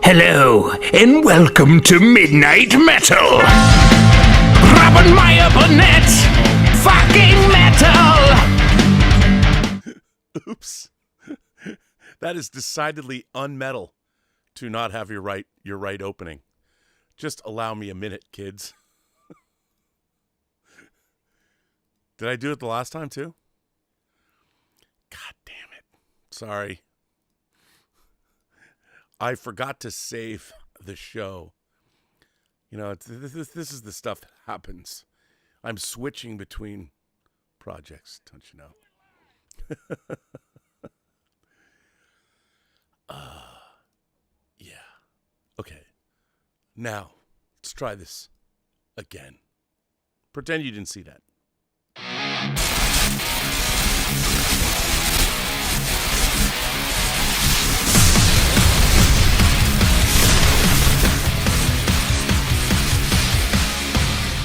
Hello, and welcome to Midnight Metal. Robert Meyer, Burnett, fucking metal. Oops. That is decidedly unmetal to not have your right opening. Just allow me a minute, kids. Did I do it the last time too? God damn it. Sorry. I forgot to save the show. You know, this is the stuff that happens. I'm switching between projects, don't you know? Yeah. Okay. Now, let's try this again. Pretend you didn't see that.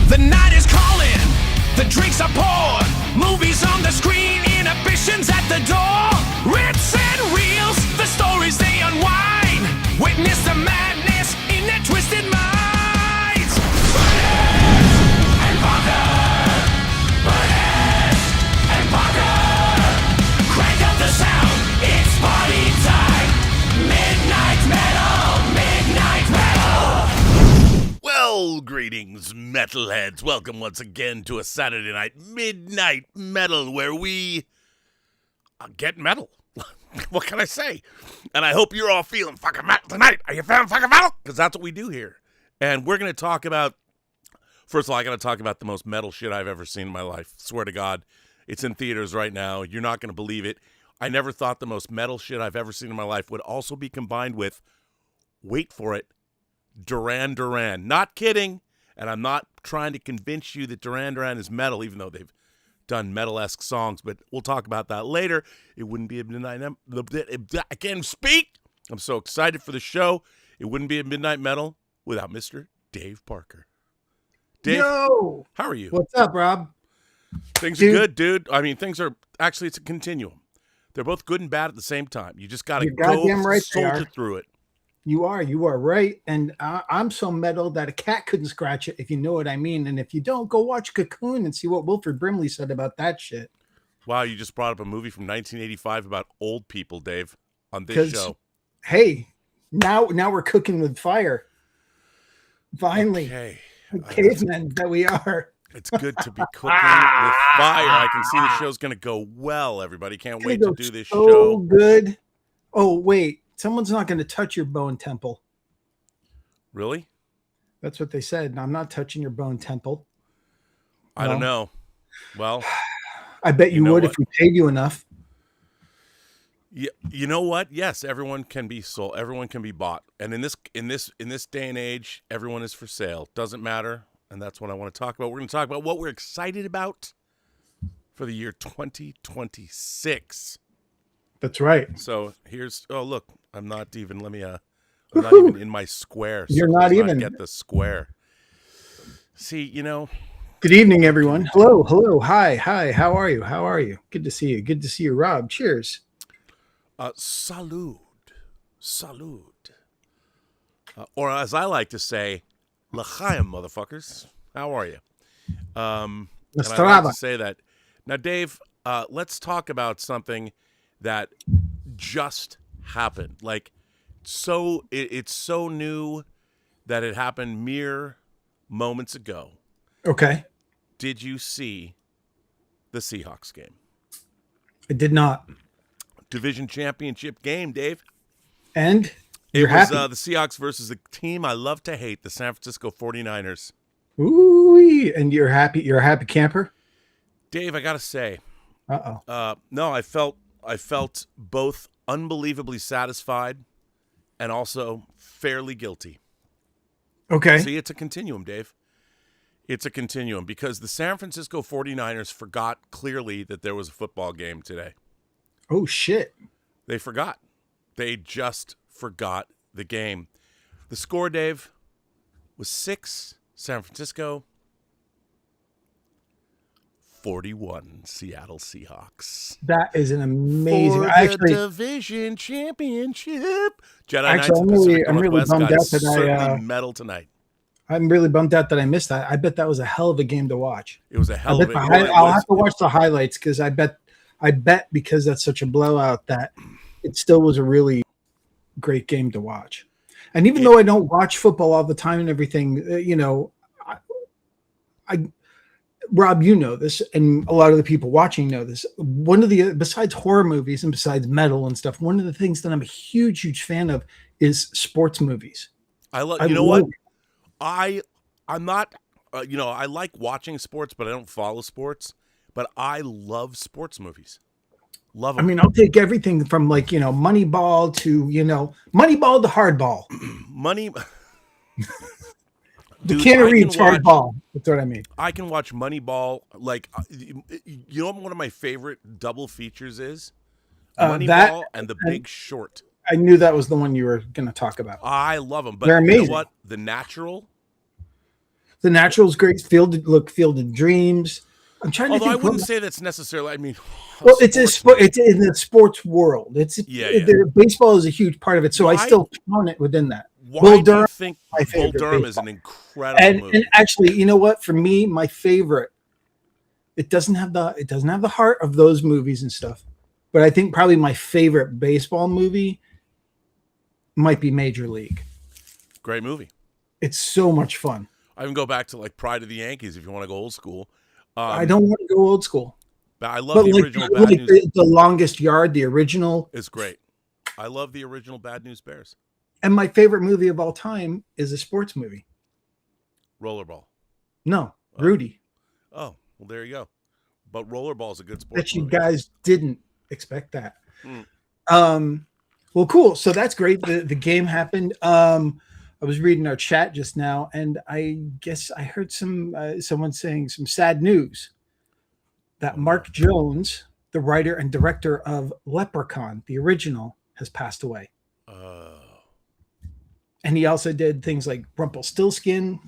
The night is calling, the drinks are poured, movies on the screen, inhibitions at the door. Rips and reels, the stories they unwind. Witness the madness in their twisted minds. Burnett and Parker, Burnett and Parker. Crank up the sound, it's party time. Midnight metal, midnight metal. Well, greetings, metalheads. Welcome once again to a Saturday night midnight metal where we get metal. What can I say? And I hope you're all feeling fucking metal tonight. Are you feeling fucking metal? Because that's what we do here. And we're going to talk about, first of all, I got to talk about the most metal shit I've ever seen in my life. Swear to God, it's in theaters right now. You're not going to believe it. I never thought the most metal shit I've ever seen in my life would also be combined with, wait for it, Duran Duran. Not kidding. And I'm not trying to convince you that Duran Duran is metal, even though they've done metal-esque songs, but we'll talk about that later. It wouldn't be a midnight. I can't speak. I'm so excited for the show. It wouldn't be a midnight metal without Mr. Dave Parker. Dave, yo, how are you? What's up, Rob? Things are good, dude. I mean, things are actually, it's a continuum. They're both good and bad at the same time. You just got to go right soldier through it. You are right. And I'm so metal that a cat couldn't scratch it, if you know what I mean. And if you don't, go watch Cocoon and see what Wilford Brimley said about that shit. Wow, you just brought up a movie from 1985 about old people, Dave, on this show. Hey, now we're cooking with fire. Finally, okay. Cavemen that we are. It's good to be cooking with fire. I can see the show's going to go well, everybody. Can't wait to do this show. Good. Oh, wait. Someone's not going to touch your bone temple. Really? That's what they said. I'm not touching your bone temple. I don't know. Well, I bet you would if we paid you enough. Yeah, you know what? Yes, everyone can be sold. Everyone can be bought. And in this day and age, everyone is for sale. Doesn't matter. And that's what I want to talk about. We're going to talk about what we're excited about for the year 2026. That's right. So here's, look, I'm not even in my square. So You're not even. Get the square. See, you know. Good evening, everyone. Hello. Hi. How are you? Good to see you. Rob. Cheers. Salud. Or as I like to say, l'chaim, motherfuckers. How are you? And I like to say that. Now, Dave, let's talk about something that just happened. Like, so it's so new that it happened mere moments ago. Okay. Did you see the Seahawks game? I did not. Division championship game, Dave. And it was happy. The Seahawks versus a team I love to hate, the San Francisco 49ers. Ooh, and you're happy. You're a happy camper, Dave. I gotta say, no, I felt both unbelievably satisfied and also fairly guilty. Okay. See, it's a continuum, Dave. It's a continuum because the San Francisco 49ers forgot clearly that there was a football game today. Oh, shit. They forgot. They just forgot the game. The score, Dave, was 6, San Francisco, 41 Seattle Seahawks. That is an amazing. For the Actually, division championship. Jedi actually, Knights I'm of Pacific really, I'm really Northwest bummed got out that certainly medal tonight. I'm really bummed out that I missed that. I bet that was a hell of a game to watch. It was a hell of a game. I'll have to watch the highlights because I bet because that's such a blowout that it still was a really great game to watch. And even though I don't watch football all the time and everything, Rob, you know this, and a lot of the people watching know this. One of the, besides horror movies and besides metal and stuff, one of the things that I'm a huge fan of is sports movies. I love. You know what? I'm not. I like watching sports, but I don't follow sports. But I love sports movies. Love them. I mean, I'll take everything from Moneyball to Moneyball to Hardball. Money. The Keanu Reeves Hardball. That's what I mean. I can watch Moneyball. Like, you know what one of my favorite double features is? Moneyball and The Big Short. I knew that was the one you were going to talk about. I love them, but they're amazing. You know what? The Natural. The Natural's great. Field of Dreams. I'm trying to think. I wouldn't say that's necessarily. I mean, well, it's in the sports world. Baseball is a huge part of it, so I still count it within that. Why do you think Bull Durham is an incredible movie? And actually, you know what? For me, my favorite. It doesn't have the heart of those movies and stuff, but I think probably my favorite baseball movie might be Major League. Great movie. It's so much fun. I can go back to like Pride of the Yankees if you want to go old school. I don't want to go old school. But I love the original Bad News. The Longest Yard, the original. It's great. I love the original Bad News Bears. And my favorite movie of all time is a sports movie. Rollerball. No, Rudy. Oh, well, there you go. But Rollerball is a good sports movie. Bet you guys didn't expect that. Well, cool. So that's great. The game happened. I was reading our chat just now, and I guess I heard someone saying some sad news that Mark Jones, the writer and director of Leprechaun, the original, has passed away. And he also did things like Rumpelstiltskin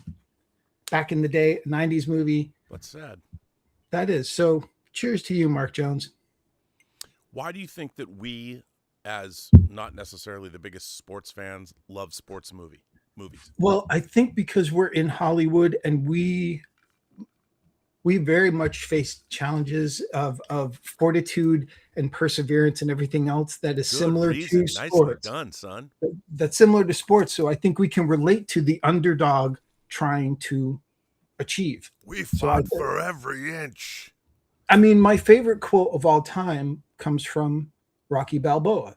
back in the day, 90s movie. That's sad. That is. So cheers to you, Mark Jones. Why do you think that we, as not necessarily the biggest sports fans, love sports movies? Well, I think because we're in Hollywood and we very much face challenges of fortitude and perseverance and everything else that is similar to sports. Nicely done, son. That's similar to sports. So I think we can relate to the underdog trying to achieve. We fought for every inch. I mean, my favorite quote of all time comes from Rocky Balboa.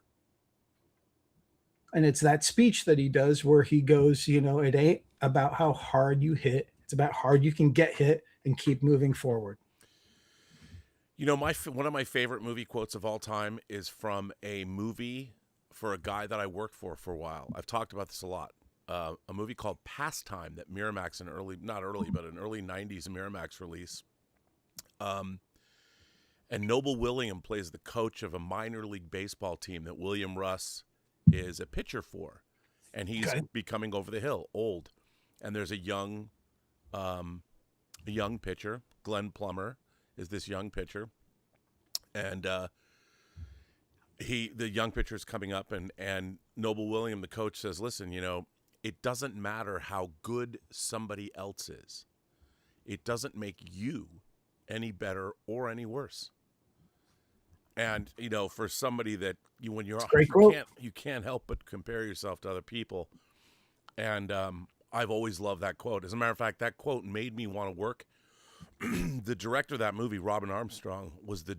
And it's that speech that he does where he goes, it ain't about how hard you hit. It's about how hard you can get hit and keep moving forward. One of my favorite movie quotes of all time is from a movie for a guy that I worked for a while. I've talked about this a lot. A movie called Pastime that Miramax, an early 90s Miramax release. And Noble William plays the coach of a minor league baseball team that William Russ is a pitcher for, and he's becoming over the hill, old. And there's a young pitcher. Glenn Plummer is this young pitcher, and the young pitcher is coming up, and Noble William, the coach, says, "Listen, it doesn't matter how good somebody else is. It doesn't make you any better or any worse." And for somebody that you can't help but compare yourself to other people. And I've always loved that quote. As a matter of fact, that quote made me want to work. The director of that movie, Robin Armstrong, was the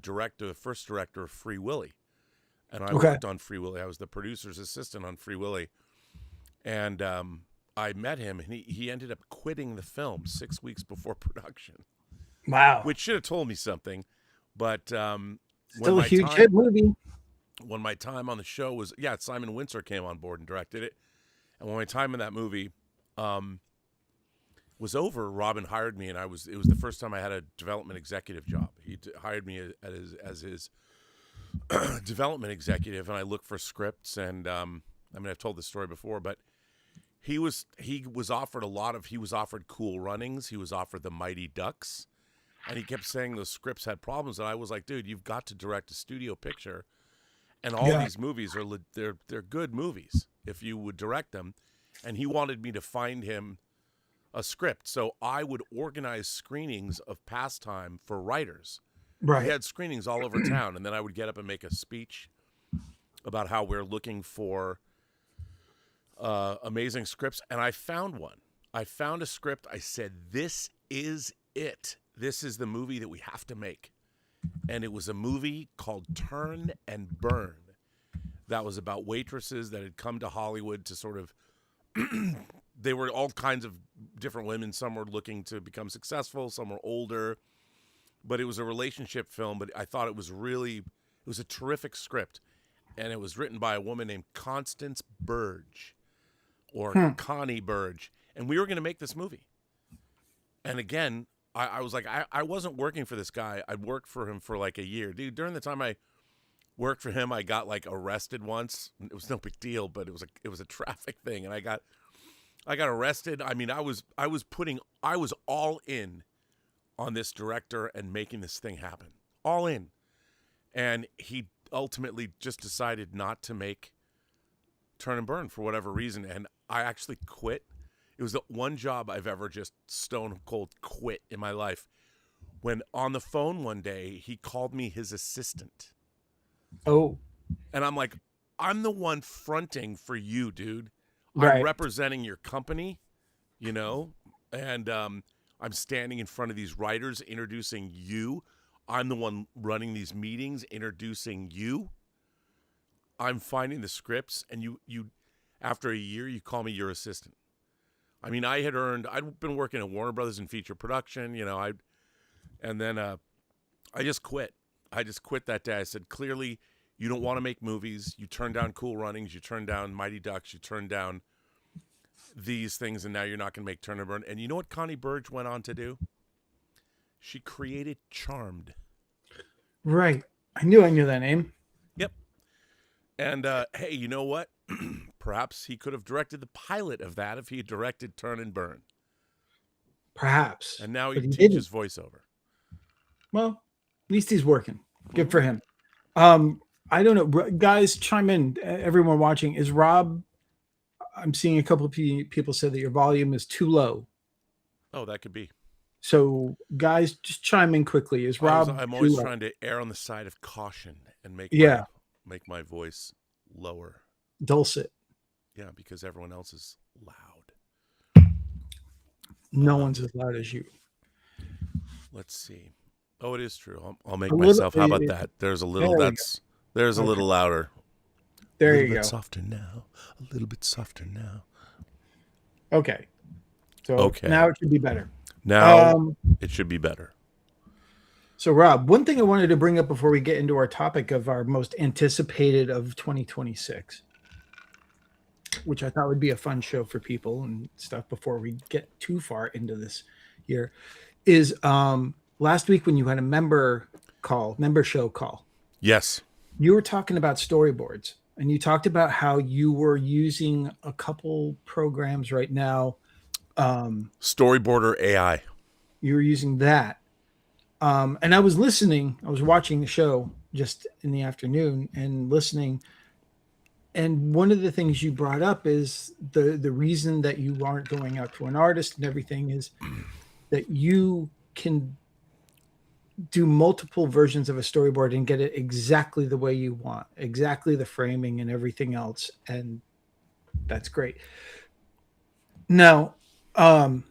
first director of Free Willy. And I worked on Free Willy. I was the producer's assistant on Free Willy. And I met him, and he ended up quitting the film 6 weeks before production. Wow. Which should have told me something. But still a huge hit movie. When my time on the show was, Simon Windsor came on board and directed it. And when my time in that movie was over, Robin hired me, and it was the first time I had a development executive job. He hired me as his development executive, and I looked for scripts. And I've told this story before, but he was offered Cool Runnings. He was offered The Mighty Ducks. And he kept saying those scripts had problems, and I was like, dude, you've got to direct a studio picture, and all these movies are they're good movies if you would direct them. And he wanted me to find him a script, so I would organize screenings of Pastime for writers. Right. He had screenings all over town, and then I would get up and make a speech about how we're looking for amazing scripts, and I found one. I found a script. I said, this is it. This is the movie that we have to make. And it was a movie called Turn and Burn that was about waitresses that had come to Hollywood to sort of they were all kinds of different women. Some were looking to become successful, some were older, but it was a relationship film. But I thought it was a terrific script, and it was written by a woman named Constance Burge, or Connie Burge, and we were going to make this movie. And again, I was like, I wasn't working for this guy. I'd worked for him for like a year. Dude, during the time I worked for him, I got like arrested once. It was no big deal, but it was a traffic thing, and I got arrested. I mean, I was all in on this director and making this thing happen. All in. And he ultimately just decided not to make Turn and Burn for whatever reason, and I actually quit. It was the one job I've ever just stone cold quit in my life. When on the phone one day, he called me his assistant. Oh. And I'm like, I'm the one fronting for you, dude. Right. I'm representing your company, you know, and I'm standing in front of these writers introducing you. I'm the one running these meetings introducing you. I'm finding the scripts, and you after a year, you call me your assistant. I mean, I'd been working at Warner Brothers in feature production, you know, and then I just quit. I just quit that day. I said, clearly, you don't want to make movies. You turn down Cool Runnings. You turn down Mighty Ducks. You turn down these things, and now you're not going to make Turn and Burn. And you know what Connie Burge went on to do? She created Charmed. Right. I knew that name. Yep. And hey, you know what? Perhaps he could have directed the pilot of that if he had directed Turn and Burn. Perhaps. And now he But teaches voiceover. Well, at least he's working. Good for him. I don't know. Guys, chime in. Everyone watching. Is Rob... I'm seeing a couple of people say that your volume is too low. Oh, that could be. So, guys, just chime in quickly. Is Rob... I'm always trying to err on the side of caution and make my voice lower. Dulcet. Yeah, because everyone else is loud. No one's as loud as you. Let's see. Oh, it is true. I'll make myself. How about that? There's a little. There's a little louder. There you go. A little bit softer now. A little bit softer now. Okay. So now it should be better. Now it should be better. So, Rob, one thing I wanted to bring up before we get into our topic of our most anticipated of 2026, which I thought would be a fun show for people and stuff before we get too far into this year, is last week when you had a member show call. Yes. You were talking about storyboards, and you talked about how you were using a couple programs right now. Storyboarder AI. You were using that. And I was watching the show just in the afternoon and listening. And one of the things you brought up is the reason that you aren't going out to an artist and everything is that you can do multiple versions of a storyboard and get it exactly the way you want, exactly the framing and everything else. And that's great. Now, the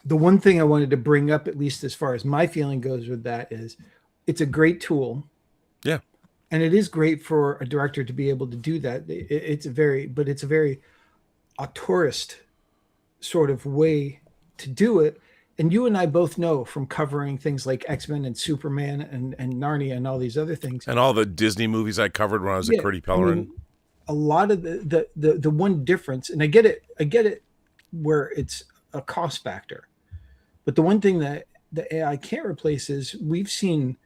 one thing I wanted to bring up, at least as far as my feeling goes with that, is it's a great tool. Yeah. And it is great for a director to be able to do that. It's a very auteurist sort of way to do it. And you and I both know from covering things like X-Men and Superman and Narnia and all these other things. And all the Disney movies I covered when I was a Curdy Pellerin. I mean, a lot of the one difference, and I get it where it's a cost factor. But the one thing that the AI can't replace is we've seen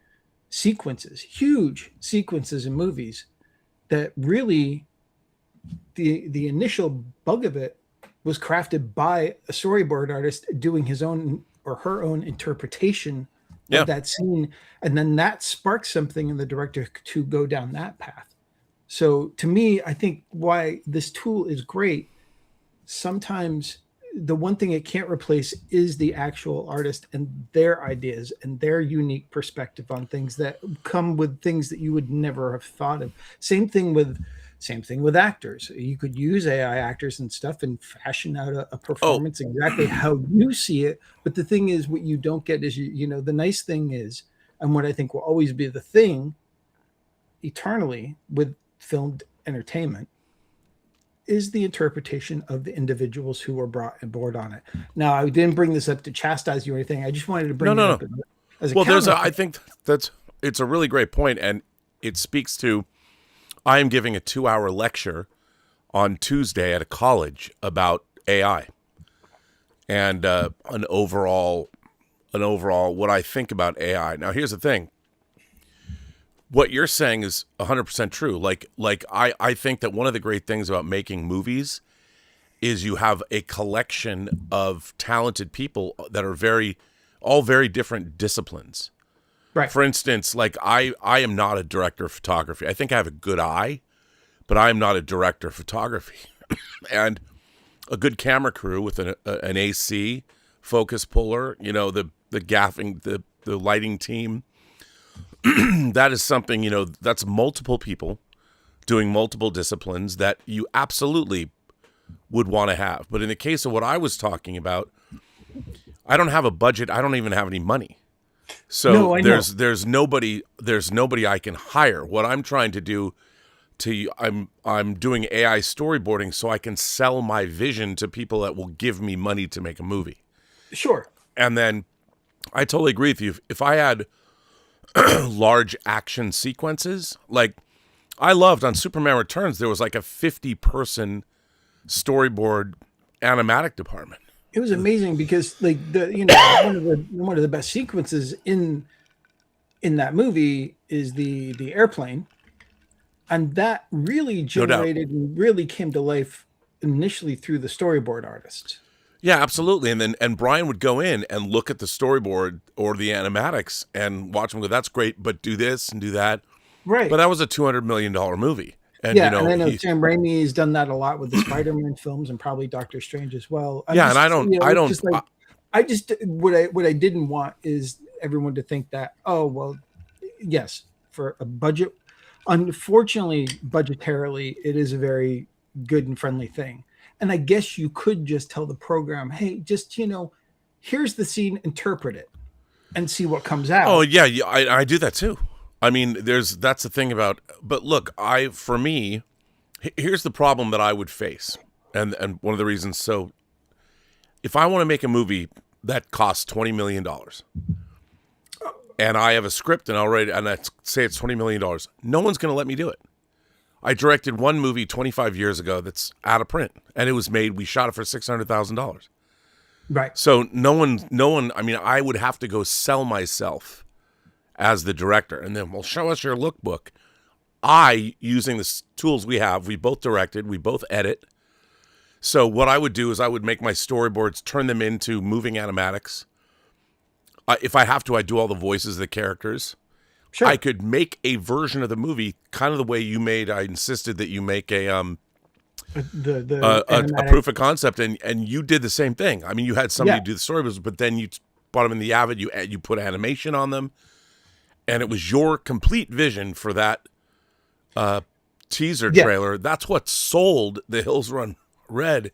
sequences, huge sequences in movies that really the initial bug of it was crafted by a storyboard artist doing his own or her own interpretation Yeah. of that scene, and then that sparks something in the director to go down that path. So to me, I think why this tool is great, sometimes the one thing it can't replace is the actual artist and their ideas and their unique perspective on things that come with things that you would never have thought of. Same thing with actors. You could use AI actors and stuff and fashion out a Oh, performance exactly how you see it. But the thing is, what you don't get is, the nice thing is, and what I think will always be the thing eternally with filmed entertainment, is the interpretation of the individuals who were brought aboard on it. Now, I didn't bring this up to chastise you or anything. I just wanted to bring no, it no, up no. as a Well, I counterpoint. think it's a really great point, and it speaks to. I am giving a 2-hour lecture on Tuesday at a college about AI and an overall what I think about AI. Now, here's the thing. What you're saying is 100% true. I think that one of the great things about making movies is you have a collection of talented people that are all very different disciplines. Right. For instance, like I am not a director of photography. I think I have a good eye, but I am not a director of photography. And a good camera crew with an AC, focus puller, the gaffing, the lighting team. That is something, that's multiple people doing multiple disciplines that you absolutely would want to have. But in the case of what I was talking about, I don't have a budget. I don't even have any money. So No, I know. there's nobody I can hire. What I'm trying to do I'm doing AI storyboarding so I can sell my vision to people that will give me money to make a movie. Sure. And then I totally agree with you. If I had large action sequences, like I loved on Superman Returns, there was like a 50-person storyboard animatic department. It was amazing because like one of the best sequences in that movie is the airplane, and that really No doubt. generated and really came to life initially through the storyboard artists. Yeah, absolutely. And Brian would go in and look at the storyboard or the animatics and watch them go, that's great, but do this and do that. Right. But that was a $200 million movie. And, Yeah, and I know Sam Raimi has done that a lot with the Spider-Man films and probably Doctor Strange as well. and I don't, Just like, what I didn't want is everyone to think that, oh well, yes, for a budget. Unfortunately, budgetarily, it is a very good and friendly thing. And I guess you could just tell the program, hey, just here's the scene, interpret it, and see what comes out. oh yeah, I do that too. I mean, that's the thing about, but look, for me, here's the problem that I would face. And one of the reasons, so if I want to make a movie that costs $20 million and I have a script and I say it's $20 million, no one's going to let me do it. I directed one movie 25 years ago that's out of print, and it was made, we shot it for $600,000. Right. So no one, I mean, I would have to go sell myself as the director, and then, well, show us your lookbook. Using the tools we have, we both directed, we both edit. So what I would do is I would make my storyboards, turn them into moving animatics. If I have to, I do all the voices of the characters. Sure. I could make a version of the movie kind of the way you made. I insisted that you make a proof of concept, and you did the same thing. I mean, you had somebody do the storyboards, but then you brought them in the Avid. You put animation on them, and it was your complete vision for that teaser trailer. That's what sold The Hills Run Red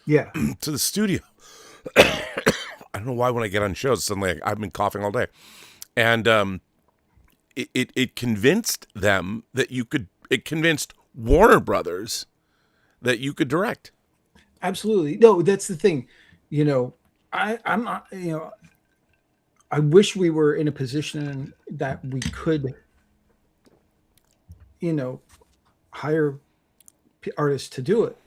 to the studio. I don't know why when I get on shows suddenly I've been coughing all day, and it convinced them that you could. It convinced Warner Brothers that you could direct. Absolutely. No, that's the thing. I'm not. I wish we were in a position that we could, hire artists to do it.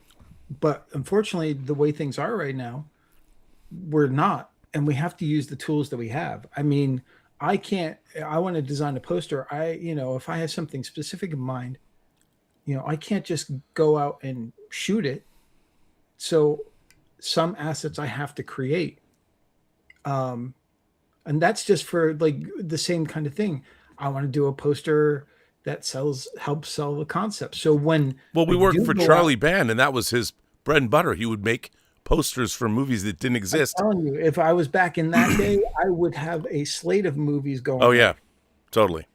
But unfortunately, the way things are right now, we're not, and we have to use the tools that we have. I mean, I want to design a poster. If I have something specific in mind, I can't just go out and shoot it. So some assets I have to create. And that's just for like the same kind of thing. I want to do a poster that helps sell the concept. So when Well, we I worked do for go Charlie out, Band, and that was his bread and butter. He would make posters for movies that didn't I'm exist. telling you, if I was back in that day, I would have a slate of movies Oh going yeah, up totally.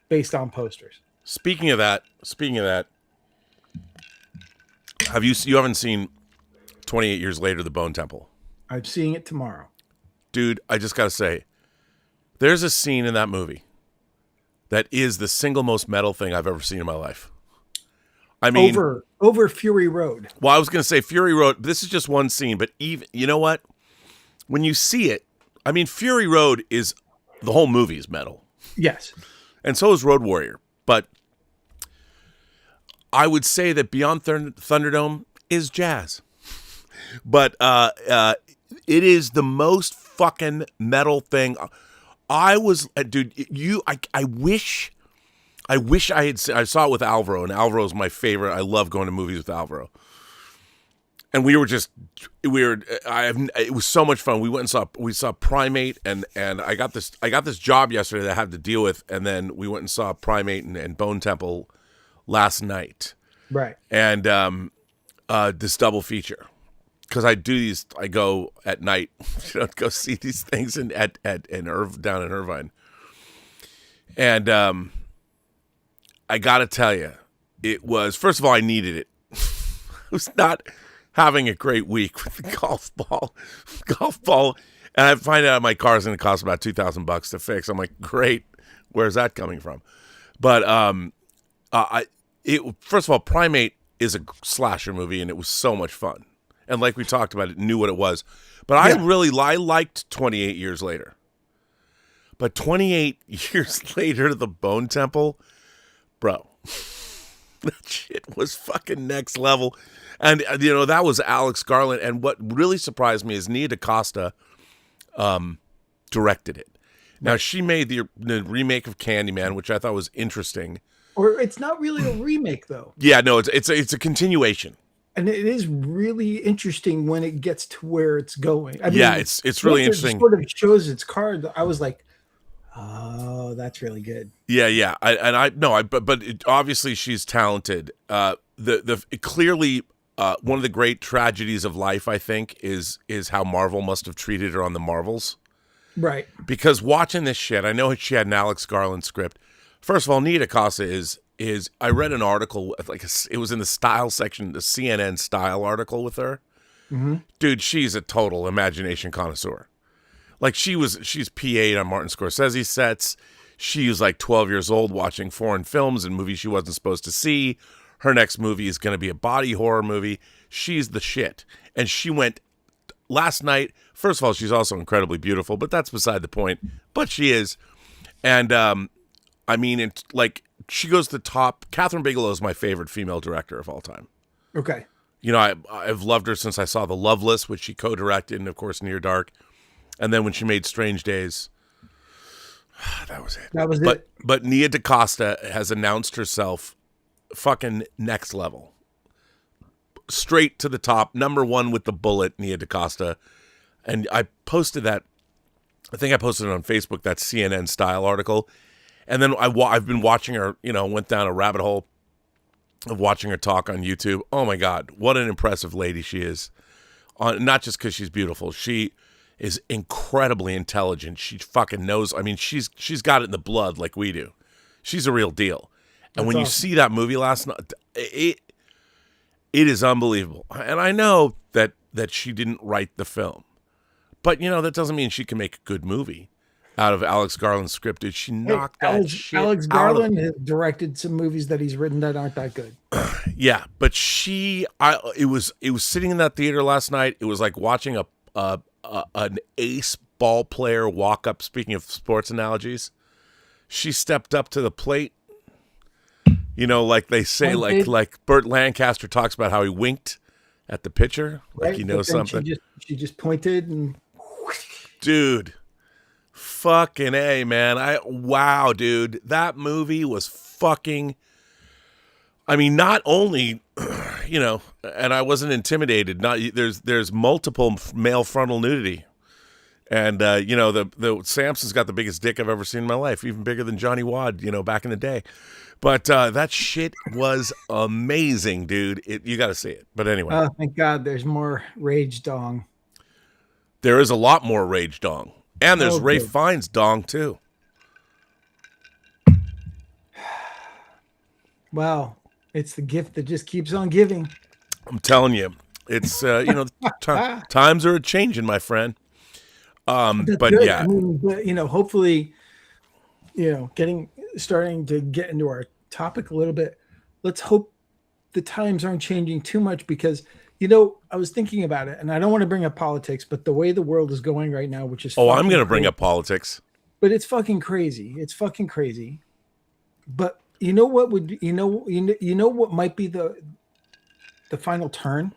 based on posters. Speaking of that, you haven't seen 28 Years Later, The Bone Temple? I'm seeing it tomorrow. Dude, I just gotta say, there's a scene in that movie that is the single most metal thing I've ever seen in my life. I mean, Over Fury Road. well, I was gonna say Fury Road. This is just one scene, but even you know what? When you see it, I mean, Fury Road is the whole movie is metal, Yes. and so is Road Warrior. But I would say that Beyond Thunderdome is jazz, but it is the most fucking metal thing. I was, dude. I wish I saw it with Alvaro, and Alvaro's my favorite. I love going to movies with Alvaro. And it was so much fun. We went and saw Primate, and I got this job yesterday that I had to deal with, and then we went and saw Primate and Bone Temple last night. Right. And this double feature. Because I go at night, go see these things down in Irvine. And I got to tell you, it was, first of all, I needed it. I was not having a great week with the golf ball. And I find out my car's going to cost about $2,000 to fix. I'm like, great. Where's that coming from? But first of all, Primate is a slasher movie, and it was so much fun. And like we talked about, it knew what it was. But I liked 28 Years Later. But 28 Years Later, The Bone Temple, bro, that shit was fucking next level. And, that was Alex Garland. And what really surprised me is Nia DaCosta directed it. Now, she made the remake of Candyman, which I thought was interesting. Or it's not really a remake, though. Yeah, no, it's a continuation. And it is really interesting when it gets to where it's going. I mean, yeah, it's really interesting. It sort of shows its card. I was like, oh, that's really good. Yeah. But obviously she's talented. Clearly one of the great tragedies of life, I think, is how Marvel must have treated her on the Marvels. Right. Because watching this shit, I know she had an Alex Garland script. First of all, Nia DaCosta is I read an article, it was in the style section, the CNN style article with her. Mm-hmm. Dude, she's a total imagination connoisseur. Like she's PA'd on Martin Scorsese sets. She was like 12 years old watching foreign films and movies she wasn't supposed to see. Her next movie is going to be a body horror movie. She's the shit. And she went last night. First of all, she's also incredibly beautiful, but that's beside the point. But she is. And I mean, it's like, she goes to the top. Catherine Bigelow is my favorite female director of all time. Okay. I've loved her since I saw The Loveless, which she co-directed, and of course Near Dark. And then when she made Strange Days, that was it. But Nia DaCosta has announced herself fucking next level. Straight to the top. Number one with the bullet, Nia DaCosta. And I posted that, I think I posted it on Facebook, that CNN style article. And then I've been watching her, went down a rabbit hole of watching her talk on YouTube. Oh my God, what an impressive lady she is. Not just because she's beautiful. She is incredibly intelligent. She fucking knows. I mean, she's got it in the blood like we do. She's a real deal. And when you see that movie last night, it is unbelievable. And I know that she didn't write the film. But, that doesn't mean she can make a good movie out of Alex Garland's script. Dude, she knocked that shit Alex Garland has directed some movies that he's written that aren't that good. Yeah, but it was sitting in that theater last night. It was like watching an ace ball player walk up. Speaking of sports analogies, she stepped up to the plate. Like they say, like Burt Lancaster talks about how he winked at the pitcher, like he knows something. She just pointed and. Dude. Fucking A, man. Wow, dude. That movie was fucking, I mean, not only, and I wasn't intimidated. There's multiple male frontal nudity. And the Samson's got the biggest dick I've ever seen in my life, even bigger than Johnny Wad, back in the day. But that shit was amazing, dude. You got to see it. But anyway. Oh, thank God there's more Rage Dong. There is a lot more Rage Dong. And there's Ray good. Fiennes Dong, too. Wow. It's the gift that just keeps on giving. I'm telling you. It's, times are a-changing, my friend. But good. yeah. I mean, but, hopefully, starting to get into our topic a little bit. Let's hope the times aren't changing too much because, I was thinking about it, and I don't want to bring up politics, but the way the world is going right now, which is I'm going to bring up politics. But it's fucking crazy. It's fucking crazy. But you know what would what might be the final turn?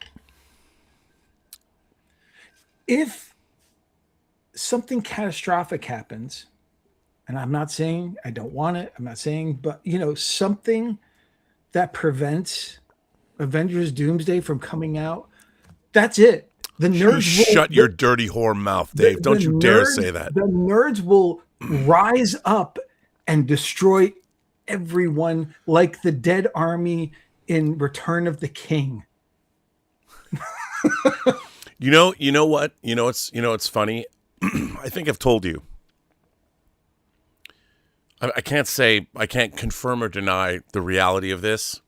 If something catastrophic happens, and I'm not saying I don't want it, I'm not saying, but something that prevents Avengers Doomsday from coming out, that's it. The nerds shut your dirty whore mouth, Dave. Don't you dare say that. The nerds will rise up and destroy everyone like the dead army in Return of the King. You know what? It's funny. I think I've told you. I can't confirm or deny the reality of this.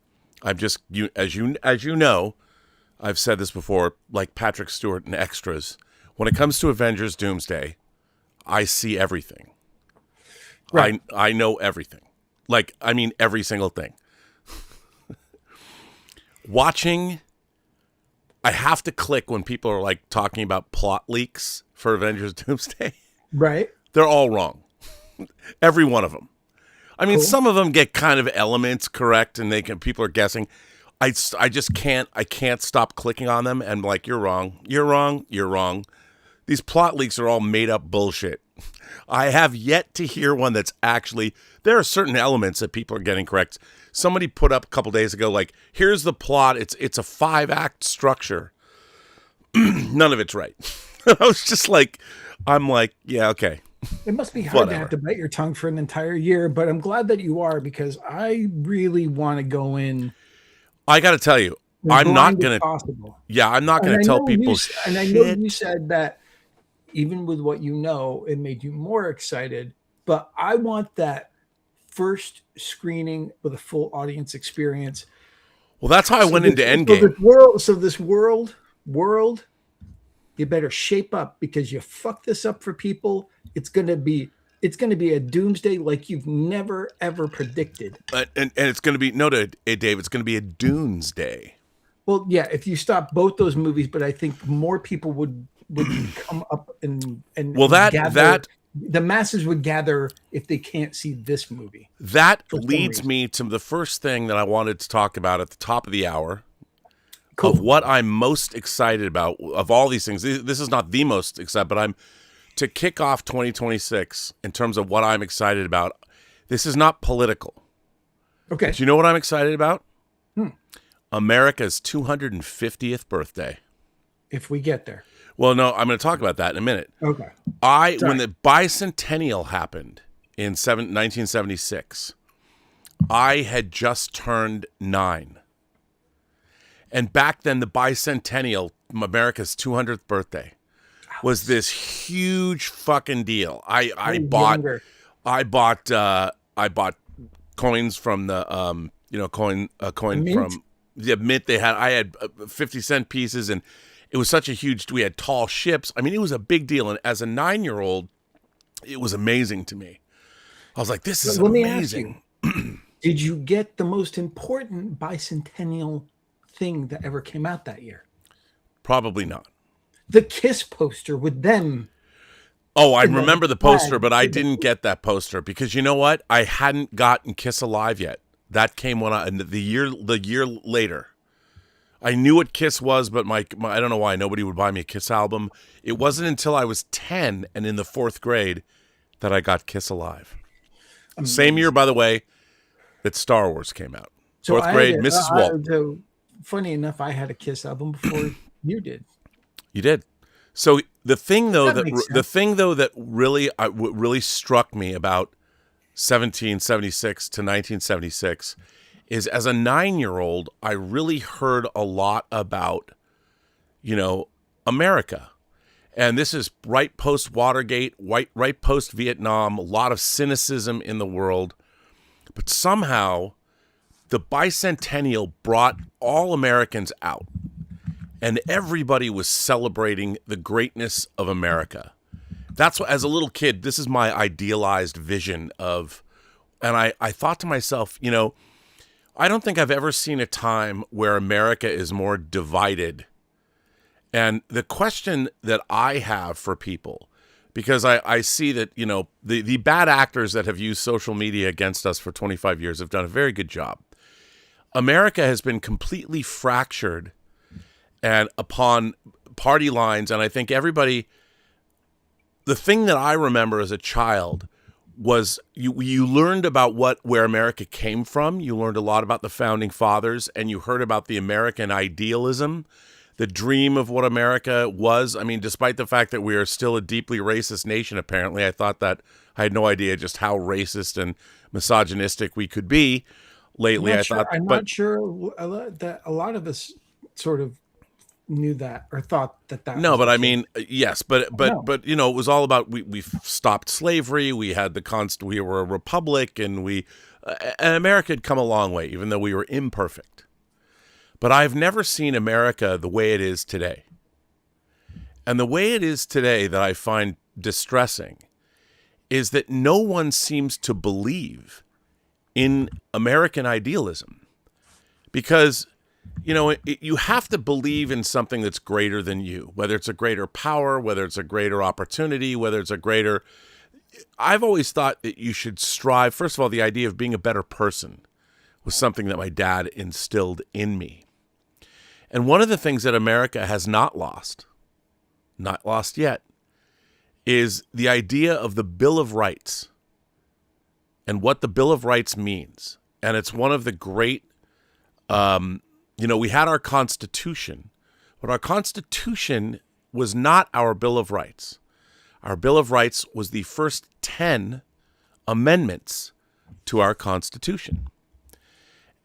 I'm just as you know, I've said this before, like Patrick Stewart in Extras. When it comes to Avengers Doomsday, I see everything. Right. I know everything. Like, I mean every single thing. Watching, I have to click when people are like talking about plot leaks for Avengers Doomsday. Right. They're all wrong. Every one of them. I mean, Some of them get kind of elements correct, and people are guessing. I just can't stop clicking on them and like, you're wrong. These plot leaks are all made up bullshit. I have yet to hear one that's actually, there are certain elements that people are getting correct. Somebody put up a couple days ago, like, here's the plot. It's a 5-act structure. None of it's right. I was just like, yeah, okay. It must be hard to have to bite your tongue for an entire year, but I'm glad that you are because I really want to go in. I got to tell you, I'm not going to. Yeah, I'm not going to tell people. And I know you said that even with what it made you more excited. But I want that first screening with a full audience experience. Well, that's how I went into Endgame. So this world, you better shape up because you fuck this up for people. It's going to be a doomsday like you've never ever predicted. And it's going to be Dave. It's going to be a doomsday. Well, yeah, if you stop both those movies, but I think more people would come up and gather. The masses would gather if they can't see this movie. That leads me to the first thing that I wanted to talk about at the top of the hour. Cool. Of what I'm most excited about of all these things. This is not the most excited, but to kick off 2026 in terms of what I'm excited about. This is not political. Okay. Do you know what I'm excited about? America's 250th birthday. If we get there. Well, no, I'm going to talk about that in a minute. Okay. When the bicentennial happened in 1976, I had just turned 9. And back then, the bicentennial, America's 200th birthday, was this huge fucking deal. I bought coins from the coin Mint? from the Mint. I had 50-cent pieces, and it was such a huge. We had tall ships. I mean, it was a big deal. And as a 9-year-old, it was amazing to me. I was like, "This is amazing." Me ask you, did you get the most important bicentennial thing that ever came out that year? Probably not. The Kiss poster with them. Oh, I remember the poster, but I didn't get that poster because you know what? I hadn't gotten Kiss Alive yet. That came the year later. I knew what Kiss was, but my I don't know why nobody would buy me a Kiss album. It wasn't until I was 10 and in the 4th grade that I got Kiss Alive. Amazing. Same year, by the way, that Star Wars came out. 4th grade, Mrs. Walt. Funny enough, I had a Kiss album before you did. You did. So The thing though That makes the sense. thing though that really really struck me about 1776 to 1976 is, as a 9-year-old, I really heard a lot about, America. And this is right post Watergate, right post Vietnam, a lot of cynicism in the world. But somehow the bicentennial brought all Americans out, and everybody was celebrating the greatness of America. That's what, as a little kid, this is my idealized vision of, and I thought to myself, I don't think I've ever seen a time where America is more divided. And the question that I have for people, because I see that, the bad actors that have used social media against us for 25 years have done a very good job. America has been completely fractured and upon party lines. And I think everybody, the thing that I remember as a child was you learned about where America came from. You learned a lot about the founding fathers, and you heard about the American idealism, the dream of what America was. I mean, despite the fact that we are still a deeply racist nation, apparently, I thought that I had no idea just how racist and misogynistic we could be lately. I'm not sure that a lot of us sort of knew that or thought that no, was but the I case. mean, yes, but it was all about we stopped slavery. We had we were a republic, and and America had come a long way, even though we were imperfect. But I've never seen America the way it is today. And the way it is today that I find distressing is that no one seems to believe in American idealism, because you have to believe in something that's greater than you, whether it's a greater power, whether it's a greater opportunity, whether it's a greater. I've always thought that you should strive. First of all, the idea of being a better person was something that my dad instilled in me. And one of the things that America has not lost yet, is the idea of the Bill of Rights and what the Bill of Rights means. And it's one of the great, we had our Constitution, but our Constitution was not our Bill of Rights. Our Bill of Rights was the first 10 amendments to our Constitution.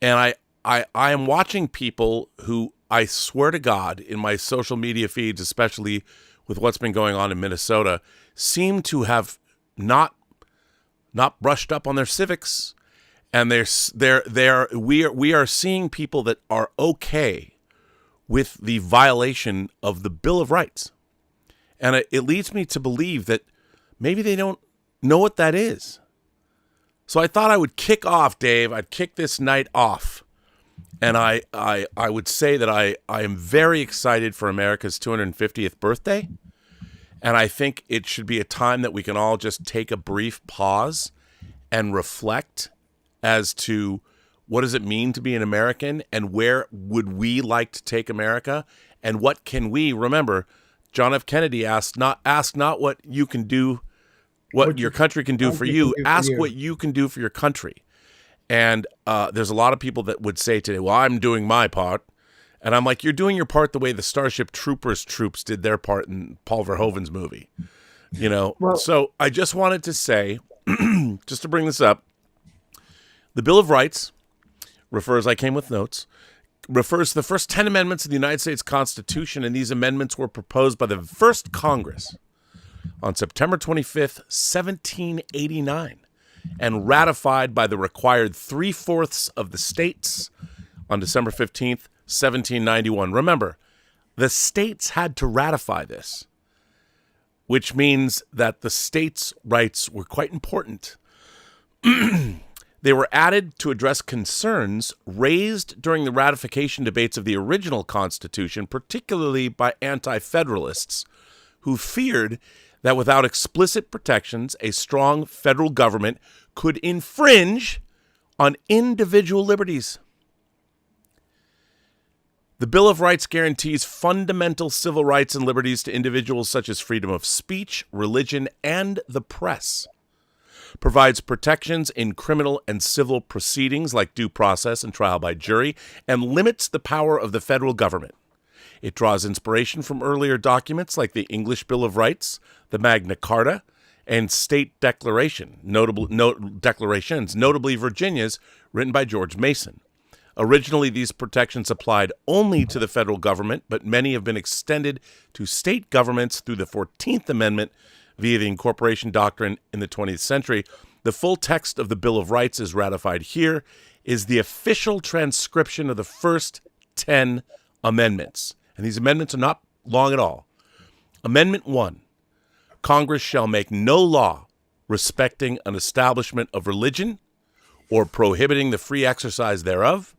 And I am watching people who, I swear to God, in my social media feeds, especially with what's been going on in Minnesota, seem to have not brushed up on their civics. And we are seeing people that are okay with the violation of the Bill of Rights. And it leads me to believe that maybe they don't know what that is. So I thought I would kick off, Dave. I'd kick this night off. And I would say that I am very excited for America's 250th birthday. And I think it should be a time that we can all just take a brief pause and reflect as to what does it mean to be an American, and where would we like to take America, and what can we remember. John F. Kennedy asked not what you can do, what your country can do for you. Ask what you can do for your country. And there's a lot of people that would say today, well, I'm doing my part. And I'm like, you're doing your part the way the Starship Troopers troops did their part in Paul Verhoeven's movie. Well, so I just wanted to say, just to bring this up, the Bill of Rights I came with notes, refers to the first 10 amendments of the United States Constitution, and these amendments were proposed by the first Congress on September 25th, 1789, and ratified by the required 3/4 of the states on December 15th, 1791. Remember, the states had to ratify this, which means that the states' rights were quite important. They were added to address concerns raised during the ratification debates of the original Constitution, particularly by anti-federalists who feared that without explicit protections, a strong federal government could infringe on individual liberties. The Bill of Rights guarantees fundamental civil rights and liberties to individuals such as freedom of speech, religion, and the press. Provides protections in criminal and civil proceedings like due process and trial by jury, and limits the power of the federal government. It draws inspiration from earlier documents like the English Bill of Rights, the Magna Carta, and state declarations, notably Virginia's, written by George Mason. Originally, these protections applied only to the federal government, but many have been extended to state governments through the 14th Amendment via the incorporation doctrine in the 20th century. The full text of the Bill of Rights is ratified here, is the official transcription of the first 10 amendments. And these amendments are not long at all. Amendment 1, Congress shall make no law respecting an establishment of religion or prohibiting the free exercise thereof,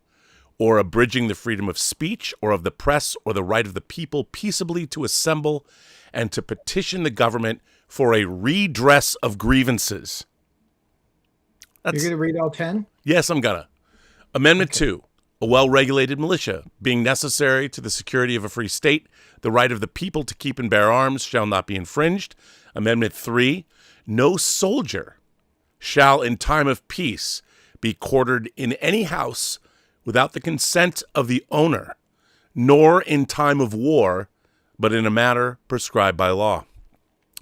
or abridging the freedom of speech or of the press or the right of the people peaceably to assemble and to petition the government for a redress of grievances. You're going to read all 10? Yes, I'm gonna. Amendment 2, a well-regulated militia, being necessary to the security of a free state, the right of the people to keep and bear arms shall not be infringed. Amendment 3, no soldier shall in time of peace be quartered in any house without the consent of the owner, nor in time of war, but in a manner prescribed by law.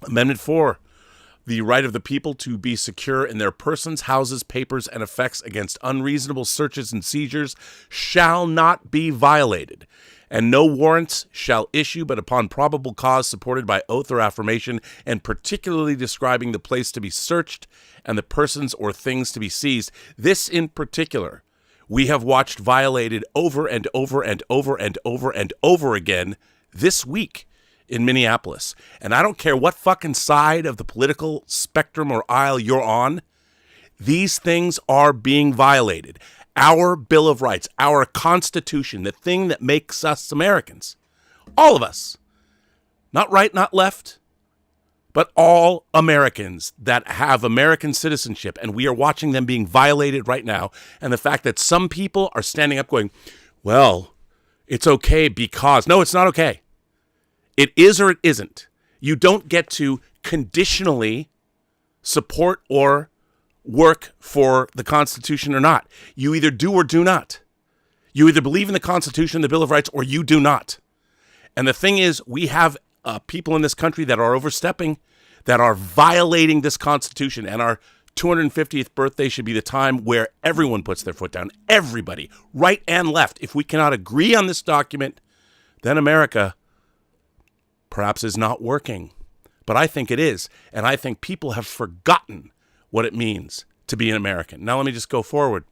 Amendment 4, the right of the people to be secure in their persons, houses, papers, and effects against unreasonable searches and seizures shall not be violated, and no warrants shall issue but upon probable cause supported by oath or affirmation, and particularly describing the place to be searched and the persons or things to be seized. This in particular we have watched violated over and over and over and over and over again this week in Minneapolis. And I don't care what fucking side of the political spectrum or aisle you're on, these things are being violated. Our Bill of Rights, our Constitution, the thing that makes us Americans, all of us, not right, not left, but all Americans that have American citizenship, and we are watching them being violated right now. And the fact that some people are standing up going, well, it's okay because... No, it's not okay. It is or it isn't. You don't get to conditionally support or work for the Constitution or not. You either do or do not. You either believe in the Constitution, the Bill of Rights, or you do not. And the thing is, we have people in this country that are overstepping, that are violating this Constitution, and our 250th birthday should be the time where everyone puts their foot down. Everybody, right and left. If we cannot agree on this document, then America perhaps is not working. But I think it is. And I think people have forgotten what it means to be an American. Now let me just go forward.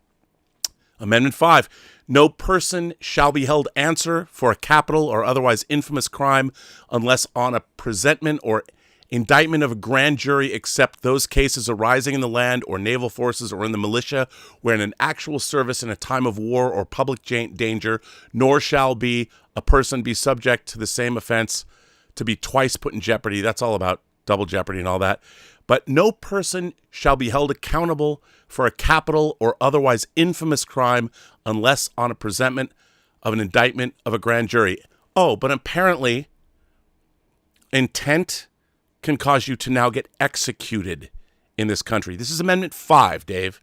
Amendment 5, no person shall be held answer for a capital or otherwise infamous crime unless on a presentment or indictment of a grand jury, except those cases arising in the land or naval forces or in the militia, where in an actual service in a time of war or public danger, nor shall be a person be subject to the same offense to be twice put in jeopardy. That's all about double jeopardy and all that. But no person shall be held accountable for a capital or otherwise infamous crime unless on a presentment of an indictment of a grand jury. Oh, but apparently intent can cause you to now get executed in this country. This is Amendment 5, Dave.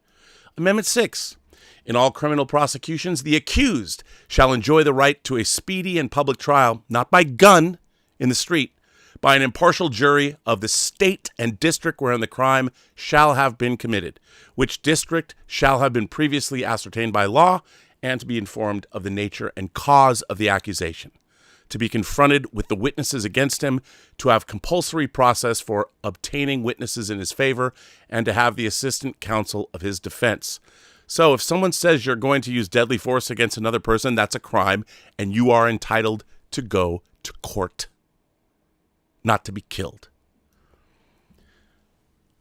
Amendment 6. In all criminal prosecutions, the accused shall enjoy the right to a speedy and public trial, not by gun in the street, by an impartial jury of the state and district wherein the crime shall have been committed, which district shall have been previously ascertained by law, and to be informed of the nature and cause of the accusation, to be confronted with the witnesses against him, to have compulsory process for obtaining witnesses in his favor, and to have the assistant counsel of his defense. So if someone says you're going to use deadly force against another person, that's a crime, and you are entitled to go to court, not to be killed.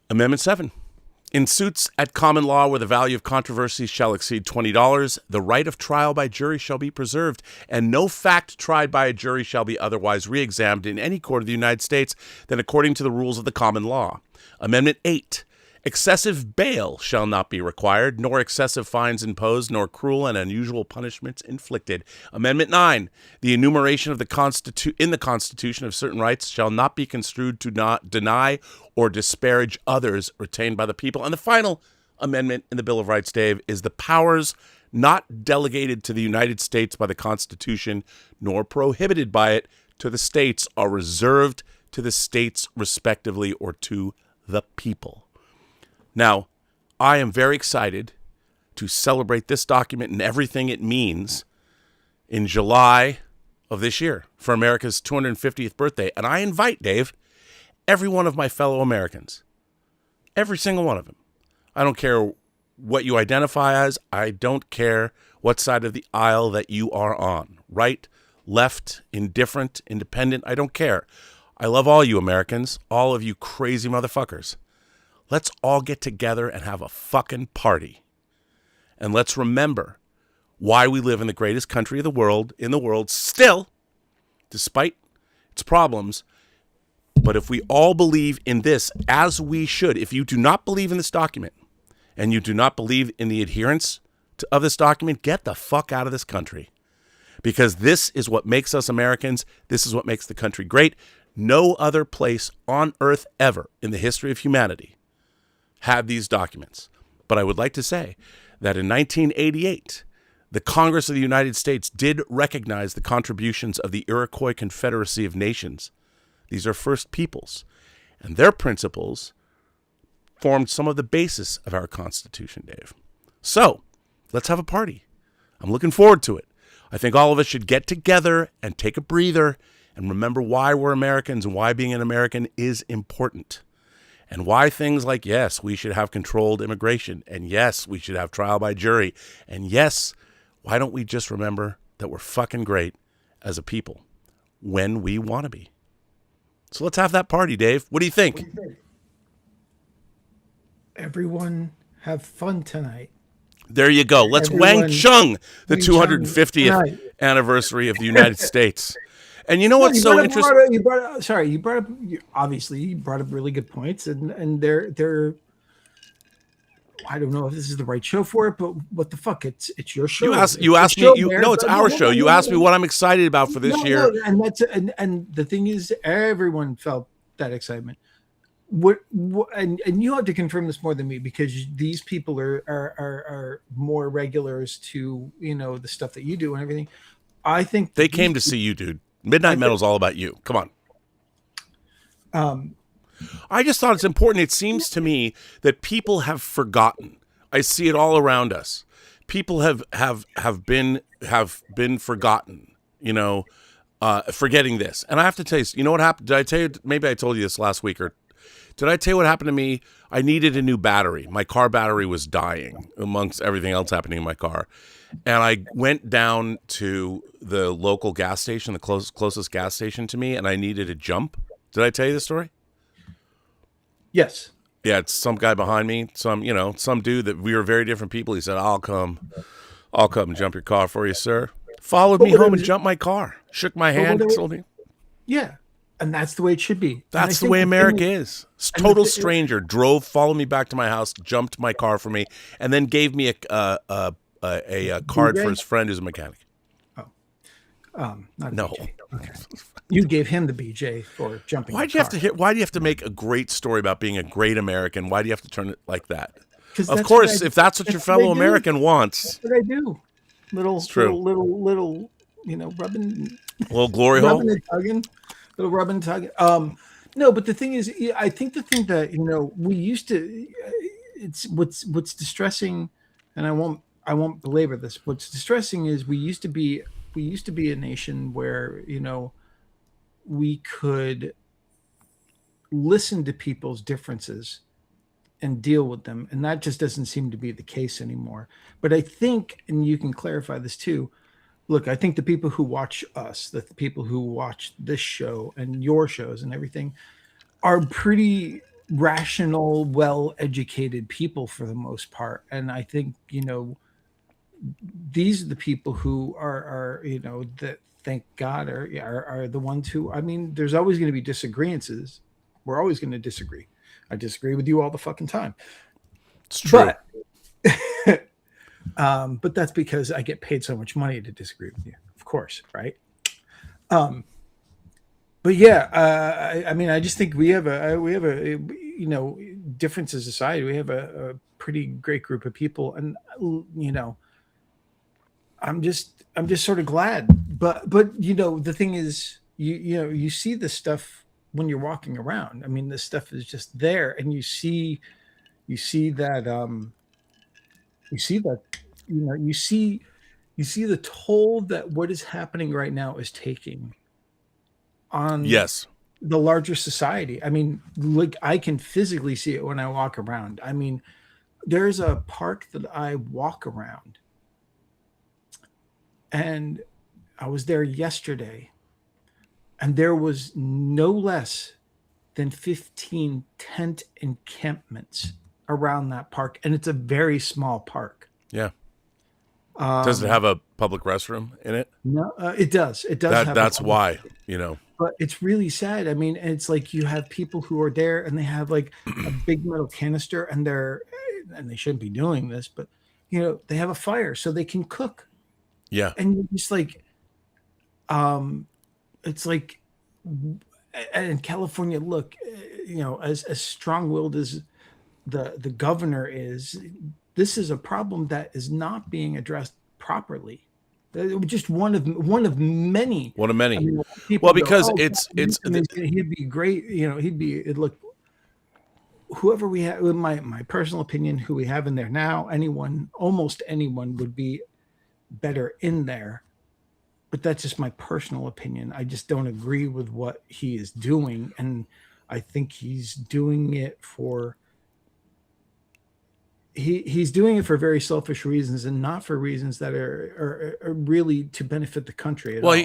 Amendment 7. In suits at common law where the value of controversy shall exceed $20, the right of trial by jury shall be preserved, and no fact tried by a jury shall be otherwise re-examined in any court of the United States than according to the rules of the common law. Amendment 8. Excessive bail shall not be required, nor excessive fines imposed, nor cruel and unusual punishments inflicted. Amendment 9. The enumeration of in the Constitution of certain rights shall not be construed to not deny or disparage others retained by the people. And the final amendment in the Bill of Rights, Dave, is the powers not delegated to the United States by the Constitution, nor prohibited by it to the states, are reserved to the states respectively or to the people. Now, I am very excited to celebrate this document and everything it means in July of this year for America's 250th birthday. And I invite, Dave, every one of my fellow Americans, every single one of them. I don't care what you identify as. I don't care what side of the aisle that you are on. Right, left, indifferent, independent. I don't care. I love all you Americans, all of you crazy motherfuckers. Let's all get together and have a fucking party. And let's remember why we live in the greatest country of the world, still, despite its problems. But if we all believe in this, as we should, if you do not believe in this document and you do not believe in the adherence of this document, get the fuck out of this country. Because this is what makes us Americans. This is what makes the country great. No other place on earth ever in the history of humanity had these documents. But I would like to say that in 1988, the Congress of the United States did recognize the contributions of the Iroquois Confederacy of Nations. These are First Peoples, and their principles formed some of the basis of our Constitution, Dave. So, let's have a party. I'm looking forward to it. I think all of us should get together and take a breather and remember why we're Americans and why being an American is important. And why things like, yes, we should have controlled immigration, and yes, we should have trial by jury, and yes, why don't we just remember that we're fucking great as a people when we want to be? So let's have that party, Dave. What do you think? Everyone have fun tonight. There you go. Let's Wang Chung the 250th anniversary of the United States. And you know what's so interesting? You brought up obviously you brought up really good points, and they're I don't know if this is the right show for it, but what the fuck? It's your show. You asked me. No, it's our show. You asked me what I'm excited about for this year. No, and the thing is, everyone felt that excitement. What and you have to confirm this more than me, because these people are more regulars to the stuff that you do and everything. I think they came to see you, dude. Midnight Metal's all about you. Come on. I just thought it's important. It seems to me that people have forgotten. I see it all around us. People have been forgotten. Forgetting this. And I have to tell you, you know what happened? Did I tell you? Maybe I told you this last week, or did I tell you what happened to me? I needed a new battery. My car battery was dying amongst everything else happening in my car. And I went down to the local gas station, the closest gas station to me, and I needed a jump. Did I tell you the story? Yes. Yeah, it's some guy behind me, some dude that we were very different people. He said, I'll come and jump your car for you, sir. Followed me home and jumped my car. Shook my hand, told me. Yeah. And that's the way it should be. That's the way America is. Total stranger followed me back to my house, jumped my car for me, and then gave me a card for his friend who's a mechanic. No. Okay. You gave him the BJ for jumping. Why do you have to make a great story about being a great American? Why do you have to turn it like that? Of course, if that's what your fellow American wants. That's what I do. Little, rubbing. A little glory hole. Rubbing and tugging. Little rubbing and tugging. No, but the thing is, I think the thing that we used to. It's what's distressing, and I won't belabor this. What's distressing is we used to be a nation where we could listen to people's differences and deal with them, and that just doesn't seem to be the case anymore. But I think, and you can clarify this too, look, I think the people who watch us, the people who watch this show and your shows and everything, are pretty rational, well-educated people for the most part. And I think these are the people who are that, thank God, are the ones who, there's always going to be disagreements. We're always going to disagree. I disagree with you all the fucking time. It's true. But that's because I get paid so much money to disagree with you, of course, right? But yeah, I just think we have a differences aside, we have a pretty great group of people, and I'm just sort of glad. But the thing is, you see this stuff when you're walking around. I mean, this stuff is just there, and you see that you see that you see the toll that what is happening right now is taking on Yes. the larger society. I mean, like I can physically see it when I walk around. I mean, there's a park that I walk around, and I was there yesterday, and there was no less than 15 tent encampments around that park, and it's a very small park. Yeah. Does it have a public restroom in it? No, it does. It does have That's why, you know. but it's really sad. I mean, it's like you have people who are there and they have like a big metal canister, and they shouldn't be doing this, but they have a fire so they can cook. Yeah. And you're just like, it's like, and in California, look, as strong-willed as the governor is, this is a problem that is not being addressed properly. Just one of many. One of many. I mean, people Well, go, because "Oh, it's he'd be great." He'd be look. Whoever we have, in my personal opinion, who we have in there now, almost anyone would be better in there. But that's just my personal opinion. I just don't agree with what he is doing, and I think he's doing it for. He's doing it for very selfish reasons, and not for reasons that are really to benefit the country at all.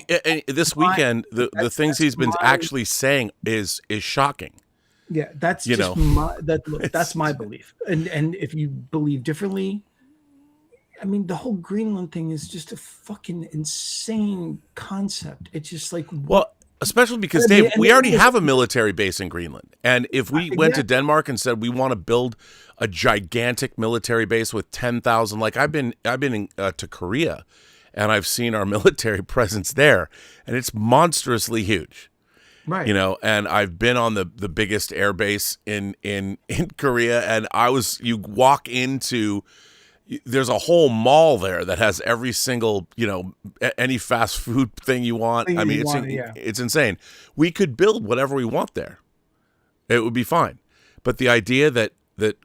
This weekend, the things he's been actually saying is shocking. Yeah, that's that's my belief. And if you believe differently, I mean, the whole Greenland thing is just a fucking insane concept. It's just like, well, especially because Dave, we already have a military base in Greenland, and if we went to Denmark and said we want to build a gigantic military base with 10,000, like I've been to Korea, and I've seen our military presence there, and it's monstrously huge. right? And I've been on the biggest air base in Korea, and you walk into, there's a whole mall there that has every single, any fast food thing you want. It's insane. We could build whatever we want there. It would be fine. But the idea that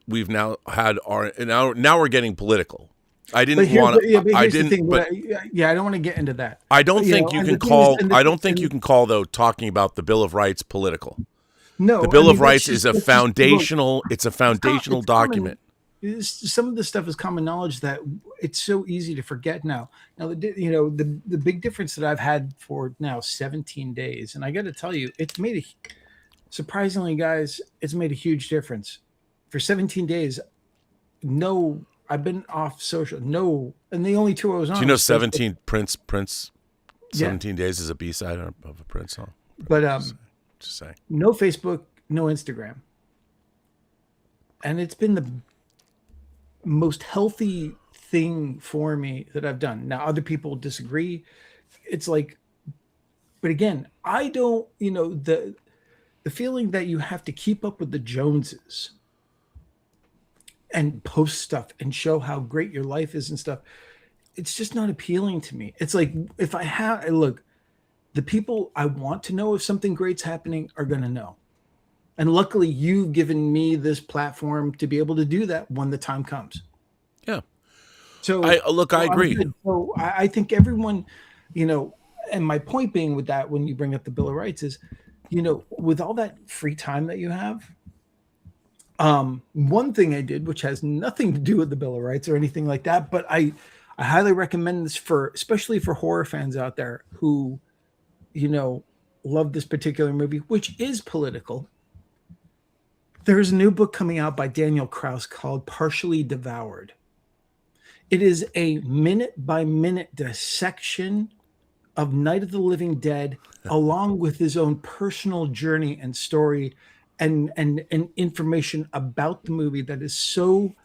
we've now had now we're getting political. I don't want to get into that. I don't think you can call. I don't think you can call though talking about the Bill of Rights political. No, the Bill of Rights is a foundational. It's a foundational document. Some of the stuff is common knowledge that it's so easy to forget now. Now, the big difference that I've had for now 17 days, and I got to tell you, surprisingly, guys, it's made a huge difference. For 17 days, I've been off social. No, and the only two I was on. Do you know 17 Prince? 17 days is a B-side of a Prince song. But just saying. No Facebook, no Instagram, and it's been the most healthy thing for me that I've done. Now, other people disagree. It's like, but again, I don't. The feeling that you have to keep up with the Joneses and post stuff and show how great your life is and stuff, it's just not appealing to me. It's like, if the people I want to know if something great's happening are going to know. And luckily you've given me this platform to be able to do that when the time comes. Yeah. So I agree. So I think everyone, and my point being with that, when you bring up the Bill of Rights is, with all that free time that you have, one thing I did, which has nothing to do with the Bill of Rights or anything like that, but I highly recommend this especially for horror fans out there who, love this particular movie, which is political. There's a new book coming out by Daniel Kraus called Partially Devoured. It is a minute-by-minute dissection of Night of the Living Dead, along with his own personal journey and story and information about the movie that is so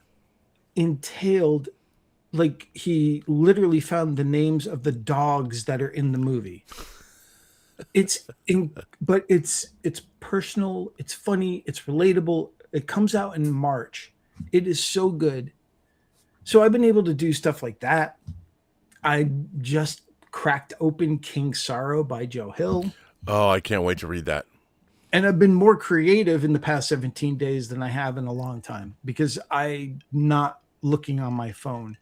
entailed. Like, he literally found the names of the dogs that are in the movie. But it's personal, it's funny, it's relatable. It comes out in March. It is so good. So I've been able to do stuff like that. I just cracked open King Sorrow by Joe Hill. Oh, I can't wait to read that. And I've been more creative in the past 17 days than I have in a long time because I'm not looking on my phone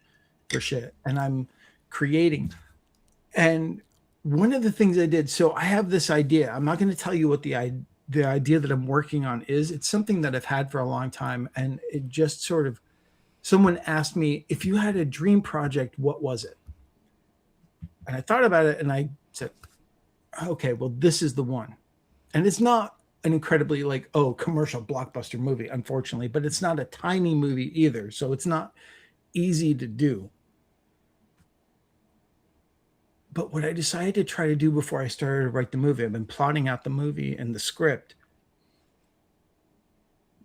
for shit and I'm creating. And one of the things I did, so I have this idea. I'm not going to tell you what the idea that I'm working on is. It's something that I've had for a long time. And it just sort of, someone asked me, if you had a dream project, what was it? And I thought about it and I said, okay, well, this is the one. And it's not an incredibly commercial blockbuster movie, unfortunately, but it's not a tiny movie either. So it's not easy to do. But what I decided to try to do before I started to write the movie, I've been plotting out the movie and the script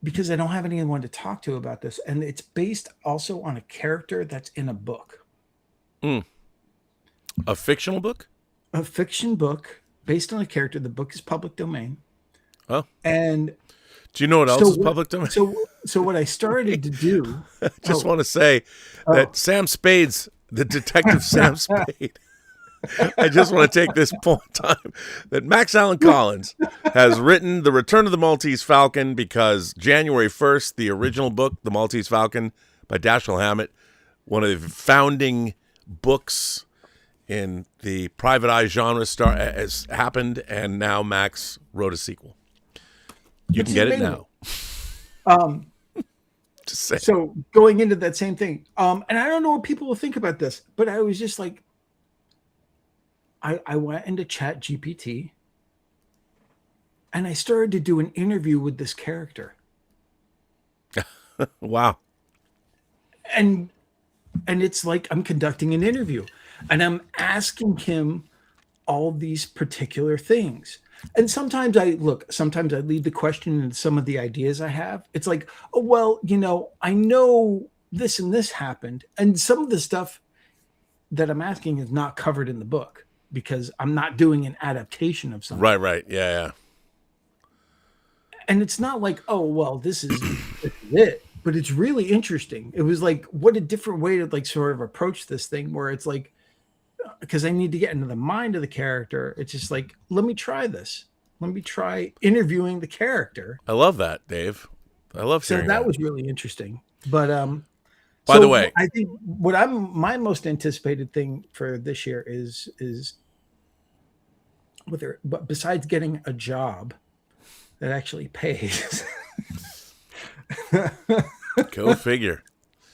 because I don't have anyone to talk to about this. And it's based also on a character that's in a book. A fictional book? A fiction book based on a character. The book is public domain. Oh. And do you know what else is public domain? So what I started to do. I just want to say that Sam Spade's, the detective Sam Spade. I just want to take this point in time that Max Allan Collins has written The Return of the Maltese Falcon because January 1st, the original book, The Maltese Falcon by Dashiell Hammett, one of the founding books in the private eye genre has happened, and now Max wrote a sequel. You can get it now. Just say. So going into that same thing, and I don't know what people will think about this, but I was just like, I went into Chat GPT and I started to do an interview with this character. Wow. And it's like I'm conducting an interview and I'm asking him all these particular things. And sometimes I lead the question into some of the ideas I have. It's like, oh, well, I know this and this happened. And some of the stuff that I'm asking is not covered in the book because I'm not doing an adaptation of something. Right. Yeah. And it's not like, oh, well, this is it. But it's really interesting. It was like, what a different way to sort of approach this thing where it's like, because I need to get into the mind of the character. It's just like, let me try this. Let me try interviewing the character. I love that, Dave. I love hearing that. So that was really interesting. But by the way, I think my most anticipated thing for this year is but besides getting a job that actually pays. Go figure.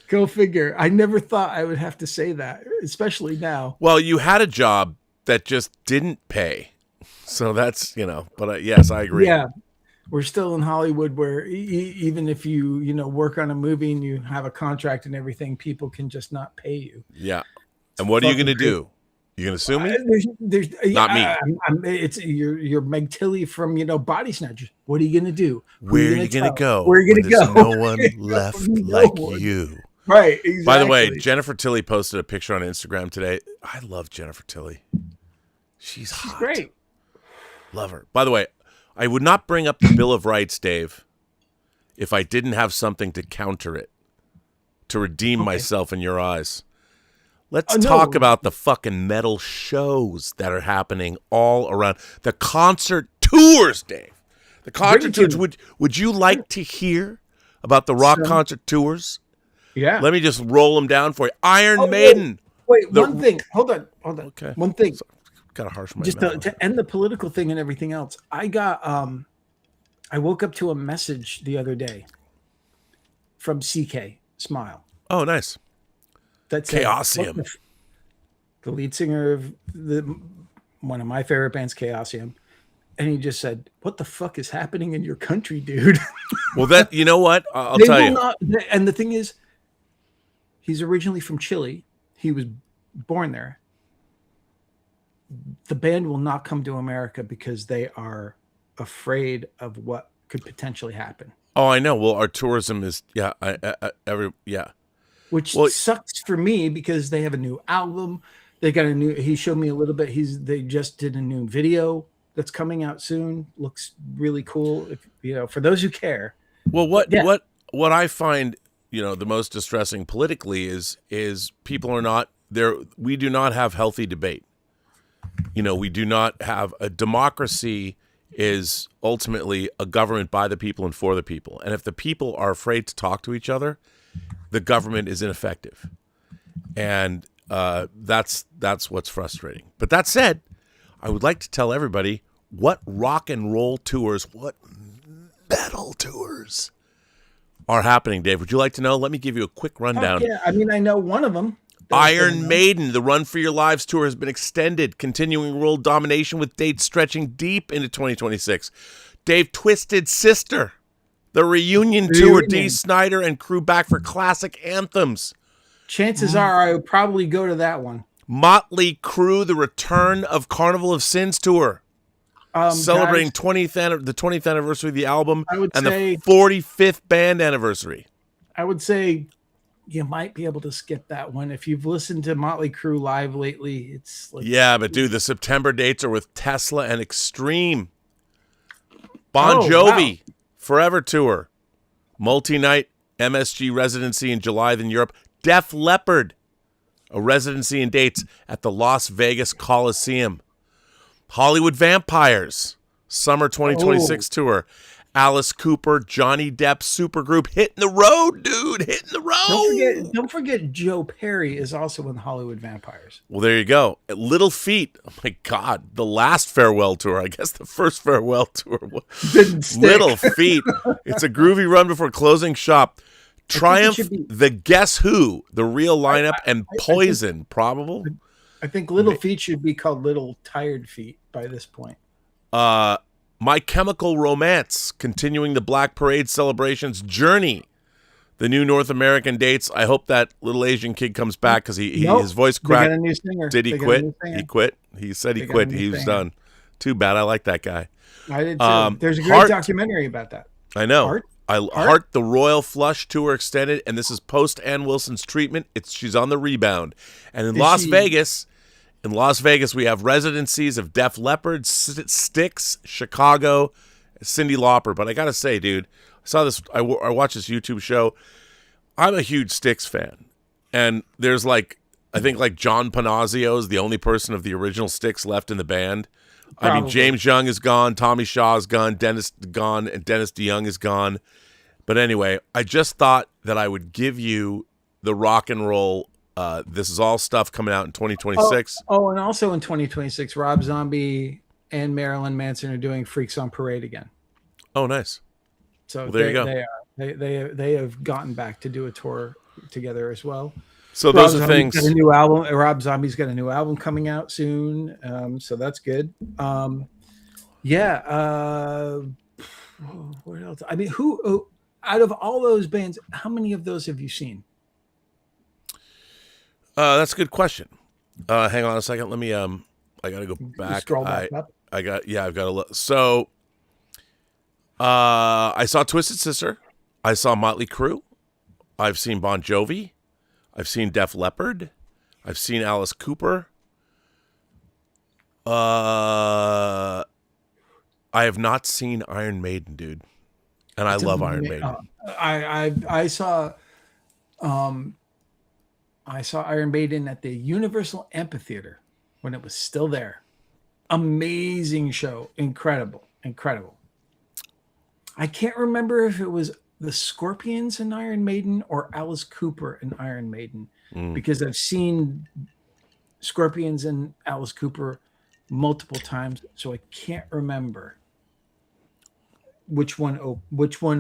Go figure. I never thought I would have to say that, especially now. Well, you had a job that just didn't pay. So that's, but yes, I agree. Yeah. We're still in Hollywood where even if you, work on a movie and you have a contract and everything, people can just not pay you. Yeah. And what are you going to do? You going to sue me? There's not me. It's you're Meg Tilly from, Body Snatchers. What are you going to do? Where are you going to go? Where are you going to go? No one left like you. Right, exactly. By the way, Jennifer Tilly posted a picture on Instagram today. I love Jennifer Tilly. She's hot. Great. Love her. By the way, I would not bring up the Bill of Rights, Dave, if I didn't have something to counter it, to redeem myself in your eyes. Let's talk about the fucking metal shows that are happening all around. The concert tours, Dave. The concert tours. Would you like to hear about the rock concert tours? Yeah. Let me just roll them down for you. Iron Maiden. Wait, one thing. Hold on. Okay. One thing. Got a harsh my just to end the political thing and everything else. I got I woke up to a message the other day from CK Smile. Oh, nice. That's Chaosium. The lead singer of one of my favorite bands, Chaosium. And he just said, "What the fuck is happening in your country, dude?" Well, you know what? I'll tell you. And the thing is, he's originally from Chile. He was born there. The band will not come to America because they are afraid of what could potentially happen. Oh, I know. Well, our tourism is Which sucks for me because they have a new album. They got he showed me a little bit. They just did a new video that's coming out soon. Looks really cool. If, for those who care. Well, what I find, the most distressing politically is people are not we do not have healthy debate. We do not have a democracy. Is ultimately a government by the people and for the people. And if the people are afraid to talk to each other, the government is ineffective. And that's what's frustrating. But that said, I would like to tell everybody what rock and roll tours, what metal tours are happening, Dave. Would you like to know? Let me give you a quick rundown. Yeah, I mean, I know one of them. Iron Maiden, the Run for Your Lives tour has been extended, continuing world domination with dates stretching deep into 2026. Dave, Twisted Sister, the reunion tour, Dee Snider and crew back for classic anthems. Chances are I would probably go to that one. Motley Crue, the Return of Carnival of Sins tour, celebrating the 20th anniversary of the album and the 45th band anniversary. I would say you might be able to skip that one if you've listened to Motley Crue live lately. It's like, yeah, but dude, the September dates are with Tesla and Extreme. Bon Jovi, wow. Forever tour, multi-night MSG residency in July, then Europe. Def Leppard, a residency and dates at the Las Vegas Coliseum. Hollywood Vampires, summer 2026 tour. Alice Cooper, Johnny Depp supergroup, hitting the road, dude, hitting the road. Don't forget Joe Perry is also in Hollywood Vampires. Well, there you go. Little Feat, oh my God, the last farewell tour. I guess the first farewell tour didn't stick. Little Feat. It's a groovy run before closing shop. Triumph, the Guess Who, the real lineup, and Poison, probable. I think Little Feat should be called Little Tired Feet by this point. My Chemical Romance, continuing the Black Parade celebrations. Journey, the new North American dates. I hope that little Asian kid comes back because his voice cracked. They got a new singer. Did he quit? He quit. He said he quit. He was done. Too bad. I like that guy. I did too. There's a great documentary about that. I know. Heart, the Royal Flush tour extended, and this is post Ann Wilson's treatment. She's on the rebound. And in Las Vegas, we have residencies of Def Leppard, Styx, Chicago, Cyndi Lauper. But I got to say, dude, I saw this. I watched this YouTube show. I'm a huge Styx fan. And there's I think John Panazio is the only person of the original Styx left in the band. Probably. I mean, James Young is gone, Tommy Shaw is gone, Dennis gone, and Dennis DeYoung is gone. But anyway, I just thought that I would give you the rock and roll. This is all stuff coming out in 2026. Oh, and also in 2026, Rob Zombie and Marilyn Manson are doing Freaks on Parade again. Oh, nice. So there you go. They have gotten back to do a tour together as well. So those are things. Got a new album. Rob Zombie's got a new album coming out soon. So that's good. What else? I mean, who out of all those bands, how many of those have you seen? That's a good question. Hang on a second. Let me. I gotta go back. Scroll back up. I've got to look. So, I saw Twisted Sister. I saw Motley Crue. I've seen Bon Jovi. I've seen Def Leppard. I've seen Alice Cooper. I have not seen Iron Maiden, dude, and I love Iron Maiden. I saw Iron Maiden at the Universal Amphitheater when it was still there. Amazing show, incredible. I can't remember if it was the Scorpions in Iron Maiden or Alice Cooper in Iron Maiden, because I've seen Scorpions and Alice Cooper multiple times, so I can't remember which one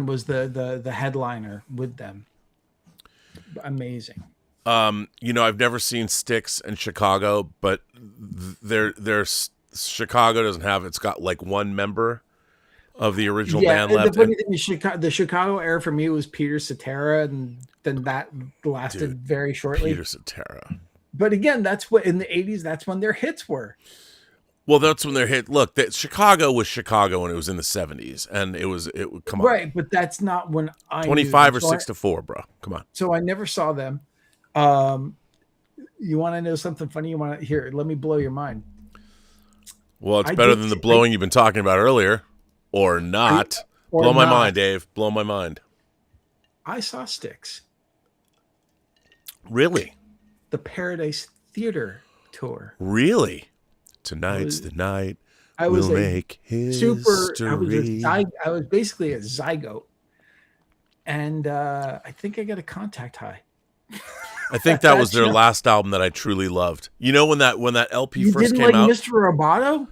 was the headliner with them. Amazing. I've never seen Styx in Chicago, but there's Chicago doesn't have. It's got one member of the original band left. The funny thing is, the Chicago era for me was Peter Cetera, and then that lasted very shortly. Peter Cetera. But again, that's what in the 80s. That's when their hits were. Well, that's when their hit. Look, Chicago was Chicago when it was in the 70s, and it come on. Right, but that's not when I 25 or 6-4, bro. Come on. So I never saw them. You want to know something funny? You want to hear? Let me blow your mind. Well, it's better than the blowing you've been talking about earlier. Or not. Blow my mind, Dave. Blow my mind. I saw Styx. Really? The Paradise Theater tour. Really? Tonight's the night I was we'll a make super. history. I was basically a zygote, and I think I got a contact high. I think that was their last album that I truly loved. You know, when that LP You first didn't came like out? Mr. Roboto?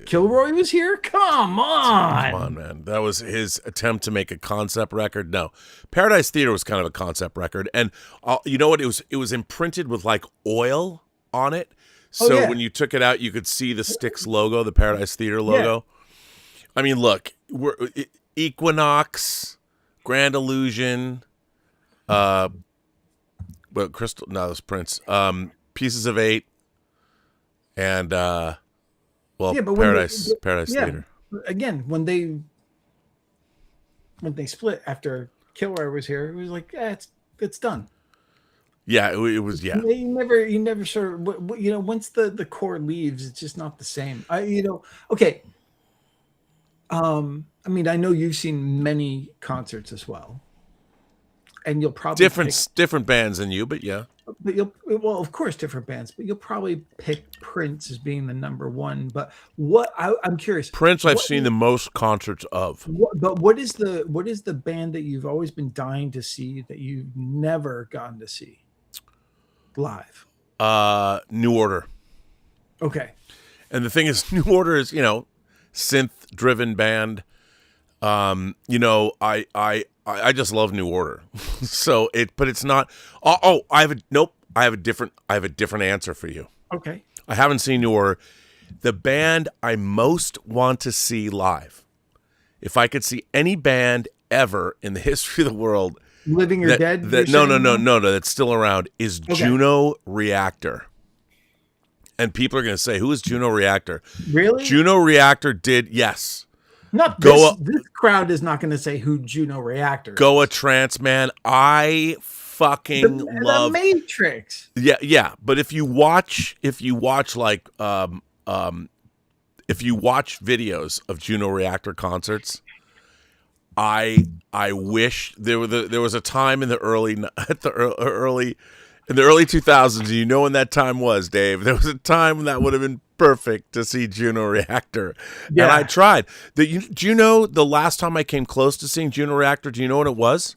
Kilroy was here? Come on. Come on, man. That was his attempt to make a concept record. No. Paradise Theater was kind of a concept record. And you know what? It was imprinted with like oil on it. So when you took it out, you could see the Styx logo, the Paradise Theater logo. Yeah. I mean, look, we're Equinox, Grand Illusion, Crystal, no, it was Prince. Pieces of Eight, and Paradise Theater. Again, when they split after Kilroy was here, it was like, it's done. Yeah, it was. Yeah, you never sort of, once the core leaves, it's just not the same. Okay. I mean, I know you've seen many concerts as well, and you'll probably different bands than you, but yeah. But of course, different bands. But you'll probably pick Prince as being the number one. But I'm curious. Prince, I've seen the most concerts of. But what is the band that you've always been dying to see that you've never gotten to see live? New Order. Okay. And the thing is, New Order is synth-driven band. I just love New Order. But it's not. I have a different answer for you. Okay. I haven't seen New Order. The band I most want to see live, if I could see any band ever in the history of the world, living or dead. No, that's still around, is Juno Reactor. And people are going to say, who is Juno Reactor? Really? Juno Reactor did, yes. Not this. This crowd is not going to say who Juno Reactor is. Go a Trance, man. I fucking love the Matrix. Yeah. But if you watch videos of Juno Reactor concerts, I wish there was a time in the early 2000s. You know when that time was, Dave. There was a time when that would have been perfect to see Juno Reactor. Yeah. And I tried. Do you know the last time I came close to seeing Juno Reactor? Do you know what it was?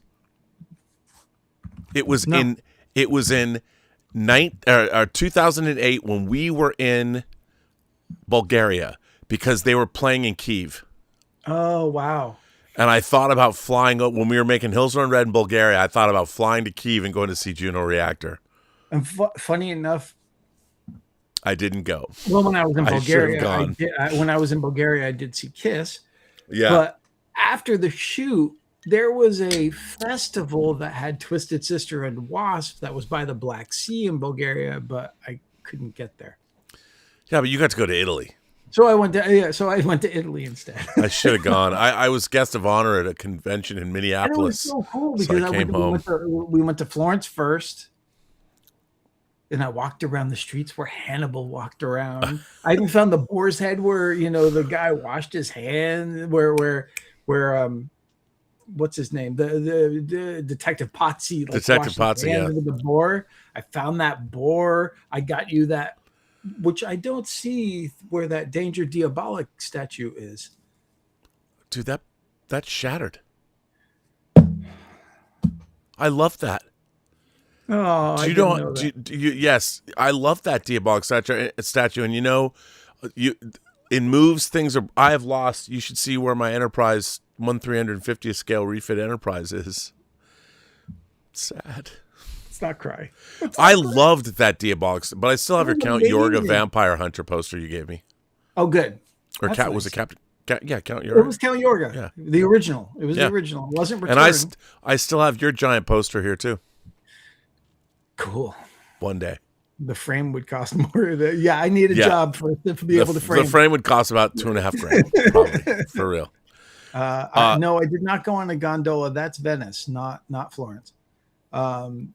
It was in 2008 when we were in Bulgaria because they were playing in Kyiv. Oh, wow. And I thought about flying when we were making Hills Run Red in Bulgaria. I thought about flying to Kyiv and going to see Juno Reactor. And funny enough, I didn't go. Well, when I was in Bulgaria, I did see Kiss. Yeah. But after the shoot, there was a festival that had Twisted Sister and Wasp that was by the Black Sea in Bulgaria, but I couldn't get there. Yeah, but you got to go to Italy. So I went to Italy instead. I should have gone. I was guest of honor at a convention in Minneapolis. And it was so cool because I came home. We went to Florence first. And I walked around the streets where Hannibal walked around. I even found the Boar's Head where, the guy washed his hand, where what's his name? The Detective Potsy. Detective Potsy, yeah. With the boar. I found that boar. I got you that, which I don't see where that Danger Diabolic statue is. Dude, that's shattered. I love that. Oh, I didn't know that. Yes, I love that Diabolic statue. And in moves, things are. I have lost. You should see where my Enterprise 1/350th scale refit Enterprise is. Sad. It's not cry. I loved that Diabolic, but I still have your Count Yorga Vampire Hunter poster you gave me. Oh, good. Or was it Captain? Count Yorga. It was Count Yorga. Yeah, the original. It was the original. It wasn't returned. And I still have your giant poster here too. Cool. One day. The frame would cost more. I need a job to be able to frame. The frame would cost about $2,500, probably, for real. No, I did not go on a gondola. That's Venice, not Florence. I'm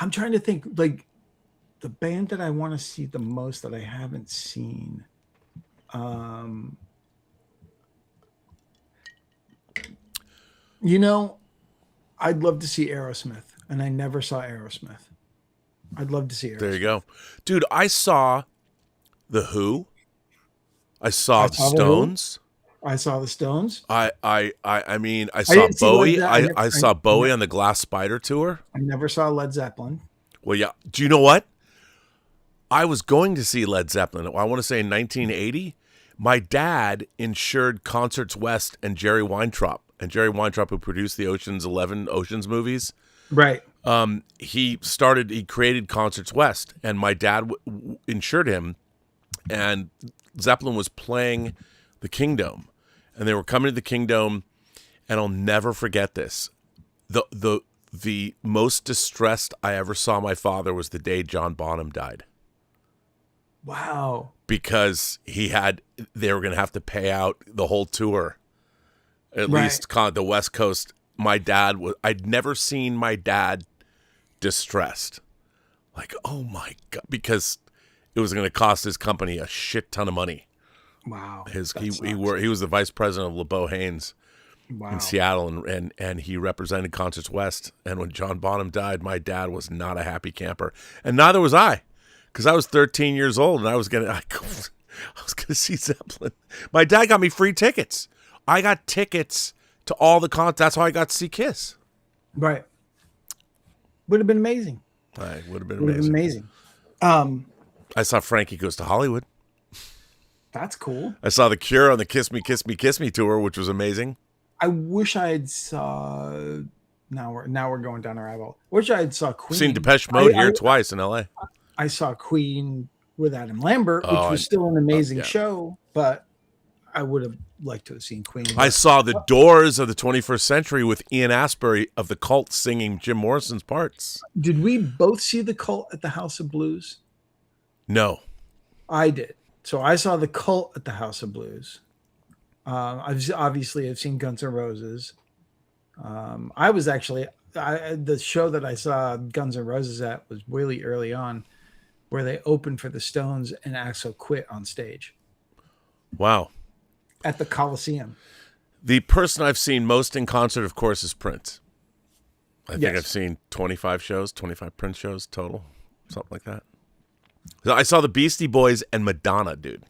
trying to think, like, the band that I want to see the most that I haven't seen. I'd love to see Aerosmith. And I never saw Aerosmith. I'd love to see her. There you go. Dude, I saw The Who. I saw the saw The Who. Stones. I saw the Stones. I mean, I saw didn't see Bowie. Led Zeppelin. I saw Bowie on the Glass Spider tour. I never saw Led Zeppelin. Well, yeah. Do you know what? I was going to see Led Zeppelin. I want to say in 1980. My dad insured Concerts West and Jerry Weintraub. And Jerry Weintraub, who produced the Ocean's movies. Right. He created Concerts West, and my dad insured him. And Zeppelin was playing the Kingdom, and they were coming to the Kingdom, and I'll never forget this. The most distressed I ever saw my father was the day John Bonham died. Wow. Because they were going to have to pay out the whole tour, at least the West Coast. I'd never seen my dad distressed. Like, oh my God, because it was going to cost his company a shit ton of money. Wow. He was the vice president of LeBeau Haynes in Seattle, and he represented Concerts West. And when John Bonham died, my dad was not a happy camper, and neither was I, because I was 13 years old and I was gonna see Zeppelin. My dad got me free tickets. I got tickets to all the concerts. That's how I got to see Kiss. Right. Would have been amazing. Would have been amazing. I saw Frankie Goes to Hollywood. That's cool. I saw The Cure on the Kiss Me, Kiss Me, Kiss Me tour, which was amazing. I wish I had saw. Now we're going down a rabbit hole. Wish I had saw Queen. I've seen Depeche Mode here twice in L.A. I saw Queen with Adam Lambert, which was still an amazing show, but I would have liked to have seen Queen. I saw The Doors of the 21st Century with Ian Astbury of The Cult singing Jim Morrison's parts. Did we both see The Cult at the House of Blues? No. I did. So I saw The Cult at the House of Blues. I've seen Guns N' Roses. I was actually the show that I saw Guns N' Roses at was really early on, where they opened for the Stones and Axl quit on stage. Wow. At the Coliseum. The person I've seen most in concert, of course, is Prince. I think I've seen 25 Prince shows total, something like that. I saw the Beastie Boys and Madonna, dude.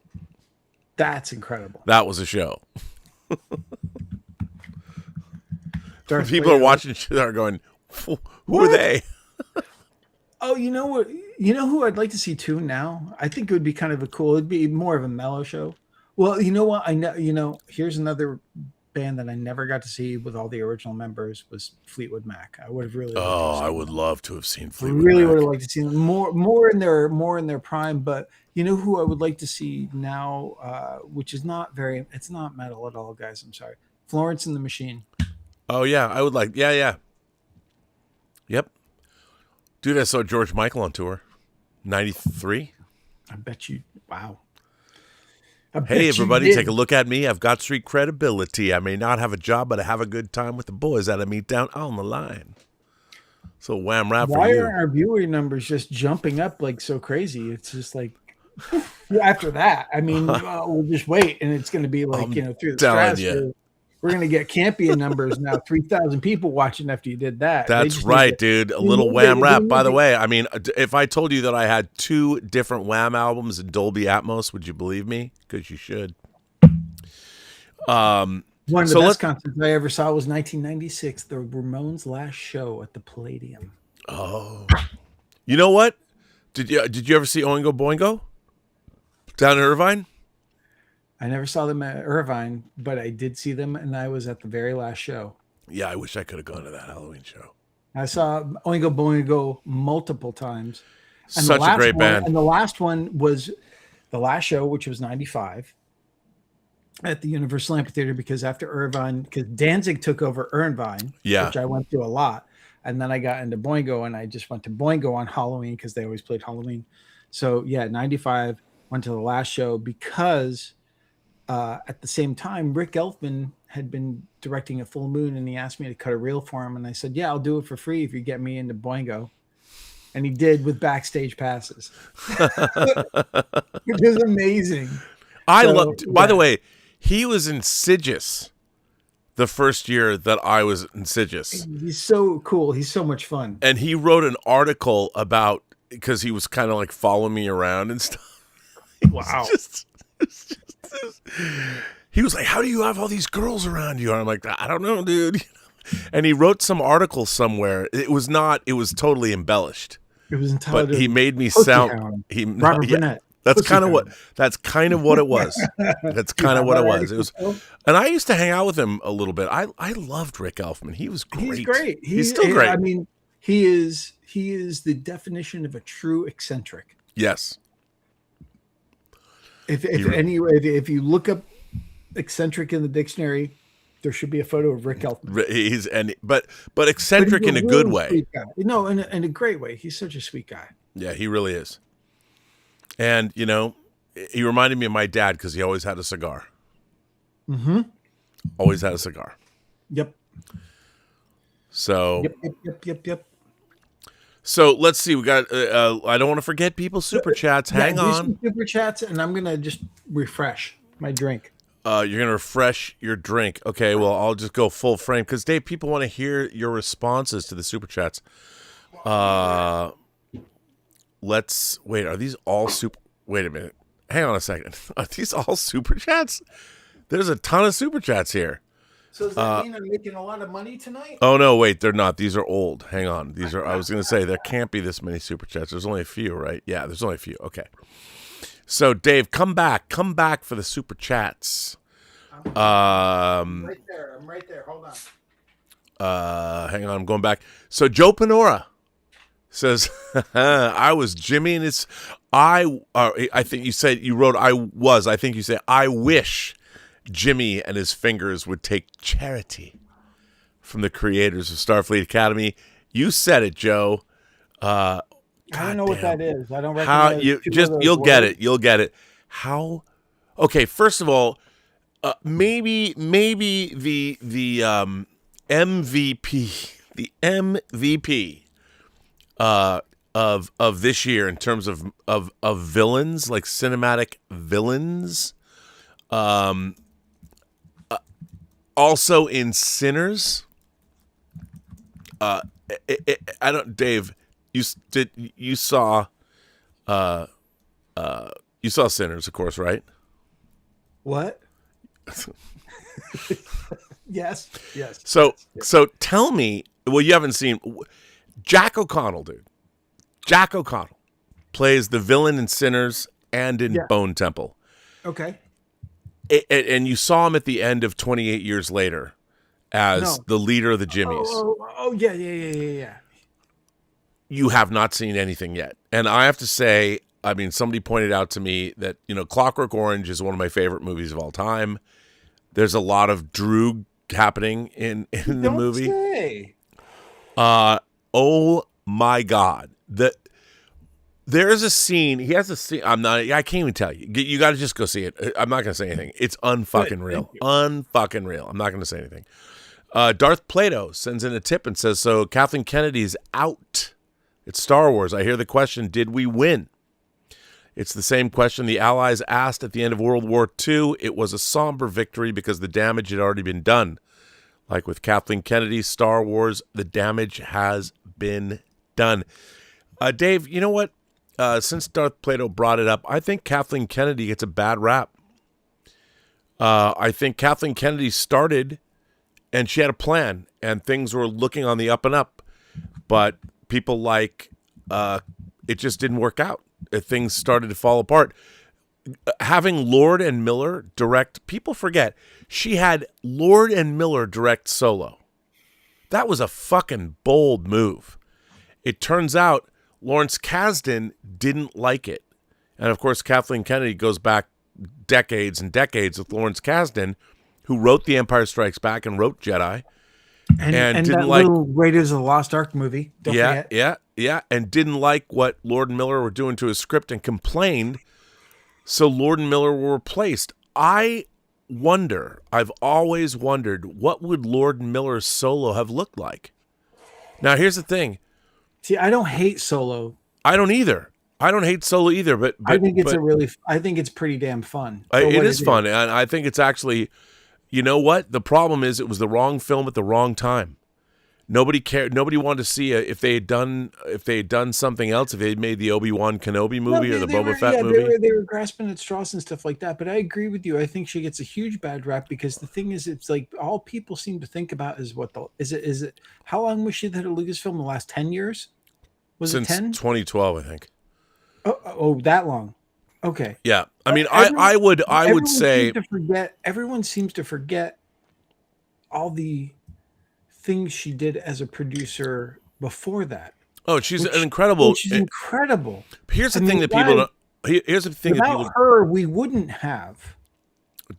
That's incredible. That was a show. People are watching shit are going, who are they? Oh, you know what? You know who I'd like to see too now? I think it would be kind of it'd be more of a mellow show. Well, you know what? Here's another band that I never got to see with all the original members was Fleetwood Mac. I would have really I would love to have seen Fleetwood Mac. Would have liked to see them more in their prime, but you know who I would like to see now, which is it's not metal at all, guys. I'm sorry. Florence and the Machine. Oh yeah, I would like yeah. Yep. Dude, I saw George Michael on tour. 93. I bet you wow. Hey, everybody, take a look at me. I've got street credibility. I may not have a job, but I have a good time with the boys that I meet down on the line. So wham rap for you. Why are our viewer numbers just jumping up like so crazy? It's just like after that. I mean, we'll just wait, and it's going to be like through the stratosphere. We're going to get Campion numbers now. 3,000 people watching after you did that. That's right, dude. A little Wham rap. By the way, I mean, if I told you that I had 2 different Wham albums in Dolby Atmos, would you believe me? Because you should. One of the best concerts I ever saw was 1996, the Ramones' last show at the Palladium. Oh. You know what? Did you ever see Oingo Boingo down in Irvine? I never saw them at Irvine, but I did see them, and I was at the very last show. Yeah, I wish I could have gone to that Halloween show. I saw Oingo Boingo multiple times. And such a great band. And the last one was the last show, which was 95 at the Universal Amphitheater, because after Irvine, because Danzig took over Irvine, which I went to a lot. And then I got into Boingo, and I just went to Boingo on Halloween because they always played Halloween. So, 95, went to the last show because at the same time, Rick Elfman had been directing a full moon, and he asked me to cut a reel for him. And I said, yeah, I'll do it for free if you get me into Boingo. And he did with backstage passes. It was amazing. By the way, he was in Sidious the first year that I was in Sidious. He's so cool. He's so much fun. And he wrote an article about because he was kind of like following me around and stuff. Wow. He was like, "How do you have all these girls around you?" And I'm like, "I don't know, dude." And he wrote some article somewhere. It was totally embellished. It was entitled. But he made me Pussy sound. Hound. He Robert Burnett. That's Pussy kind of what. Hound. That's kind of what it was. That's kind of what it was. It was, article? and I used to hang out with him a little bit. I loved Rick Elfman. He was great. He's great. He's still great. I mean, he is the definition of a true eccentric. Yes. If you look up eccentric in the dictionary, there should be a photo of Rick Elfman. But eccentric in a good way. No, in a great way. He's such a sweet guy. Yeah, he really is. And he reminded me of my dad because he always had a cigar. Mm-hmm. Always had a cigar. Yep. So. Yep. So let's see. We got. I don't want to forget people's super chats. Hang on. Super chats, and I'm gonna just refresh my drink. You're gonna refresh your drink. Okay. Well, I'll just go full frame because Dave, people want to hear your responses to the super chats. Let's wait. Are these all super? Wait a minute. Hang on a second. Are these all super chats? There's a ton of super chats here. So does that mean I'm making a lot of money tonight? Oh no, wait, they're not. These are old. Hang on. These are. I was going to say there can't be this many super chats. There's only a few, right? Yeah, there's only a few. Okay. So Dave, come back for the super chats. I'm right there. Hold on. Hang on. I'm going back. So Joe Panora says, "I was Jimmy and his. I think you said you wrote I was. I think you said I wish." Jimmy and his fingers would take charity from the creators of Starfleet Academy. You said it, Joe. I don't know what that is. I don't recognize. How you'll get it. You'll get it. How? Okay, first of all, maybe the MVP of this year in terms of villains, like cinematic villains. Also in Sinners, I don't. Dave, you saw Sinners, of course, right? What? Yes. So tell me. Well, you haven't seen Jack O'Connell, dude. Jack O'Connell plays the villain in Sinners and in Bone Temple. Okay. And you saw him at the end of 28 Years Later as the leader of the Jimmies. Oh, yeah. You have not seen anything yet. And I have to say, I mean, somebody pointed out to me that, Clockwork Orange is one of my favorite movies of all time. There's a lot of droog happening in the movie. Say. Oh my God. There is a scene. He has a scene. I can't even tell you. You got to just go see it. I'm not going to say anything. It's unfucking real. Unfucking real. I'm not going to say anything. Darth Plato sends in a tip and says, so Kathleen Kennedy's out. It's Star Wars. I hear the question, did we win? It's the same question the Allies asked at the end of World War II. It was a somber victory because the damage had already been done. Like with Kathleen Kennedy's Star Wars, the damage has been done. Dave, you know what? Since Darth Plato brought it up, I think Kathleen Kennedy gets a bad rap. I think Kathleen Kennedy started, and she had a plan, and things were looking on the up and up. But people it just didn't work out. Things started to fall apart. Having Lord and Miller direct, people forget, she had Lord and Miller direct Solo. That was a fucking bold move. It turns out Lawrence Kasdan didn't like it. And of course, Kathleen Kennedy goes back decades and decades with Lawrence Kasdan, who wrote The Empire Strikes Back and wrote Jedi. And didn't that like little Raiders of the Lost Ark movie. Don't forget. Yeah. And didn't like what Lord and Miller were doing to his script and complained. So Lord and Miller were replaced. I've always wondered, what would Lord and Miller's Solo have looked like? Now, here's the thing. See, I don't hate Solo. I don't either. I don't hate Solo either, but I think it's pretty damn fun. It is fun, and I think it's actually, you know what? The problem is it was the wrong film at the wrong time. Nobody cared. Nobody wanted to see if they had done something else. If they had made the Obi-Wan Kenobi movie or the Boba Fett movie, they were grasping at straws and stuff like that. But I agree with you. I think she gets a huge bad rap because the thing is, it's like all people seem to think about is is it how long was she at Lucasfilm? The last 10 years? Was since it 10? 2012, I think. Oh, that long. Okay. Yeah, I mean, I would say everyone seems to forget all the things she did as a producer before that. Oh, she's incredible. She's incredible. Here's the thing that people don't. Here's the thing that people. Without her, we wouldn't have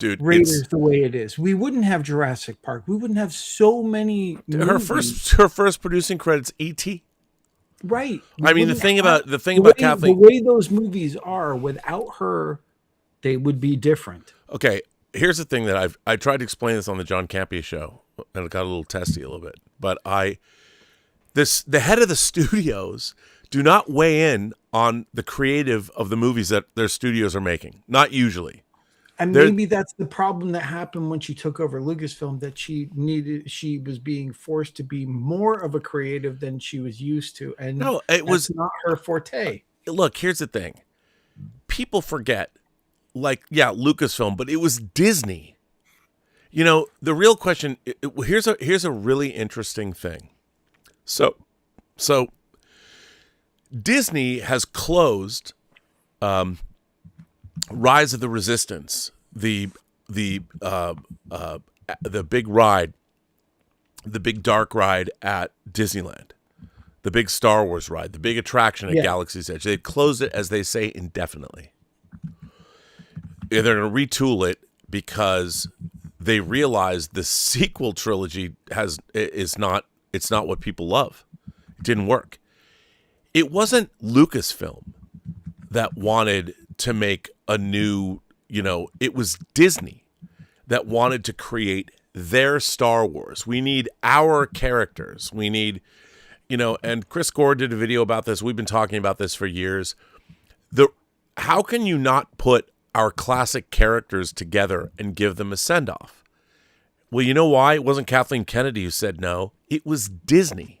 Raiders the way it is. We wouldn't have Jurassic Park. We wouldn't have so many. Movies. Her first producing credits, E.T. Right. I mean, the thing about Kathleen, the way those movies are, without her, they would be different. Okay, here's the thing that I tried to explain this on the John Campea show, and it got a little testy a little bit. But the head of the studios do not weigh in on the creative of the movies that their studios are making. Not usually. And maybe that's the problem that happened when she took over Lucasfilm, that she was being forced to be more of a creative than she was used to. And no, it was not her forte. Look, here's the thing. People forget, Lucasfilm, but it was Disney. You know, the real question, here's a really interesting thing. So Disney has closed Rise of the Resistance, the big ride, the big dark ride at Disneyland, the big Star Wars ride, the big attraction at Galaxy's Edge. They've closed it, as they say, indefinitely. They're going to retool it because they realize the sequel trilogy it's not what people love. It didn't work. It wasn't Lucasfilm that wanted to make a new, it was Disney that wanted to create their Star Wars. We need our characters. We need, and Chris Gore did a video about this. We've been talking about this for years. How can you not put our classic characters together and give them a send-off? Well, you know why? It wasn't Kathleen Kennedy who said no. It was Disney.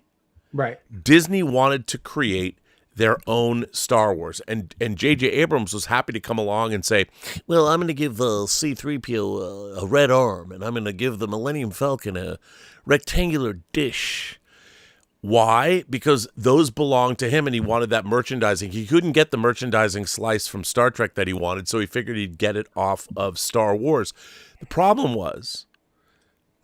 Right. Disney wanted to create their own Star Wars. And J.J. Abrams was happy to come along and say, well, I'm going to give C-3PO a red arm, and I'm going to give the Millennium Falcon a rectangular dish. Why? Because those belong to him, and he wanted that merchandising. He couldn't get the merchandising slice from Star Trek that he wanted, so he figured he'd get it off of Star Wars. The problem was,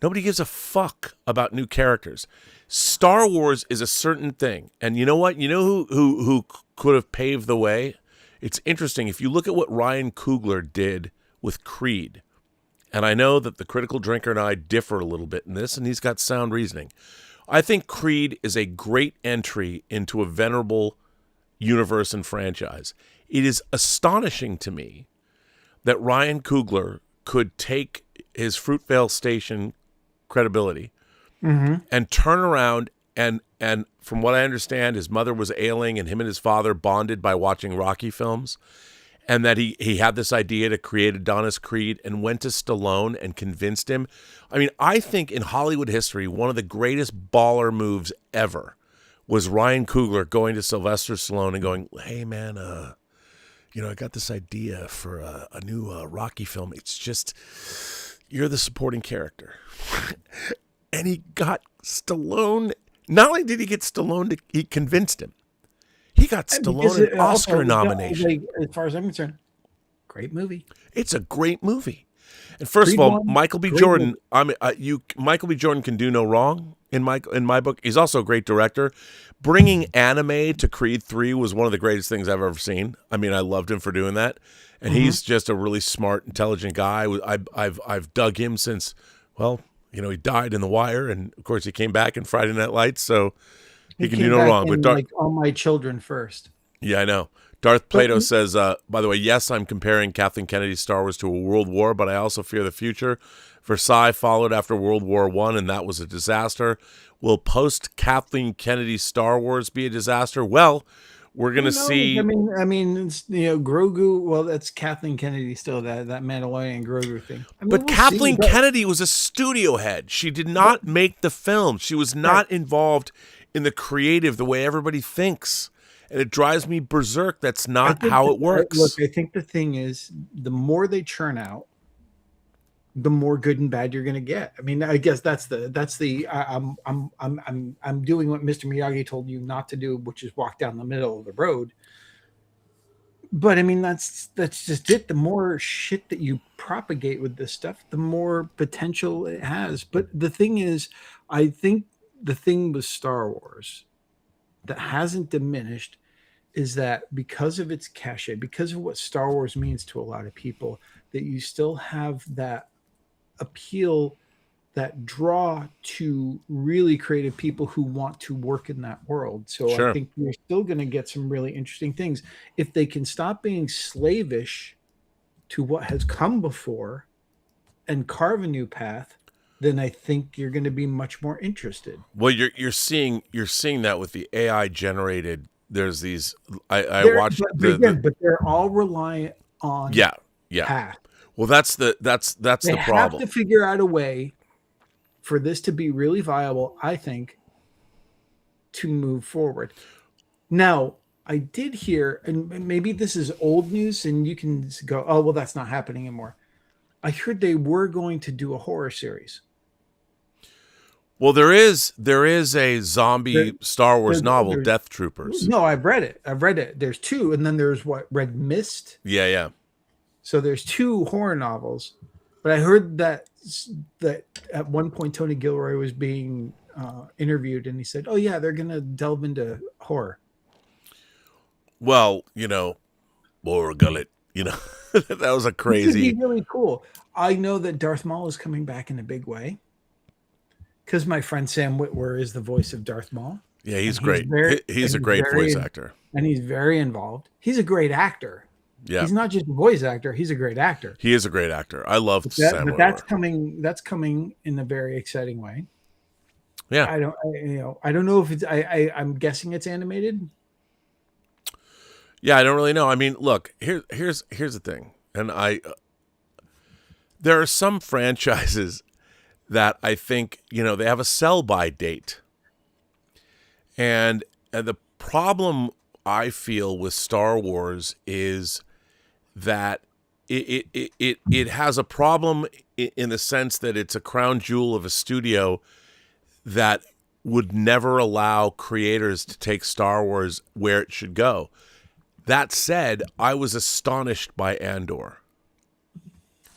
nobody gives a fuck about new characters. Star Wars is a certain thing. And you know what? You know who could have paved the way? It's interesting. If you look at what Ryan Coogler did with Creed, and I know that the critical drinker and I differ a little bit in this, and he's got sound reasoning. I think Creed is a great entry into a venerable universe and franchise. It is astonishing to me that Ryan Coogler could take his Fruitvale Station credibility and turn around and from what I understand, his mother was ailing and him and his father bonded by watching Rocky films, and that he had this idea to create Adonis Creed and went to Stallone and convinced him. I mean, I think in Hollywood history, one of the greatest baller moves ever was Ryan Coogler going to Sylvester Stallone and going, hey man, I got this idea for a new Rocky film. It's just, you're the supporting character. And he got Stallone. Not only did he get Stallone, he convinced him. He got Stallone an Oscar nomination. As far as I'm concerned, great movie. It's a great movie. And first of all, Michael B. Jordan. Michael B. Jordan can do no wrong in my book. He's also a great director. Bringing anime to Creed 3 was one of the greatest things I've ever seen. I mean, I loved him for doing that. And he's just a really smart, intelligent guy. I've dug him since, he died in The Wire, and of course he came back in Friday Night Lights, so he can do no wrong. But All My Children first. Yeah, I know. Darth Plato says, by the way, yes, I'm comparing Kathleen Kennedy's Star Wars to a world war, but I also fear the future. Versailles followed after World War I, and that was a disaster. Will post-Kathleen Kennedy's Star Wars be a disaster? Well, We're gonna Who knows? see. I mean, it's, Grogu. Well, that's Kathleen Kennedy still, that Mandalorian Grogu thing. I mean, But we'll see. Kathleen But Kennedy was a studio head. She did not make the film. She was not involved in the creative the way everybody thinks. And it drives me berserk. That's not how it works. Look, I think the thing is, the more they churn out, the more good and bad you're going to get. I mean, I guess that's the I'm doing what Mr. Miyagi told you not to do, which is walk down the middle of the road. But I mean, that's just it. The more shit that you propagate with this stuff, the more potential it has. But the thing is, I think the thing with Star Wars that hasn't diminished is that because of its cachet, because of what Star Wars means to a lot of people, that you still have that appeal, that draw to really creative people who want to work in that world. So Sure. I think you're still going to get some really interesting things if they can stop being slavish to what has come before and carve a new path. Then I think you're going to be much more interested. Well, you're seeing that with the AI generated. There's these. I They're- watched but they're all reliant on yeah. path. Well, that's They the problem. have to figure out a way for this to be really viable, I think, to move forward. Now, I did hear, and maybe this is old news, and you can go, oh, well, that's not happening anymore. I heard they were going to do a horror series. Well, there is a zombie Star Wars novel, there's- Death Troopers. No, I've read it. There's two, and then there's Red Mist. Yeah. So there's two horror novels. But I heard that at one point Tony Gilroy was being interviewed, and he said, "Oh yeah, they're gonna delve into horror." Well, Laura Gullet, that was a It crazy. would be really cool. I know that Darth Maul is coming back in a big way because my friend Sam Witwer is the voice of Darth Maul. Yeah, he's And great. He's a great voice actor. And he's very involved. He's a great actor. Yeah, He's not just a voice actor, he's a great actor. he is a great actor. I love Sam But that's Witwer. that's coming in a very exciting way. Yeah, I don't know if it's I'm guessing it's animated. yeah. I don't really know. I mean, look, here's the thing, and there are some franchises that I think they have a sell-by date, and the problem I feel with Star Wars is that it has a problem in the sense that it's a crown jewel of a studio that would never allow creators to take Star Wars where it should go. That said, I was astonished by Andor.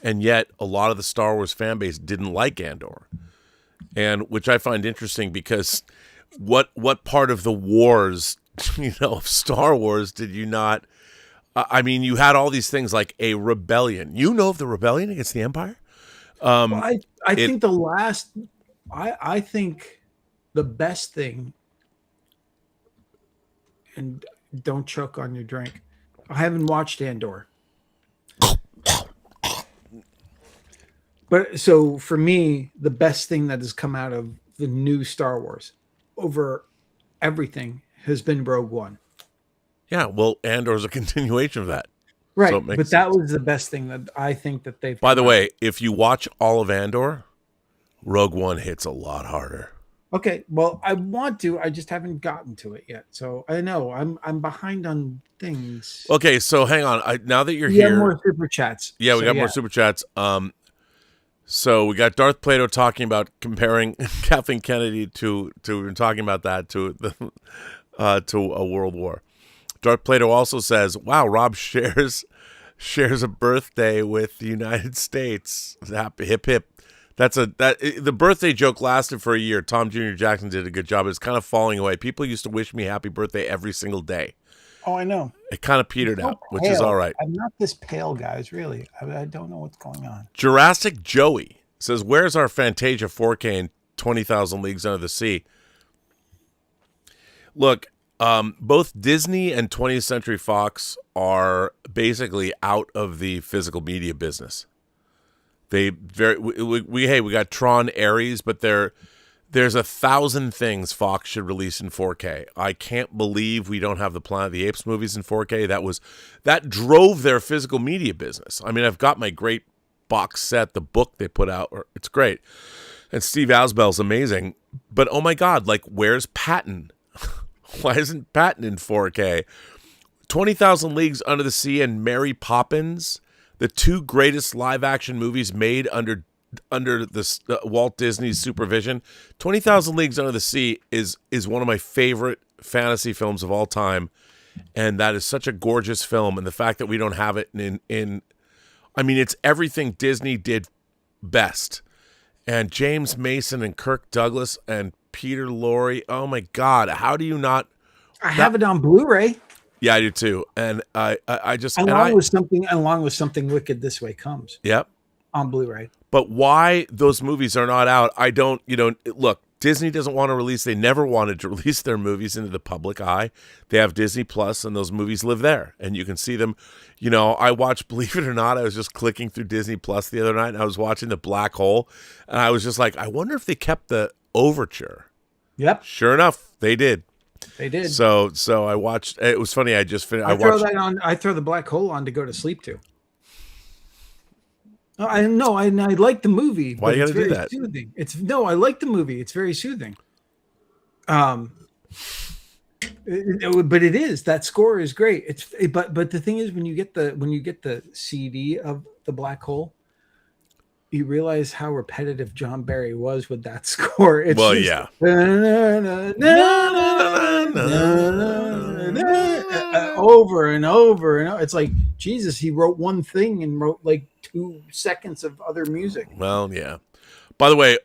And yet a lot of the Star Wars fan base didn't like Andor. And which I find interesting because what part of the wars, of Star Wars did you not I mean, you had all these things like a rebellion. Of the rebellion against the Empire? Well, I think I think the best thing, and don't choke on your drink. I haven't watched Andor. But so for me, the best thing that has come out of the new Star Wars over everything has been Rogue One. Yeah, well, Andor's a continuation of that. Right. So it makes But that sense. was the best thing that I think that they've By the come out. way, if you watch all of Andor, Rogue One hits a lot harder. Okay, well, I want to. I just haven't gotten to it yet. So I know I'm behind on things. Okay, so hang on. Now that you're We have here, more super chats. yeah, we So, got more super chats. So we got Darth Plato talking about comparing Kathleen Kennedy to talking about that to a world war. Darth Plato also says, "Wow, Rob shares a birthday with the United States. Hip hip." The birthday joke lasted for a year. Tom Jr. Jackson did a good job. It's kind of falling away. People used to wish me happy birthday every single day. Oh, I know. It kind of petered out, which is Pale. all right. I'm not this pale, guys. Really, I don't know what's going on. Jurassic Joey says, "Where's our Fantasia 4K and 20,000 Leagues Under the Sea?" Look, both Disney and 20th Century Fox are basically out of the physical media business. We got Tron Ares, but they're There's 1,000 things Fox should release in 4K. I can't believe we don't have the Planet of the Apes movies in 4K. That drove their physical media business. I mean, I've got my great box set, the book they put out. It's great. And Steve Asbell's amazing. But oh my God, like, where's Patton? Why isn't Patton in 4K? 20,000 Leagues Under the Sea and Mary Poppins, the two greatest live action movies made under this Walt Disney's supervision. 20,000 Leagues Under the Sea is one of my favorite fantasy films of all time, and that is such a gorgeous film. And the fact that we don't have it in I mean, it's everything Disney did best. And James Mason and Kirk Douglas and Peter Lorre. Oh my God, how do you not? I have it on Blu-ray. Yeah, I do too. And I just along with something Wicked This Way Comes. Yep. On Blu-ray. But why those movies are not out, I don't, look, Disney doesn't want to release, they never wanted to release their movies into the public eye. They have Disney Plus and those movies live there and you can see them. I watched, believe it or not, I was just clicking through Disney Plus the other night and I was watching The Black Hole and I was just like, I wonder if they kept the overture. Yep. Sure enough, they did. They did. So I watched, it was funny, I just finished. I throw The Black Hole on to go to sleep to. I know, I like the movie. Why you gotta do that? Soothing. I like the movie. It's very soothing. But it is, that score is great. But the thing is, when you get the CD of The Black Hole, you realize how repetitive John Barry was with that score. Yeah. Over and over and over. It's like, Jesus, he wrote one thing and wrote like 2 seconds of other music. Well, yeah. By the way,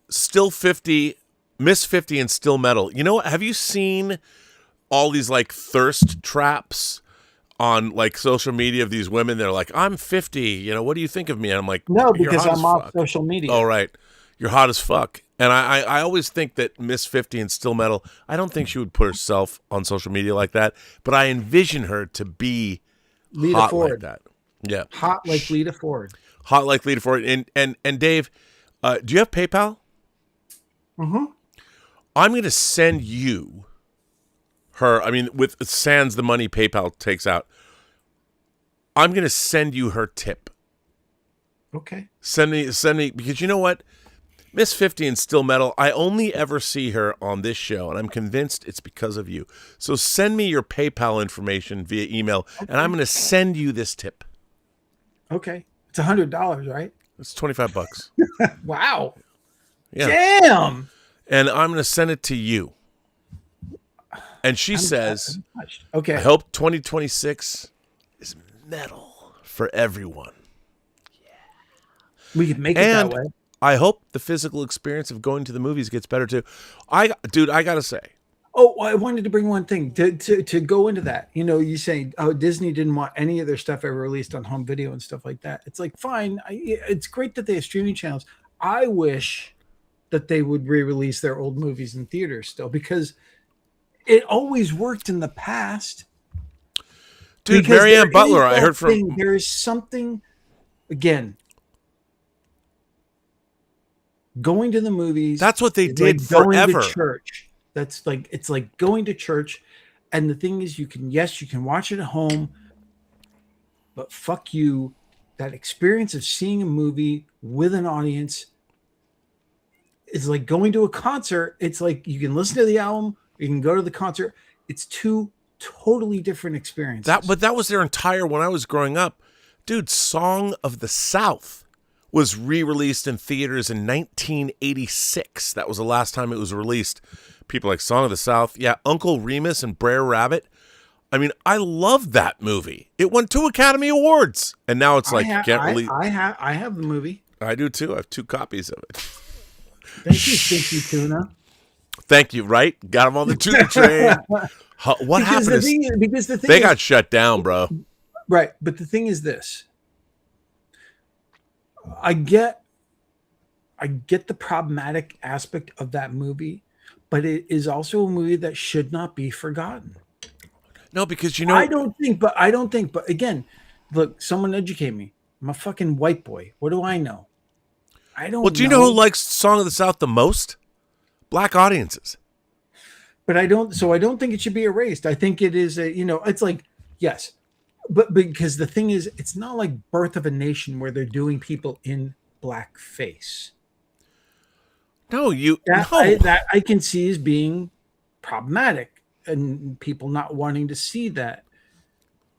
Still 50, Miss 50 and Still Metal. You know what? Have you seen all these like thirst traps on like social media of these women? They're like, I'm 50. What do you think of me? And I'm like, no, because I'm off social media. Oh, right. You're hot as fuck. And I always think that Miss 50 and Still Metal, I don't think she would put herself on social media like that, but I envision her to be Lita hot Ford. like that. Yeah. Hot like Lita Ford. Hot like Lita Ford. And Dave, do you have PayPal? Mm-hmm. I'm going to send you her, with sans the money PayPal takes out, I'm going to send you her tip. Okay. Send me, because you know what? Miss 50 and Still Metal, I only ever see her on this show, and I'm convinced it's because of you. So send me your PayPal information via email, and I'm going to send you this tip. Okay. It's $100, right? It's $25. Wow. Yeah. Damn. And I'm going to send it to you. And she says, okay, I hope 2026 is metal for everyone. We could make it that way. I hope the physical experience of going to the movies gets better too. I gotta say. Oh, I wanted to bring one thing to go into that. You say, oh, Disney didn't want any of their stuff ever released on home video and stuff like that. It's like, fine. It's great that they have streaming channels. I wish that they would re-release their old movies in theaters still, because it always worked in the past. Dude, Marianne Butler, I heard from. There is something, again, going to the movies. That's what they did like forever. Going to church. It's like going to church. And the thing is, you can watch it at home, but fuck you. That experience of seeing a movie with an audience is like going to a concert. It's like you can listen to the album, you can go to the concert. It's two totally different experiences. But that was their entire, when I was growing up, dude, Song of the South was re-released in theaters in 1986. That was the last time it was released. People like Song of the South. Yeah, Uncle Remus and Brer Rabbit. I love that movie. It won 2 Academy Awards. And now it's like, can't really. I have the movie. I do too. I have 2 copies of it. Thank you, Stinky Tuna. Thank you, right? Got them on the tuna train. What happened? Because the thing they got shut down, bro. Right. But the thing is this. I get the problematic aspect of that movie, but it is also a movie that should not be forgotten. No, because I don't think, but again, look, someone educate me. I'm a fucking white boy. What do I know? I don't know. Well, do you know who likes Song of the South the most? black audiences. But I don't think it should be erased. I think it is it's like, yes, but because the thing is, it's not like Birth of a Nation where they're doing people in blackface. No, that I can see as being problematic and people not wanting to see that.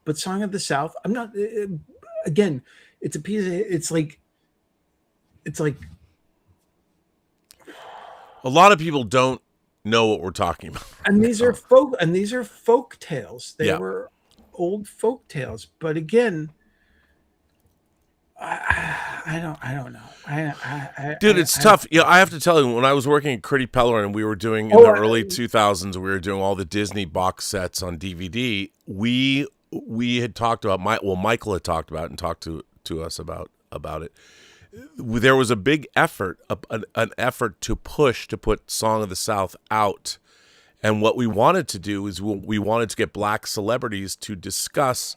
But Song of the South, I'm not. Again, it's a piece. It's like a lot of people don't know what we're talking about. And these are folk tales. They were old folk tales. But again, I don't know. Dude, it's tough. I have to tell you, when I was working at Critty Pellerin and we were doing in the early 2000s, we were doing all the Disney box sets on DVD. We had talked about Michael had talked about it and talked to us about it. There was a big effort, an effort to push to put Song of the South out. And what we wanted to do is we wanted to get black celebrities to discuss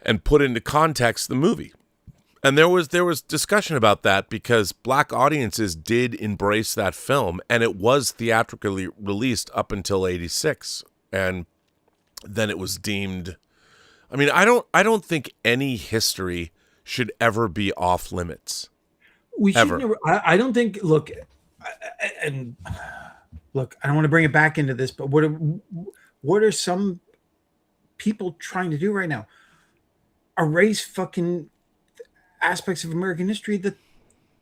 and put into context the movie. And there was discussion about that because black audiences did embrace that film, and it was theatrically released up until 86. And then it was deemed, I mean, I don't think any history should ever be off limits. I don't think. Look, I don't want to bring it back into this, but what are some people trying to do right now? Erase fucking aspects of American history that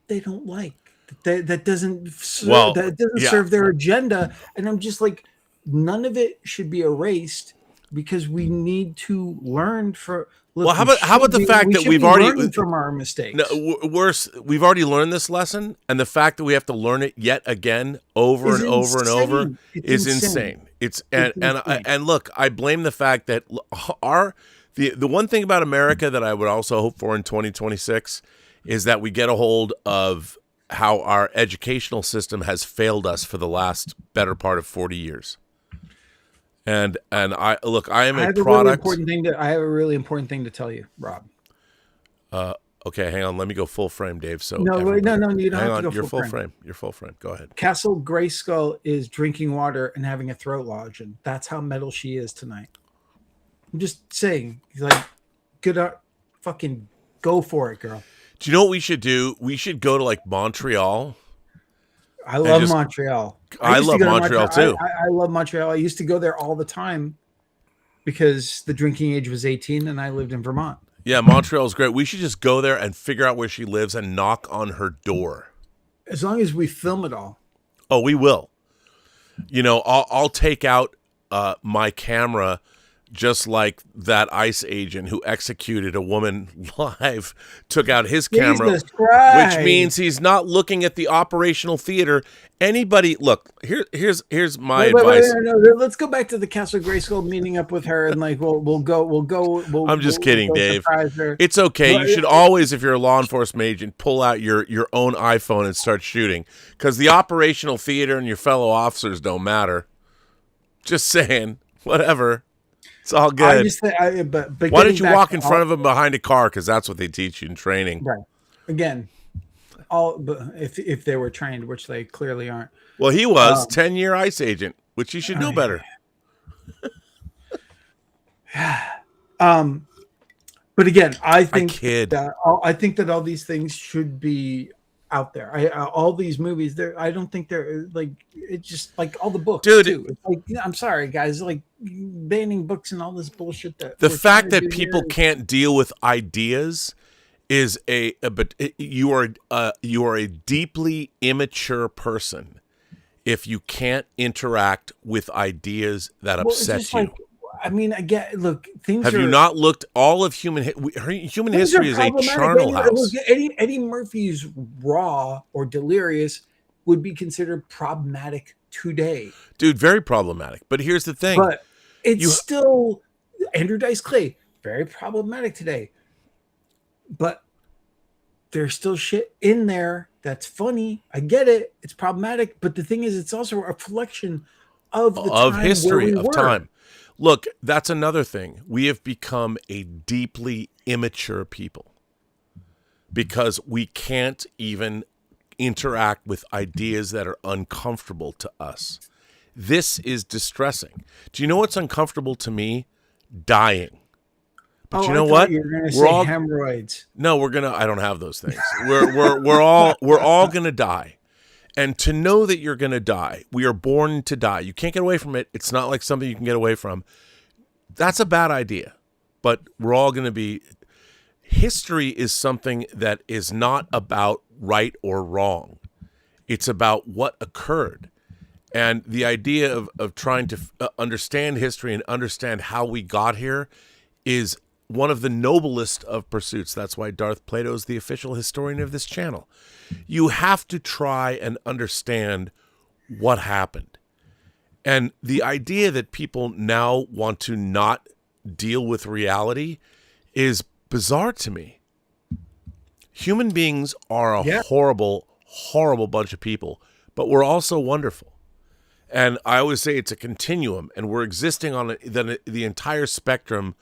they don't like. That doesn't serve their agenda. And I'm just like, none of it should be erased because we need to learn for. Look, well, how about the fact that we've already learned from our mistakes? No, worse, we've already learned this lesson, and the fact that we have to learn it yet again over and over and over is insane. It's and look, I blame the fact that the one thing about America that I would also hope for in 2026 is that we get a hold of how our educational system has failed us for the last better part of 40 years. And I am a product. I have a really important thing to tell you, Rob. Okay, hang on. Let me go full frame, Dave. So no, you don't have to go You're full frame. You're full frame. Go ahead. Castle Grayskull is drinking water and having a throat lodge, and that's how metal she is tonight. I'm just saying, like, good, fucking go for it, girl. Do you know what we should do? We should go to like Montreal. I love Montreal. I love Montreal too. I love Montreal. I used to go there all the time because the drinking age was 18 and I lived in Vermont. Yeah, Montreal is great. We should just go there and figure out where she lives and knock on her door. As long as we film it all. Oh, we will. I'll take out my camera just like that ICE agent who executed a woman live took out his camera, which means he's not looking at the operational theater. Anybody, look, here's my advice. Let's go back to the Castle Grayskull, meeting up with her, and like we'll go. I'm just kidding, Dave. It's okay. You should always, if you're a law enforcement agent, pull out your own iPhone and start shooting, because the operational theater and your fellow officers don't matter. Just saying, whatever. It's all good. But why don't you walk in front of them behind a car? Because that's what they teach you in training. Right. Again, if they were trained, which they clearly aren't. Well, he was 10-year ICE agent, which he should know better. But again, I think that all these things should be out there. All these movies, I don't think they're like, it's just like all the books, dude. Too. It's like, I'm sorry, guys, like banning books and all this bullshit. That the fact that people can't deal with ideas is but you are a deeply immature person if you can't interact with ideas that upset you. I mean, again, look, things. Have you not looked? All of human history is a charnel house. Eddie Murphy's Raw or Delirious would be considered problematic today, dude. Very problematic. But here's the thing: but it's still Andrew Dice Clay, very problematic today. But there's still shit in there that's funny. I get it; it's problematic. But the thing is, it's also a reflection of history of time. Look, that's another thing. We have become a deeply immature people because we can't even interact with ideas that are uncomfortable to us. This is distressing. Do you know what's uncomfortable to me? Dying. But you know what? You were going to say hemorrhoids. No, I don't have those things. We're all going to die. And to know that you're going to die, we are born to die. You can't get away from it. It's not like something you can get away from. That's a bad idea. But we're all going to be. History is something that is not about right or wrong. It's about what occurred. And the idea of trying to understand history and understand how we got here is one of the noblest of pursuits. That's why Darth Plato is the official historian of this channel. You have to try and understand what happened. And the idea that people now want to not deal with reality is bizarre to me. Human beings are a horrible, horrible bunch of people, but we're also wonderful. And I always say it's a continuum, and we're existing on the entire spectrum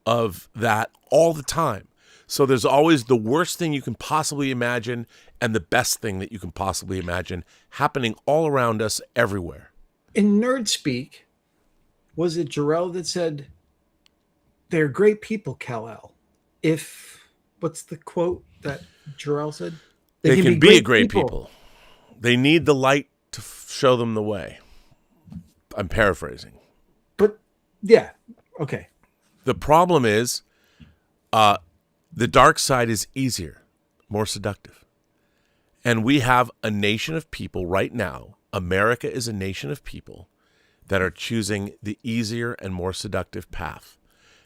of that all the time. So there's always the worst thing you can possibly imagine and the best thing that you can possibly imagine happening all around us everywhere. In nerd speak, was it Jarrell that said, "They're great people, Kal-El"? What's the quote that Jarrell said? They can be great people. They need the light to show them the way. I'm paraphrasing. But yeah, okay. The problem is the dark side is easier, more seductive. And we have a nation of people right now. America is a nation of people that are choosing the easier and more seductive path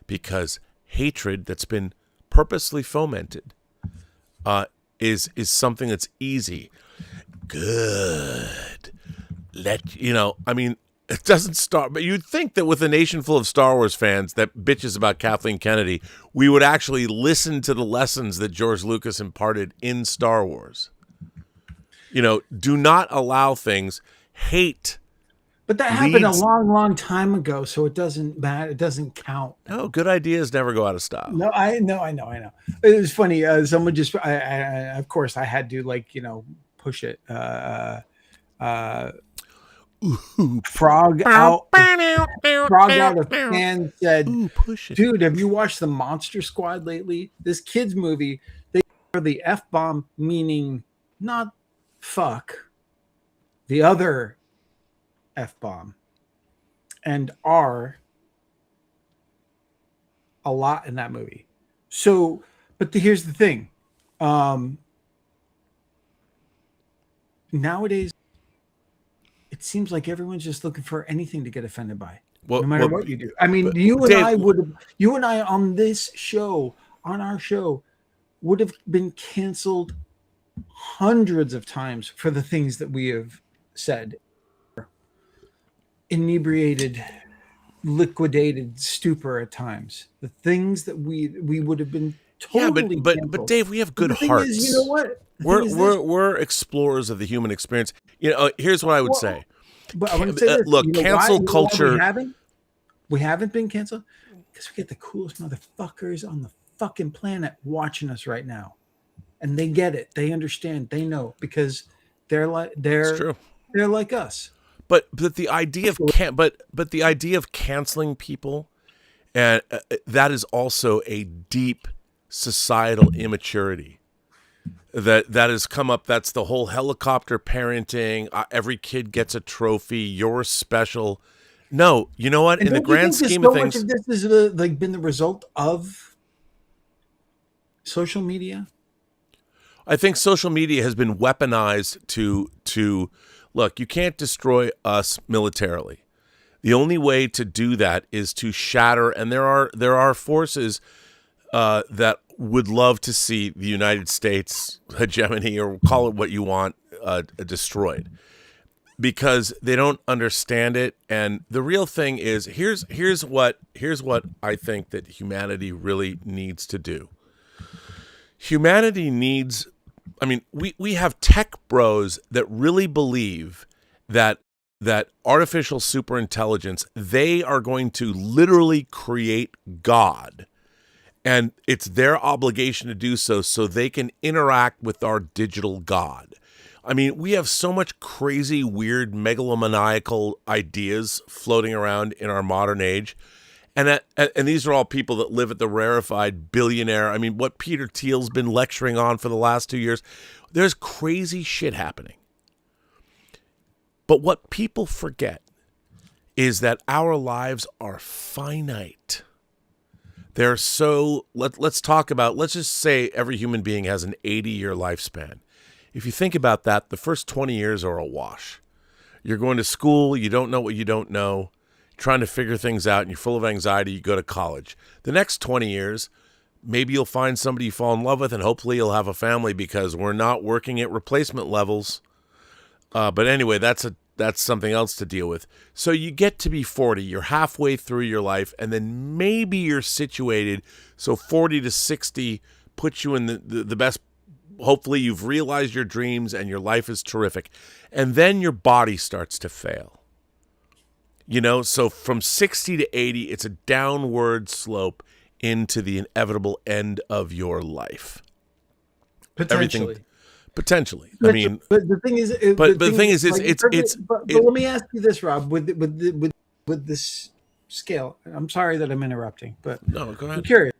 because hatred that's been purposely fomented is something that's easy. Good. It doesn't start, but you'd think that with a nation full of Star Wars fans that bitches about Kathleen Kennedy, we would actually listen to the lessons that George Lucas imparted in Star Wars. Do not allow things, hate. But that happened a long, long time ago, so it doesn't matter. It doesn't count. No, good ideas never go out of style. No, I know. It was funny. Someone just, of course, I had to push it. Frog out of fan said, push it. "Dude, have you watched the Monster Squad lately? This kids movie, they are the F-bomb, meaning not fuck, the other F-bomb, and R a lot in that movie." So, but here's the thing. Nowadays, it seems like everyone's just looking for anything to get offended by, no matter what you do. I mean, you and I on this show, on our show, would have been canceled hundreds of times for the things that we have said. Inebriated, liquidated, stupor at times. The things that we would have been totally canceled. But Dave, we have good hearts. Is, you know what? We're explorers of the human experience. Here's what I would say. But I want to say this. Look, cancel culture. We haven't been canceled because we get the coolest motherfuckers on the fucking planet watching us right now, and they get it. They understand. They know because they're like us. But the idea of the idea of canceling people, and that is also a deep societal immaturity that has come up. That's the whole helicopter parenting. Every kid gets a trophy. You're special. No, you know what? In the grand scheme of things, much of this is been the result of social media. I think social media has been weaponized to look. You can't destroy us militarily. The only way to do that is to shatter. And there are forces that would love to see the United States hegemony, or call it what you want, destroyed, because they don't understand it. And the real thing is, here's what I think that humanity really needs to do. Humanity needs, we have tech bros that really believe that artificial superintelligence, they are going to literally create God. And it's their obligation to do so they can interact with our digital God. I mean, we have so much crazy, weird, megalomaniacal ideas floating around in our modern age. And these are all people that live at the rarefied billionaire. I mean, what Peter Thiel's been lecturing on for the last 2 years. There's crazy shit happening. But what people forget is that our lives are finite. They're so, let's talk about, let's just say every human being has an 80-year lifespan. If you think about that, the first 20 years are a wash. You're going to school, you don't know what you don't know, trying to figure things out, and you're full of anxiety, you go to college. The next 20 years, maybe you'll find somebody you fall in love with, and hopefully you'll have a family, because we're not working at replacement levels. But anyway, that's something else to deal with. So you get to be 40, you're halfway through your life, and then maybe you're situated, so 40 to 60 puts you in the best. Hopefully you've realized your dreams and your life is terrific. And then your body starts to fail. You know, so from 60 to 80, it's a downward slope into the inevitable end of your life. Potentially. Potentially. But, I mean, but the thing is, but the thing is, like, but let me ask you this, Rob, with this scale. I'm sorry that I'm interrupting, but no, go ahead. I'm curious.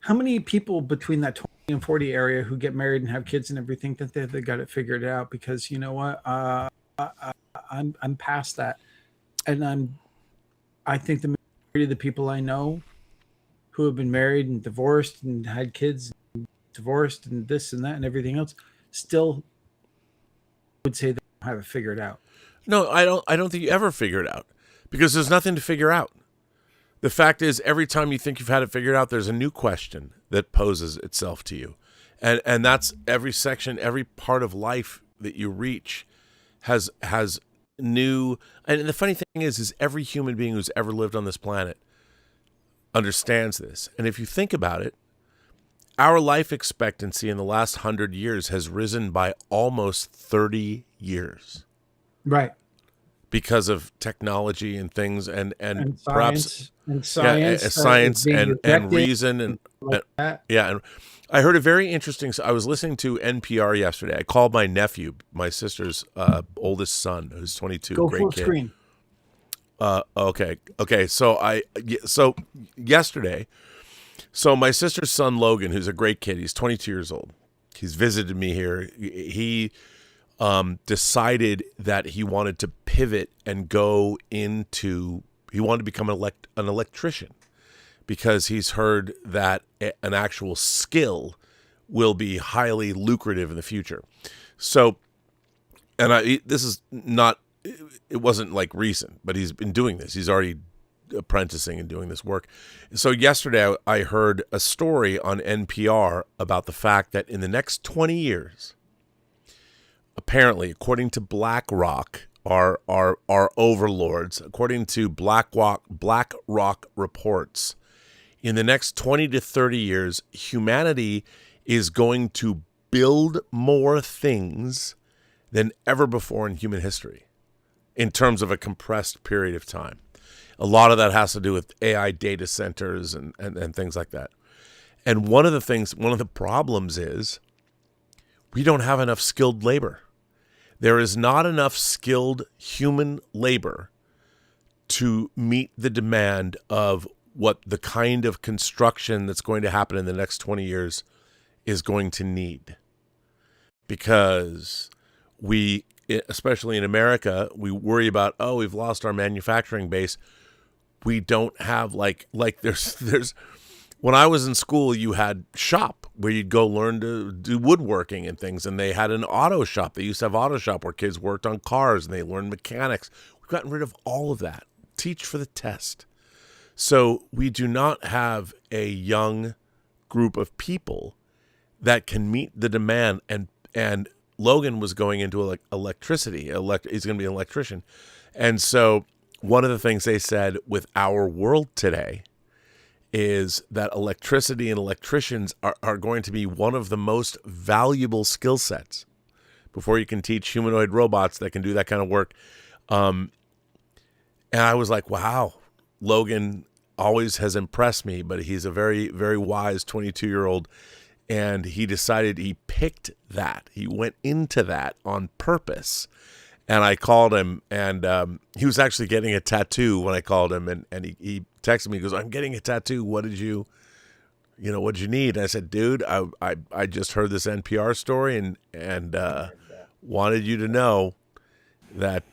How many people between that 20 and 40 area who get married and have kids and everything think that they got it figured out? Because you know what, I'm past that, and I think the majority of the people I know who have been married and divorced and had kids, and divorced and this and that and everything else, still would say they don't have it figured out. No, I don't think you ever figure it out, because there's nothing to figure out. The fact is, every time you think you've had it figured out, there's a new question that poses itself to you. And that's every section, every part of life that you reach has new. And the funny thing is every human being who's ever lived on this planet understands this. And if you think about it, our life expectancy in the last 100 years has risen by almost 30 years. Right. Because of technology and things and perhaps science and reason and that. Yeah. And I heard a very interesting, I was listening to NPR yesterday. I called my nephew, my sister's oldest son, who's 22. Go great full kid. screen. Okay. So yesterday, so my sister's son, Logan, who's a great kid, he's 22 years old. He's visited me here. He decided that he wanted to pivot and go into, he wanted to become an electrician, because he's heard that an actual skill will be highly lucrative in the future. So, and this is not, it wasn't like recent, but he's been doing this. He's already apprenticing and doing this work. So yesterday I heard a story on NPR about the fact that in the next 20 years, apparently, according to BlackRock, our overlords, according to BlackRock reports, in the next 20 to 30 years, humanity is going to build more things than ever before in human history, in terms of a compressed period of time. A lot of that has to do with AI data centers and things like that. And one of the problems is we don't have enough skilled labor. There is not enough skilled human labor to meet the demand of what the kind of construction that's going to happen in the next 20 years is going to need. Because we, especially in America, we worry about, we've lost our manufacturing base. We don't have like there's when I was in school, you had shop where you'd go learn to do woodworking and things, and they had an auto shop. They used to have auto shop where kids worked on cars and they learned mechanics. We've gotten rid of all of that. Teach for the test. So we do not have a young group of people that can meet the demand. And Logan was going into electricity. He's going to be an electrician. And so one of the things they said with our world today is that electricity and electricians are going to be one of the most valuable skill sets before you can teach humanoid robots that can do that kind of work. And I was like, wow, Logan always has impressed me, but he's a very, very wise 22-year-old and he decided he picked that. He went into that on purpose. And I called him, and he was actually getting a tattoo when I called him, and he texted me. He goes, "I'm getting a tattoo. What did you need?" And I said, "Dude, I just heard this NPR story, and wanted you to know that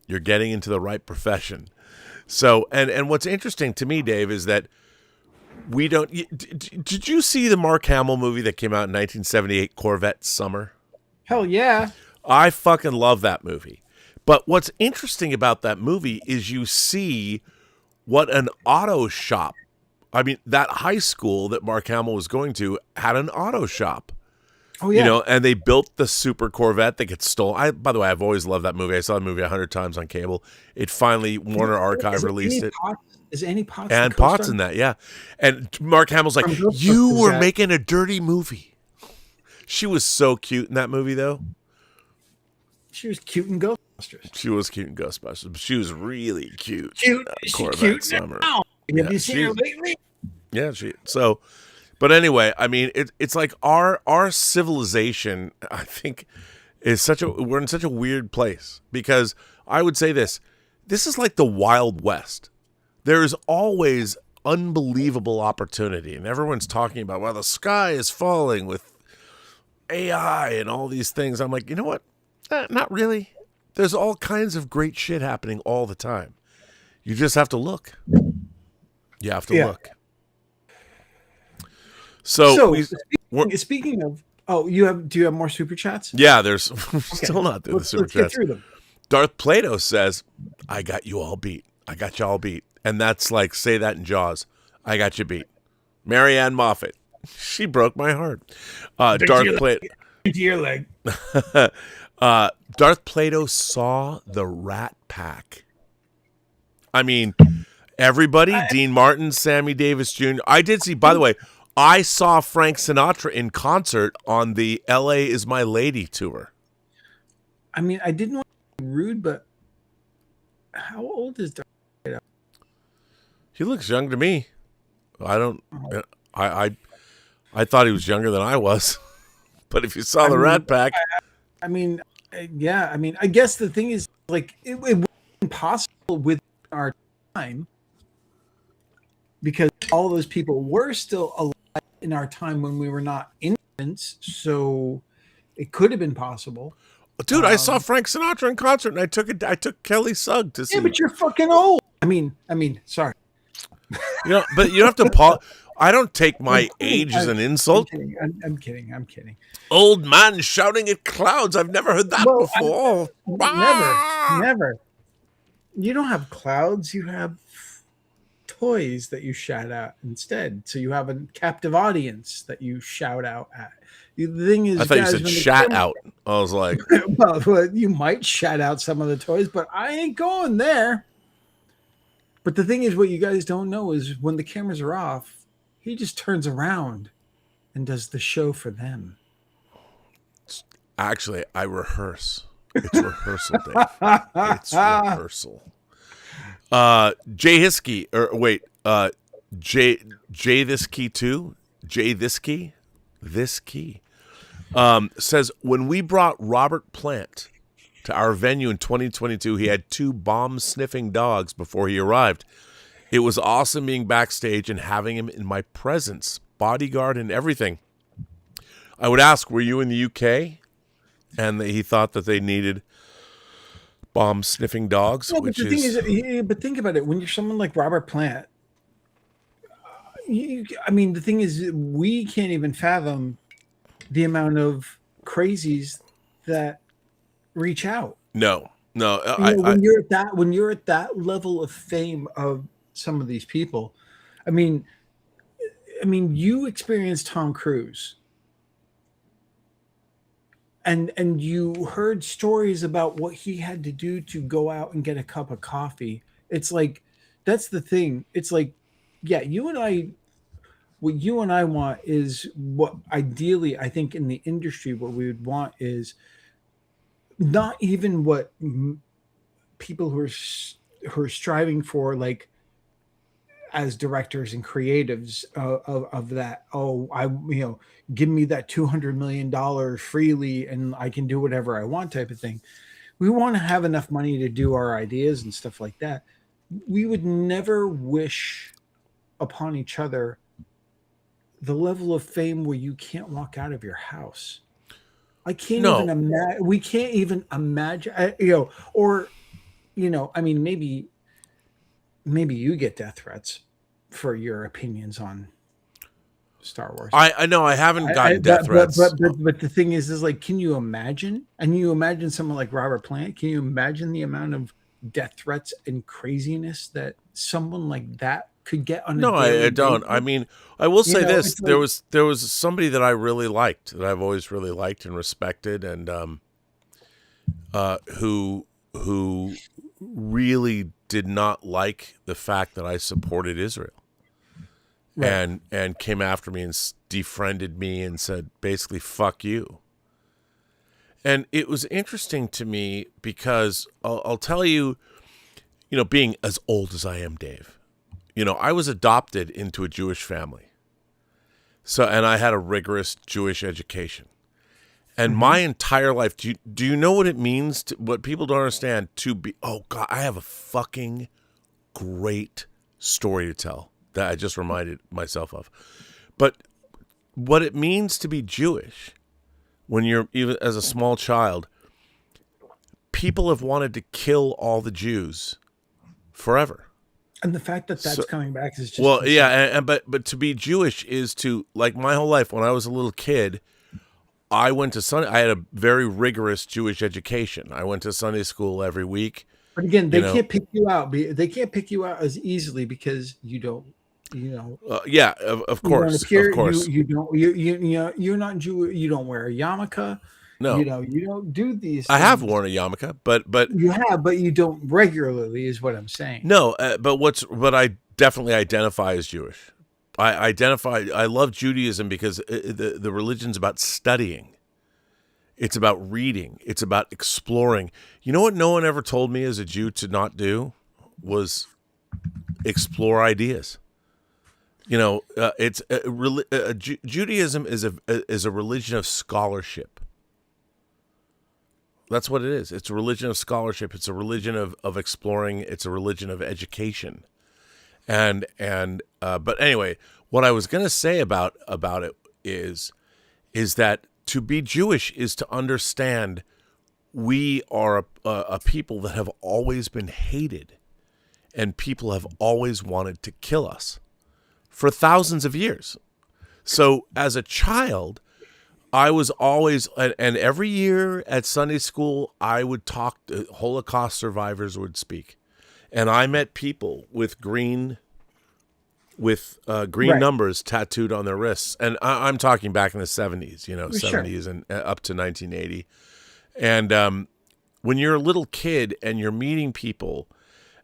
you're getting into the right profession." So, and what's interesting to me, Dave, is that we don't. Did you see the Mark Hamill movie that came out in 1978, Corvette Summer? Hell yeah. I fucking love that movie. But what's interesting about that movie is you see what an auto shop. I mean, that high school that Mark Hamill was going to had an auto shop. Oh, yeah. And they built the super Corvette that gets stolen. By the way, I've always loved that movie. I saw the movie 100 times on cable. It finally, Warner Archive released it. Is Annie Potts? And Potts in that, yeah. And Mark Hamill's like, "You were making a dirty movie." She was so cute in that movie, though. She was cute in Ghostbusters. She was cute in Ghostbusters, but she was really cute. She's cute Summer. Now. Have you seen her lately? Yeah, but anyway, I mean, it's like our civilization, I think, we're in such a weird place, because I would say this is like the Wild West. There is always unbelievable opportunity, and everyone's talking about, well, the sky is falling with AI and all these things. I'm like, you know what? Not really. There's all kinds of great shit happening all the time. You just have to look. You have to look. So speaking of, do you have more super chats? Yeah, there's still not through the super chats. Get through them. Darth Plato says, "I got you all beat. I got you all beat." And that's like, say that in Jaws. I got you beat. Marianne Moffat. She broke my heart. Darth Plato. To your leg. Darth Plato saw the Rat Pack. I mean, everybody, Dean Martin, Sammy Davis Jr. I did see, by the way, I saw Frank Sinatra in concert on the LA Is My Lady tour. I mean, I didn't want to be rude, but how old is Darth Plato? He looks young to me. I thought he was younger than I was. But if you saw the Rat Pack. I mean, yeah. I mean, I guess the thing is, like, it wasn't possible with our time, because all those people were still alive in our time when we were not infants. So it could have been possible. Dude, I saw Frank Sinatra in concert, and I took Kelly Sugg to see. Yeah, but you're fucking old. I mean, sorry. But you have to I don't take my age as an insult. I'm kidding. Old man shouting at clouds. I've never heard that before. Never. You don't have clouds. You have toys that you shout out instead. So you have a captive audience that you shout out at. The thing is, I thought you said shout out. I was like, well, you might shout out some of the toys, but I ain't going there. But the thing is, what you guys don't know is when the cameras are off, he just turns around and does the show for them. Actually, I rehearse. It's rehearsal, Dave. It's rehearsal. Jay Hiskey, Jay this key too. Jay this key says, when we brought Robert Plant to our venue in 2022, he had 2 bomb-sniffing dogs before he arrived. It was awesome being backstage and having him in my presence, bodyguard and everything. I would ask, were you in the UK? And he thought that they needed bomb-sniffing dogs. No, but the thing is, but think about it. When you're someone like Robert Plant, the thing is, we can't even fathom the amount of crazies that reach out. No. When you're at that level of fame of some of these people, I mean, you experienced Tom Cruise, and you heard stories about what he had to do to go out and get a cup of coffee. It's like, that's the thing. It's like, yeah, what you and I want is what ideally, I think, in the industry, what we would want is not even what people who are striving for, like, as directors and creatives of that. Oh, give me that $200 million freely and I can do whatever I want type of thing. We want to have enough money to do our ideas and stuff like that. We would never wish upon each other the level of fame where you can't walk out of your house. I can't even imagine. We can't even imagine, I mean, maybe you get death threats for your opinions on Star Wars. I know I haven't gotten death threats. But the thing is like, can you imagine? And you imagine someone like Robert Plant? Can you imagine the amount of death threats and craziness that someone like that could get on? No, I don't. I mean, I will say this: there was somebody that I really liked, that I've always really liked and respected, and who really did not like the fact that I supported Israel. Right. And came after me and defriended me and said basically fuck you. And it was interesting to me because I'll tell you, being as old as I am, Dave, I was adopted into a Jewish family. And I had a rigorous Jewish education. And my entire life, do you know what it means what people don't understand to be, oh God, I have a fucking great story to tell that I just reminded myself of. But what it means to be Jewish, when you're even as a small child, people have wanted to kill all the Jews forever. And the fact that that's coming back is just well, yeah. But to be Jewish is to, like, my whole life when I was a little kid, I went to I had a very rigorous Jewish education. I went to Sunday school every week. But again, they can't pick you out. They can't pick you out as easily because you don't. Yeah, of course, of course. You're not Jewish. You don't wear a yarmulke. No, you don't do these. I have worn a yarmulke, but you have, but you don't regularly, is what I'm saying. No, but I definitely identify as Jewish. I love Judaism because the religion's about studying. It's about reading. It's about exploring. You know what no one ever told me as a Jew to not do was explore ideas. Judaism is a religion of scholarship. That's what it is. It's a religion of scholarship. It's a religion of exploring. It's a religion of education. But anyway, what I was going to say about it is that to be Jewish is to understand we are a people that have always been hated, and people have always wanted to kill us for thousands of years. So as a child, I was always, and every year at Sunday school, I would talk, Holocaust survivors would speak. And I met people with green right. numbers tattooed on their wrists. And I'm talking back in the 70s, 70s and up to 1980. And when you're a little kid and you're meeting people,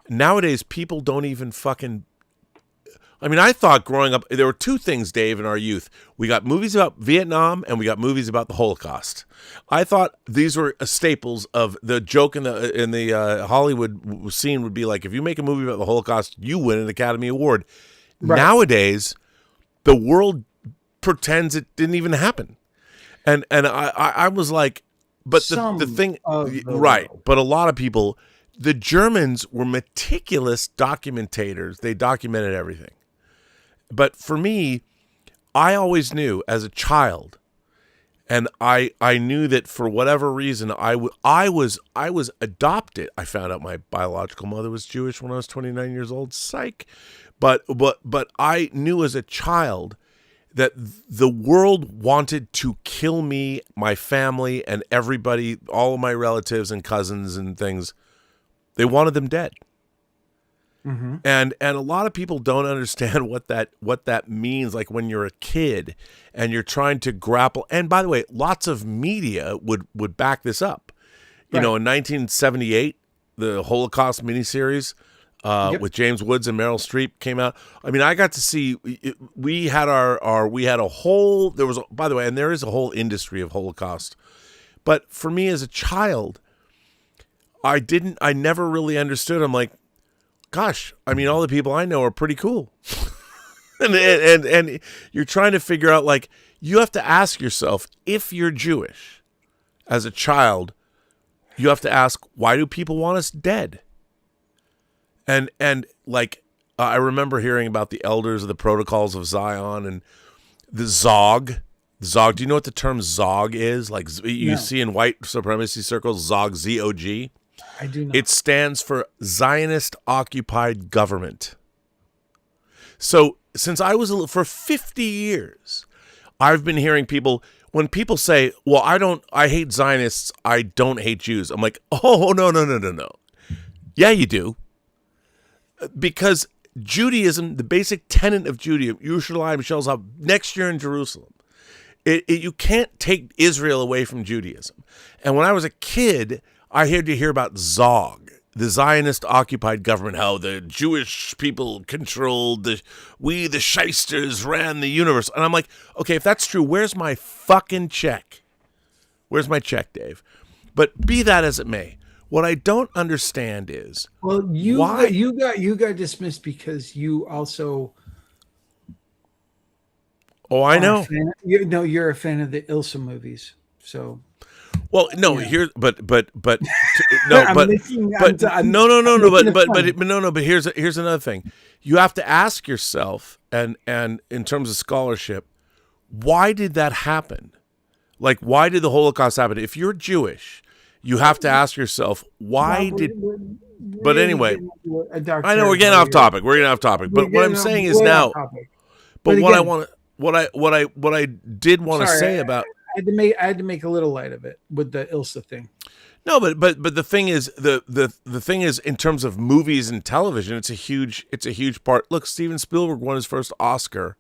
nowadays people don't even fucking... I mean, I thought growing up, there were two things, Dave, in our youth. We got movies about Vietnam and we got movies about the Holocaust. I thought these were staples of the joke in the Hollywood scene would be like, if you make a movie about the Holocaust, you win an Academy Award. Right. Nowadays, the world pretends it didn't even happen. And I was like, but the thing, right, world. But a lot of people, the Germans were meticulous documentators. They documented everything. But for me, I always knew as a child, and I knew that for whatever reason, I was adopted. I found out my biological mother was Jewish when I was 29 years old. Psych. But I knew as a child that the world wanted to kill me, my family, and everybody, all of my relatives and cousins and things. They wanted them dead. Mm-hmm. And a lot of people don't understand what that means. Like when you're a kid and you're trying to grapple. And by the way, lots of media would back this up. You know, in 1978, the Holocaust miniseries with James Woods and Meryl Streep came out. I mean, I got to see. We had a whole. There was, by the way, and there is a whole industry of Holocaust. But for me as a child, I never really understood. I'm like, gosh, I mean, all the people I know are pretty cool. and you're trying to figure out, like, you have to ask yourself, if you're Jewish as a child, you have to ask, why do people want us dead? And like, I remember hearing about the elders of the Protocols of Zion and the Zog. Zog. Do you know what the term Zog is? Like, you see in white supremacy circles, Zog, Z-O-G. I do not. It stands for Zionist Occupied Government. So since I was for 50 years, I've been hearing people, when people say, well, I hate Zionists, I don't hate Jews. I'm like, oh, no. Yeah, you do. Because Judaism, the basic tenet of Judaism, Yerushalayim shall have next year in Jerusalem. You can't take Israel away from Judaism. And when I was a kid, I had to hear about Zog, the Zionist occupied government, how the Jewish people controlled the shysters ran the universe. And I'm like, okay, if that's true, where's my fucking check? Where's my check, Dave? But be that as it may, what I don't understand is, well, why you got dismissed because you also. Oh, I know. You're a fan of the Ilsa movies, so. Well, no, yeah. here, but no, but here's another thing. You have to ask yourself, and in terms of scholarship, why did that happen? Like, why did the Holocaust happen? If you're Jewish, you have to ask yourself, why did. But anyway, I know we're getting off topic. But what I'm saying is now. But what I did want to say about. I had to make a little light of it with the Ilsa thing. No, but the thing is, the thing is, in terms of movies and television, it's a huge part. Look, Steven Spielberg won his first Oscar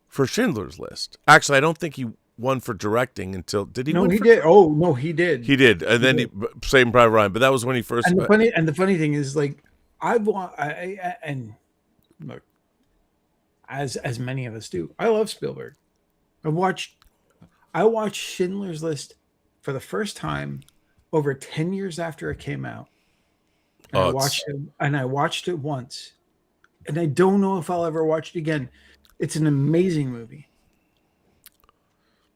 for Schindler's List. Actually, I don't think he won for directing until did he? No, win he for, did. Oh no, he did. He did, and then he Saving Private Ryan. But that was when he first. And the funny thing is, like, and look, as many of us do, I love Spielberg. I watched Schindler's List for the first time over 10 years after it came out. And I watched it once. And I don't know if I'll ever watch it again. It's an amazing movie.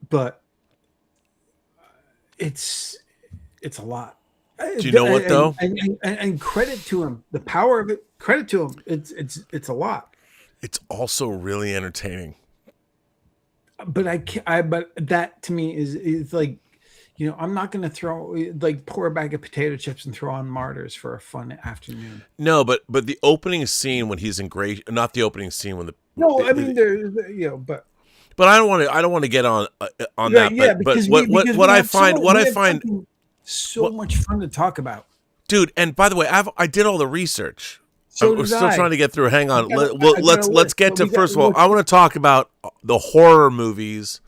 But it's a lot. Do you know what though? And credit to him. The power of it, credit to him. It's a lot. It's also really entertaining. But but that to me is like, you know, I'm not going to pour a bag of potato chips and throw on Martyrs for a fun afternoon. No, but the opening scene when he's in great, not the opening scene when the. No, I mean, but I don't want to get on that. Yeah, but what I find so much fun to talk about, dude. And by the way, I did all the research. We're still trying to get through. Hang on. Let's get to first of all. I want to talk about the horror movies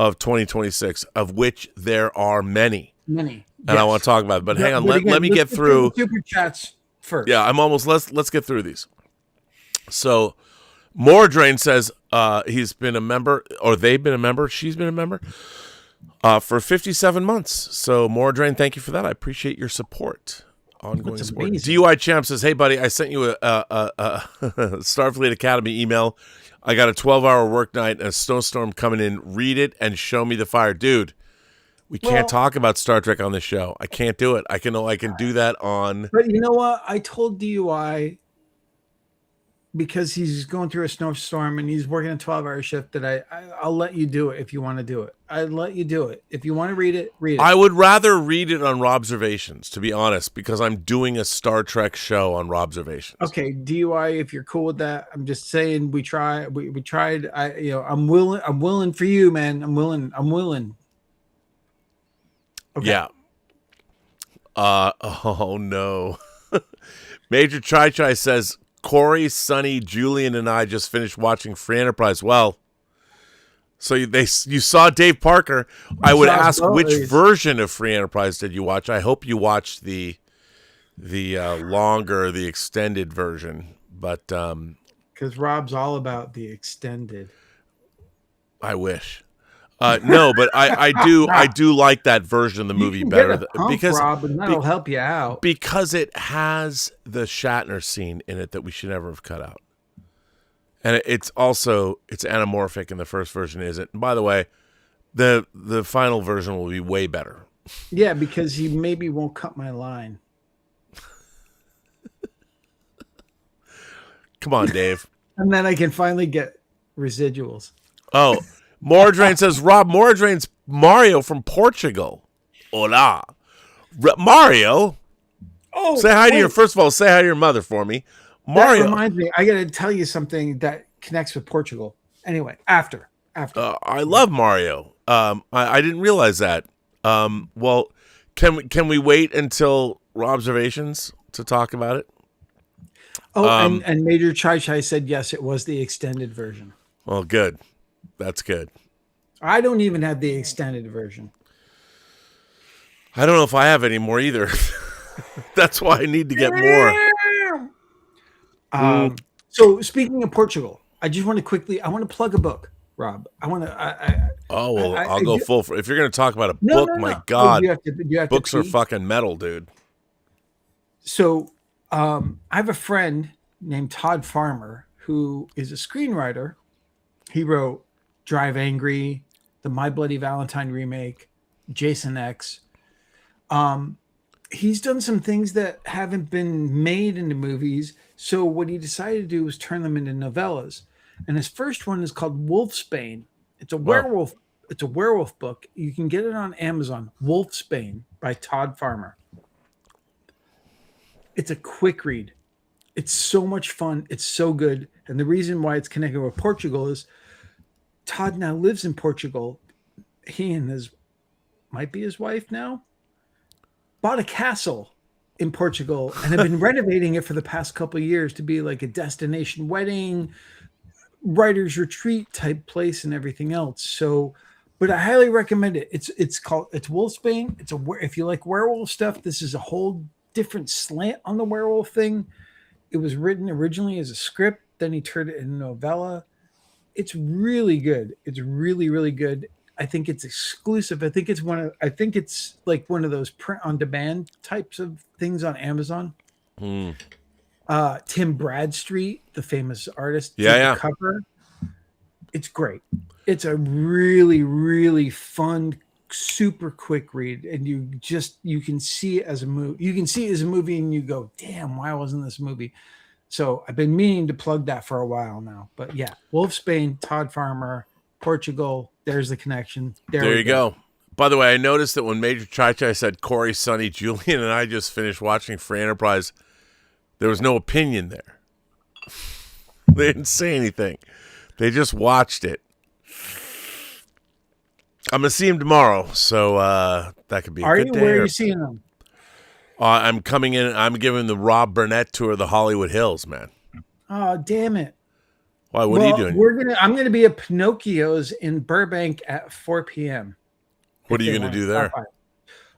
of 2026, of which there are many. And I want to talk about it. But hang on. Let me get through super chats first. Yeah, I'm almost. Let's get through these. So, Mordrain says he's been a member, or they've been a member. She's been a member for 57 months. So, Mordrain, thank you for that. I appreciate your support. Ongoing support. DUI Champ says, "Hey, buddy, I sent you a Starfleet Academy email. I got a 12-hour work night and a snowstorm coming in. Read it and show me the fire, dude. We can't talk about Star Trek on this show. I can't do it. I can do that on. But you know what? I told DUI, because he's going through a snowstorm and he's working a 12-hour shift, that I'll let you do it if you want to do it. I'd let you do it. If you want to read it, read it. I would rather read it on Robservations, to be honest, because I'm doing a Star Trek show on Robservations. Okay, DUI, if you're cool with that, I'm just saying we tried. I'm willing for you, man. I'm willing. Okay. Yeah. Oh no. Major Chai says, Corey, Sonny, Julian, and I just finished watching Free Enterprise. Well, so you saw Dave Parker. I would ask, which version of Free Enterprise did you watch? I hope you watched the longer, the extended version. But because Rob's all about the extended. I wish. No, but I do like that version of the movie better because Rob, and that'll help you out because it has the Shatner scene in it that we should never have cut out, and it's anamorphic, and the first version isn't. And by the way, the final version will be way better. Yeah, because he maybe won't cut my line. Come on, Dave. And then I can finally get residuals. Oh, Moradrain says, Rob, Moradrain's Mario from Portugal. Hola. Mario? Oh, say hi to your, first of all, say hi to your mother for me. Mario. That reminds me, I got to tell you something that connects with Portugal. Anyway, after. I love Mario. I didn't realize that. Well, can we wait until Robservations to talk about it? Oh, and Major Chai said yes, it was the extended version. Well, good. That's good. I don't even have the extended version. I don't know if I have any more either. That's why I need to get more. So speaking of Portugal, I just want to I want to plug a book, Rob. I'll go full for, if you're going to talk about a book, my God, you have books to are fucking metal, dude. So I have a friend named Todd Farmer who is a screenwriter. He wrote Drive Angry, the My Bloody Valentine remake, Jason X. He's done some things that haven't been made into movies. So what he decided to do was turn them into novellas. And his first one is called Wolfsbane. It's a werewolf. It's a werewolf book. You can get it on Amazon. Wolfsbane by Todd Farmer. It's a quick read. It's so much fun. It's so good. And the reason why it's connected with Portugal is Todd now lives in Portugal. He and might be his wife now, bought a castle in Portugal and have been renovating it for the past couple of years to be like a destination wedding, writer's retreat type place and everything else. So, but I highly recommend it. It's Wolfsbane. If you like werewolf stuff, this is a whole different slant on the werewolf thing. It was written originally as a script, then he turned it into a novella. It's really good. It's really, really good. I think it's exclusive. I think it's like one of those print on demand types of things on Amazon. Tim Bradstreet, the famous artist, the cover. It's great. It's a really, really fun, super quick read, and you can see it as a movie. You can see it as a movie, and you go, "Damn, why wasn't this a movie?" So I've been meaning to plug that for a while now. But yeah, Wolfsbane, Todd Farmer, Portugal. There's the connection. There you go. By the way, I noticed that when Major Chai said Corey, Sonny, Julian, and I just finished watching Free Enterprise, there was no opinion there. They didn't say anything. They just watched it. I'm going to see him tomorrow, so that could be a good day. Where are you seeing him? I'm coming in. I'm giving the Rob Burnett tour of the Hollywood Hills, man. Oh, damn it. Why? What are you doing? I'm going to be at Pinocchio's in Burbank at 4 p.m. What are you going to do there?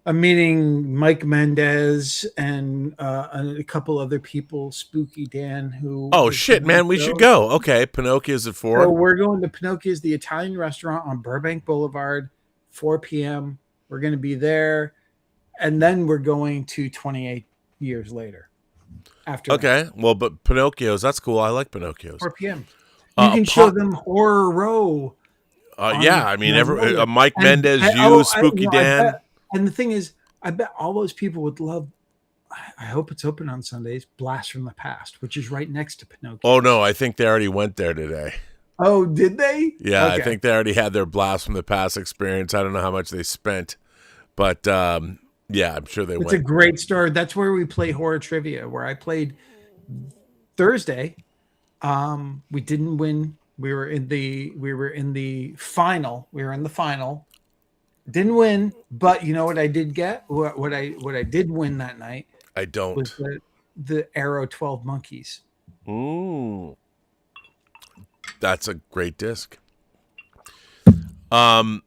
I'm meeting Mike Mendez and a couple other people, Spooky Dan, who... Oh, shit, man. We should go. Okay, Pinocchio's at 4. So we're going to Pinocchio's, the Italian restaurant on Burbank Boulevard, 4 p.m. We're going to be there. And then we're going to 28 years later. After that. Well, but Pinocchio's, that's cool. I like Pinocchio's. 4 p.m. You can show them Horror Row. I mean, Mike Mendez, Spooky Dan. And the thing is, I bet all those people would love, I hope it's open on Sundays, Blast from the Past, which is right next to Pinocchio. Oh, no, I think they already went there today. Oh, did they? Yeah, okay. I think they already had their Blast from the Past experience. I don't know how much they spent, but yeah, I'm sure they went. It's a great story. That's where we play horror trivia, where I played Thursday. We didn't win. We were in the final. Didn't win, but you know what I did get? What I did win that night? I don't. Was the Arrow 12 Monkeys. Ooh. That's a great disc. Here's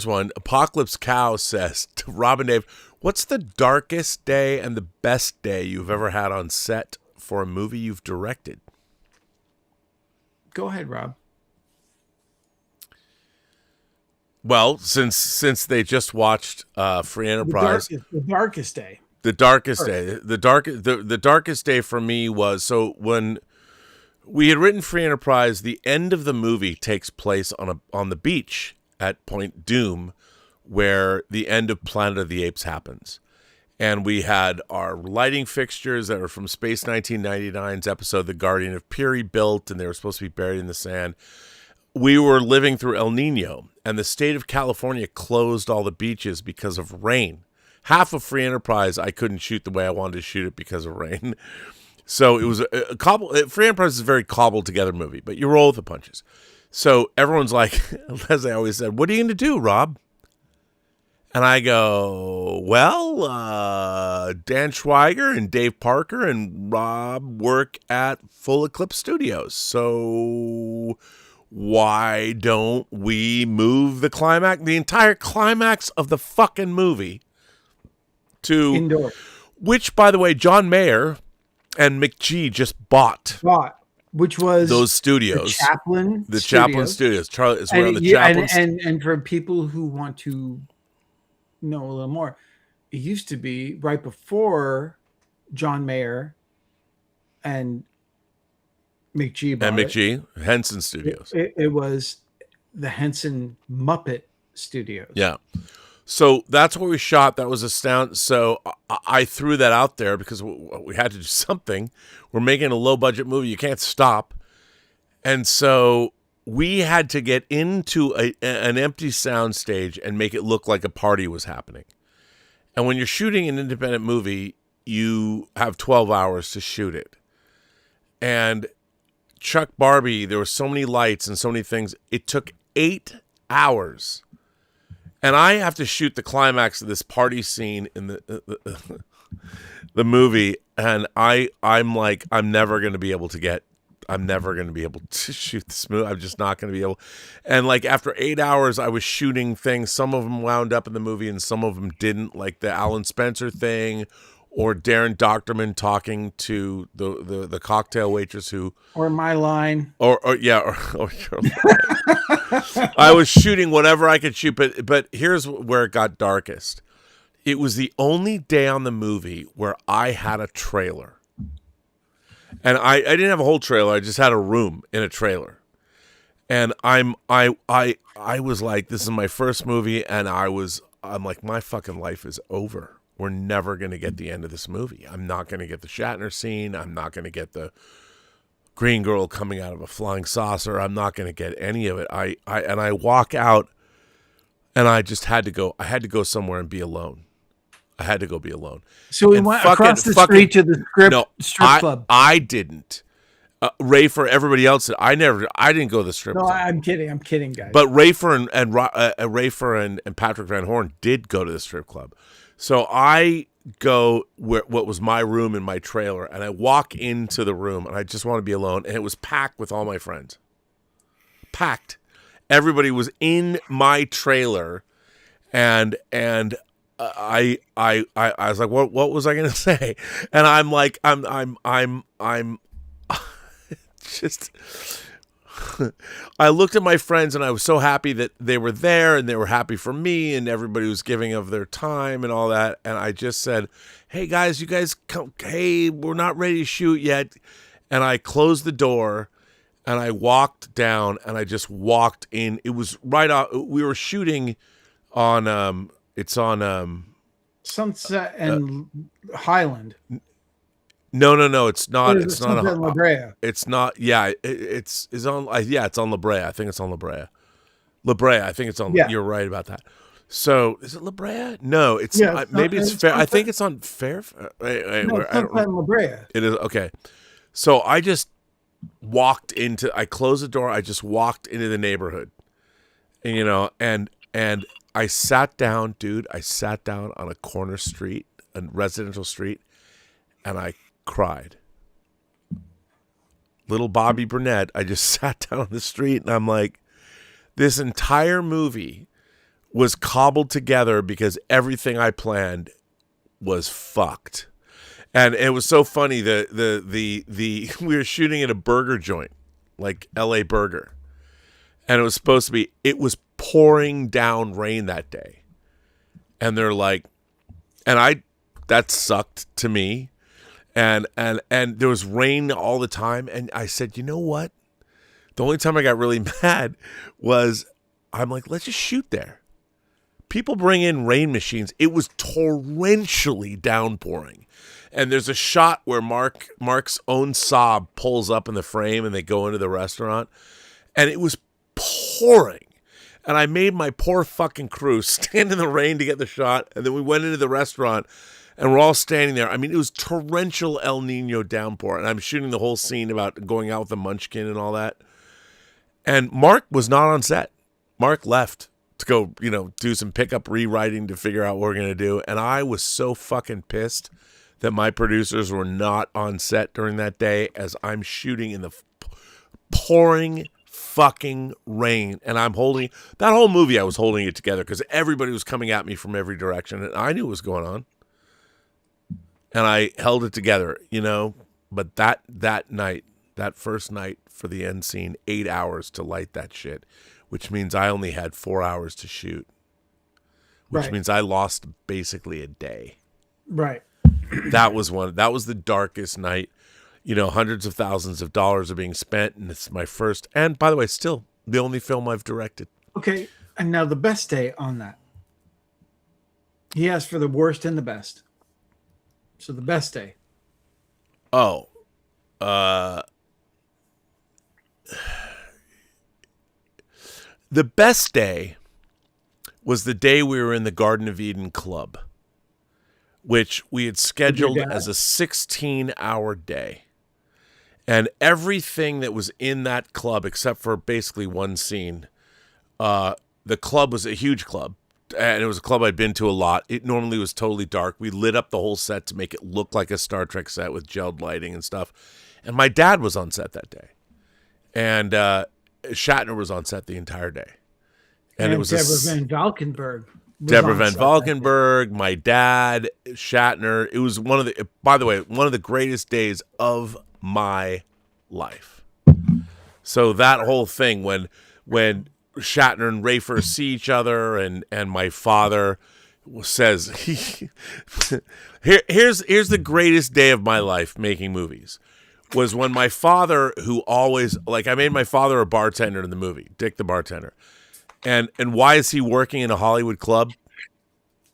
one. Apocalypse Cow says to Robin Dave, what's the darkest day and the best day you've ever had on set for a movie you've directed? Go ahead, Rob. Well, since they just watched Free Enterprise, The darkest day. the darkest day, the darkest day for me was so when we had written Free Enterprise. The end of the movie takes place on the beach at Point Doom, where the end of Planet of the Apes happens. And we had our lighting fixtures that are from Space 1999's episode, The Guardian of Peary, built, and they were supposed to be buried in the sand. We were living through El Nino, and the state of California closed all the beaches because of rain. Half of Free Enterprise, I couldn't shoot the way I wanted to shoot it because of rain. So it was a Free Enterprise is a very cobbled together movie, but you roll with the punches. So everyone's like, as I always said, what are you going to do, Rob? And I go, well, Dan Schweiger and Dave Parker and Rob work at Full Eclipse Studios. So why don't we move the entire climax of the fucking movie to Indoor. Which, by the way, John Mayer and McGee just bought, which was those studios, the Chaplin Studios. Charlie is around the Chaplin. And for people who want to know a little more, it used to be right before John Mayer and McGee Henson Studios. It was the Henson Muppet Studios. Yeah. So that's where we shot. That was astounding. So I threw that out there because we had to do something. We're making a low budget movie. You can't stop. And so we had to get into an empty sound stage and make it look like a party was happening. And when you're shooting an independent movie, you have 12 hours to shoot it. And Chuck Barbie, there were so many lights and so many things. It took 8 hours. And I have to shoot the climax of this party scene in the movie, and I'm like, I'm never going to be able to shoot this movie. I'm just not going to be able. And like after 8 hours, I was shooting things. Some of them wound up in the movie, and some of them didn't. Like the Alan Spencer thing, or Darren Doctorman talking to the cocktail waitress or my line, or your line. I was shooting whatever I could shoot, but here's where it got darkest. It was the only day on the movie where I had a trailer. And I didn't have a whole trailer, I just had a room in a trailer. And I was like, this is my first movie, and I'm like, my fucking life is over. We're never gonna get the end of this movie. I'm not gonna get the Shatner scene, I'm not gonna get the green girl coming out of a flying saucer. I'm not going to get any of it. I walk out, and I just had to go. I had to go somewhere and be alone. I had to go be alone. So we went across the street to the strip club. I didn't. Rafer, everybody else did. I didn't go to the strip club. No, I'm kidding, guys. But Rafer and Patrick Van Horn did go to the strip club. So I go what was my room in my trailer, and I walk into the room, and I just want to be alone, and it was packed with all my friends. Packed. Everybody was in my trailer, and I was like, what was I gonna say? And I'm like, I'm just. I looked at my friends, and I was so happy that they were there, and they were happy for me, and everybody was giving of their time and all that. And I just said, hey guys, you guys come, hey, we're not ready to shoot yet. And I closed the door, and I walked down, and I just walked in. It was right off. We were shooting on, it's on Sunset and Highland. No, it's not. It's not on La Brea. It's not. Yeah, it's on. Yeah, it's on La Brea. I think it's on La Brea. La Brea. I think it's on. Yeah. You're right about that. So is it La Brea? No, it's not. Maybe it's Fair. I think it's on Fair. No, it's on La Brea. It is okay. So I just walked into. I closed the door. I just walked into the neighborhood, and and I sat down, dude. I sat down on a corner street, a residential street, and I cried. Little Bobby Burnett, I just sat down on the street, and I'm like, this entire movie was cobbled together because everything I planned was fucked. And it was so funny, we were shooting at a burger joint, like LA Burger. And it was pouring down rain that day. And they're like, that sucked to me. And there was rain all the time. And I said, you know what? The only time I got really mad was I'm like, let's just shoot there. People bring in rain machines. It was torrentially downpouring. And there's a shot where Mark's own Saab pulls up in the frame and they go into the restaurant. And it was pouring. And I made my poor fucking crew stand in the rain to get the shot. And then we went into the restaurant and we're all standing there. I mean, it was torrential El Nino downpour. And I'm shooting the whole scene about going out with the munchkin and all that. And Mark was not on set. Mark left to go, do some pickup rewriting to figure out what we're going to do. And I was so fucking pissed that my producers were not on set during that day as I'm shooting in the pouring fucking rain. And I'm holding that whole movie. I was holding it together because everybody was coming at me from every direction. And I knew what was going on. And I held it together, But that night, that first night for the end scene, 8 hours to light that shit, which means I only had 4 hours to shoot, which means I lost basically a day. Right. That was the darkest night. Hundreds of thousands of dollars are being spent, and it's my first, and by the way, still the only film I've directed. Okay. And now the best day on that. He asked for the worst and the best. So the best day. Oh, the best day was the day we were in the Garden of Eden Club, which we had scheduled as a 16-hour day. And everything that was in that club, except for basically one scene, the club was a huge club. And it was a club I'd been to a lot. It normally was totally dark. We lit up the whole set to make it look like a Star Trek set with gelled lighting and stuff. And my dad was on set that day. And Shatner was on set the entire day. And it was Deborah Van Valkenburg. Deborah Van Valkenburg, my dad, Shatner. It was one of the greatest days of my life. So that whole thing when Shatner and Rafer see each other and my father says, here's the greatest day of my life making movies, was when my father, who always, I made my father a bartender in the movie, Dick the bartender. And why is he working in a Hollywood club,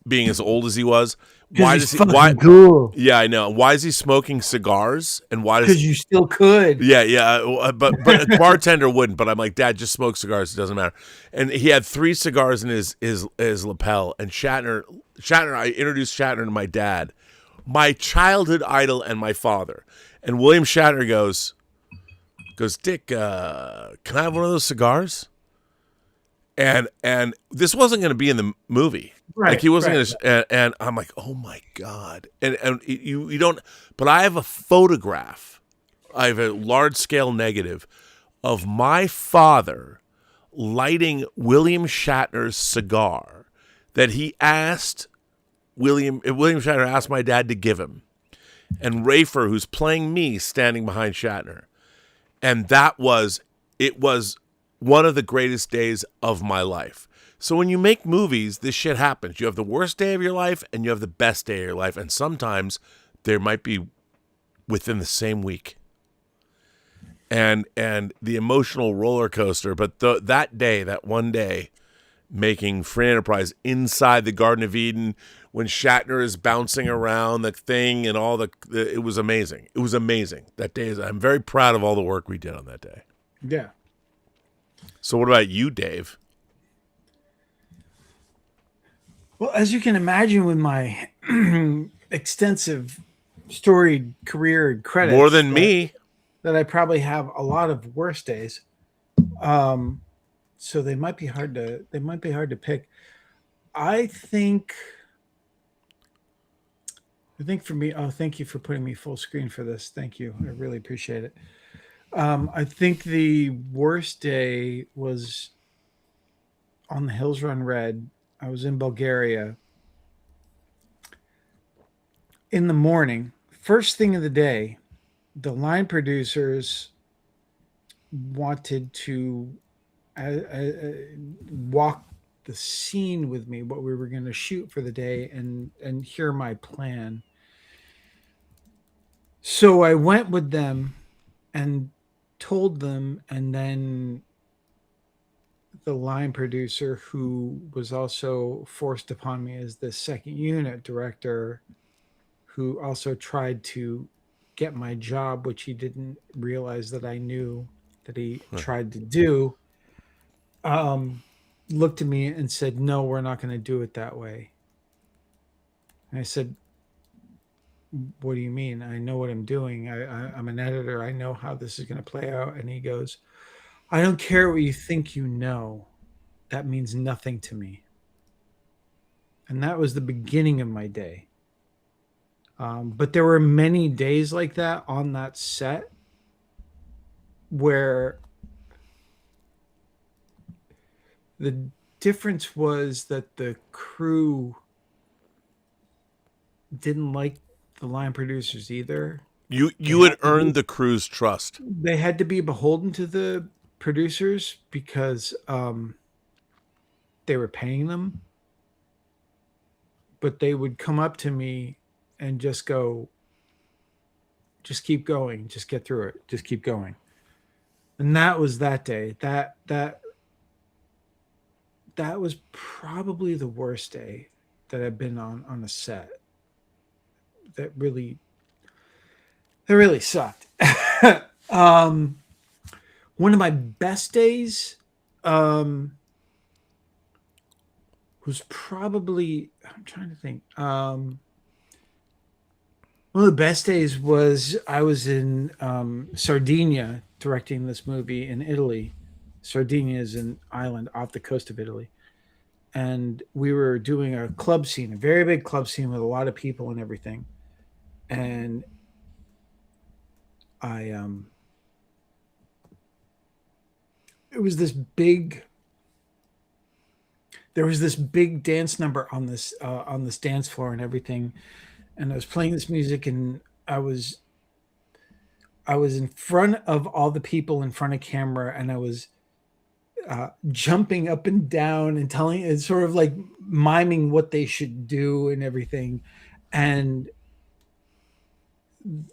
being as old as he was? Why does he? Cool. Yeah, I know. Why is he smoking cigars? And why? Because you still could. Yeah. But a bartender wouldn't. But I'm like, Dad, just smoke cigars. It doesn't matter. And he had 3 cigars in his lapel. And Shatner. I introduced Shatner to my dad, my childhood idol, and my father. And William Shatner goes, Dick, can I have one of those cigars? And this wasn't going to be in the movie. Right, he wasn't going to, and I'm like, oh my God. And you don't, but I have a photograph. I have a large scale negative of my father lighting William Shatner's cigar that he asked William Shatner asked my dad to give him. And Rafer, who's playing me, standing behind Shatner. And it was one of the greatest days of my life. So when you make movies, this shit happens. You have the worst day of your life and you have the best day of your life. And sometimes there might be within the same week. And the emotional roller coaster. But that one day, making Free Enterprise inside the Garden of Eden, when Shatner is bouncing around the thing and all it was amazing. It was amazing. That day I'm very proud of all the work we did on that day. Yeah. So what about you, Dave? Well, as you can imagine, with my extensive storied career and credits, more than me, that I probably have a lot of worse days. So they might be hard to pick. I think for me, thank you for putting me full screen for this. Thank you. I really appreciate it. I think the worst day was on the Hills Run Red. I was in Bulgaria in the morning, first thing of the day. The line producers wanted to walk the scene with me, what we were going to shoot for the day, and hear my plan. So I went with them and told them, and then the line producer, who was also forced upon me as the second unit director, who also tried to get my job, which he didn't realize that I knew that he tried to do, looked at me and said, "No, we're not going to do it that way." And I said, "What do you mean? I know what I'm doing. I'm an editor. I know how this is going to play out." And he goes, "I don't care what you think you know. That means nothing to me." And that was the beginning of my day. But there were many days like that on that set where the difference was that the crew didn't like the line producers either. You had earned the crew's trust. They had to be beholden to the producers because they were paying them. But they would come up to me and just go, "Just keep going, just get through it, just keep going." And that was that day. That was probably the worst day that I've been on a set. That really sucked. One of my best days was probably, I'm trying to think. One of the best days was I was in Sardinia directing this movie in Italy. Sardinia is an island off the coast of Italy. And we were doing a club scene, a very big club scene with a lot of people and everything. And there was this big dance number on this dance floor and everything. And I was playing this music, and I was in front of all the people in front of camera, and I was jumping up and down and telling, it's sort of like miming what they should do and everything. And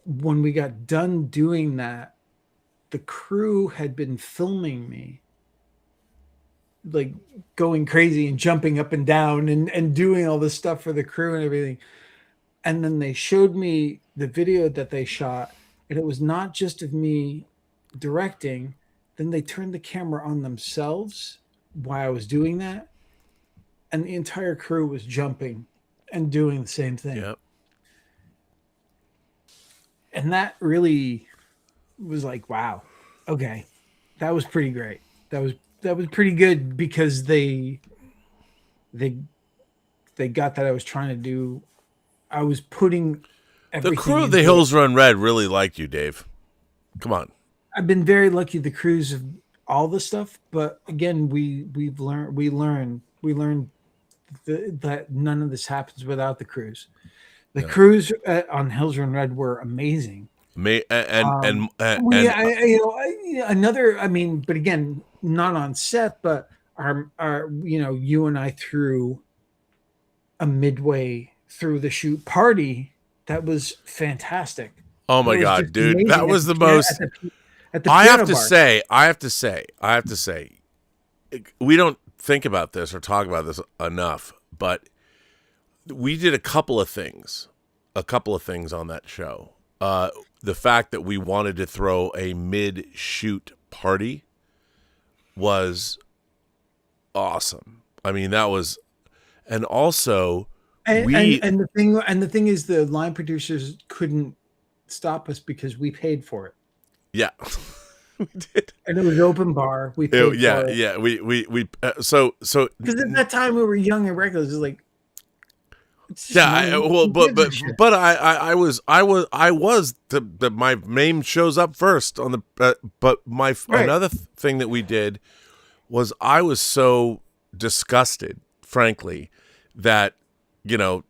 when we got done doing that, the crew had been filming me, like going crazy and jumping up and down and doing all this stuff for the crew and everything. And then they showed me the video that they shot, and it was not just of me directing. Then they turned the camera on themselves while I was doing that, and the entire crew was jumping and doing the same thing. Yep. And that really was like, wow, okay, that was pretty great. That was pretty good, because they got that I was trying to do. I was putting everything. The crew of the Hills Run Red really liked you, Dave. Come on. I've been very lucky, the crews of all the stuff, but again, we learned that none of this happens without the crews. The crews on Hills Run Red were amazing. But again, not on set, but our you and I threw a midway through the shoot party that was fantastic. Oh my God, dude, that was the most. I have to say, we don't think about this or talk about this enough, but we did a couple of things on that show. The fact that we wanted to throw a mid-shoot party was awesome. I mean, that was, and also the thing is, the line producers couldn't stop us because we paid for it. Yeah. We did. And it was open bar. We paid for it. Yeah. So because at that time we were young and reckless. It was like, my name shows up first on the another thing that we did was I was so disgusted, frankly, that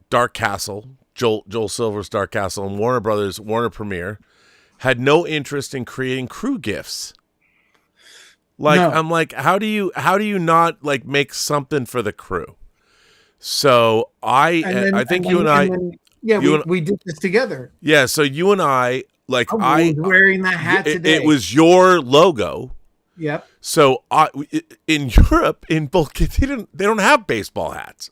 Dark Castle, Joel Silver's Dark Castle, and Warner Premiere had no interest in creating crew gifts. Like, No. I'm like, how do you not like make something for the crew? So I think you and I, we did this together. yeah. So you and I, like, I was wearing that hat today. it was your logo. Yep. So in Europe, in Bulgaria, they don't have baseball hats.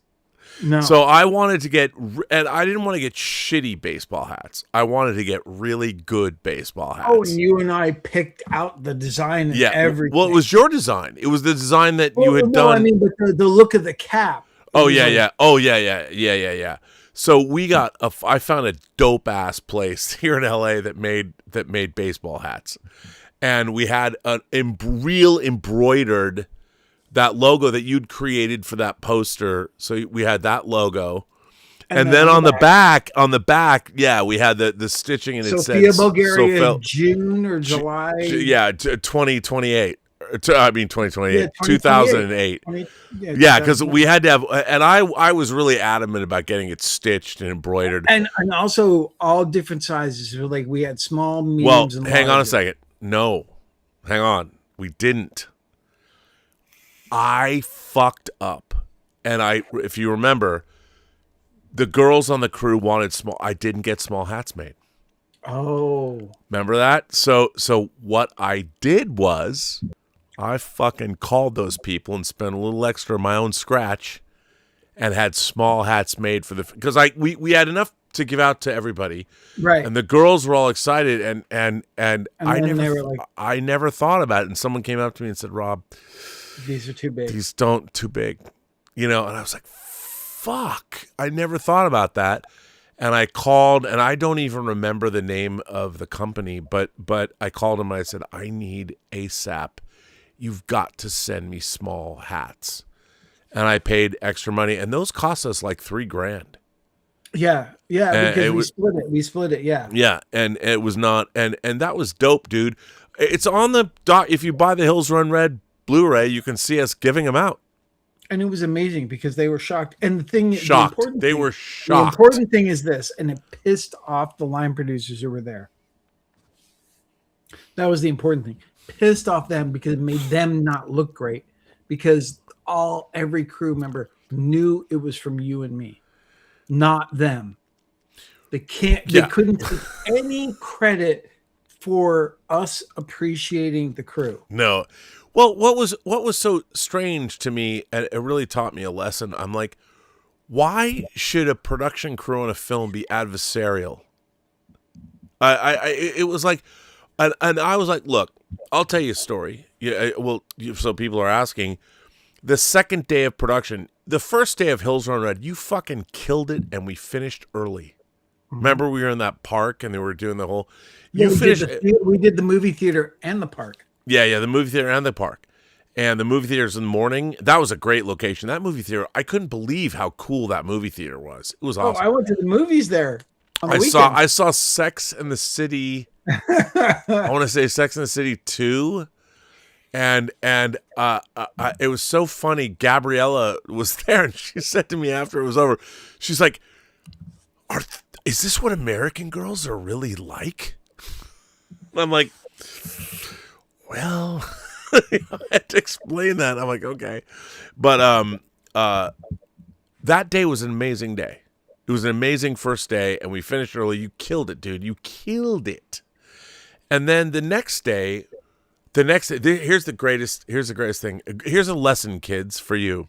No. So I wanted to get, and I didn't want to get shitty baseball hats. I wanted to get really good baseball hats. Oh, and you and I picked out the design and everything. Well, it was your design. It was the design that you had done. I mean, but the look of the cap. Oh yeah. Oh yeah. So I found a dope ass place here in LA that made baseball hats, and we had a real embroidered that logo that you'd created for that poster. So we had that logo, and then on the back, yeah, we had the stitching, and it Sofia, said Bulgaria, June or July. 2028. I mean 2028, Yeah, 2008. 20, Yeah, because we had to have, and I was really adamant about getting it stitched and embroidered. And also all different sizes. So like we had small, Well, mediums, and hang on a larger. second. No, hang on. We didn't. I fucked up, and if you remember, the girls on the crew wanted small. I didn't get small hats made. Oh, Remember that? So what I did was, I fucking called those people and spent a little extra of my own scratch, and had small hats made for because we had enough to give out to everybody, right. and the girls were all excited, and I they never thought about it, and someone came up to me and said, Rob, these are too big. these don't too big, and I was like, fuck, I never thought about that. And I called, and I don't even remember the name of the company, but I called him and I said, I need ASAP. You've got to send me small hats. And I paid extra money, and those cost us like $3,000. Yeah, because we split it, yeah. Yeah, and it was not, and that was dope, dude. It's on the dot. If you buy the Hills Run Red Blu-ray, you can see us giving them out. And it was amazing because they were shocked. And the thing, Shocked. The Were shocked. The important thing is this, and it pissed off the line producers who were there. That was the important thing. Pissed off them because it made them not look great. Because every crew member knew it was from you and me, not them. They couldn't take any credit for us appreciating the crew. No. Well, what was so strange to me, and it really taught me a lesson. I'm like, why should a production crew on a film be adversarial? It was like, and I was like, look, I'll tell you a story. Yeah, so people are asking. The second day of production, the first day of Hills Run Red, you fucking killed it, and we finished early. Remember, we were in that park, and they were doing the whole. We did the movie theater and the park. Yeah, the movie theater and the park. And the movie theaters in the morning, that was a great location. That movie theater, I couldn't believe how cool that movie theater was. It was awesome. Oh, I went to the movies there on the weekend. I saw Sex and the City. I want to say Sex and the City 2. And it was so funny. Gabriella was there, and she said to me after it was over, she's like, is this what American girls are really like? I'm like, well, I had to explain that. I'm like, okay. But that day was an amazing day. It was an amazing first day, and we finished early. You killed it, dude. You killed it. And then the next day, here's the greatest thing. Here's a lesson, kids, for you.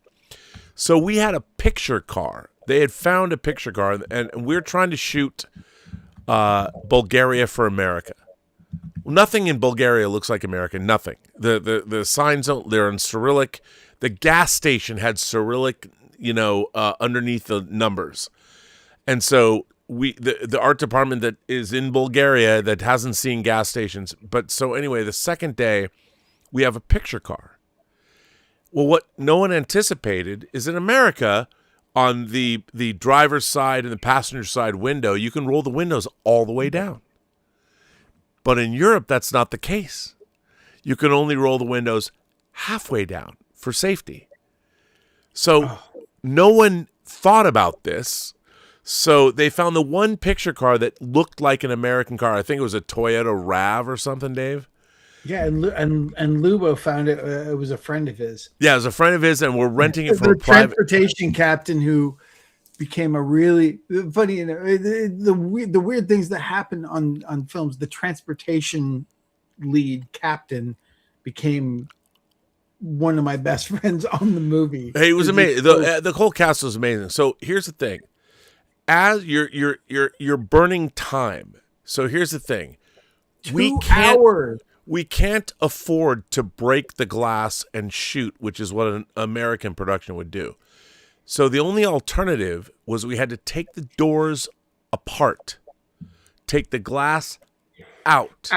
So we had a picture car. They had found a picture car, and we're trying to shoot Bulgaria for America. Nothing in Bulgaria looks like America. Nothing. The signs they're in Cyrillic. The gas station had Cyrillic, underneath the numbers. And so the art department that is in Bulgaria that hasn't seen gas stations. But so anyway, the second day, we have a picture car. Well, what no one anticipated is in America, on the driver's side and the passenger side window, you can roll the windows all the way down. But in Europe, that's not the case. You can only roll the windows halfway down for safety. So no one thought about this. So they found the one picture car that looked like an American car. I think it was a Toyota RAV or something, Dave. Yeah, and Lubo found it. It was a friend of his. Yeah, it was a friend of his, and we're renting it from The a private. transportation captain who became a really funny. The weird things that happen on films. The transportation lead captain became one of my best friends on the movie. Hey, it was amazing. The whole cast was amazing. So here's the thing: as you're burning time. So here's the thing: 2 hours. We can't afford to break the glass and shoot, which is what an American production would do. So the only alternative was we had to take the doors apart, take the glass out,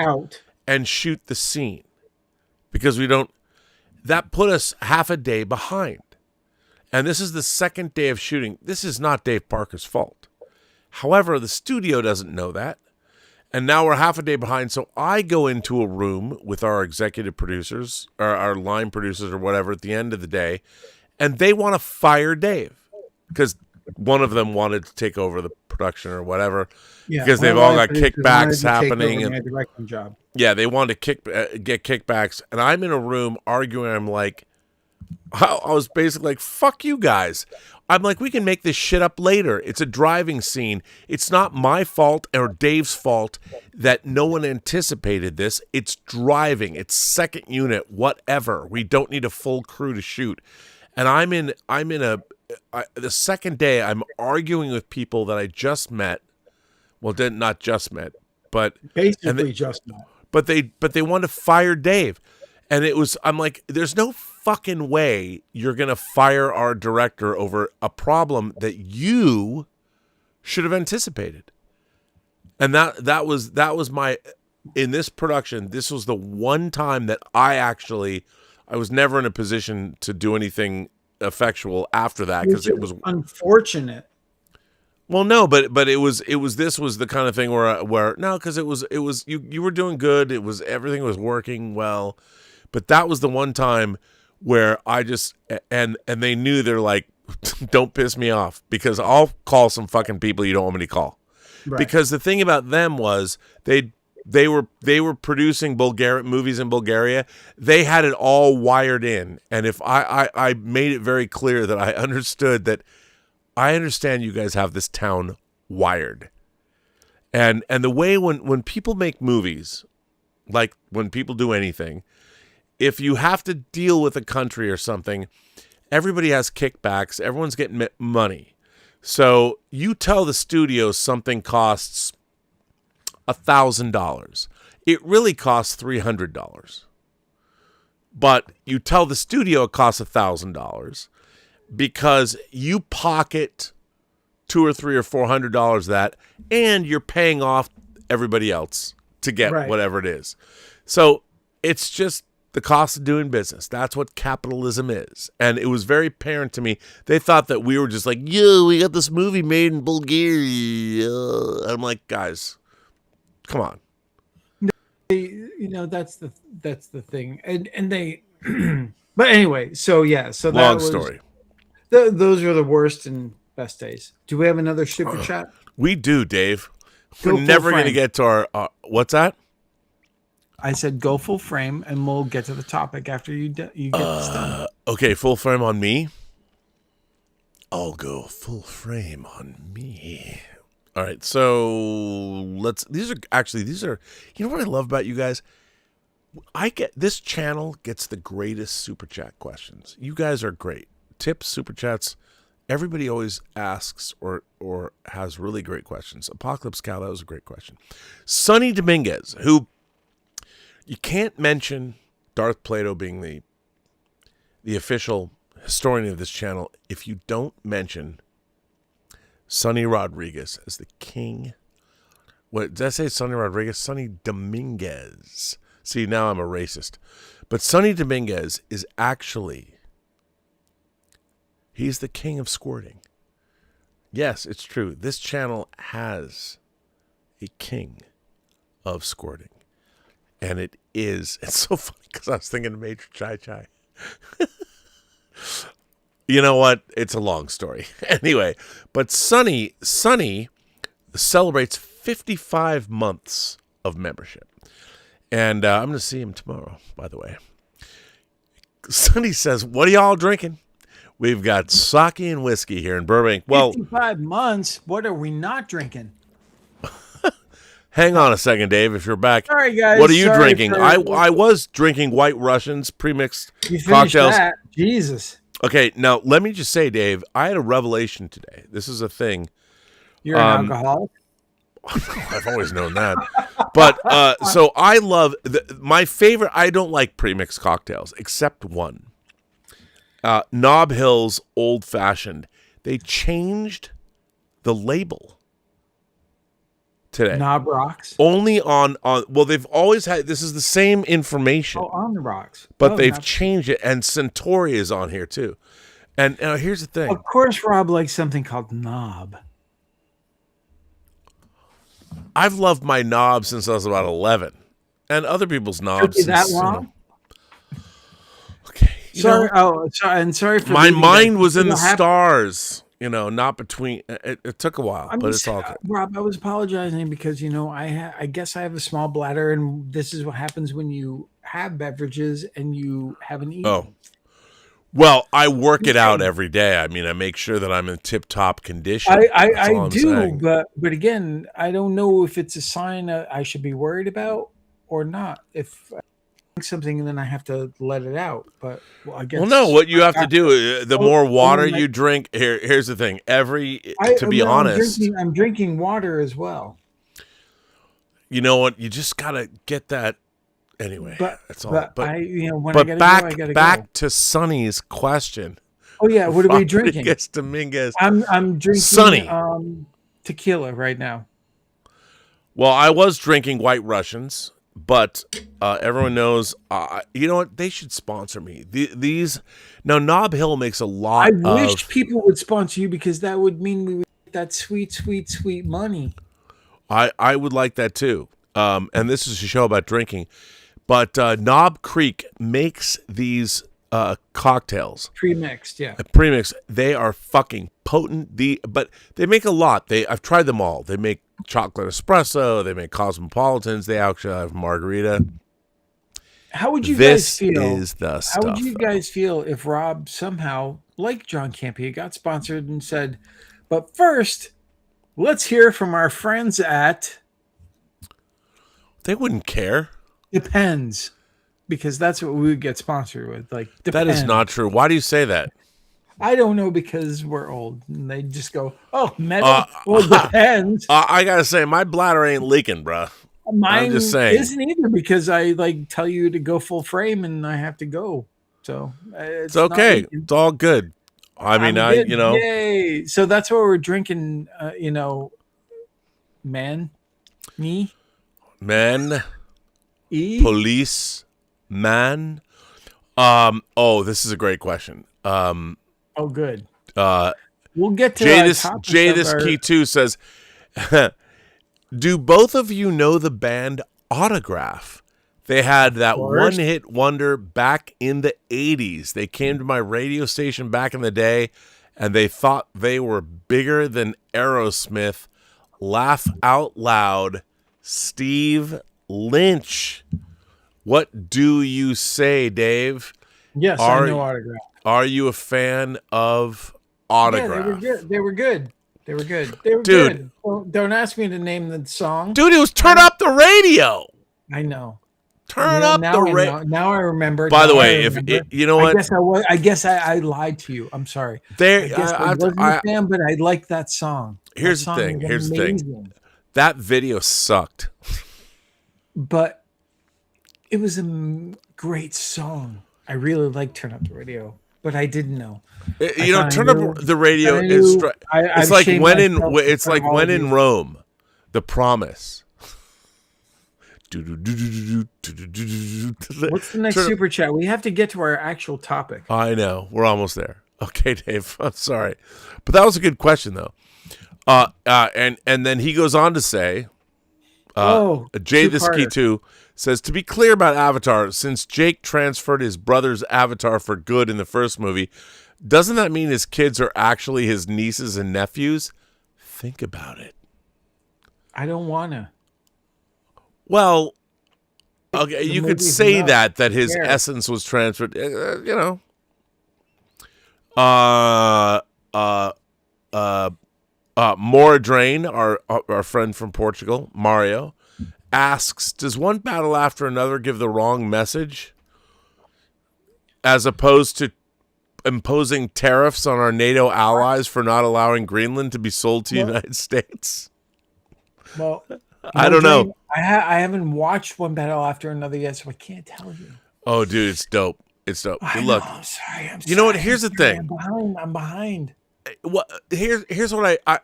and shoot the scene, because we don't. That put us half a day behind. And this is the second day of shooting. This is not Dave Parker's fault. However, the studio doesn't know that. And now we're half a day behind. So I go into a room with our executive producers, or our line producers, or whatever, at the end of the day, and they want to fire Dave because one of them wanted to take over the production or whatever, because they've all got kickbacks happening. And directing job. Yeah, they wanted to get kickbacks. And I'm in a room arguing. I'm like, I was basically like, fuck you guys. I'm like, we can make this shit up later. It's a driving scene. It's not my fault or Dave's fault that no one anticipated this. It's driving. It's second unit, whatever. We don't need a full crew to shoot. And the second day, I'm arguing with people that I just met. Well, not just met, but basically just met. But they wanted to fire Dave. And I'm like, there's no fucking way you're going to fire our director over a problem that you should have anticipated. And that was my, in this production, this was the one time that I was never in a position to do anything effectual after that, because it was unfortunate. Well, no, but this was the kind of thing where no, because it was you were doing good. Everything was working well. But that was the one time where I just, and they knew, they're like, don't piss me off, because I'll call some fucking people you don't want me to call. Right. Because the thing about them was they were producing movies in Bulgaria. They had it all wired in. And if I made it very clear that I understood that I understand you guys have this town wired. And the way when people make movies, like when people do anything, if you have to deal with a country or something, everybody has kickbacks. Everyone's getting money. So you tell the studio something costs $1,000. It really costs $300. But you tell the studio it costs $1,000 because you pocket $200 or $300 or $400 of that, and you're paying off everybody else to get whatever it is. So it's just the cost of doing business. That's what capitalism is. And it was very apparent to me. They thought that we were just like, yo, we got this movie made in Bulgaria. I'm like, guys, come on. That's the thing. And they, but anyway, so that long story. Those are the worst and best days. Do we have another super chat? We do, Dave. We're never going to get to our what's that? I said go full frame, and we'll get to the topic after you get this done. Okay, full frame on me. I'll go full frame on me. All right, so these are. You know what I love about you guys? This channel gets the greatest super chat questions. You guys are great. Tips, super chats. Everybody always asks or has really great questions. Apocalypse Cow, that was a great question. Sonny Dominguez, who. You can't mention Darth Plato being the official historian of this channel if you don't mention Sonny Rodriguez as the king. What did I say? Sonny Rodriguez? Sonny Dominguez. See, now I'm a racist. But Sonny Dominguez is actually, he's the king of squirting. Yes, it's true. This channel has a king of squirting. And it's so funny because I was thinking of Major Chai Chai. You know what? It's a long story. Anyway, but Sonny celebrates 55 months of membership. And I'm going to see him tomorrow, by the way. Sonny says, what are y'all drinking? We've got sake and whiskey here in Burbank. Well, 55 months. What are we not drinking? hang on a second, Dave, if you're back. Sorry, guys. What are you Sorry drinking? for- I was drinking White Russians, pre-mixed You finished cocktails. that. Jesus. Okay, now let me just say, Dave, I had a revelation today. This is a thing. You're an alcoholic? I've always known that. But so I love my favorite. I don't like pre-mixed cocktails except one. Nob Hill's Old Fashioned. They changed the label today. Knob rocks. Only on well, they've always had, this is the same information. Oh, on the rocks. But Oh, they've not- changed it, and Centauri is on here too. And here's the thing. Of course, Rob likes something called knob. I've loved my knob since I was about 11, and other people's knobs. Took you that since, you long? know. Okay. Sorry. Sorry. And sorry for My leaving mind that. was in You the don't have- stars. Not between. It took a while, I'm but just, it's all good. Rob, I was apologizing because I guess I have a small bladder, and this is what happens when you have beverages and you haven't eaten. Oh. Well, I work it out every day. I mean, I make sure that I'm in tip-top condition. That's I all I'm do, saying. but again, I don't know if it's a sign that I should be worried about or not. If I drink something and then I have to let it out, but I guess. Well, no. What you have to do, the more water like- you drink. Here's the thing. To be no, honest, I'm drinking water as well. you know what? You just gotta get that. Anyway, But that's all. But But I, when I but gotta back go, I gotta back go. to Sonny's question. Oh yeah, what are we drinking? Rodriguez Dominguez. I'm drinking Sonny. Tequila right now. Well, I was drinking White Russians, but everyone knows. You know what? They should sponsor me. These now, Nob Hill makes a lot. I wish people would sponsor you because that would mean we would get that sweet, sweet, sweet money. I would like that too. And this is a show about drinking, but Knob Creek makes these cocktails Pre-mixed, yeah. premix. They are fucking potent. But they make a lot. I've tried them all. They make chocolate espresso. They make cosmopolitans. They actually have margarita. How would you This guys feel? is the How stuff. would you guys feel if Rob somehow, like John Campea, got sponsored and said, "But first, let's hear from our friends at They wouldn't care. Depends," because that's what we would get sponsored with. Like That Depends. is not true. Why do you say that? I don't know because we're old and they just go, "Oh, metal." Well, depends. I gotta say, my bladder ain't leaking, bruh. Mine just saying. isn't either because I tell you to go full frame and I have to go. So It's okay. not- It's all good. I mean, I'm good. you know, Yay. So that's what we're drinking. Man, me, men, E. police, man. Oh, this is a great question. Oh, good. Uh, We'll get to Jay our this topics Jay of this our- key too says, do both of you know the band Autograph? They had that course. one-hit wonder back in the 80s. They came to my radio station back in the day, and they thought they were bigger than Aerosmith. Laugh out loud, Steve Lynch. What do you say, Dave? Yes, Are- I know Autograph. Are you a fan of Yeah, Autograph? they were good. They were good. They were good. They were Dude. good. Don't ask me to name the song. Dude, it was turn up the radio. I know. Turn Yeah, up now the I radio. know. Now I remember. By the Now I way, remember. you know what, I guess I lied to you. I'm sorry. I there, guess I wasn't a fan, but I like that song. Here's That the song thing. was Here's the thing. amazing. That video sucked. But it was a great song. I really liked Turn Up the Radio, but I didn't know. You know, thought I turn knew- up the radio. I Is knew- I've it's like shamed when in myself it's in like front of when all in of you. Rome, The Promise. What's the next Turn up- super chat? We have to get to our actual topic. I know. We're almost there. Okay, Dave. I'm sorry. But that was a good question, though. And then he goes on to say, Jay this key two-parter. too says, to be clear about Avatar, since Jake transferred his brother's avatar for good in the first movie, doesn't that mean his kids are actually his nieces and nephews? Think about it. I don't want to. Well, Okay, The you could movie's say enough. that his There. essence was transferred. Uh, uh, Maura Drain, our friend from Portugal, Mario, asks, "Does one battle after another give the wrong message, as opposed to imposing tariffs on our NATO allies for not allowing Greenland to be sold to the United States?" Well, I don't know. I haven't watched one battle after another yet, so I can't tell you. Oh, dude, it's dope. It's dope. I Look, know, I'm sorry. you know what? Here's the thing. I'm behind. Here's what I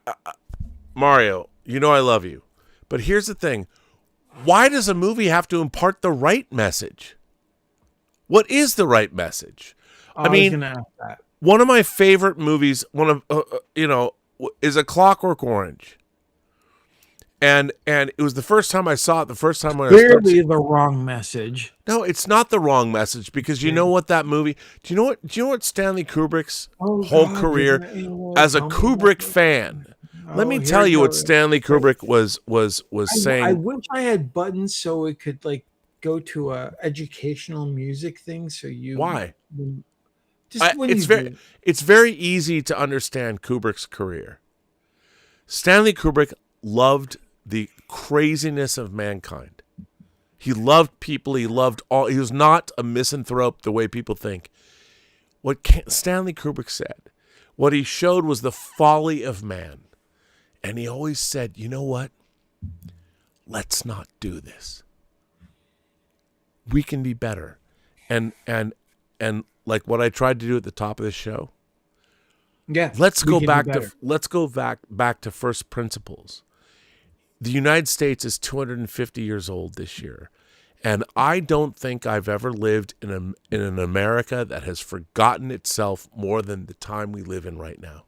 Mario, you know I love you. But here's the thing. Why does a movie have to impart the right message? What is the right message? I was mean, gonna ask that. one of my favorite movies, is A Clockwork Orange. And it was the first time I saw it, the first time when I was Clearly the wrong message. No, it's not the wrong message, because you know what that movie. Do you know what Stanley Kubrick's whole career as a Kubrick fan? Let me tell you what Stanley Kubrick was saying. I wish I had buttons so it could like go to a educational music thing. So you Why? It's It's very easy to understand Kubrick's career. Stanley Kubrick loved the craziness of mankind. He loved people. He loved all. He was not a misanthrope the way people think. What Stanley Kubrick said, what he showed was the folly of man. And he always said, you know what? Let's not do this. We can be better. And like what I tried to do at the top of the show. Yeah. Let's go back to first principles. The United States is 250 years old this year, and I don't think I've ever lived in an America that has forgotten itself more than the time we live in right now.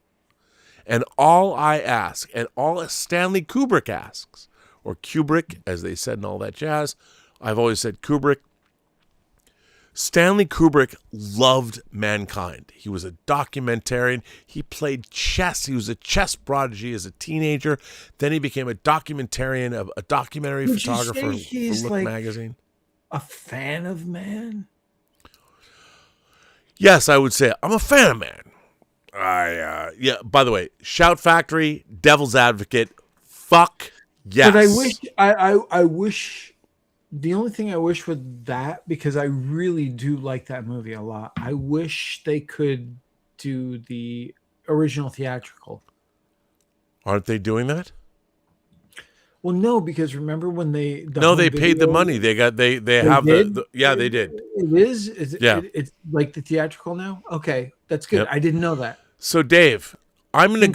And all I ask, and all Stanley Kubrick asks, or Kubrick, as they said, and all that jazz, I've always said Kubrick. Stanley Kubrick loved mankind. He was a documentarian. He played chess. He was a chess prodigy as a teenager. Then he became a documentarian, a documentary photographer for Look like magazine. A fan of man? Yes, I would say I'm a fan of man. Yeah. By the way, Shout Factory, Devil's Advocate, fuck yes. But I wish. The only thing I wish with that, because I really do like that movie a lot, I wish they could do the original theatrical. Aren't they doing that? Well, no, because remember when they paid the money. They have did? they did. It is yeah. It's like the theatrical now. Okay, that's good. Yep. I didn't know that. So Dave, I'm gonna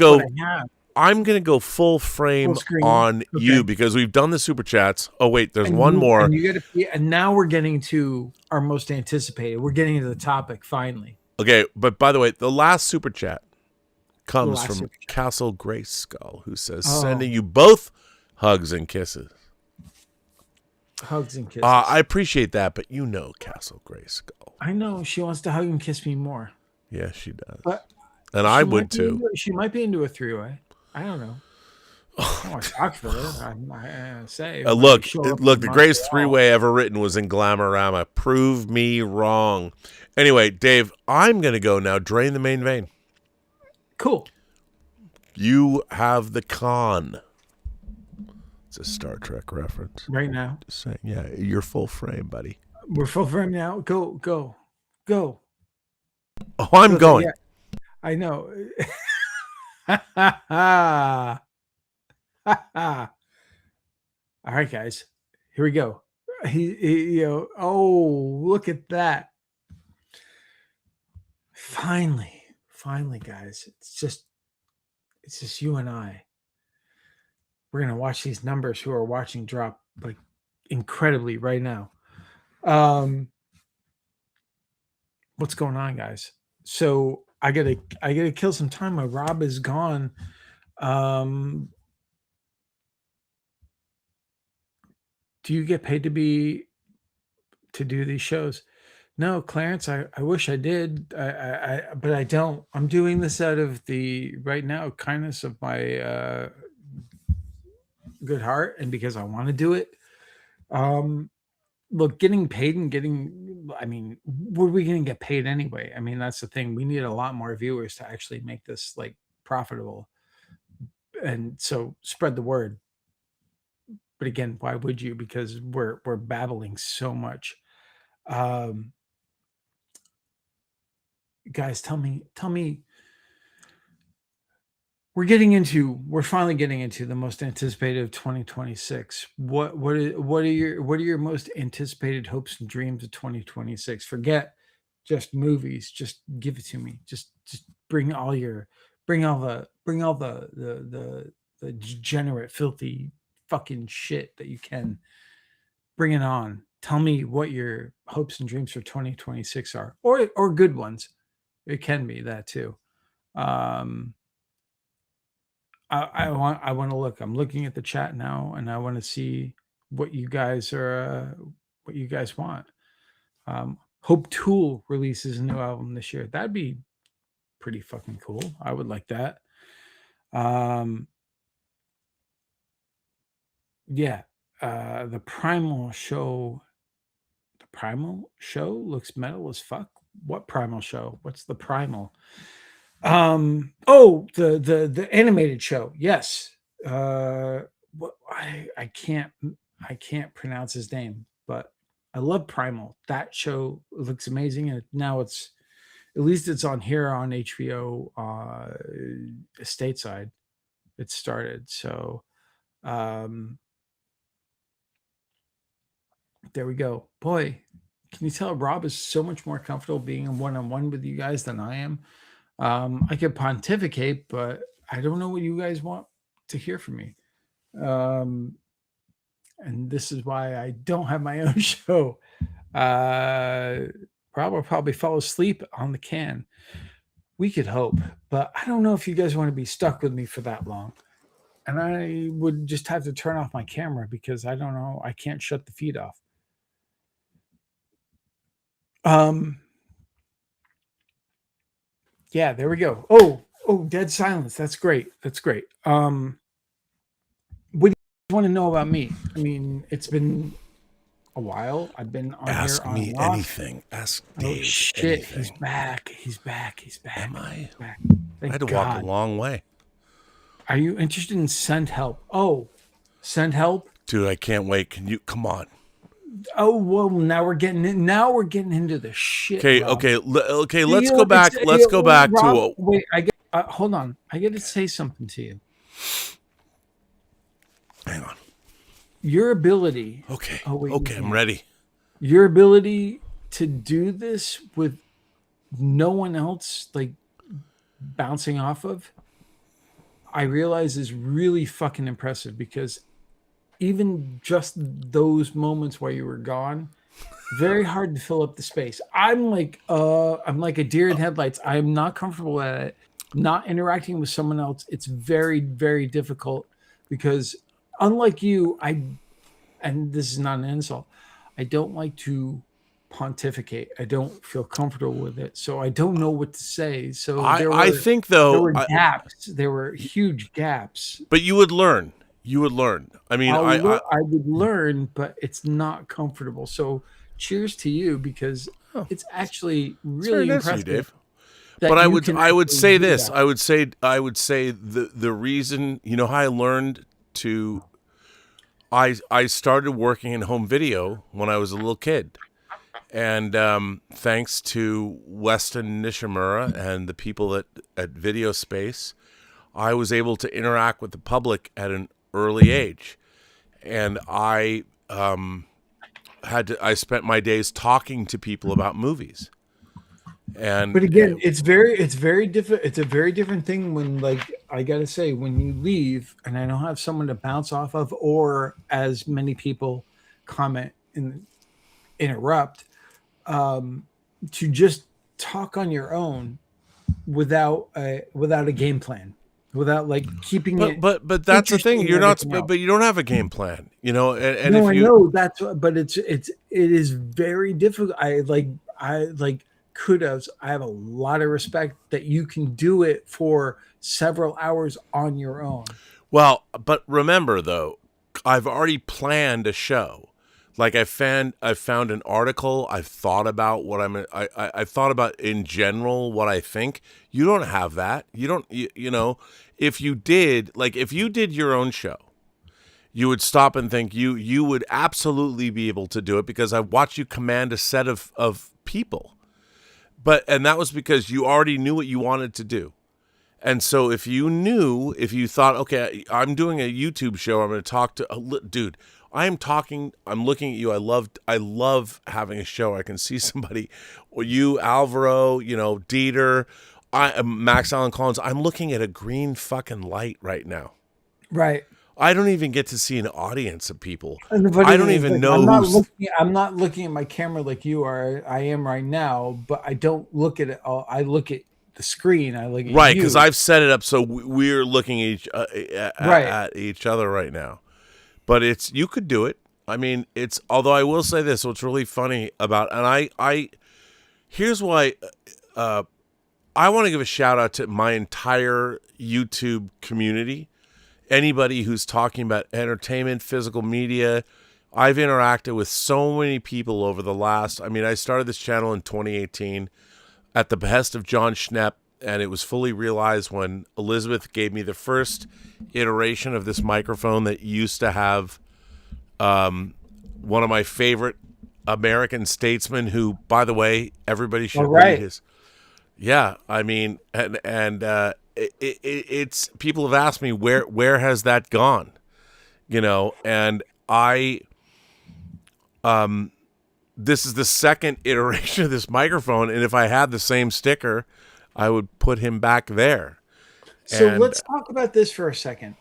go full frame on you, because we've done the super chats. Oh wait, there's one more. And now we're getting to our most anticipated. We're getting into the topic finally. Okay, but by the way, the last super chat comes from Castle Grayskull, who says, "Sending you both hugs and kisses." Hugs and kisses. I appreciate that, but you know Castle Grayskull. I know she wants to hug and kiss me more. Yeah, she does. And I would too. She might be into a three-way. I don't know. I don't want to talk for it. I say. Look, the greatest three-way ever written was in Glamorama. Prove me wrong. Anyway, Dave, I'm going to go now. Drain the main vein. Cool. You have the con. It's a Star Trek reference. Right now. Just saying. Yeah, you're full frame, buddy. We're full frame now. Go. Oh, I'm going. Yeah, I know. All right, guys, here we go. Oh, look at that. Finally, guys, it's just you and I. We're going to watch these numbers who are watching drop like incredibly right now. What's going on, guys? So I gotta kill some time. My Rob is gone. Do you get paid to do these shows? No, Clarence, I wish I did. But I don't. I'm doing this out of the right now kindness of my good heart, and because I want to do it. look, getting paid and getting, I mean, what are we going to get paid anyway? I mean, that's the thing. We need a lot more viewers to actually make this like profitable. And so spread the word. But again, why would you? Because we're babbling so much. Um, guys, tell me, we're finally getting into the most anticipated of 2026. What are your most anticipated hopes and dreams of 2026? Forget just movies. Just give it to me. Just bring all the degenerate, filthy fucking shit that you can. Bring it on. Tell me what your hopes and dreams for 2026 are, or good ones. It can be that too. Um, I want to look. I'm looking at the chat now, and I want to see what you guys want. Hope Tool releases a new album this year. That'd be pretty fucking cool. I would like that. Yeah. The Primal show looks metal as fuck. What Primal show? What's the Primal? The animated show. Yes. I can't pronounce his name, but I love Primal. That show looks amazing, and now it's at least it's on here on HBO stateside. It started. So there we go. Boy, can you tell Rob is so much more comfortable being in one-on-one with you guys than I am? I could pontificate, but I don't know what you guys want to hear from me. And this is why I don't have my own show. Rob will probably fall asleep on the can. We could hope, but I don't know if you guys want to be stuck with me for that long. And I would just have to turn off my camera because I don't know. I can't shut the feed off. Yeah, there we go. Oh, dead silence. That's great. What do you want to know about me? I mean, it's been a while. I've been on Ask here. me anything. Ask Dave. Oh shit, anything. He's back. Am I? He's back. I had to walk a long way. Are you interested in Send Help? Oh, Send Help? Dude, I can't wait. Can you come on? Oh well, now we're getting into the shit. Okay, Rob. okay. Let's go back. Let's go back Rob, wait. Hold on. I got to say something to you. Hang on. Your ability. Okay. Oh, wait, okay, I'm ready. Your ability to do this with no one else like bouncing off of, I realize is really fucking impressive because even just those moments while you were gone, very hard to fill up the space. I'm like a deer in headlights. I'm not comfortable at it. Not interacting with someone else, it's very, very difficult because unlike you, and this is not an insult, I don't like to pontificate. I don't feel comfortable with it, so I don't know what to say. So I think though there were gaps. There were huge gaps. But you would learn. I mean, I would learn, but it's not comfortable. So cheers to you because it's actually really impressive. You, Dave. But I would say this. I would say the reason, you know how I learned to I started working in home video when I was a little kid. And thanks to Weston Nishimura and the people at Video Space, I was able to interact with the public at an early age. And I spent my days talking to people about movies. But again, it's very different. It's a very different thing when, like, I gotta say, when you leave and I don't have someone to bounce off of, or as many people comment and interrupt, to just talk on your own without a game plan, without like keeping it. But that's the thing. You're not. But you don't have a game plan. You know. And no, if you, I know that's. But it is very difficult. I like. Kudos. I have a lot of respect that you can do it for several hours on your own. Well, but remember though, I've already planned a show. Like I found an article. I've thought about what I've thought about in general what I think. You don't have that. You don't. You know, if you did your own show, you would stop and think you would absolutely be able to do it because I watched you command a set of people. And that was because you already knew what you wanted to do. And so if you thought, okay, I'm doing a YouTube show, I'm going to talk to dude. I'm looking at you. I love having a show. I can see somebody, or you, Alvaro, Dieter, Max Allen Collins. I'm looking at a green fucking light right now. Right. I don't even get to see an audience of people. But I don't even know. I'm not looking at my camera like you are. I am right now, but I don't look at it. I look at the screen. I look at right, you. because I've set it up so we're looking at each other right now. But you could do it. I mean, although I will say this, what's really funny about, and here's why I want to give a shout out to my entire YouTube community. Anybody who's talking about entertainment, physical media. I've interacted with so many people over the last, I started this channel in 2018 at the behest of John Schnepp, and it was fully realized when Elizabeth gave me the first iteration of this microphone that used to have one of my favorite American statesmen who, by the way, everybody should read his. Yeah, it's people have asked me where has that gone, and this is the second iteration of this microphone, and if I had the same sticker, I would put him back there. So let's talk about this for a second.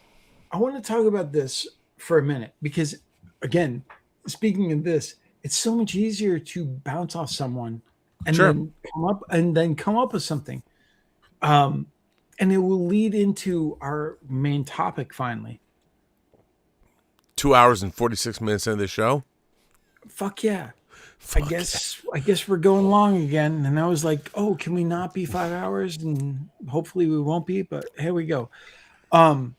I want to talk about this for a minute because, again, speaking of this, it's so much easier to bounce off someone and then come up with something. And it will lead into our main topic finally. 2 hours and 46 minutes into the show. Fuck yeah. I guess we're going long again. And I was like, oh, can we not be 5 hours? And hopefully we won't be, but here we go. The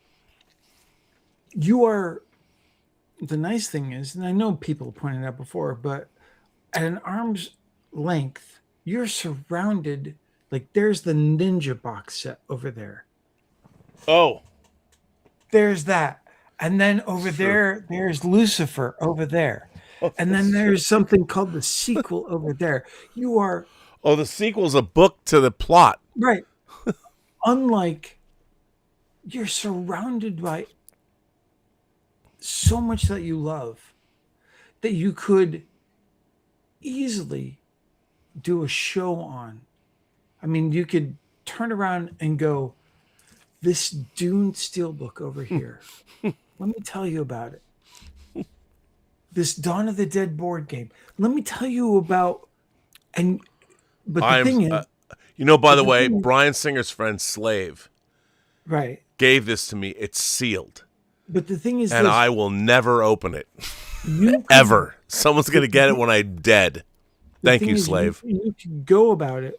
nice thing is, and I know people pointed out before, but at an arm's length, you're surrounded. Like there's the Ninja box set over there. Oh. There's that. And then over there's Lucifer over there. And then there's something called the sequel over there. You are... Oh, the sequel's a book to the plot. Right. Unlike, you're surrounded by so much that you love that you could easily do a show on. You could turn around and go, this Dune Steelbook over here. Let me tell you about it. This Dawn of the Dead board game. Let me tell you about, thing is, by the way, Bryan Singer's friend Slave, right, gave this to me. It's sealed. But the thing is, and I will never open it ever. Someone's gonna get it when I'm dead. Thank you, Slave. You could go about it.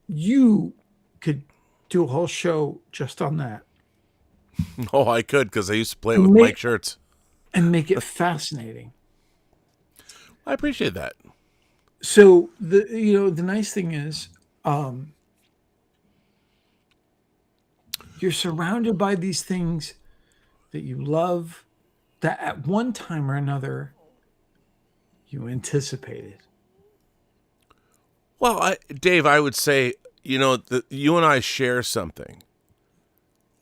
You could do a whole show just on that. Oh, I could because I used to play it with Mike Shirts. And make it fascinating. I appreciate that. So the nice thing is, you're surrounded by these things that you love, that at one time or another you anticipated. Well, Dave, I would say, you and I share something.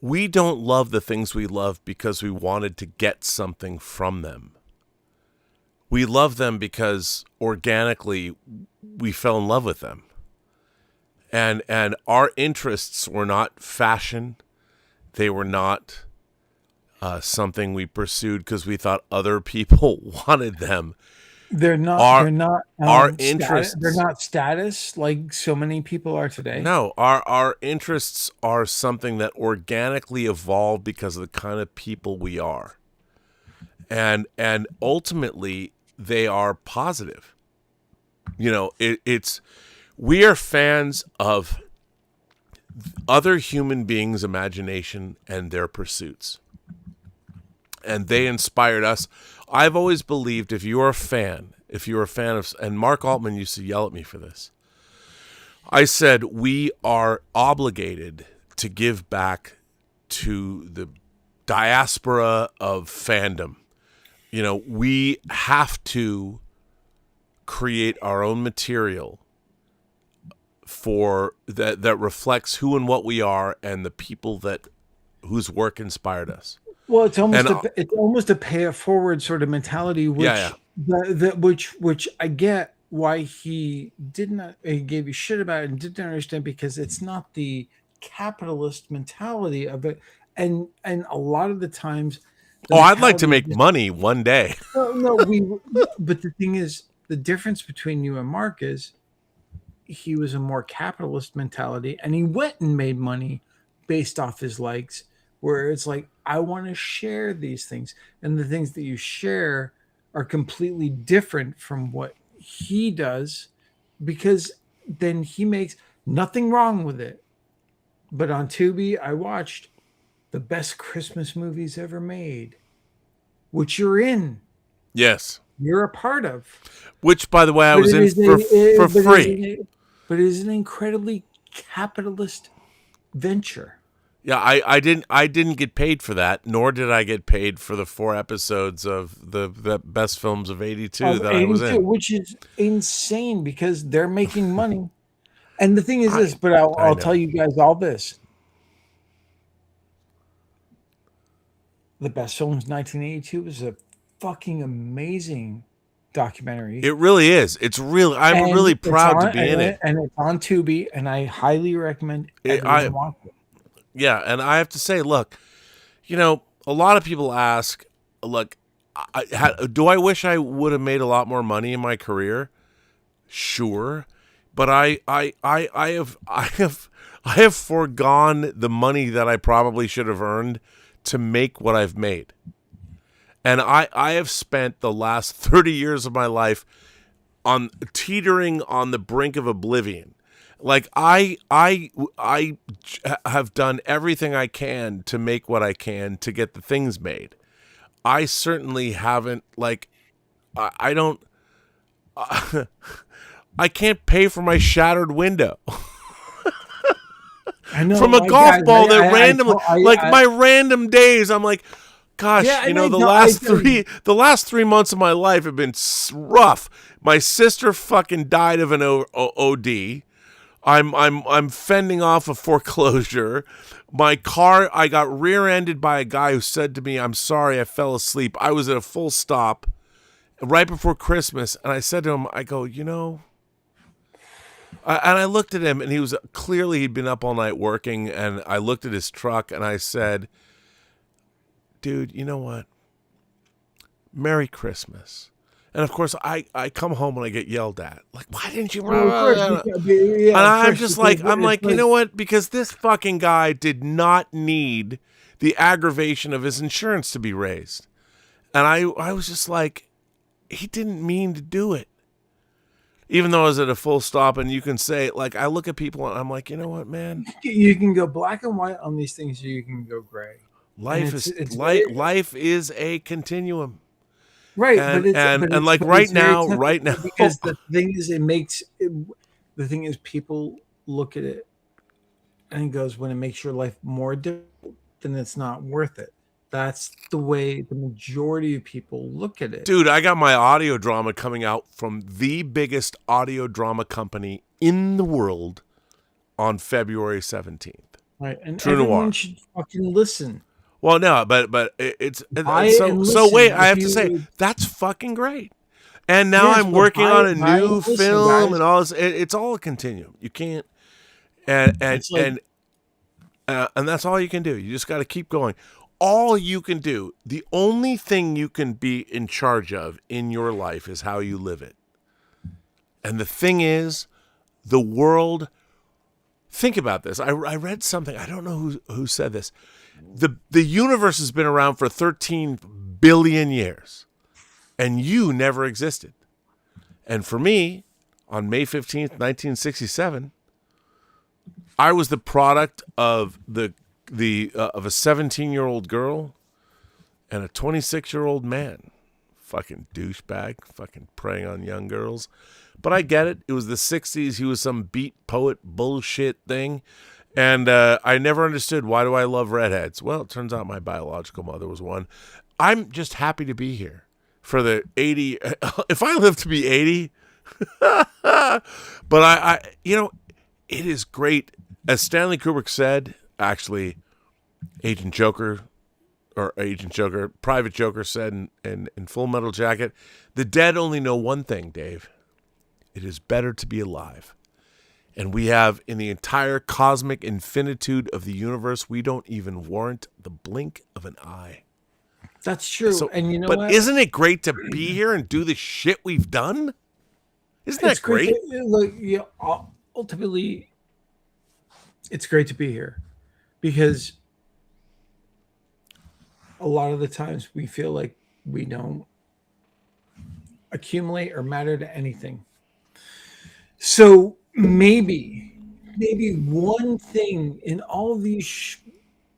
We don't love the things we love because we wanted to get something from them. We love them because organically we fell in love with them. And our interests were not fashion. They were not something we pursued because we thought other people wanted them. They're not. Our interests. They're not status like so many people are today. No, our interests are something that organically evolved because of the kind of people we are, and ultimately they are positive. We are fans of other human beings' imagination and their pursuits. and they inspired us. I've always believed if you're a fan of, and Mark Altman used to yell at me for this. I said, we are obligated to give back to the diaspora of fandom. You know, we have to create our own material for that reflects who and what we are and the people whose work inspied us. Well, it's almost a pay it forward sort of mentality, which which I get why he gave you shit about it and didn't understand, because it's not the capitalist mentality of it, and a lot of the times. I'd like to make money one day. But the thing is, the difference between you and Mark is he was a more capitalist mentality, and he went and made money based off his likes, where it's like, I want to share these things, and the things that you share are completely different from what he does, because then he makes nothing wrong with it. But on Tubi, I watched the best Christmas movies ever made, which you're in. Yes. You're a part of. Which, by the way, I was in for free. But it is an incredibly capitalist venture. Yeah, I didn't get paid for that, nor did I get paid for the 4 episodes of the best films of '82 that I was in, which is insane because they're making money. And the thing is this, but I'll tell you guys all this: the best films 1982 is a fucking amazing documentary. It really is. I'm really proud to be in it, and it's on Tubi, and I highly recommend everyone watch it. Yeah, and I have to say, look, you know, a lot of people ask, look, do I wish I would have made a lot more money in my career? Sure, but I have foregone the money that I probably should have earned to make what I've made, and I have spent the last 30 years of my life on teetering on the brink of oblivion. Like I have done everything I can to make what I can to get the things made. I certainly haven't, like, I don't, I can't pay for my shattered window. I know, from a golf ball that randomly, my random days, I'm like, gosh, the last 3 months of my life have been rough. My sister fucking died of an OD. I'm fending off a foreclosure. My car, I got rear-ended by a guy who said to me, "I'm sorry, I fell asleep." I was at a full stop right before Christmas, and I said to him, I go, you know, and I looked at him, and he'd been up all night working, and I looked at his truck, and I said, dude, you know what? Merry Christmas. And of course, I come home and I get yelled at. Like, why didn't you? And I'm just like, you know what? Because this fucking guy did not need the aggravation of his insurance to be raised. And I was just like, he didn't mean to do it. Even though I was at a full stop, and you can say, like, I look at people and I'm like, you know what, man? You can go black and white on these things, or you can go gray. Life is a continuum. Right, and like right now, because the thing is, people look at it and it goes, when it makes your life more difficult, then it's not worth it. That's the way the majority of people look at it. Dude, I got my audio drama coming out from the biggest audio drama company in the world on February 17th. Right, and True everyone Noir. should fucking listen. Well, no, but it's listen, wait, I have to say that's fucking great. And now I'm working on a new film, guys. And all this. It's all a continuum. You can't, and that's all you can do. You just got to keep going. All you can do, the only thing you can be in charge of in your life is how you live it. And the thing is, the world. Think about this. I read something. I don't know who said this. The universe has been around for 13 billion years, and you never existed. And for me, on May 15th, 1967, I was the product of of a 17-year-old girl and a 26-year-old man. Fucking douchebag, fucking preying on young girls. But I get it. It was the 60s. He was some beat poet bullshit thing. And I never understood, why do I love redheads? Well, it turns out my biological mother was one. I'm just happy to be here for the 80. If I live to be 80, but I it is great. As Stanley Kubrick said, actually, Private Joker said in Full Metal Jacket, the dead only know one thing, Dave. It is better to be alive. And we have, in the entire cosmic infinitude of the universe, we don't even warrant the blink of an eye. That's true. So, and you know but what? isn't it great to be here and do the shit we've done? Isn't that great? Look, ultimately, it's great to be here because a lot of the times we feel like we don't accumulate or matter to anything. So maybe one thing in all of these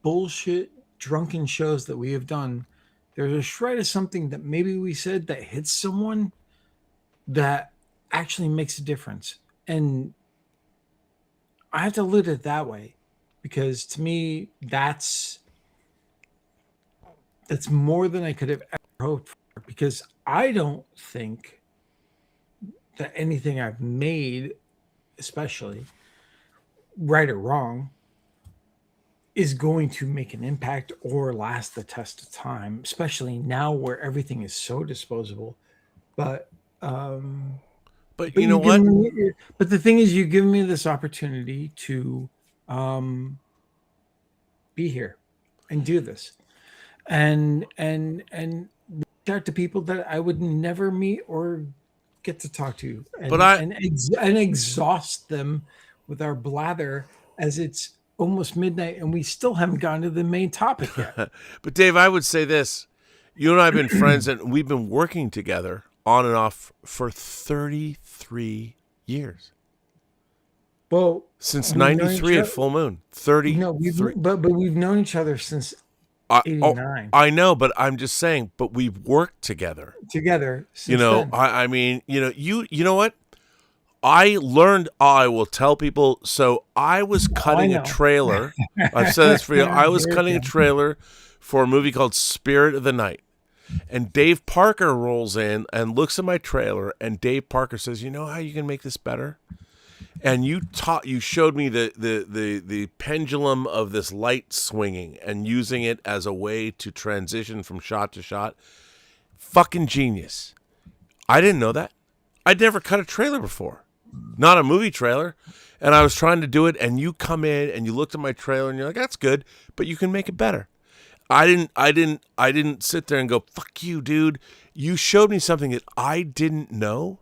bullshit drunken shows that we have done, there's a shred of something that maybe we said that hits someone that actually makes a difference. And I have to look at it that way because to me, that's more than I could have ever hoped for, because I don't think that anything I've made, especially right or wrong, is going to make an impact or last the test of time, especially now where everything is so disposable. But you know what? But the thing is, you give me this opportunity to be here and do this, and reach out to people that I would never meet or get to talk to, and exhaust them with our blather as it's almost midnight and we still haven't gotten to the main topic yet. But Dave, I would say this: you and I have been friends, and we've been working together on and off for 33 years. Well, since 93 at Full Moon. 30. No, but we've known each other since 89. I know, but I'm just saying, but we've worked together. Since then. I mean, you know what? I learned, I will tell people, so I was cutting a trailer. I've said this for you. I was cutting a trailer for a movie called Spirit of the Night. And Dave Parker rolls in and looks at my trailer, and Dave Parker says, "You know how you can make this better?" And you showed me the pendulum of this light swinging and using it as a way to transition from shot to shot. Fucking genius. I didn't know that. I'd never cut a trailer before. Not a movie trailer. And I was trying to do it, and you come in and you looked at my trailer and you're like, "That's good, but you can make it better." I didn't sit there and go, "Fuck you, dude." You showed me something that I didn't know.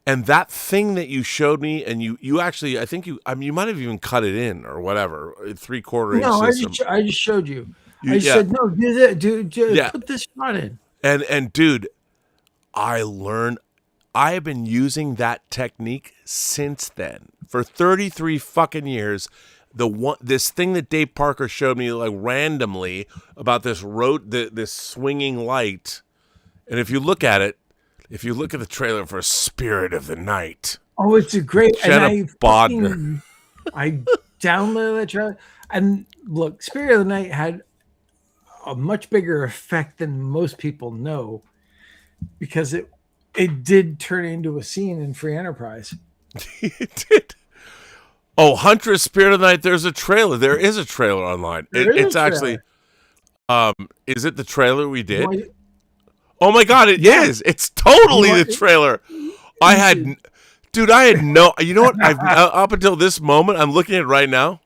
And that thing that you showed me, and you actually, you might have even cut it in or whatever, 3/4 inch. No, I just showed you. I said, "No, do that, dude. Put this shot in." And dude, I have been using that technique since then for 33 fucking years. This thing that Dave Parker showed me like randomly about this this swinging light, and if you look at the trailer for Spirit of the Night, oh, it's a great. Jenna Bodner. I downloaded that trailer, and look, Spirit of the Night had a much bigger effect than most people know, because it did turn into a scene in Free Enterprise. It did. Oh, Huntress Spirit of the Night. There's a trailer. There is a trailer online. It's actually. Is it the trailer we did? Oh my God! It is. It's totally the trailer. I had no. You know what? I've up until this moment, I'm looking at it right now.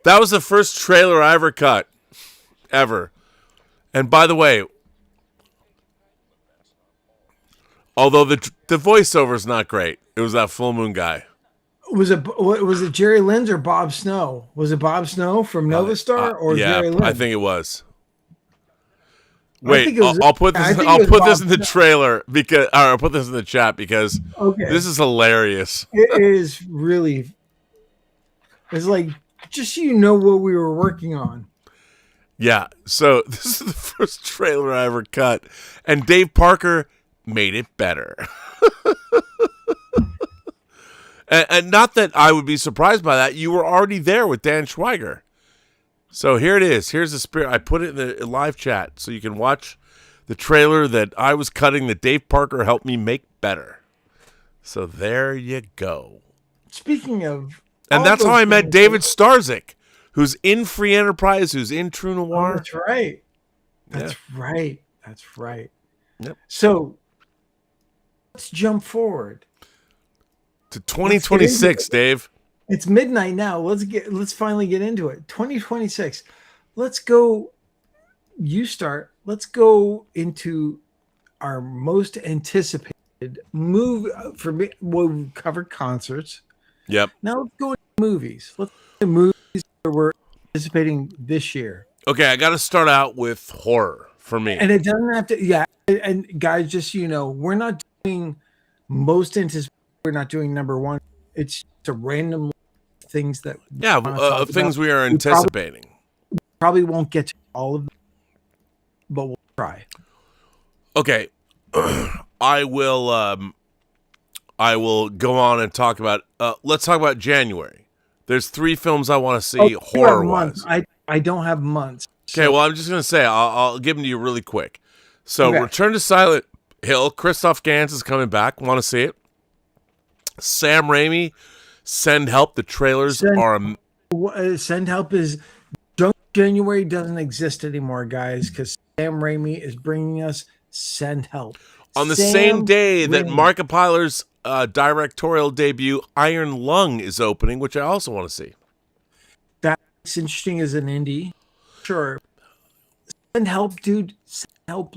That was the first trailer I ever cut, ever. And by the way, although the voiceover is not great, it was that Full Moon guy. Was it Jerry Lynn or Bob Snow? Was it Bob Snow from Nova Star or Jerry Lynn? I think it was. Wait, I'll put this in the trailer because, or I'll put this in the chat because this is hilarious. It is really. It's like, just so you know what we were working on. Yeah, so this is the first trailer I ever cut, and Dave Parker made it better. and not that I would be surprised by that. You were already there with Dan Schweiger. So here it is. Here's the spirit. I put it in the live chat so you can watch the trailer that I was cutting that Dave Parker helped me make better. So there you go. Speaking of, And that's how I met David Starzyk, who's in Free Enterprise, who's in True Noir. That's right. That's right. That's right. Yep. So let's jump forward To 2026, Dave. It's midnight now. Let's finally get into it. 2026. Let's go. You start. Let's go into our most anticipated move for me. We've covered concerts. Yep. Now let's go into movies. Let's go into movies that we're anticipating this year. Okay, I got to start out with horror for me. And it doesn't have to. Yeah. And guys, just so you know, we're not doing most anticipated. We're not doing number one. It's just a random things that things we are anticipating. Probably won't get to all of them, but we'll try. Okay. I will go on and talk about let's talk about January. There's 3 films I want to see horror wise. I don't have months. Okay, well I'm just going to say I'll give them to you really quick. So Return to Silent Hill, Christoph Gans is coming back. Want to see it? Sam Raimi, Send Help. The trailers are Send Help is January doesn't exist anymore, guys, because Sam Raimi is bringing us Send Help on the same day that Markiplier's directorial debut Iron Lung is opening, which I also want to see. That's interesting as an indie. Sure. Send Help, dude. Send Help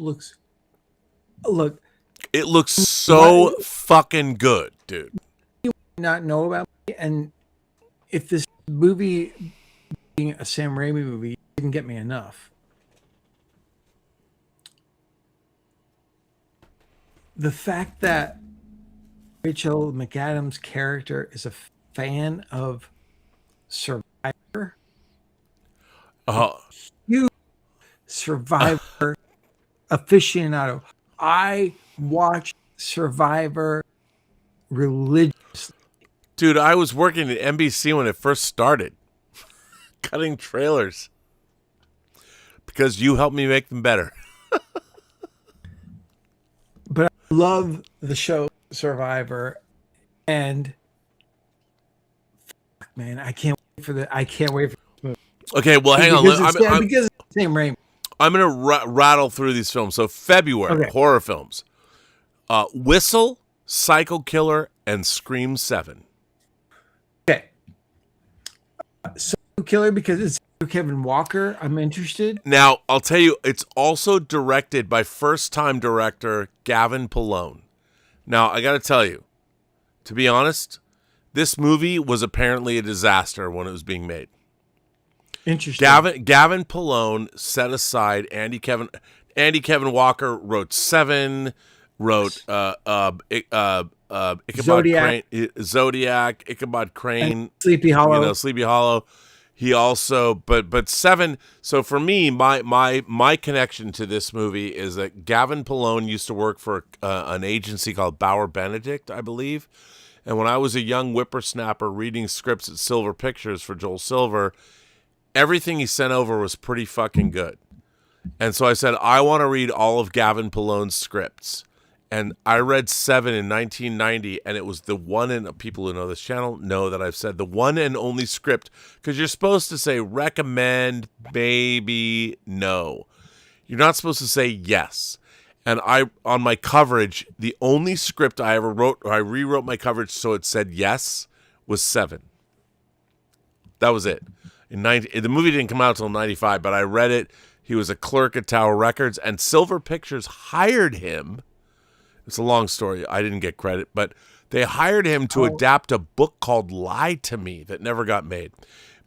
it looks so fucking good, dude. You not know about me, and if this movie being a Sam Raimi movie didn't get me enough. The fact that Rachel McAdams' character is a fan of Survivor. Huge Survivor aficionado. I watched Survivor religiously. Dude, I was working at NBC when it first started, cutting trailers, because you helped me make them better. But I love the show Survivor, and man, I can't wait for this movie. Okay, well, hang on. Because it's the same Raimi. I'm going to rattle through these films. So February, horror films. Whistle, Psycho Killer, and Scream 7. Okay. Psycho Killer, because it's Kevin Walker. I'm interested. Now, I'll tell you, it's also directed by first-time director Gavin Polone. Now, I got to tell you, to be honest, this movie was apparently a disaster when it was being made. Interesting. Gavin Polone set aside Andy Kevin Walker wrote Seven, wrote Zodiac, Ichabod Crane, and Sleepy Hollow. Sleepy Hollow. He also, but Seven. So for me, my connection to this movie is that Gavin Polone used to work for an agency called Bauer Benedict, I believe. And when I was a young whippersnapper reading scripts at Silver Pictures for Joel Silver, everything he sent over was pretty fucking good. And so I said, I want to read all of Gavin Polone's scripts. And I read Seven in 1990, and it was the one, and people who know this channel know that I've said the one and only script, because you're supposed to say recommend, maybe, no. You're not supposed to say yes. And on my coverage, the only script I ever wrote, or I rewrote my coverage so it said yes, was Seven. That was it. The movie didn't come out until 95, but I read it. He was a clerk at Tower Records, and Silver Pictures hired him. It's a long story. I didn't get credit, but they hired him to adapt a book called Lie to Me that never got made.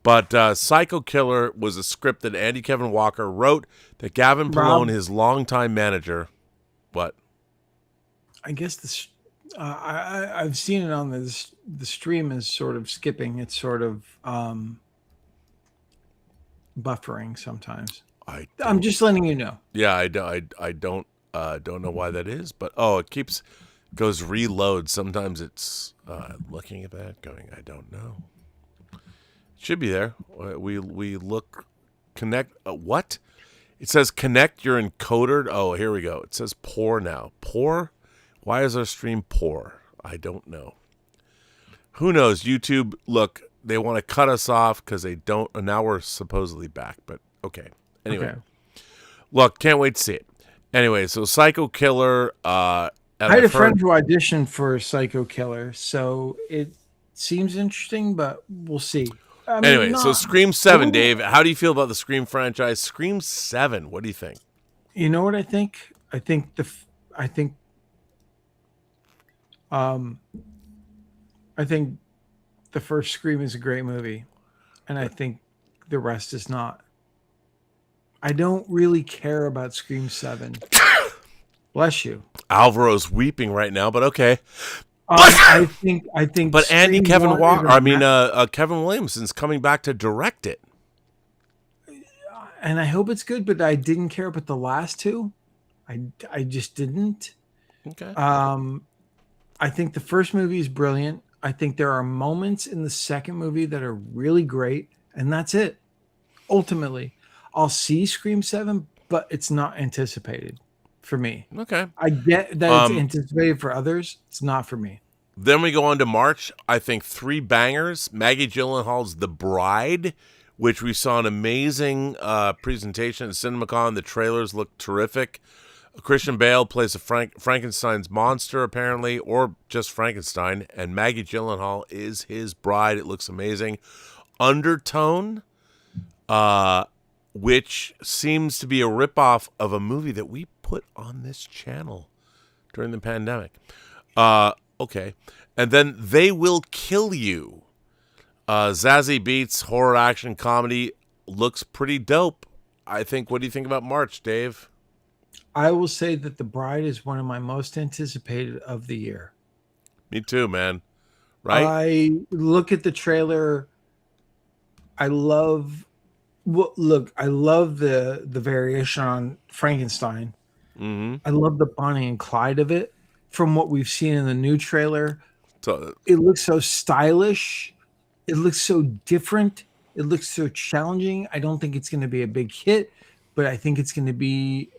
But Psycho Killer was a script that Andy Kevin Walker wrote that Gavin Polone, his longtime manager, what? I guess I've seen it on the stream is sort of skipping. It's sort of buffering sometimes. I'm just letting you know. Yeah, I don't know why that is, but it goes reload. Sometimes it's looking at that, going, I don't know. It should be there. We look connect. What? It says connect your encoder. Oh, here we go. It says poor now. Poor? Why is our stream poor? I don't know. Who knows? YouTube, look, they want to cut us off because they don't. And now we're supposedly back, but okay. Anyway, Okay. Look, can't wait to see it. Anyway, so Psycho Killer. I had a friend who auditioned for Psycho Killer, so it seems interesting, but we'll see. I mean, Anyway, so Scream 7, Dave. How do you feel about the Scream franchise? Scream 7. What do you think? You know what I think? I think the first Scream is a great movie, and I think the rest is not. I don't really care about Scream 7. Bless you. Alvaro's weeping right now, but okay. I think. But Andy Scream Kevin 1 is Kevin Williamson's coming back to direct it. and I hope it's good. But I didn't care about the last two. I just didn't. Okay. I think the first movie is brilliant. I think there are moments in the second movie that are really great, and that's it. Ultimately, I'll see Scream 7, but it's not anticipated for me. Okay. I get that it's anticipated for others. It's not for me. Then we go on to March. I think 3 bangers. Maggie Gyllenhaal's The Bride, which we saw an amazing presentation at CinemaCon. The trailers look terrific. Christian Bale plays a Frankenstein's monster, apparently, or just Frankenstein, and Maggie Gyllenhaal is his bride. It looks amazing. Undertone, which seems to be a ripoff of a movie that we put on this channel during the pandemic. Okay. And then They Will Kill You. Zazie Beetz, horror action comedy, looks pretty dope. I think. What do you think about March, Dave? I will say that The Bride is one of my most anticipated of the year. Me too, man. Right? I look at the trailer. I love the variation on Frankenstein. Mm-hmm. I love the Bonnie and Clyde of it. From what we've seen in the new trailer, So, it looks so stylish. It looks so different. It looks so challenging. I don't think it's going to be a big hit, but I think it's going to be.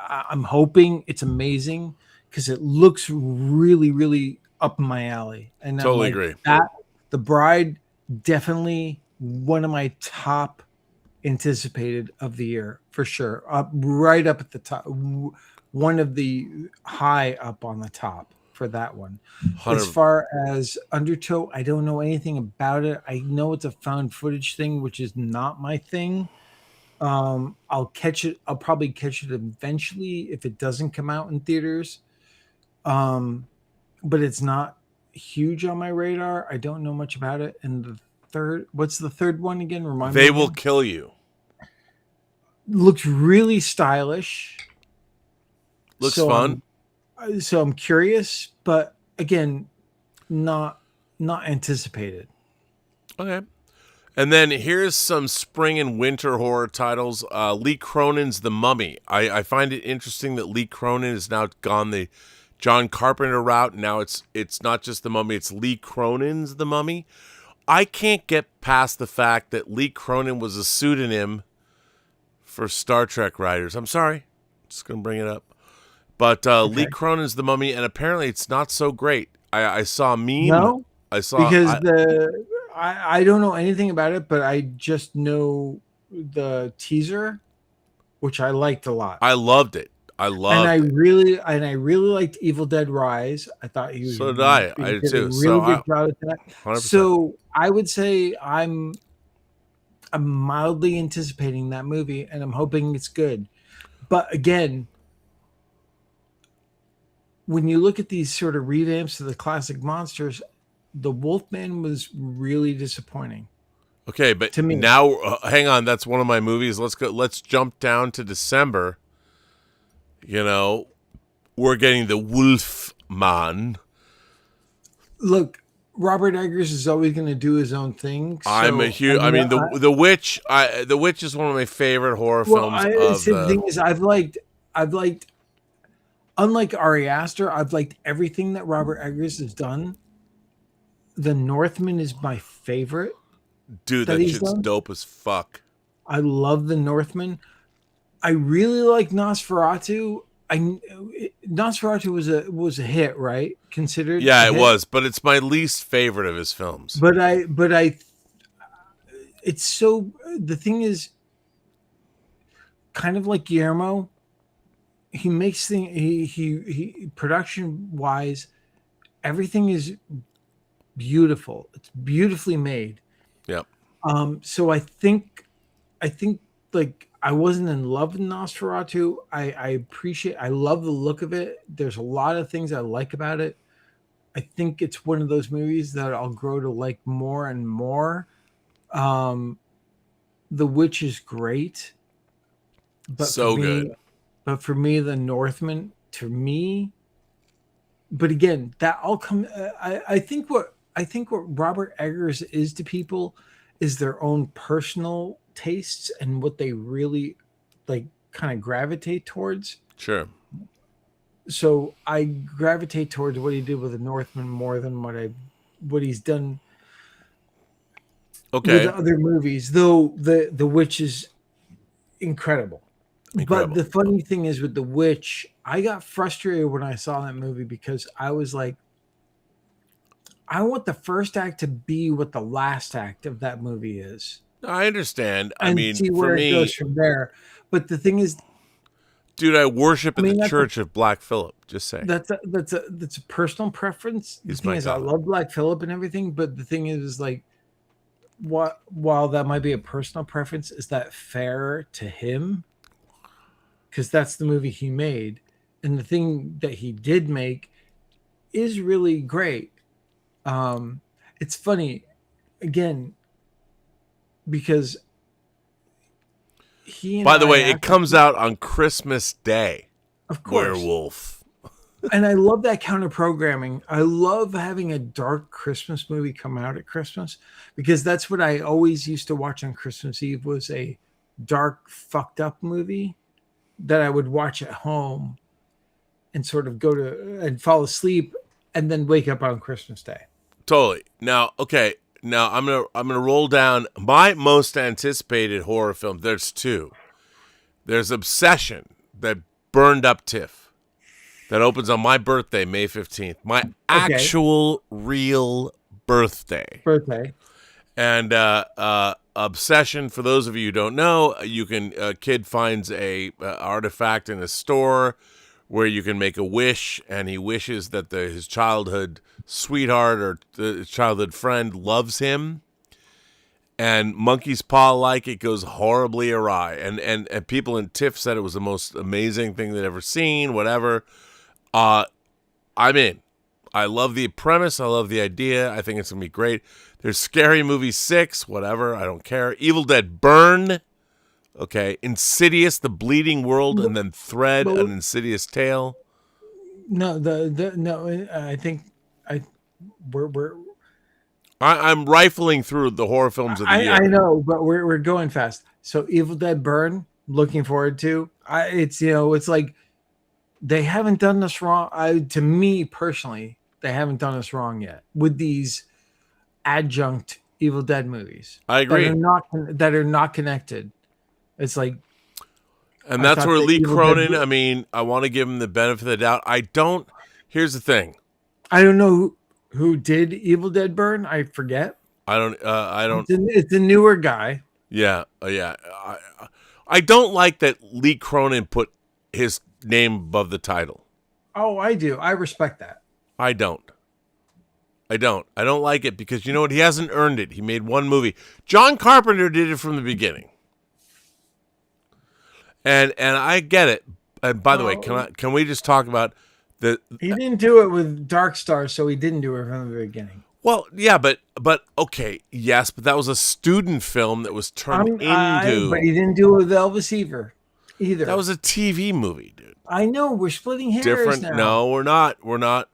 I'm hoping it's amazing because it looks really, really up my alley. And totally I'm agree. That The Bride, definitely one of my top anticipated of the year for sure. Right up at the top, one of the high up on the top for that one. 100. As far as Undertow, I don't know anything about it. I know it's a found footage thing, which is not my thing. I'll catch it. I'll probably catch it eventually if it doesn't come out in theaters. But it's not huge on my radar. I don't know much about it. And what's the third one again? Remind me. They Will Kill You. Looks really stylish. Looks fun. So I'm curious, but again, not anticipated. Okay. And then here's some spring and winter horror titles. Lee Cronin's The Mummy. I find it interesting that Lee Cronin has now gone the John Carpenter route. Now it's not just The Mummy, it's Lee Cronin's The Mummy. I can't get past the fact that Lee Cronin was a pseudonym for Star Trek writers. I'm sorry. Just going to bring it up. But Okay. Lee Cronin's The Mummy, and apparently it's not so great. I saw a meme. No, I saw because I don't know anything about it, but I just know the teaser, which I liked a lot. I loved it. And I really liked Evil Dead Rise. I thought he was So did I. I did too. Really good job at that. 100%. So I would say I'm mildly anticipating that movie, and I'm hoping it's good. But again, when you look at these sort of revamps of the classic monsters, the Wolfman was really disappointing. Okay, but to me. Now hang on, that's one of my movies. Let's jump down to December. You know, we're getting the Wolfman. Look, Robert Eggers is always going to do his own thing. So, I'm a huge. I mean, the Witch. The Witch is one of my favorite horror films. The thing is, I've liked, unlike Ari Aster, I've liked everything that Robert Eggers has done. The Northman is my favorite. Dude, that shit's dope as fuck. I love The Northman. I really like Nosferatu. Nosferatu was a hit, right? Considered. Yeah, it was, but it's my least favorite of his films. It's so. The thing is, kind of like Guillermo, he makes things. He production wise, everything is beautiful. It's beautifully made. Yep. So I think like I wasn't in love with Nosferatu. I love the look of it. There's a lot of things I like about it. I think it's one of those movies that I'll grow to like more and more. The Witch is great. But so good. But for me, The Northman, but again, that all come. I think what Robert Eggers is to people is their own personal tastes and what they really like kind of gravitate towards. Sure. So I gravitate towards what he did with The Northman more than what he's done with the other movies, though the Witch is incredible. But the funny thing is with The Witch, I got frustrated when I saw that movie because I was like, I want the first act to be what the last act of that movie is. I understand. I and mean, see where it goes from there. But the thing is, dude, I worship at the Church of Black Phillip. Just saying. That's a personal preference. The thing is, I love Black Phillip and everything, but the thing is like, while that might be a personal preference, is that fair to him? Because that's the movie he made, and the thing that he did make is really great. It's funny, again, because by the way, it comes out on Christmas Day. Of course. Werewolf. And I love that counter programming. I love having a dark Christmas movie come out at Christmas because that's what I always used to watch on Christmas Eve was a dark, fucked up movie that I would watch at home and sort of go to and fall asleep and then wake up on Christmas Day. Totally. Now, okay. Now I'm gonna roll down my most anticipated horror film. There's two. There's Obsession that burned up TIFF. That opens on my birthday, May 15th. My actual real birthday. And Obsession, for those of you who don't know, a kid finds a artifact in a store where you can make a wish, and he wishes that his childhood sweetheart or the childhood friend loves him. And monkey's paw like it goes horribly awry. And people in TIFF said it was the most amazing thing they'd ever seen, whatever. I'm in. I love the premise. I love the idea. I think it's going to be great. There's Scary Movie 6, whatever. I don't care. Evil Dead Burn. Okay. Insidious, The Bleeding World, and then Thread, An Insidious Tale. No, I think I'm rifling through the horror films of the year. I know, but we're going fast. So Evil Dead Burn, looking forward to. It's like they haven't done this wrong. To me personally, they haven't done us wrong yet with these adjunct Evil Dead movies. I agree. That are not connected. It's like, and that's where Lee Cronin. I mean, I want to give him the benefit of the doubt. Here's the thing. I don't know who did Evil Dead Burn. I forget. I don't. It's a newer guy. Yeah. Yeah. I don't like that Lee Cronin put his name above the title. Oh, I do. I respect that. I don't like it because you know what? He hasn't earned it. He made one movie. John Carpenter did it from the beginning. And I get it. And by the way, can we just talk about he didn't do it with Dark Star, so he didn't do it from the beginning. Well, yeah, but okay, yes, but that was a student film that was turned into. But he didn't do it with Elvis either. That was a TV movie, dude. I know we're splitting hairs different. now. No, we're not.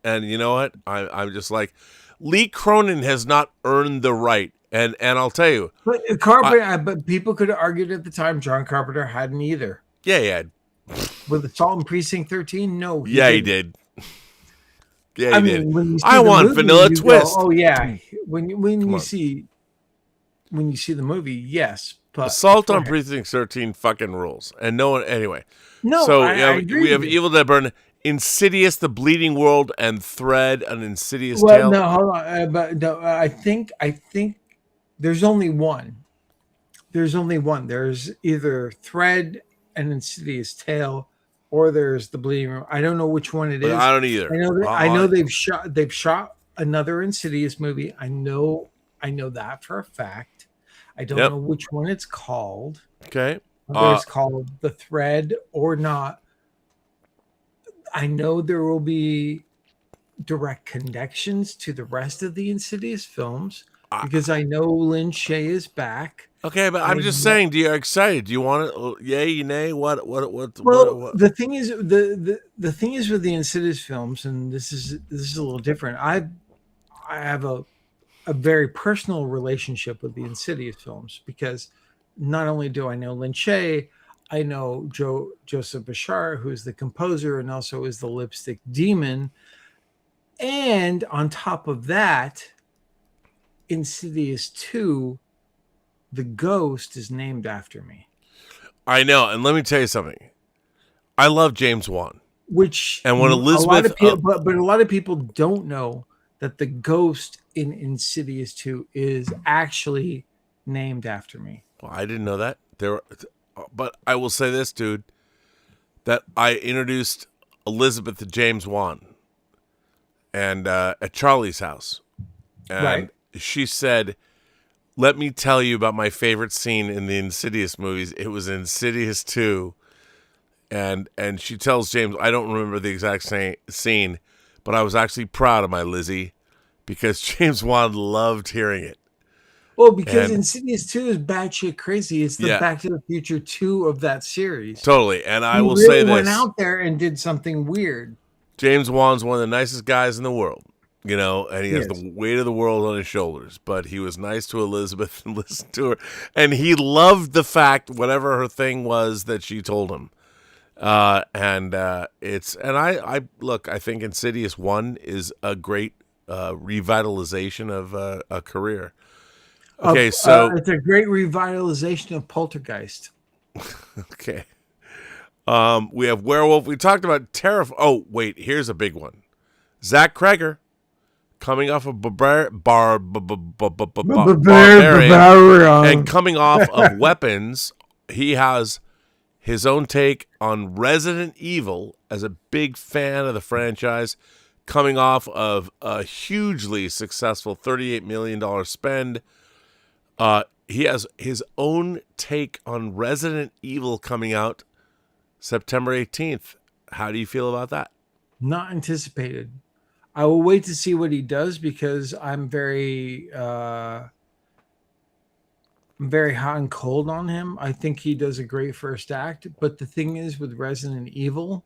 And you know what? I'm just like, Lee Cronin has not earned the right. And I'll tell you. But Carpenter, but people could have argued at the time John Carpenter hadn't either. Yeah. With Assault on Precinct 13, no. He did. Yeah, I he mean, did. when you see I the want movie, Vanilla you go, Twist. oh yeah. When you see the movie, yes. But Assault on Precinct 13 fucking rules. And no one, anyway. No, so I agree we have with you. Evil Dead Burn, Insidious, The Bleeding World, and Thread, an Insidious Well, Tale. no, hold on. But no, I think there's only one. There's only one. There's either Thread and Insidious Tale, or there's The Bleeding Room. I don't know which one it is. I don't either. I know they've shot another Insidious movie. I know that for a fact. I don't know which one it's called. Okay. Whether it's called The Thread or not. I know there will be direct connections to the rest of the Insidious films because I know Lynn Shay is back. Okay, but I'm just saying, do you excited? Do you want it? Yay, nay? What? Well, the thing is, the thing is with the Insidious films, and this is a little different. I have a very personal relationship with the Insidious films because not only do I know Lynn Shay, I know Joseph Bashar, who is the composer and also is the Lipstick Demon. And on top of that, Insidious 2, the ghost is named after me. I know, and let me tell you something. I love James Wan. And when Elizabeth, but a lot of people don't know that the ghost in Insidious 2 is actually named after me. Well, I didn't know that. But I will say this, dude, that I introduced Elizabeth to James Wan, and at Charlie's house, and she said, "Let me tell you about my favorite scene in the Insidious movies. It was Insidious 2." And she tells James, I don't remember the exact scene, but I was actually proud of my Lizzie because James Wan loved hearing it. Well, because Insidious 2 is batshit crazy. It's the Back to the Future 2 of that series. Totally. And I will say this. He went out there and did something weird. James Wan's one of the nicest guys in the world, and he has the weight of the world on his shoulders. But he was nice to Elizabeth and listened to her. And he loved the fact, whatever her thing was, that she told him. I think Insidious 1 is a great revitalization of a career. Okay, so it's a great revitalization of Poltergeist. Okay. We have Werewolf. We talked about Oh, wait, here's a big one. Zach Kreger, coming off of Barbarian and coming off of Weapons, he has his own take on Resident Evil as a big fan of the franchise, coming off of a hugely successful $38 million spend. He has his own take on Resident Evil coming out September 18th. How do you feel about that? Not anticipated. I will wait to see what he does because I'm very hot and cold on him. I think he does a great first act, but the thing is with Resident Evil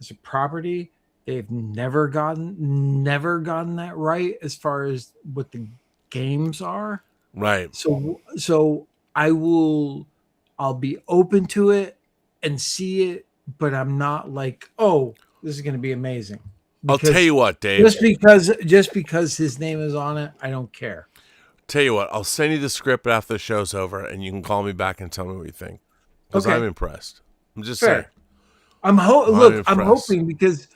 as a property, they've never gotten that right as far as what the games are. Right. So I'll be open to it and see it, but I'm not like, oh, this is going to be amazing. I'll tell you what, Dave. Just because his name is on it, I don't care. Tell you what, I'll send you the script after the show's over, and you can call me back and tell me what you think. Because I'm impressed. I'm just saying. I'm hoping because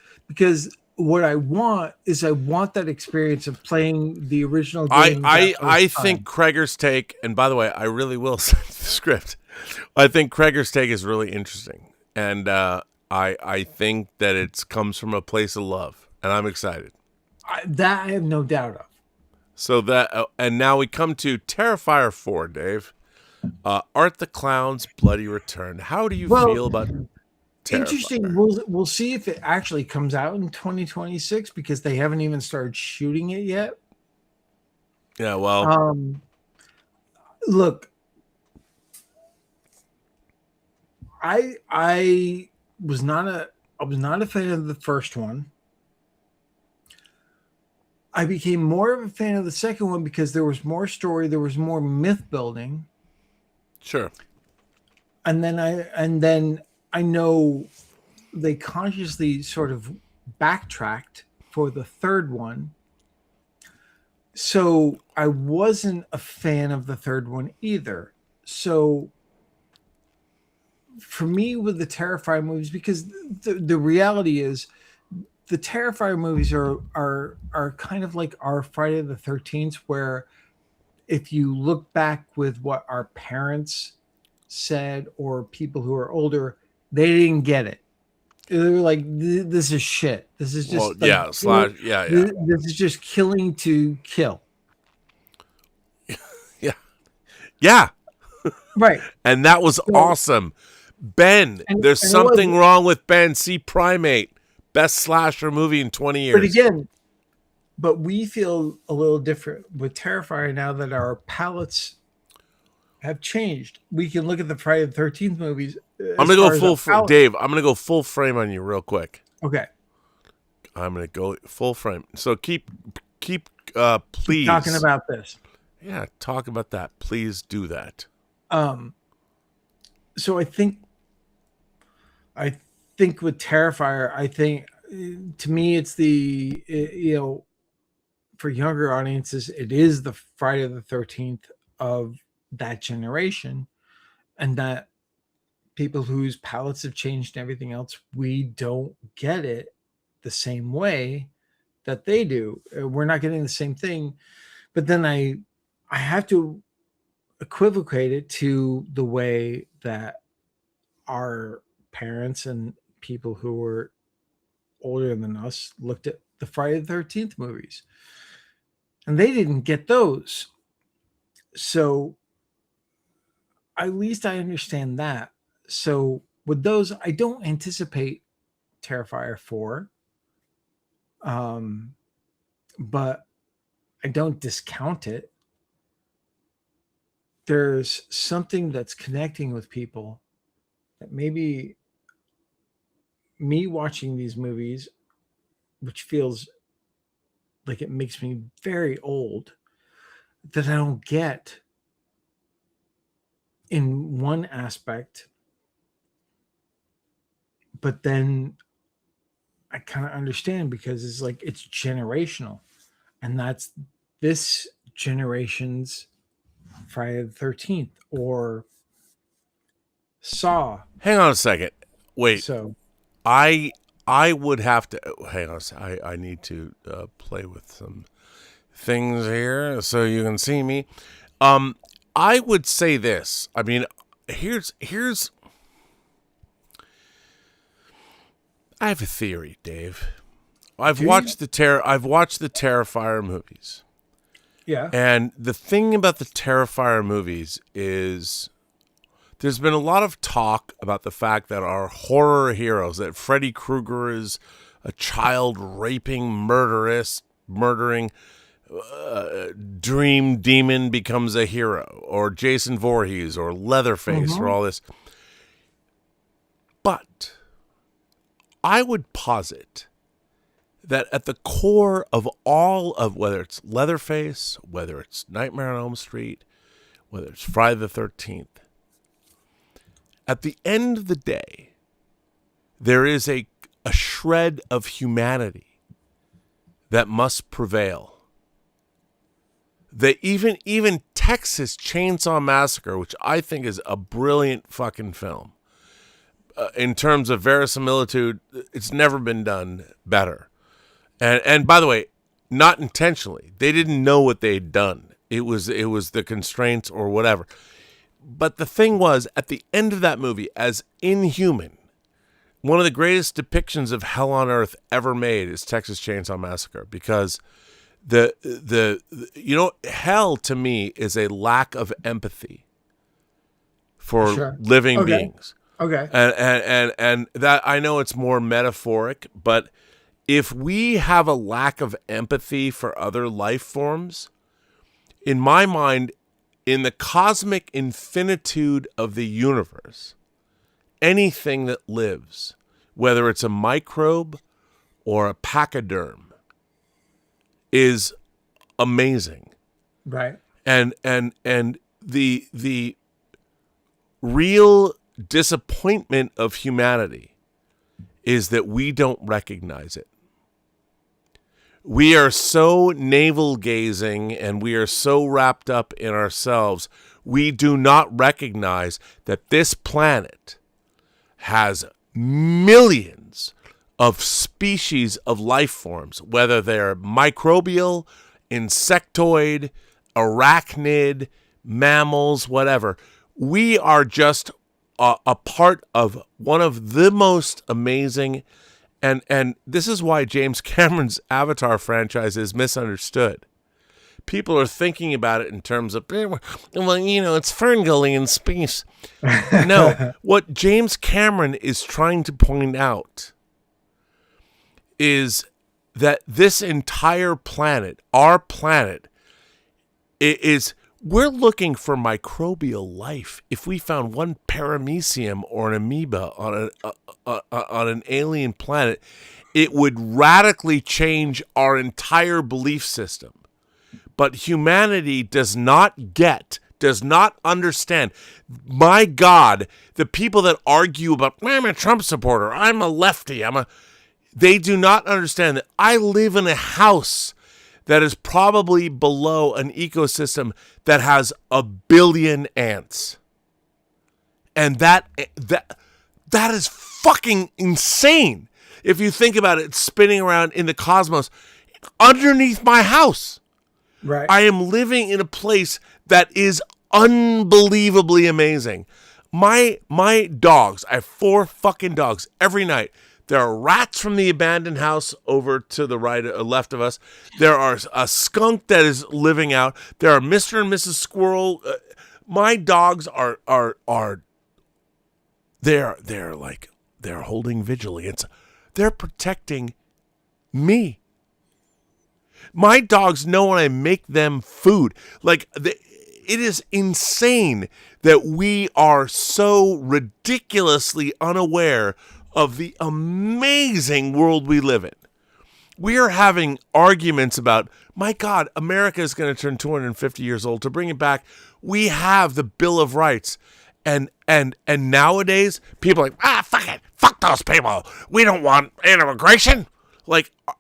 what I want is that experience of playing the original game. I think Kreger's take, and by the way, I really will send you the script. I think Kreger's take is really interesting, and I think that it comes from a place of love, and I'm excited. That I have no doubt of. So and now we come to Terrifier 4, Dave. Art the Clown's Bloody Return. How do you feel about Terrifier? Interesting. We'll see if it actually comes out in 2026 because they haven't even started shooting it yet. Yeah, well, look, I was not a fan of the first one. I became more of a fan of the second one because there was more story, there was more myth building. Sure. And then I know they consciously sort of backtracked for the third one. So I wasn't a fan of the third one either. So for me with the Terrifier movies, because the reality is the Terrifier movies are kind of like our Friday the 13th, where if you look back with what our parents said or people who are older, they didn't get it. They were like, "This is shit. This is just This is just killing to kill." Yeah. Yeah. Right. And that was awesome. Ben, there's something wrong with Ben. See Primate. Best slasher movie in 20 years. But again, we feel a little different with Terrifier now that our palettes have changed. We can look at the Friday the 13th movies. I'm going to go full frame. Dave, I'm going to go full frame on you real quick. Okay. I'm going to go full frame. So keep please. Keep talking about this. Yeah, talk about that. Please do that. So I think with Terrifier, to me it's for younger audiences, it is the Friday the 13th of that generation, and that people whose palettes have changed and everything else, we don't get it the same way that they do. We're not getting the same thing. But then I have to equivocate it to the way that our parents and people who were older than us looked at the Friday the 13th movies, and they didn't get those. So at least I understand that. So with those, I don't anticipate Terrifier 4. But I don't discount it. There's something that's connecting with people that maybe me watching these movies, which feels like it makes me very old, that I don't get in one aspect, but then I kind of understand because it's like it's generational, and that's this generation's Friday the 13th or Saw. Hang on a second. Wait. So I would have to hang on. I need to play with some things here so you can see me. I would say this. I mean, here's. I have a theory, Dave. I've watched the Terrifier movies. Yeah. And the thing about the Terrifier movies is there's been a lot of talk about the fact that our horror heroes, that Freddy Krueger is a child raping murdering dream demon becomes a hero, or Jason Voorhees or Leatherface or all this. But I would posit that at the core of all of, whether it's Leatherface, whether it's Nightmare on Elm Street, whether it's Friday the 13th, at the end of the day, there is a shred of humanity that must prevail. That even Texas Chainsaw Massacre, which I think is a brilliant fucking film, in terms of verisimilitude, it's never been done better. And by the way, not intentionally. They didn't know what they'd done. It was the constraints or whatever. But the thing was, at the end of that movie, as Inhuman, one of the greatest depictions of hell on earth ever made is Texas Chainsaw Massacre, because hell to me is a lack of empathy for living beings. Okay. And that, I know it's more metaphoric, but if we have a lack of empathy for other life forms, in my mind, in the cosmic infinitude of the universe, anything that lives, whether it's a microbe or a pachyderm, is amazing. Right. And the real disappointment of humanity is that we don't recognize it. We are so navel-gazing and we are so wrapped up in ourselves, we do not recognize that this planet has millions of species of life forms, whether they're microbial, insectoid, arachnid, mammals, whatever. We are just a part of one of the most amazing, and this is why James Cameron's Avatar franchise is misunderstood. People are thinking about it in terms of, well, it's Ferngully in space. No, what James Cameron is trying to point out is that this entire planet, our planet, we're looking for microbial life. If we found one paramecium or an amoeba on an alien planet, it would radically change our entire belief system. But humanity does not understand. My God, the people that argue about, I'm a Trump supporter, I'm a lefty, they do not understand that I live in a house that is probably below an ecosystem that has 1 billion ants. And that is fucking insane. If you think about it, spinning around in the cosmos underneath my house. Right. I am living in a place that is unbelievably amazing. My dogs, I have 4 fucking dogs every night. There are rats from the abandoned house over to the right or left of us. There are a skunk that is living out. There are Mr. and Mrs. Squirrel. My dogs are they're holding vigilance. They're protecting me. My dogs know when I make them food. It is insane that we are so ridiculously unaware of the amazing world we live in. We are having arguments about, my God, America is going to turn 250 years old. To bring it back, we have the Bill of Rights. And nowadays, people are like, fuck it. Fuck those people. We don't want immigration.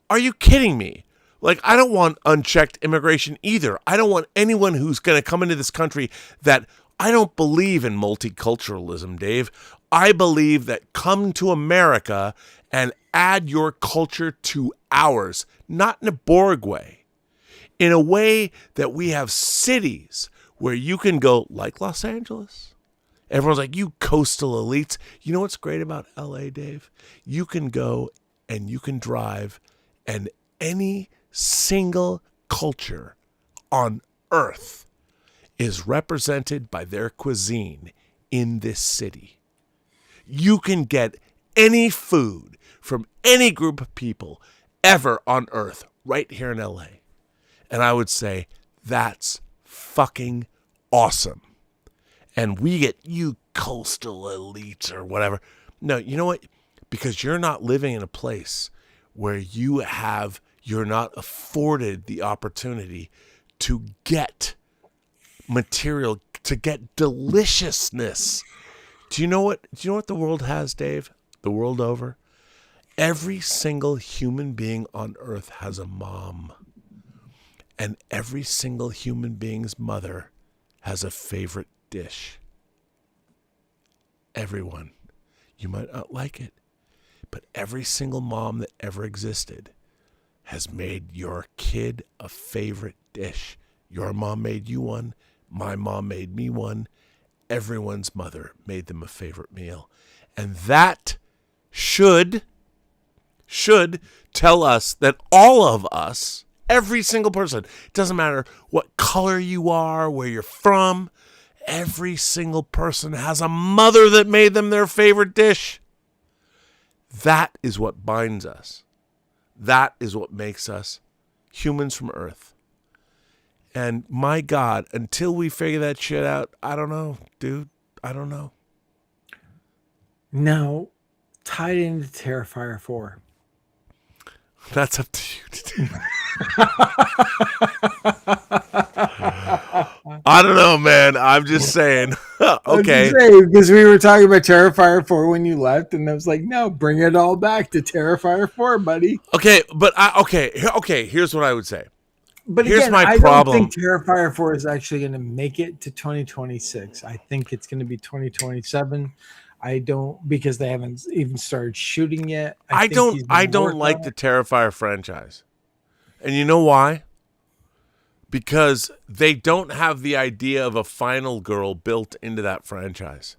Are you kidding me? I don't want unchecked immigration either. I don't want anyone who's going to come into this country that I don't believe in multiculturalism, Dave. I believe that come to America and add your culture to ours, not in a Borg way, in a way that we have cities where you can go, like Los Angeles. Everyone's like, you coastal elites. You know what's great about LA, Dave? You can go and you can drive, and any single culture on earth is represented by their cuisine in this city. You can get any food from any group of people ever on earth right here in LA. And I would say that's fucking awesome. And we get you coastal elites or whatever. No, you know what? Because you're not living in a place where you're not afforded the opportunity to get material, to get deliciousness. Do you know what the world has, Dave? The world over? Every single human being on earth has a mom. And every single human being's mother has a favorite dish. Everyone. You might not like it, but every single mom that ever existed has made your kid a favorite dish. Your mom made you one. My mom made me one. Everyone's mother made them a favorite meal. And that should tell us that all of us, every single person, it doesn't matter what color you are, where you're from, every single person has a mother that made them their favorite dish. That is what binds us. That is what makes us humans from Earth. And my God, until we figure that shit out, I don't know, dude. I don't know. Now, tied into Terrifier 4. That's up to you to do. I don't know, man. I'm just saying. Okay. Because we were talking about Terrifier 4 when you left, and I was like, no, bring it all back to Terrifier 4, buddy. Okay, but okay, here's what I would say. But Here's again, my I problem. don't think Terrifier 4 is actually going to make it to 2026. I think it's going to be 2027. I don't, because they haven't even started shooting yet. I don't like the Terrifier franchise. And you know why? Because they don't have the idea of a final girl built into that franchise.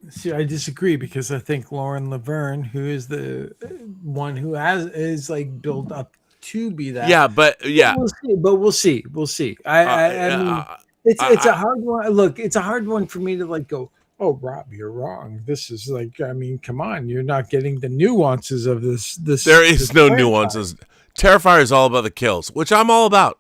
See, I disagree, because I think Lauren Laverne, who is the one who is like built up to be that. Yeah, but we'll see. I mean, it's a hard one. Look, it's a hard one for me to like go, oh, Rob, you're wrong. This is like, I mean, come on, you're not getting the nuances of this. There is no nuances. Terrifier is all about the kills, which I'm all about.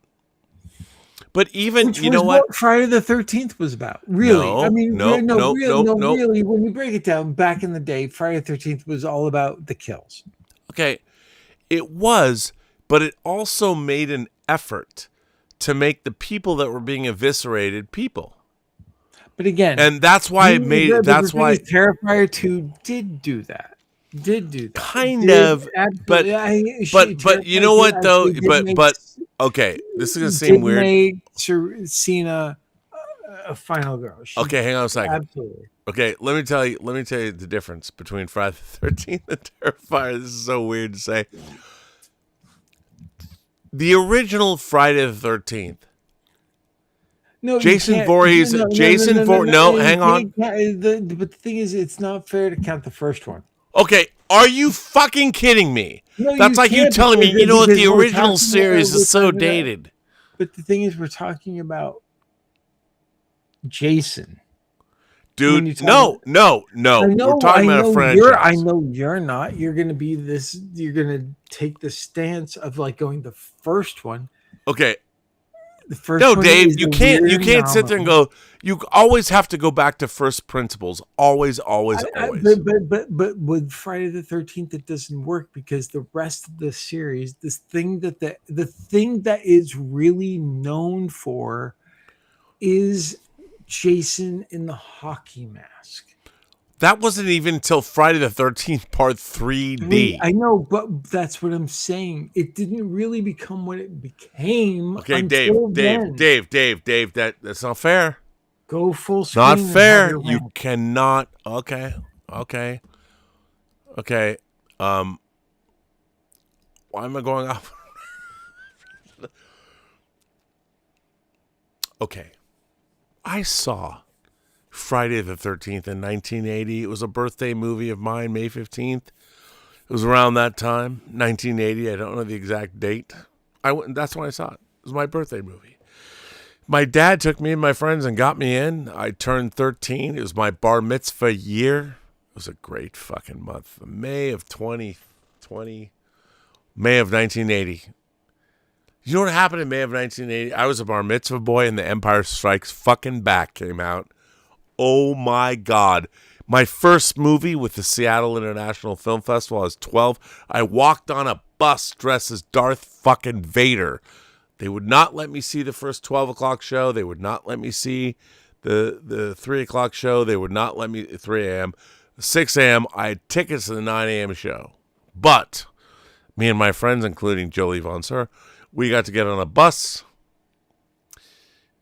But even, you know what Friday the 13th was about, really. No, I mean, no, really, when you break it down, back in the day, Friday the 13th was all about the kills. Okay, it was, but it also made an effort to make the people that were being eviscerated people. But again, and that's why it made. That's why Terrifier 2 did do that. Kind of, but you know what though? But okay, this is gonna seem weird. Made Cena a final girl. Okay, hang on a second. Absolutely. Okay, let me tell you the difference between Friday the 13th and Terrifier. This is so weird to say. The original Friday the 13th. No, Jason Voorhees. Jason Voorhees. No, hang on. But the thing is, it's not fair to count the first one. Okay, are you fucking kidding me? No, that's like you telling me, you know what, the original series is so dated. But the thing is, we're talking about Jason. Dude, no. We're talking about a franchise. I know you're not. You're going to be this, you're going to take the stance of like going the first one. Okay. The first no, one Dave, you can't sit there and go, you always have to go back to first principles. Always. But with Friday the 13th, it doesn't work, because the rest of the series, this thing that the thing that is really known for is Jason in the hockey mask. That wasn't even until Friday the 13th Part 3D. I know, but that's what I'm saying. It didn't really become what it became. Okay, Dave, that's not fair. Go full screen. Not fair. You cannot. Okay. Why am I going off? Okay. I saw Friday the 13th in 1980. It was a birthday movie of mine, May 15th. It was around that time, 1980. I don't know the exact date. That's when I saw it. It was my birthday movie. My dad took me and my friends and got me in. I turned 13. It was my bar mitzvah year. It was a great fucking month. May of 1980. You know what happened in May of 1980? I was a bar mitzvah boy, and The Empire Strikes fucking Back came out. Oh my God. My first movie with the Seattle International Film Festival, I was 12. I walked on a bus dressed as Darth fucking Vader. They would not let me see the first 12 o'clock show. They would not let me see the 3 o'clock show. They would not let me 3 a.m. 6 a.m. I had tickets to the 9 a.m. show. But me and my friends, including Jolie Von Sir, we got to get on a bus.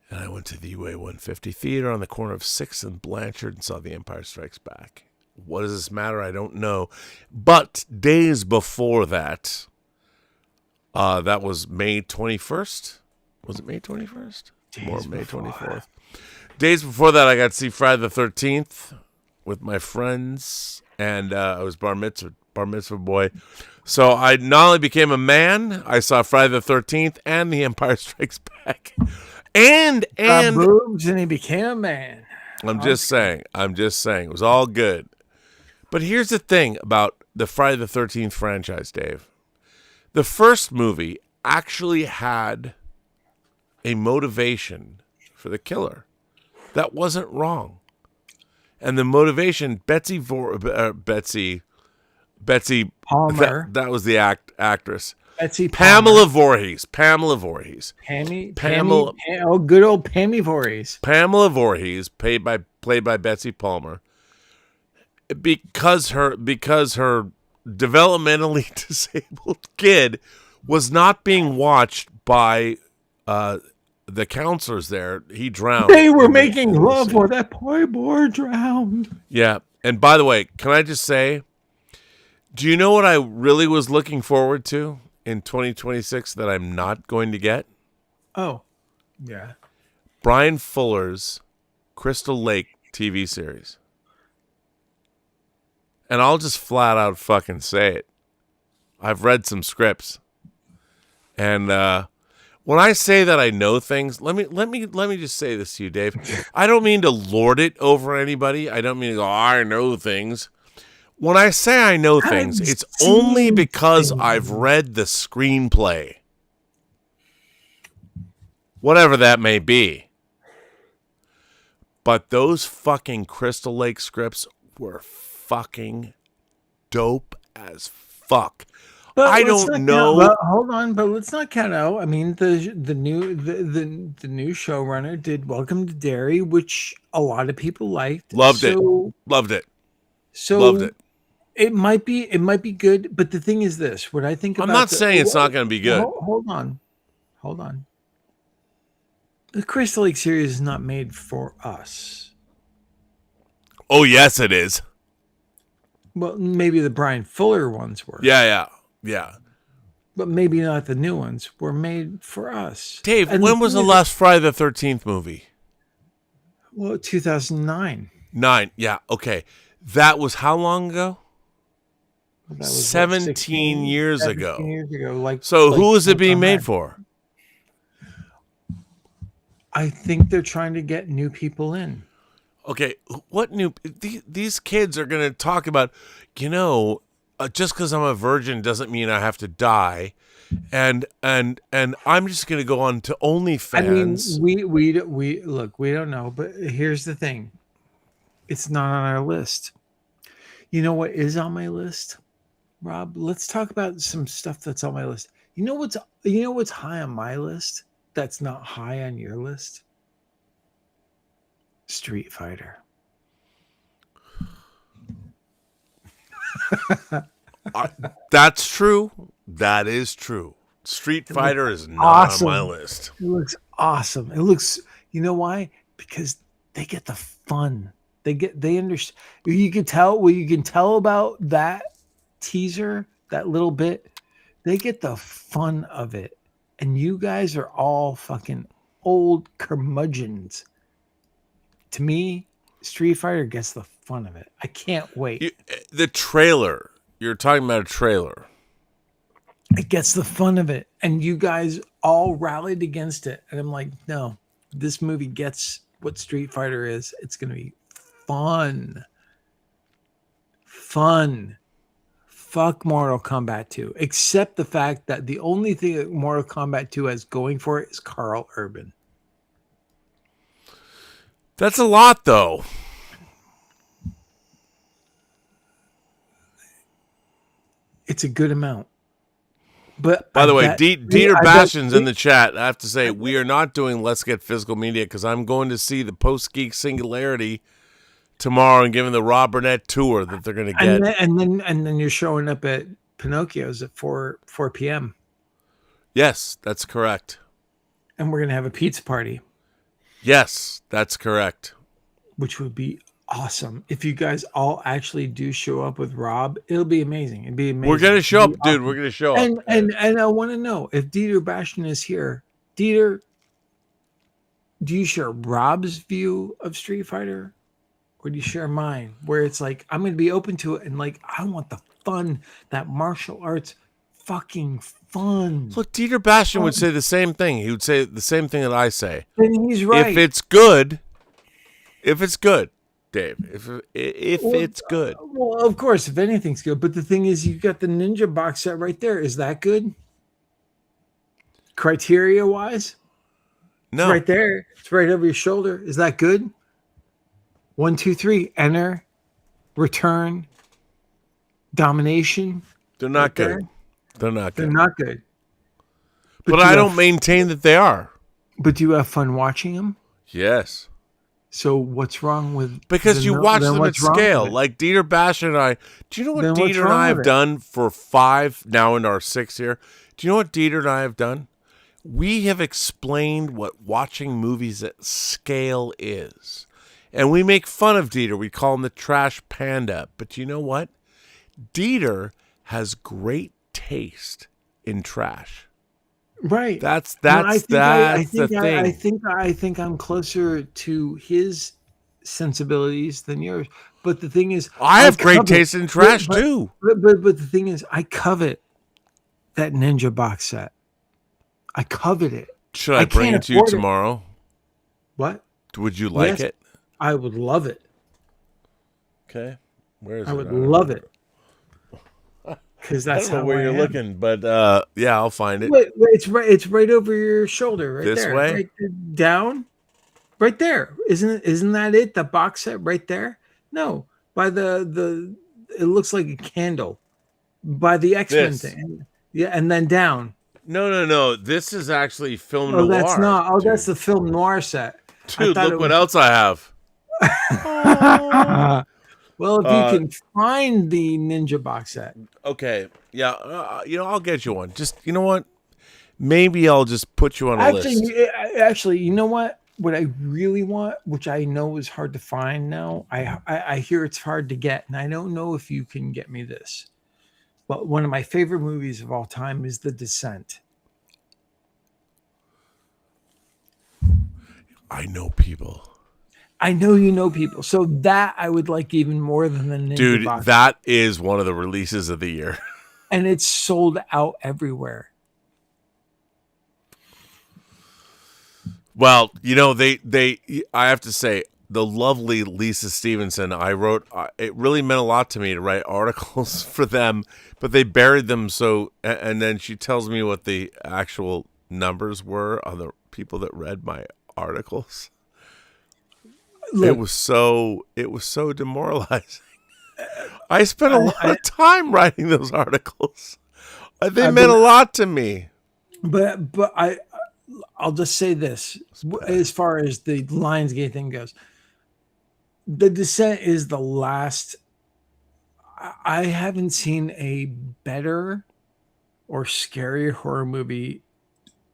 And I went to the UA 150 Theater on the corner of 6th and Blanchard and saw The Empire Strikes Back. What does this matter? I don't know. But days before that, that was May 21st. Was it May 21st? Or May 24th. Days before that, I got to see Friday the 13th with my friends. And I was bar mitzvah boy. So I not only became a man, I saw Friday the 13th and The Empire Strikes Back. And boobs, and he became a man. I'm just saying. It was all good. But here's the thing about the Friday the 13th franchise, Dave. The first movie actually had a motivation for the killer. That wasn't wrong. And the motivation, Betsy Palmer. That was the actress. Betsy Pamela Palmer. Voorhees. Pamela Voorhees. Pamela. Oh, good old Pammy Voorhees. Pamela Voorhees, played by Betsy Palmer, because her developmentally disabled kid was not being watched by the counselors there. He drowned. They were making love while that poor boy drowned. Yeah. And by the way, can I just say, do you know what I really was looking forward to in 2026 that I'm not going to get? Oh, yeah. Brian Fuller's Crystal Lake TV series. And I'll just flat out fucking say it. I've read some scripts. And when I say that I know things, let me just say this to you, Dave. I don't mean to lord it over anybody. I don't mean to go, I know things. When I say I know things, it's only because I've read the screenplay. Whatever that may be. But those fucking Crystal Lake scripts were fucking dope as fuck. But I don't know. Hold on, but let's not count out. I mean, the new showrunner did Welcome to Derry, which a lot of people liked. Loved it. Loved it. So loved it. It might be good, but the thing is this: what I think about. I'm not saying it's not going to be good. Hold on. The Crystal Lake series is not made for us. Oh yes, it is. Well, maybe the Brian Fuller ones were. Yeah. But maybe not the new ones were made for us. Dave, when was the last Friday the 13th movie? Well, 2009. 9. Yeah. Okay. That was how long ago? That was 17 years ago. 17 years ago. So who is it being made for? I think they're trying to get new people in. Okay, what new? These kids are going to talk about, just because I'm a virgin doesn't mean I have to die, and I'm just going to go on to OnlyFans. I mean, we don't know, but here's the thing: it's not on our list. You know what is on my list, Rob? Let's talk about some stuff that's on my list. You know what's high on my list that's not high on your list? Street Fighter. That's true. That is true. Street Fighter is not on my list. It looks awesome. It looks, you know why? Because they get the fun. They understand. You can tell about that teaser, that little bit. They get the fun of it. And you guys are all fucking old curmudgeons. To me, Street Fighter gets the fun of it. I can't wait. The trailer. You're talking about a trailer. It gets the fun of it. And you guys all rallied against it. And I'm like, no, this movie gets what Street Fighter is. It's going to be fun. Fun. Fuck Mortal Kombat 2. Except the fact that the only thing that Mortal Kombat 2 has going for it is Carl Urban. That's a lot, though. It's a good amount. But by the way, Dieter Bastian's in the chat. I have to say, we are not doing Let's Get Physical Media because I'm going to see the Post-Geek Singularity tomorrow and giving the Rob Burnett tour that they're going to get. And then you're showing up at Pinocchio's at 4 p.m. Yes, that's correct. And we're going to have a pizza party. Yes, that's correct. Which would be awesome. If you guys all actually do show up with Rob, it'll be amazing. It'd be amazing. We're going to show up, dude. We're going to show up. And I want to know if Dieter Bastian is here. Dieter, do you share Rob's view of Street Fighter? Or do you share mine? Where it's like, I'm going to be open to it. And like, I want the fun, that martial arts fucking fun. Look, Dieter Bastian would say the same thing. He would say the same thing that I say. And he's right. If it's good, Dave. If it's good. Well, of course, if anything's good. But the thing is, you got the Ninja box set right there. Is that good? Criteria wise? No. It's right there. It's right over your shoulder. Is that good? 1, 2, 3. Enter. Return. Domination. They're not good. They're not good. They're not good. But I don't maintain that they are. But do you have fun watching them? Yes. So what's wrong with? Because you watch them at scale. Like Dieter Basher and I. Do you know what Dieter and I have done for 5, now in our 6th year? Do you know what Dieter and I have done? We have explained what watching movies at scale is. And we make fun of Dieter. We call him the trash panda. But you know what? Dieter has great taste in trash. Right. That's the thing. I think I'm closer to his sensibilities than yours. But the thing is, I have great taste in trash too. But the thing is, I covet that Ninja box set. I covet it. Should I bring it to you tomorrow? What? Would you like it? I would love it. Okay. Where is it? I would love it. Because that's I don't know where you're looking, but yeah, I'll find it. Wait, it's right over your shoulder, right this there. Way? Right down, right there. Isn't that it? The box set right there? No, by the it looks like a candle. By the X-Men thing, yeah, and then down. No. This is actually film noir. Oh, that's not. Oh, dude. That's the film noir set. Dude, look what else I have. Well, if you can find the Ninja box set. Okay. Yeah. I'll get you one. Just, you know what? Maybe I'll just put you on a list. Actually, you know what? What I really want, which I know is hard to find now, I hear it's hard to get, and I don't know if you can get me this. But one of my favorite movies of all time is The Descent. I know people. I know you know people. So that I would like even more than the Ninja box. That is one of the releases of the year. And it's sold out everywhere. Well, I have to say, the lovely Lisa Stevenson, it really meant a lot to me to write articles for them, but they buried them and then she tells me what the actual numbers were on the people that read my articles. Look, it was so demoralizing. I spent a lot of time writing those articles. They meant a lot to me. But I'll just say this, as far as the Lionsgate thing goes, The Descent is the last. I haven't seen a better or scarier horror movie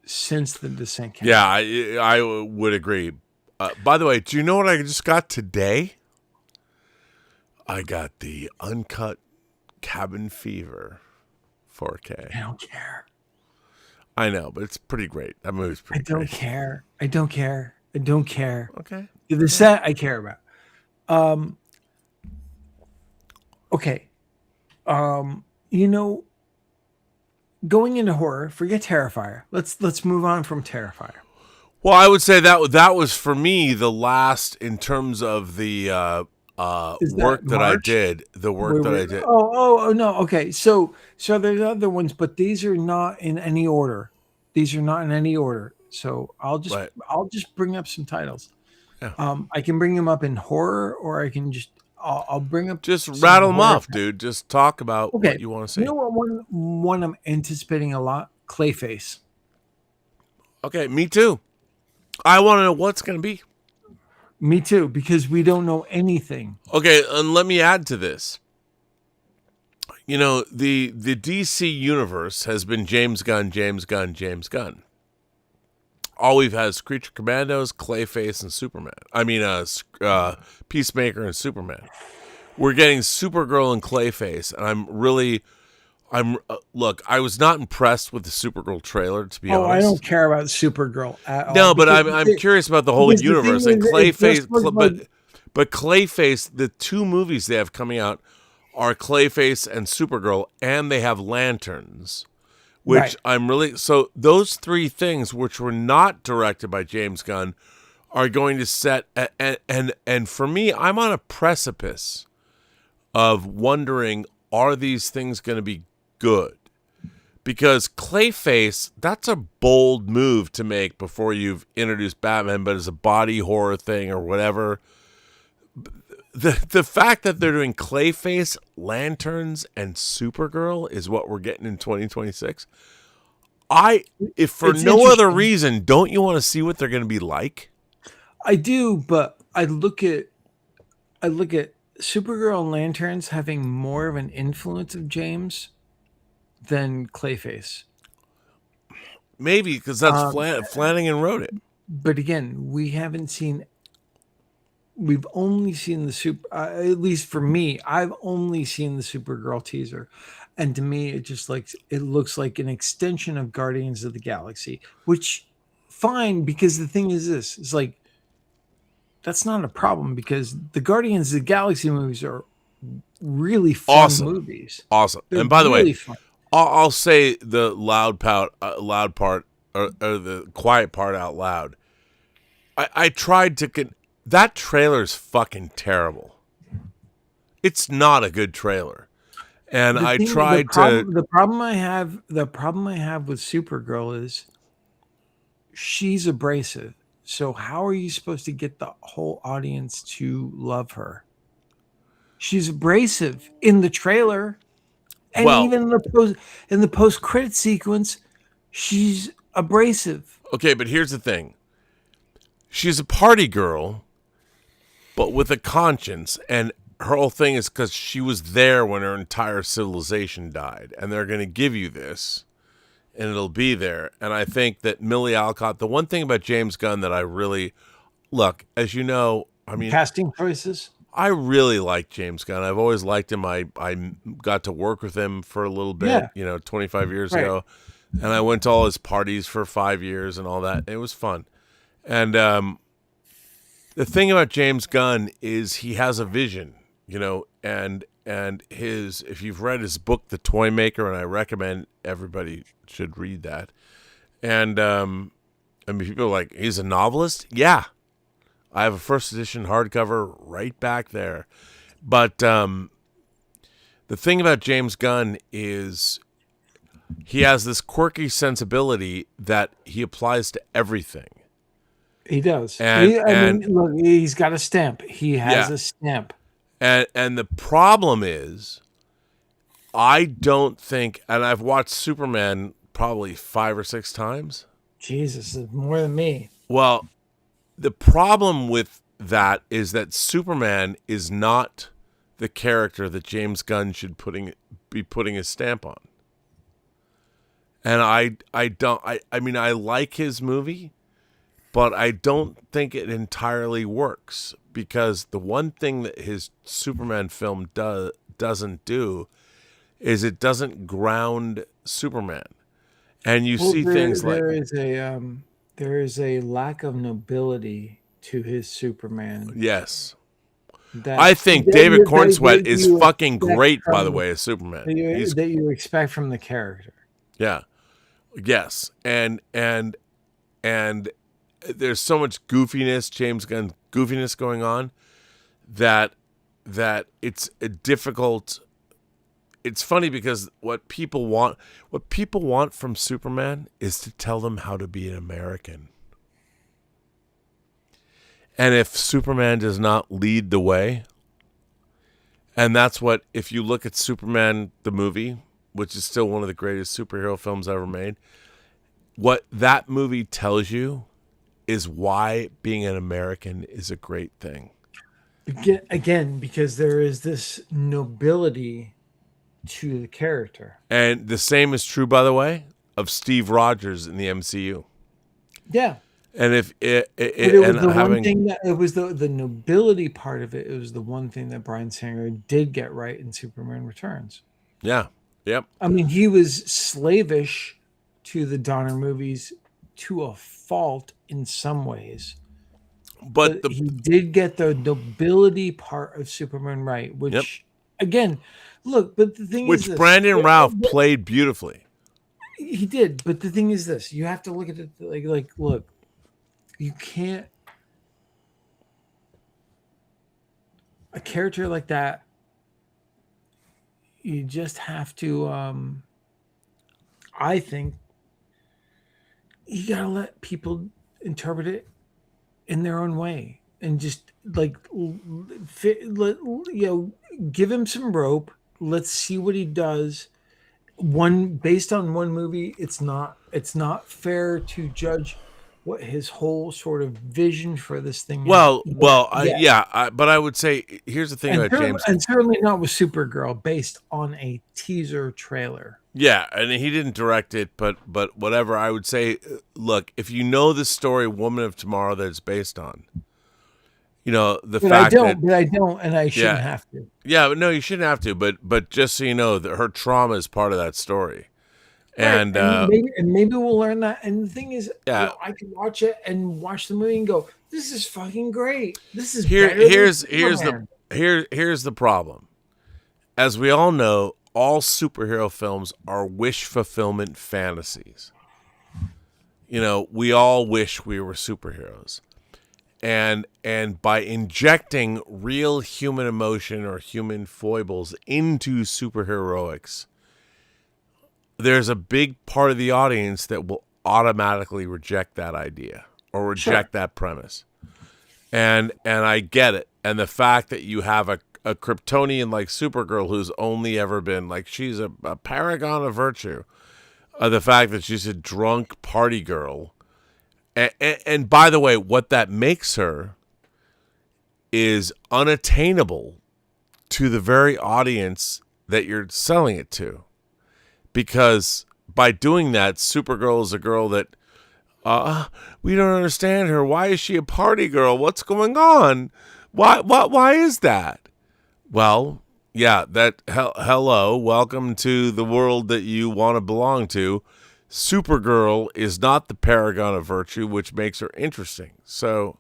since The Descent came out. Yeah, I would agree. By the way, do you know what I just got today? I got the uncut Cabin Fever 4K. I don't care. I know, but it's pretty great. That movie's pretty great. I don't care. Okay. The Descent I care about. Okay. Going into horror, forget Terrifier. Let's move on from Terrifier. Well, I would say that was for me the last in terms of the work that I did. The work that I did. Oh no. Okay. So there's other ones, but these are not in any order. So I'll just bring up some titles. Yeah. I can bring them up in horror, or I can I'll bring up. Just rattle them off, dude. Just talk about what you want to say. You know what? One I'm anticipating a lot. Clayface. Okay, me too. I want to know what's going to be. Me too, because we don't know anything. Okay, and let me add to this. The DC universe has been James Gunn. All we've had is Creature Commandos, Clayface, and Superman. Peacemaker and Superman. We're getting Supergirl and Clayface, and look, I was not impressed with the Supergirl trailer, to be honest. I don't care about Supergirl at all. No, but I'm curious about the whole universe. And Clayface, but Clayface, the two movies they have coming out are Clayface and Supergirl, and they have lanterns, which right. So those three things, which were not directed by James Gunn, are going to set, and for me, I'm on a precipice of wondering, are these things going to be good? Because Clayface, that's a bold move to make before you've introduced Batman, but as a body horror thing or whatever. The fact that they're doing Clayface, lanterns, and Supergirl is what we're getting in 2026. if for It's no other interesting. reason, don't you want to see what they're going to be like? I do, but I look at Supergirl and Lanterns having more of an influence of James than Clayface. Maybe because that's Flanagan wrote it. But again, we've only seen the super, at least for me, I've only seen the Supergirl teaser. And to me, it looks like an extension of Guardians of the Galaxy, which fine, because the thing is this, it's like, that's not a problem because the Guardians of the Galaxy movies are really fun movies. Awesome. They're And by the way, really fun. I'll say the loud part, or the quiet part out loud. I tried to. That trailer's fucking terrible. It's not a good trailer, and The problem I have with Supergirl is she's abrasive. So how are you supposed to get the whole audience to love her? She's abrasive in the trailer, and even in the post credit sequence, she's abrasive. Okay, but here's the thing. She's a party girl, but with a conscience, and her whole thing is because she was there when her entire civilization died, and they're going to give you this, and it'll be there. And I think that Millie Alcott, the one thing about James Gunn that I really look, as you know, I mean, Casting choices. I really like James Gunn. I've always liked him. I got to work with him for a little bit, 25 years ago, and I went to all his parties for 5 years and all that. It was fun. And the thing about James Gunn is he has a vision, and his, if you've read his book, The Toy Maker, and I recommend everybody should read that. And I mean, people are like, he's a novelist? Yeah. I have a first edition hardcover right back there. But the thing about James Gunn is he has this quirky sensibility that he applies to everything. He does. Look, he's got a stamp. He has a stamp. And the problem is, I don't think, and I've watched Superman probably 5 or 6 times. Jesus, it's more than me. Well, the problem with that is that Superman is not the character that James Gunn should be putting his stamp on. And I mean, I like his movie, but I don't think it entirely works because the one thing that his Superman film doesn't do is it doesn't ground Superman. And you see things like there is a lack of nobility to his Superman. Yes. I think David Cornsweet is fucking great, by the way, as Superman. That you expect from the character. Yeah. Yes. And there's so much goofiness, James Gunn goofiness going on that it's a difficult. It's funny because what people want from Superman is to tell them how to be an American. And if Superman does not lead the way, and that's what, if you look at Superman, the movie, which is still one of the greatest superhero films ever made, what that movie tells you is why being an American is a great thing. Again, because there is this nobility to the character. And the same is true, by the way, of Steve Rogers in the MCU. Yeah. And if it was the nobility part of it, it was the one thing that Bryan Singer did get right in Superman Returns. Yeah. Yep. I mean, he was slavish to the Donner movies to a fault in some ways. But he did get the nobility part of Superman right, which again, look, but the thing is this, Brandon Routh played beautifully. He did, but the thing is this, you have to look at it like look, you can't, a character like that, you just have to I think you gotta let people interpret it in their own way and just give him some rope. Let's see what he does. Based on one movie, it's not it's not fair to judge what his whole sort of vision for this thing is yet. But I would say here's the thing And, about James. and certainly not with Supergirl based on a teaser trailer. Yeah, and he didn't direct it, but whatever. I would say, look, if you know the story Woman of Tomorrow that it's based on, you know the But fact that I don't, and I shouldn't have to. yeah, no, you shouldn't have to. But just so you know, that her trauma is part of that story, and maybe we'll learn that. And the thing is, yeah, I can watch it and watch the movie and go, "This is fucking great. This is here's the problem. As we all know, all superhero films are wish fulfillment fantasies. You know, we all wish we were superheroes. And by injecting real human emotion or human foibles into superheroics, there's a big part of the audience that will automatically reject that idea or reject that premise. And I get it. And the fact that you have a Kryptonian like Supergirl who's only ever been like she's a paragon of virtue. The fact that she's a drunk party girl. And by the way, what that makes her is unattainable to the very audience that you're selling it to. Because by doing that, Supergirl is a girl that we don't understand her. Why is she a party girl? What's going on? Why is that? Well, yeah, hello, welcome to the world that you want to belong to. Supergirl is not the paragon of virtue, which makes her interesting. So,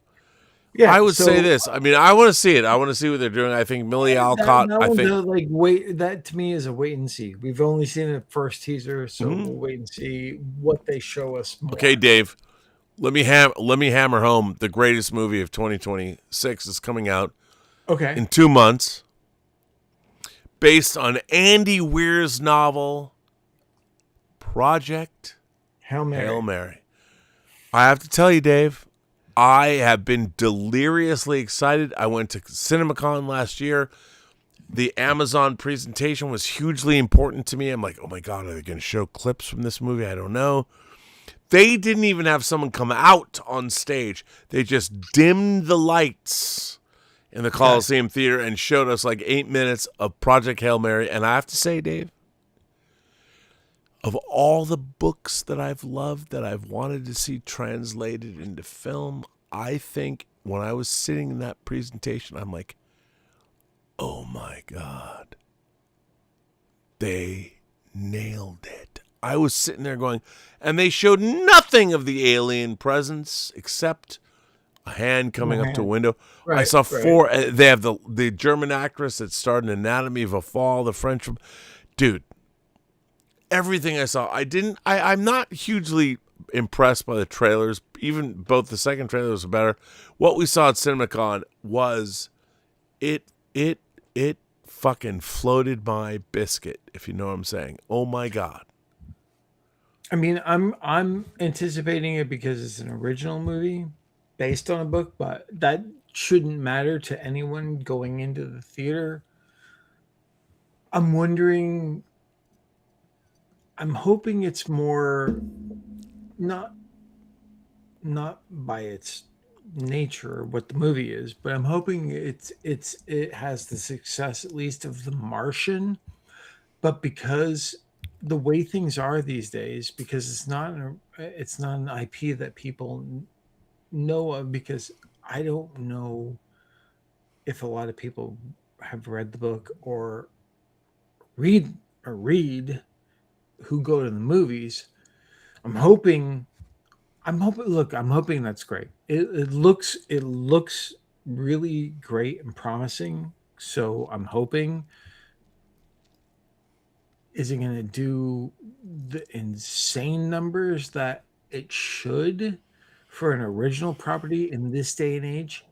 yeah, I would say this. I mean, I want to see it. I want to see what they're doing. I think Millie Alcott. That to me is a wait and see. We've only seen the first teaser, so we'll wait and see what they show us more. Okay, Dave. Let me hammer home the greatest movie of 2026 is coming out. Okay. In 2 months. Based on Andy Weir's novel, Project Hail Mary. I have to tell you, Dave, I have been deliriously excited. I went to CinemaCon last year. The Amazon presentation was hugely important to me. I'm like, oh my God, are they going to show clips from this movie? I don't know. They didn't even have someone come out on stage. They just dimmed the lights in the Coliseum Theater and showed us like 8 minutes of Project Hail Mary. And I have to say, Dave, of all the books that I've loved, that I've wanted to see translated into film, I think when I was sitting in that presentation, I'm like, oh my God, they nailed it. I was sitting there going, and they showed nothing of the alien presence except a hand coming up to a window. I saw four. They have the German actress that starred in Anatomy of a Fall, the French. Dude, everything I saw, I'm not hugely impressed by the trailers. Even both the second trailer was better. What we saw at CinemaCon was it fucking floated my biscuit, if you know what I'm saying. Oh my God. I mean, I'm anticipating it because it's an original movie based on a book, but that shouldn't matter to anyone going into the theater. I'm hoping it's more not by its nature what the movie is, but I'm hoping it has the success at least of The Martian, but because the way things are these days, because it's not an IP that people know of, because I don't know if a lot of people have read the book or read who go to the movies. I'm hoping that's great. It looks really great and promising. So I'm hoping, is it going to do the insane numbers that it should for an original property in this day and age?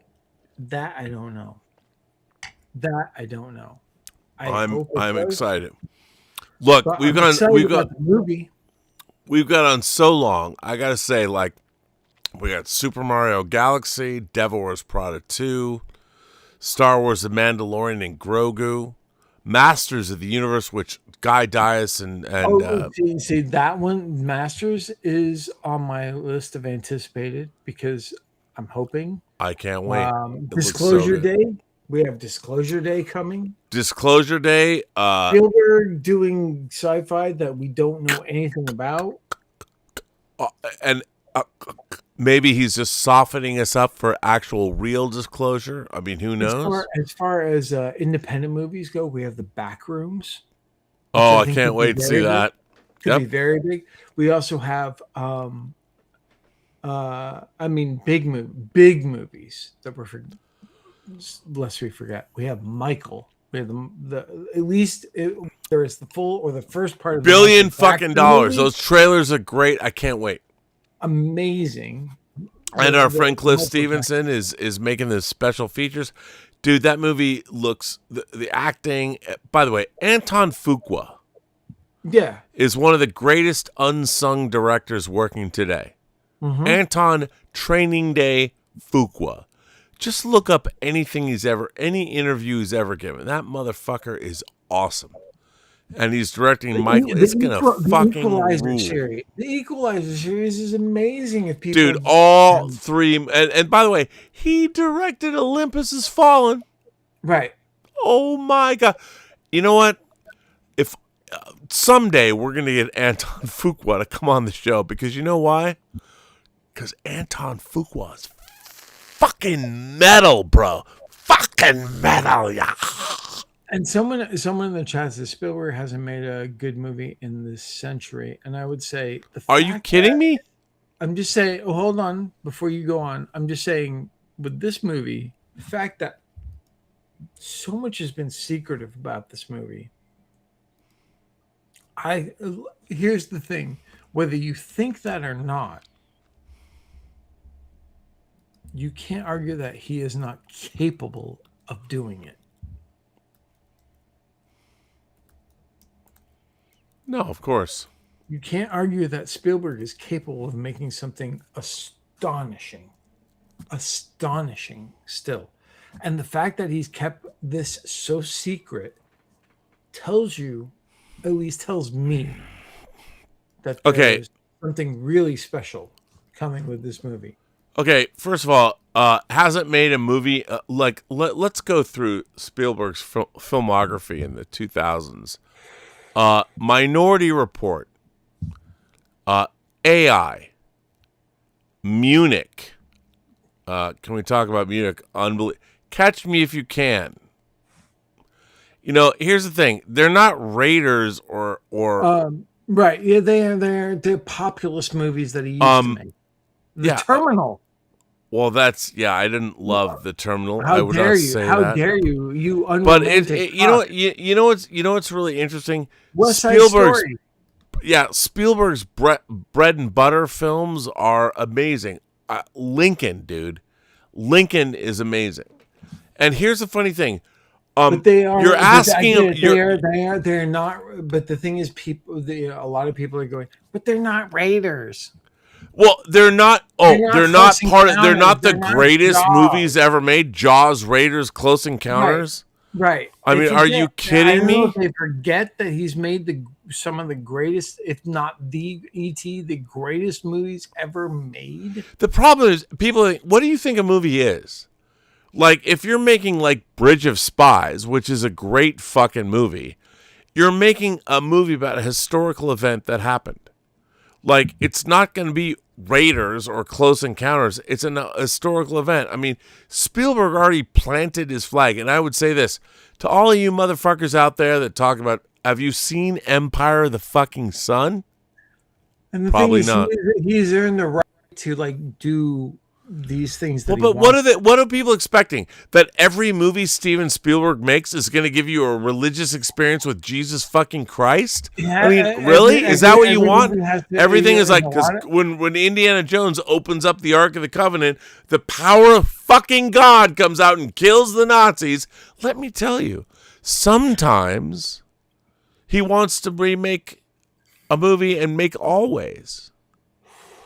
That I don't know. I'm excited. Look, we've got the movie. We've got on so long. I gotta say, like, we got Super Mario Galaxy, Devil Wears Prada 2, Star Wars: The Mandalorian and Grogu, Masters of the Universe, which Guy Dias and see that one, Masters, is on my list of anticipated because I'm hoping. I can't wait. Disclosure Day. We have Disclosure Day coming. Disclosure Day. Spielberg doing sci-fi that we don't know anything about. And maybe he's just softening us up for actual real disclosure. I mean, who knows? As far as independent movies go, we have The Backrooms. Oh, I can't wait to see that. Could be very big. We also have, big movies that we're lest we forget. We have Michael. We have at least there is the full or the first part of $1 billion fucking dollars. Those trailers are great. I can't wait. Amazing. And our friend Cliff Stevenson is making the special features. Dude, that movie looks the acting. By the way, Anton Fuqua. Yeah, is one of the greatest unsung directors working today. Mm-hmm. Anton Training Day Fuqua. Just look up any interview he's ever given. That motherfucker is awesome. And he's directing Michael. It's going to fucking rule. The Equalizer series is amazing. If people, dude, all three. And by the way, he directed Olympus Has Fallen. Right. Oh my God. You know what? If someday we're going to get Anton Fuqua to come on the show, because you know why? Because Anton Fuqua is fucking metal, bro. Fucking metal, yeah. And someone in the chat says Spielberg hasn't made a good movie in this century, and I would say, are you kidding me? I'm just saying. Oh, hold on, before you go on. I'm just saying, with this movie, the fact that so much has been secretive about this movie. Here's the thing: whether you think that or not, you can't argue that he is not capable of doing it. No, of course. You can't argue that Spielberg is capable of making something astonishing still. And the fact that he's kept this so secret tells you, at least tells me, that there's something really special coming with this movie. Okay, first of all, hasn't made a movie let's go through Spielberg's filmography in the 2000s. Minority Report, AI, Munich. Can we talk about Munich? Catch Me If You Can. You know, here's the thing: they're not Raiders or right. Yeah, they're populist movies that he used to make. The Terminal. Well, I didn't love The Terminal. How I would dare not you? say How that. dare you? You unromantic. But you know what's really interesting? West Side Story. Yeah, Spielberg's bread and butter films are amazing. Lincoln, dude, Lincoln is amazing. And here's the funny thing. But they are. You're asking. They're not. But the thing is, a lot of people are going. But they're not Raiders. Well, they're not. They're not the greatest movies ever made. Jaws, Raiders, Close Encounters. Right. I mean, are you kidding me? They forget that he's made some of the greatest, if not the E.T., the greatest movies ever made. The problem is, people think, what do you think a movie is? Like, if you're making like Bridge of Spies, which is a great fucking movie, you're making a movie about a historical event that happened. Like, it's not going to be Raiders or Close Encounters. It's a historical event. I mean, Spielberg already planted his flag. And I would say this to all of you motherfuckers out there that talk about, have you seen Empire of the fucking Sun? And the Probably thing is, not. He's earned the right to like do these things. Well, but what are people expecting? That every movie Steven Spielberg makes is going to give you a religious experience with Jesus fucking Christ? Yeah, I mean, really? Is that what you want? Everything is like, because when Indiana Jones opens up the Ark of the Covenant, the power of fucking God comes out and kills the Nazis. Let me tell you, sometimes he wants to remake a movie and make Always.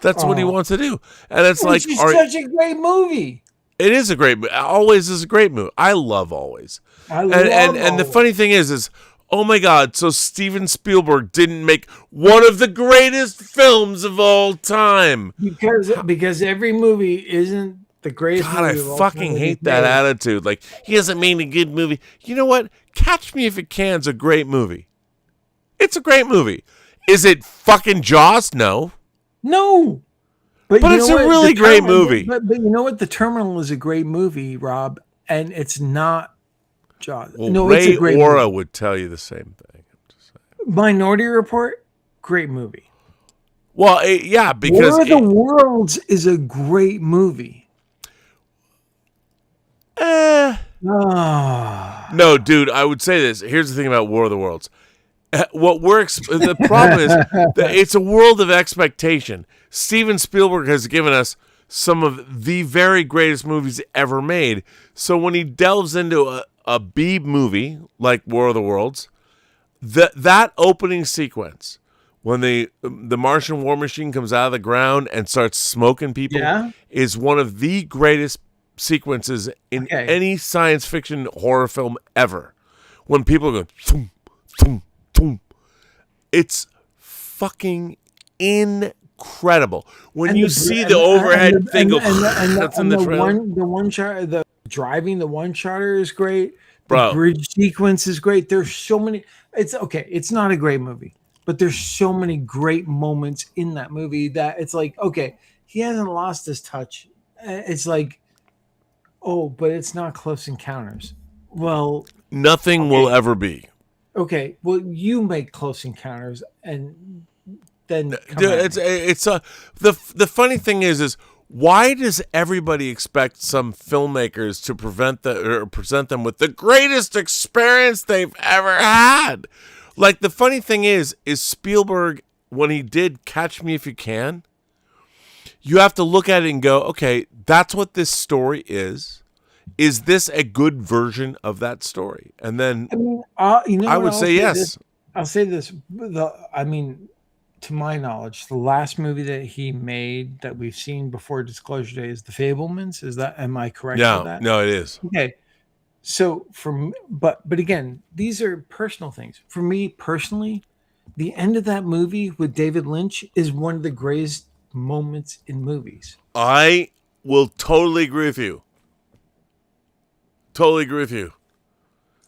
That's what he wants to do. And it's like, such a great movie. It is a great movie. Always is a great movie. I love Always. I And the funny thing is, oh my God, so Steven Spielberg didn't make one of the greatest films of all time. Because every movie isn't the greatest God, I movie of all fucking time hate made. that attitude. Like, he hasn't made a good movie. You know what? Catch Me If You Can's a great movie. It's a great movie. Is it fucking Jaws? No. No. But it's a really great movie. But you know what? The Terminal is a great movie, Rob, and it's not Jaws. Well, No, Ray it's a great Ora movie. would tell you the same thing. Minority Report, great movie. Well, yeah, because War of the Worlds is a great movie. No, dude, I would say this. Here's the thing about War of the Worlds. The problem is that it's a world of expectation. Steven Spielberg has given us some of the very greatest movies ever made. So when he delves into a B movie like War of the Worlds, that opening sequence when the Martian war machine comes out of the ground and starts smoking people is one of the greatest sequences in any science fiction horror film ever. When people go, thum, thum, thum. It's fuking incredible. When you see the overhead thing go, that's in the trailer. The one shot, the driving, the one shotter is great. Bro. The bridge sequence is great. There's so many. It's okay. It's not a great movie, but there's so many great moments in that movie that it's like, okay, he hasn't lost his touch. It's like, oh, but it's not Close Encounters. Well, nothing will ever be. Okay, well, you make Close Encounters, and then dude, the funny thing is why does everybody expect some filmmakers to present them with the greatest experience they've ever had? Like, the funny thing is Spielberg, when he did Catch Me If You Can, you have to look at it and go, okay, that's what this story is. Is this a good version of that story? And then I would say yes. I'll say this. To my knowledge, the last movie that he made that we've seen before Disclosure Day is The Fabelmans. Am I correct with that? No, it is. Okay. So but again, these are personal things. For me personally, the end of that movie with David Lynch is one of the greatest moments in movies. I will totally agree with you. Totally agree with you.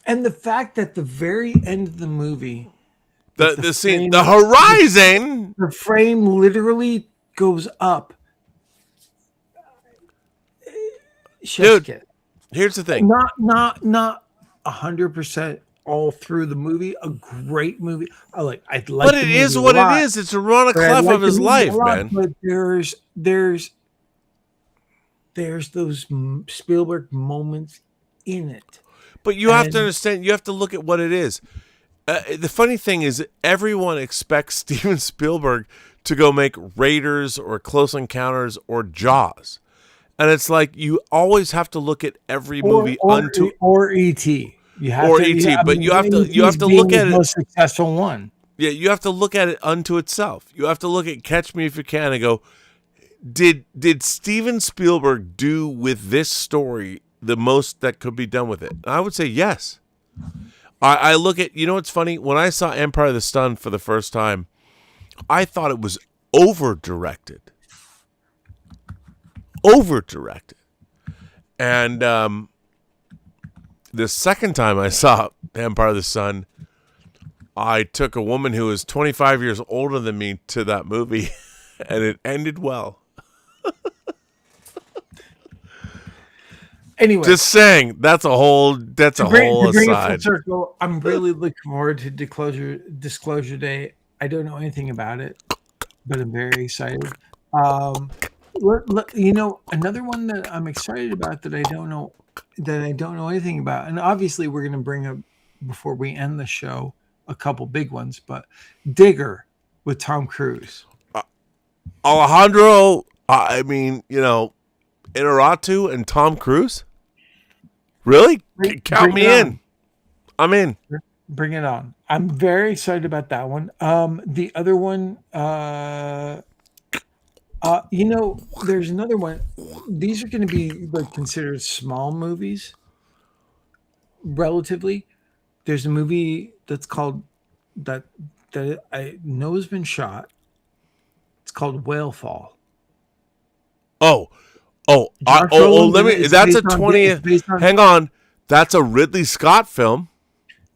And the fact that the very end of the movie, the scene, the horizon, the frame literally goes up. Dude, here's the thing. Not 100% all through the movie. A great movie. But it is what it is. It's a Ron Clef of his life, man. But there's those Spielberg moments in it. But you have to understand, you have to look at what it is. The funny thing is everyone expects Steven Spielberg to go make Raiders or Close Encounters or Jaws. And it's like you always have to look at every movie or E.T. You have to look at it. Most successful one. Yeah, you have to look at it unto itself. You have to look at Catch Me If You Can and go, did Steven Spielberg do with this story the most that could be done with it? And I would say yes. I look at, you know what's funny? When I saw Empire of the Sun for the first time, I thought it was over-directed. And the second time I saw Empire of the Sun, I took a woman who was 25 years older than me to that movie, and it ended well. Anyway, just saying, that's a whole aside. Circle, I'm really looking forward to Disclosure Day. I don't know anything about it, but I'm very excited. Another one that I'm excited about that I don't know anything about, and obviously we're going to bring up before we end the show a couple big ones, but Digger with Tom Cruise, Alejandro. Inarritu and Tom Cruise. Really? Count me in. I'm in. Bring it on. I'm very excited about that one. The other one, there's another one. These are going to be considered small movies. relatively. There's a movie that's called that I know has been shot. It's called Whale Fall. Oh, Josh Brolin's let in it. me. It's That's a based on it's 20th. based on Hang on. That's a Ridley Scott film.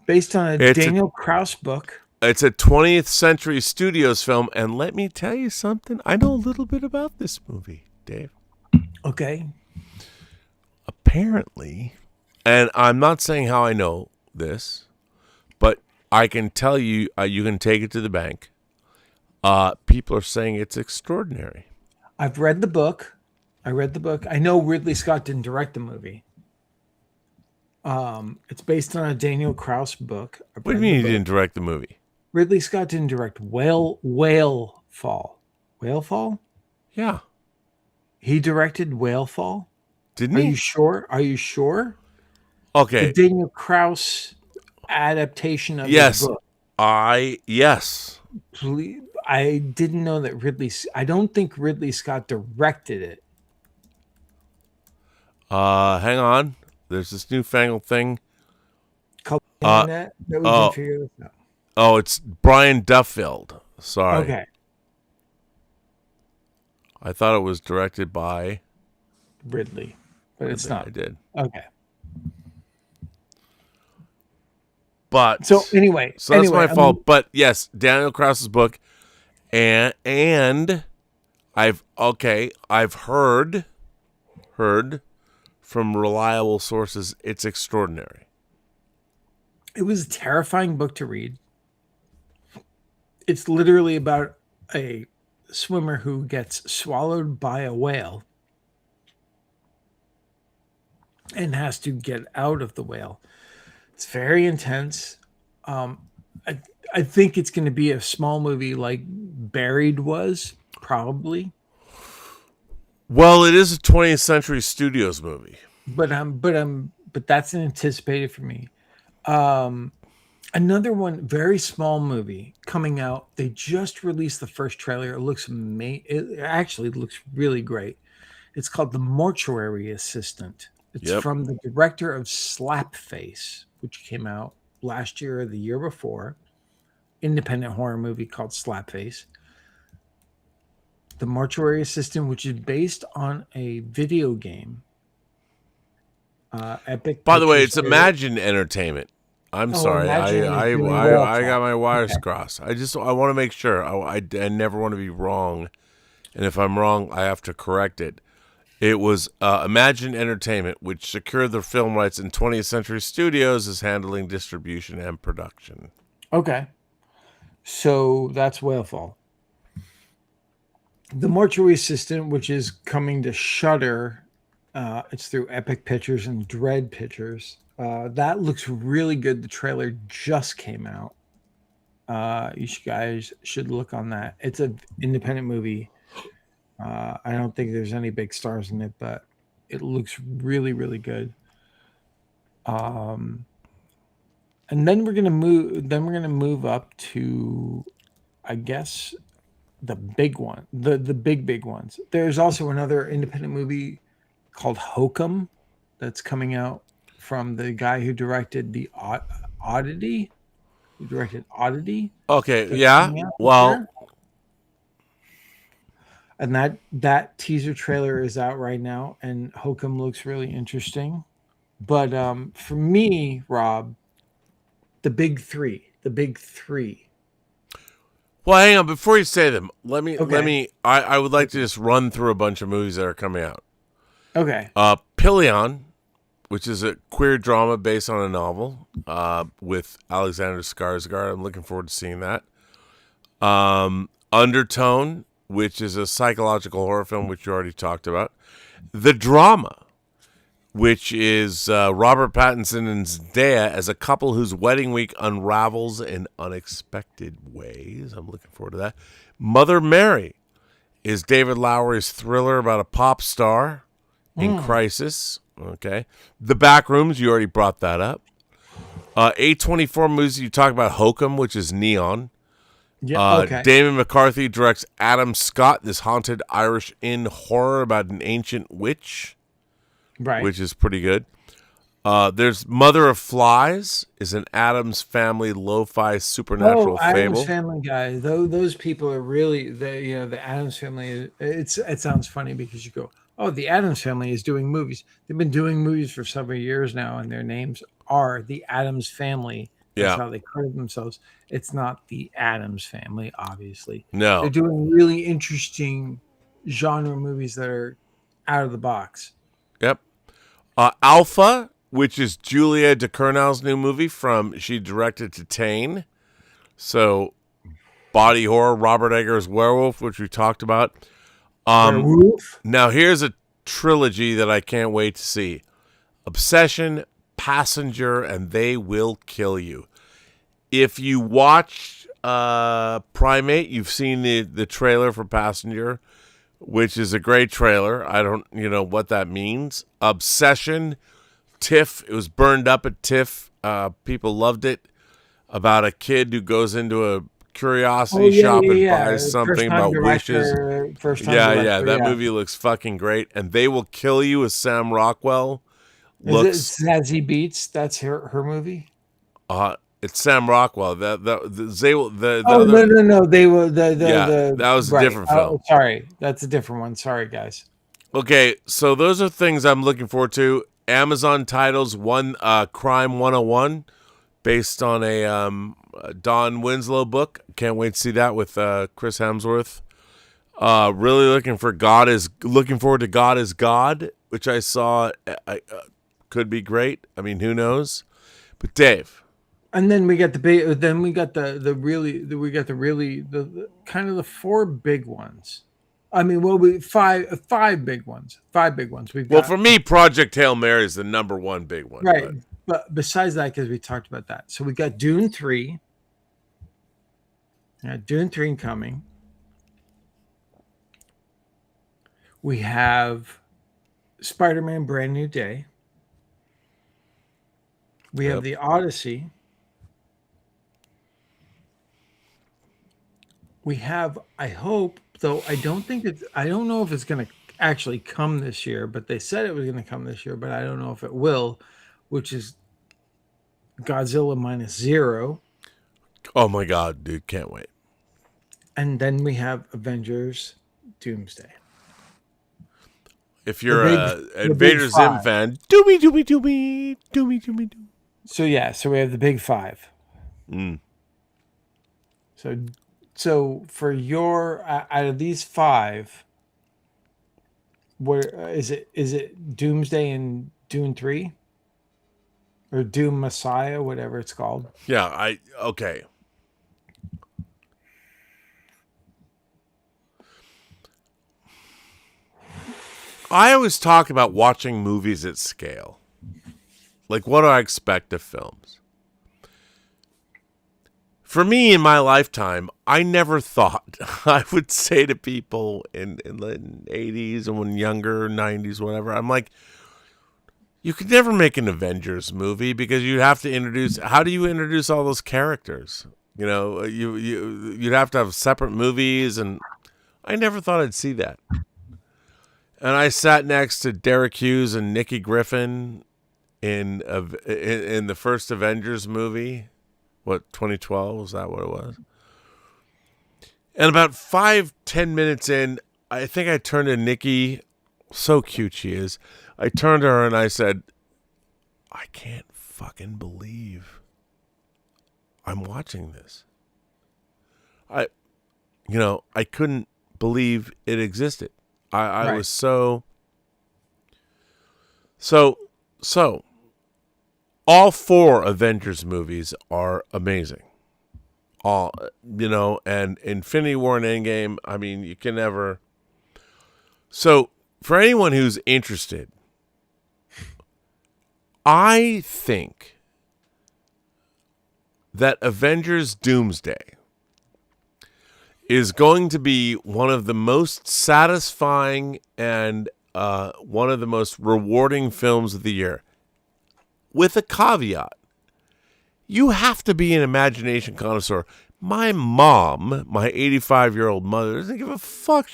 based on a It's Daniel Krauss book. It's a 20th Century Studios film, and let me tell you something. I know a little bit about this movie, Dave. Okay. Apparently, and I'm not saying how I know this, but I can tell you, you can take it to the bank. People are saying it's extraordinary. I've read the book. I read the book. I know Ridley Scott didn't direct the movie. It's based on a Daniel Krauss book. What do you mean he didn't direct the movie? Ridley Scott didn't direct Whale Fall. Whale Fall? Yeah. He directed Whale Fall? Didn't Are he? you sure? Are you sure? Okay. The Daniel Krauss adaptation of his Yes. book. Yes. Please, I didn't know that I don't think Ridley Scott directed it. Hang on. There's this newfangled thing. Called the internet that we can figure this out. Oh, it's Brian Duffield. Sorry. Okay. I thought it was directed by Ridley, but it's not. I did. Okay. But So anyway, that's my fault. But yes, Daniel Krauss's book, and I've heard from reliable sources it's extraordinary. It was a terrifying book to read. It's literally about a swimmer who gets swallowed by a whale and has to get out of the whale. It's very intense. I think it's going to be a small movie like Buried was, probably. Well, it is a 20th Century Studios movie. But that's anticipated for me. Another one, very small movie coming out. They just released the first trailer. It looks amazing. It actually looks really great. It's called The Mortuary Assistant. It's from the director of Slapface, which came out last year or the year before. Independent horror movie called Slapface. The Mortuary Assistant, which is based on a video game. Epic. By the way, it's Imagine Entertainment. I'm sorry. I got my wires crossed. I want to make sure. I never want to be wrong. And if I'm wrong, I have to correct it. It was Imagine Entertainment, which secured the film rights, and 20th Century Studios is handling distribution and production. Okay. So that's Whalefall. The Mortuary Assistant, which is coming to Shudder, it's through Epic Pictures and Dread Pictures. That looks really good. The trailer just came out. You guys should look on that. It's an independent movie. I don't think there's any big stars in it, but it looks really, really good. And then we're gonna move up to, I guess, the big one, the big ones. There's also another independent movie called Hokum that's coming out from the guy who directed the Oddity. Who directed Oddity? Okay, yeah. Well, and that teaser trailer is out right now, and Hokum looks really interesting. But for me, Rob, the big three. Well, hang on. Before you say them, let me. I would like to just run through a bunch of movies that are coming out. Okay. Pillion, which is a queer drama based on a novel with Alexander Skarsgård. I'm looking forward to seeing that. Undertone, which is a psychological horror film, which you already talked about. The Drama, which is Robert Pattinson and Zendaya as a couple whose wedding week unravels in unexpected ways. I'm looking forward to that. Mother Mary is David Lowery's thriller about a pop star in crisis. Okay. The Backrooms, you already brought that up. A24 movies, you talk about Hokum, which is Neon. Yeah, okay. Damon McCarthy directs Adam Scott, this haunted Irish inn horror about an ancient witch. Right. Which is pretty good. There's Mother of Flies is an Addams Family lo-fi supernatural Addams fable. Family guy. Those people are really the Addams Family. It sounds funny because you go, oh, the Addams Family is doing movies. They've been doing movies for several years now, and their names are the Addams Family. That's Yeah. how they credit themselves. It's not the Addams Family, obviously. No. They're doing really interesting genre movies that are out of the box. Yep. Alpha, which is Julia DeCurnow's new movie she directed to Tane. So, body horror, Robert Eggers' Werewolf, which we talked about. Werewolf? Now, here's a trilogy that I can't wait to see. Obsession, Passenger, and They Will Kill You. If you watch Primate, you've seen the trailer for Passenger, which is a great trailer. I don't what that means. Obsession, TIFF. It was burned up at TIFF. People loved it. About a kid who goes into a curiosity shop and buys something about wishes. That movie looks fucking great. And They Will Kill You with Sam Rockwell. Is it Zazie Beetz? That's her movie. It's Sam Rockwell. No. They were that was a different film. Oh, sorry, that's a different one. Sorry, guys. Okay, so those are things I'm looking forward to. Amazon titles, Crime 101, based on a Don Winslow book. Can't wait to see that with Chris Hemsworth. Really looking forward to God is God, which I saw could be great. I mean, who knows? But Dave. And then we got the kind of the four big ones. I mean, five big ones. We've got, for me, Project Hail Mary is the number one big one. Right. But besides that, because we talked about that. So we got Dune 3. Dune 3 coming. We have Spider-Man Brand New Day. We have the Odyssey. We have, I hope, though I don't know if it's going to actually come this year, but they said it was going to come this year, but I don't know if it will, which is Godzilla Minus Zero. Oh my God, dude, can't wait. And then we have Avengers Doomsday. If you're an Invader Zim fan, doomy. So we have the big five. So for your out of these five, where is it? Is it Doomsday and Dune 3? Or Doom Messiah, whatever it's called? Yeah, okay. I always talk about watching movies at scale. Like, what do I expect of films? For me, in my lifetime, I never thought I would say to people in the 80s and when younger, 90s, whatever, I'm like, you could never make an Avengers movie because you'd have to how do you introduce all those characters? You'd have to have separate movies, and I never thought I'd see that. And I sat next to Derek Hughes and Nikki Griffin in the first Avengers movie. What, 2012? Was that what it was? And about 5-10 minutes in, I think I turned to Nikki. So cute she is. I turned to her and I said, I can't fucking believe I'm watching this. I couldn't believe it existed. I was so all four Avengers movies are amazing. And Infinity War and Endgame, I mean, you can never. So, for anyone who's interested, I think that Avengers Doomsday is going to be one of the most satisfying and one of the most rewarding films of the year. With a caveat, you have to be an imagination connoisseur. My mom, my 85-year-old mother, doesn't give a fuck.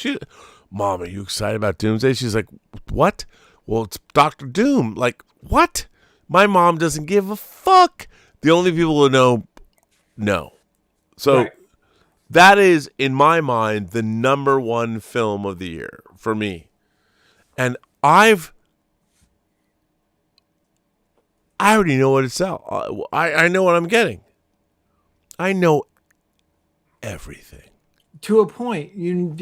Mom, are you excited about Doomsday? She's like, what? Well, it's Dr. Doom. Like, what? My mom doesn't give a fuck. The only people who know. So Right. that is, in my mind, the number one film of the year for me. And I already know what it's out. I know what I'm getting. I know everything. To a point, you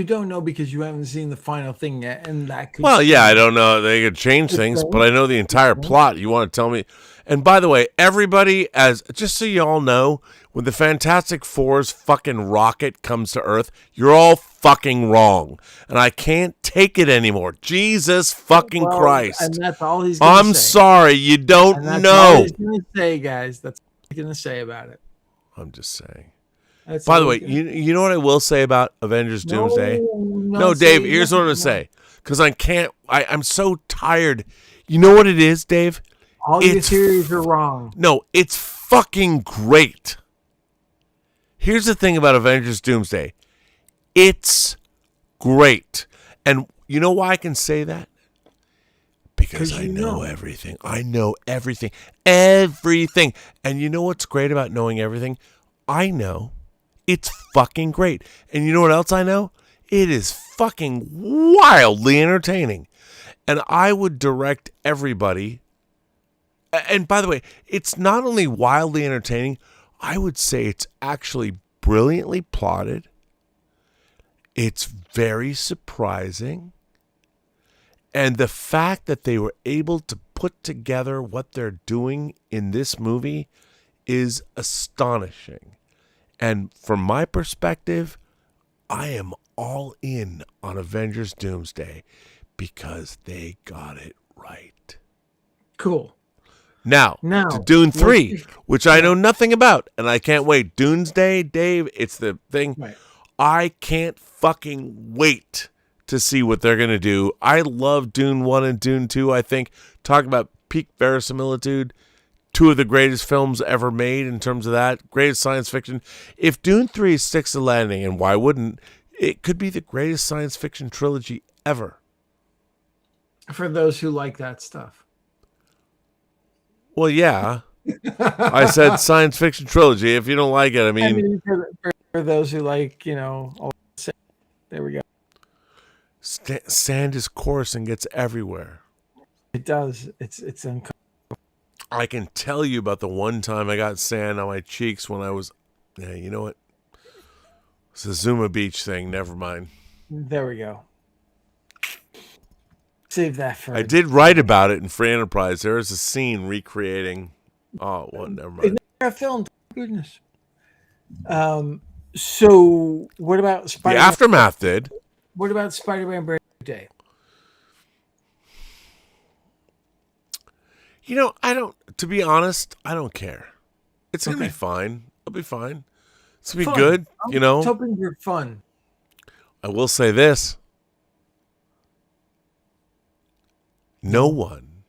don't know because you haven't seen the final thing yet, and that could. Well, yeah, I don't know. They could change things, but I know the entire plot. You want to tell me? And by the way, everybody, just so you all know, when the Fantastic Four's fucking rocket comes to Earth, you're all fucking wrong, and I can't take it anymore. Jesus fucking Christ! And that's all he's gonna say. I'm sorry, you don't And that's know. all he's gonna say, guys. That's all he's gonna say about it. I'm just saying. That's By the all way, he's gonna you know what I will say about Avengers Doomsday? No, Dave, here's what I'm going to say. Because I'm so tired. You know what it is, Dave? All your theories are wrong. No, it's fucking great. Here's the thing about Avengers Doomsday. It's great. And you know why I can say that? Because I know everything. I know everything. Everything. And you know what's great about knowing everything? I know it's fucking great. And you know what else I know? It is fucking wildly entertaining. And I would direct everybody. And by the way, it's not only wildly entertaining, I would say it's actually brilliantly plotted. It's very surprising. And the fact that they were able to put together what they're doing in this movie is astonishing. And from my perspective, I am all in on Avengers Doomsday because they got it right. Cool. Now to Dune 3, which I know nothing about, and I can't wait. Doomsday, Dave, it's the thing. Right. I can't fucking wait to see what they're going to do. I love Dune 1 and Dune 2, I think. Talk about peak verisimilitude. Two of the greatest films ever made in terms of that. Greatest science fiction. If Dune 3 sticks the landing, and why wouldn't, it could be the greatest science fiction trilogy ever. For those who like that stuff. Well, yeah. I said science fiction trilogy. If you don't like it, I mean for those who like, all there we go. Sand is coarse and gets everywhere. It does. It's uncomfortable. I can tell you about the one time I got sand on my cheeks when I was, you know what? It's a Zuma Beach thing. Never mind. There we go. Save that for. I did write about it in Free Enterprise. There is a scene recreating. Oh, well, never mind. A film. Goodness. So what about Spider-Man? The Aftermath did. What about Spider-Man Brand New Day? To be honest, I don't care. It's going to be fine. It'll be fine. It's going to be Fun. good, I'm hoping you're fun. I will say this. No one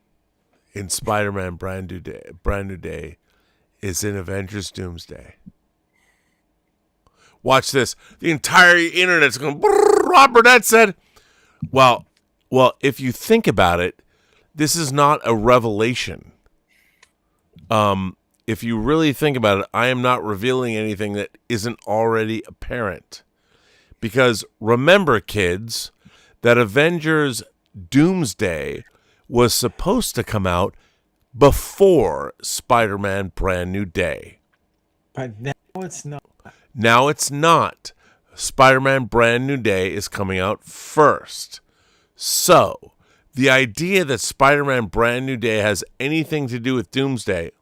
in Spider-Man Brand New Day is in Avengers Doomsday. Watch this. The entire internet's going, Rob Burnett said. Well, if you think about it, this is not a revelation. If you really think about it, I am not revealing anything that isn't already apparent. Because remember, kids, that Avengers Doomsday was supposed to come out before Spider-Man Brand New Day. But now it's not. Now it's not. Spider-Man Brand New Day is coming out first. So, the idea that Spider-Man Brand New Day has anything to do with Doomsday,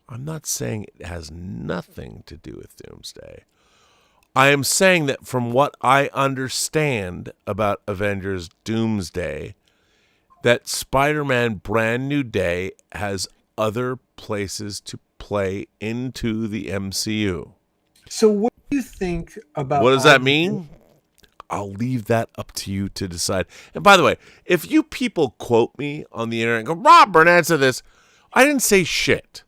I'm not saying it has nothing to do with Doomsday. I am saying that from what I understand about Avengers Doomsday, that Spider-Man Brand New Day has other places to play into the MCU. So what do you think about... What does that mean? I'll leave that up to you to decide. And by the way, if you people quote me on the internet and go, Rob Burnett said this, I didn't say shit.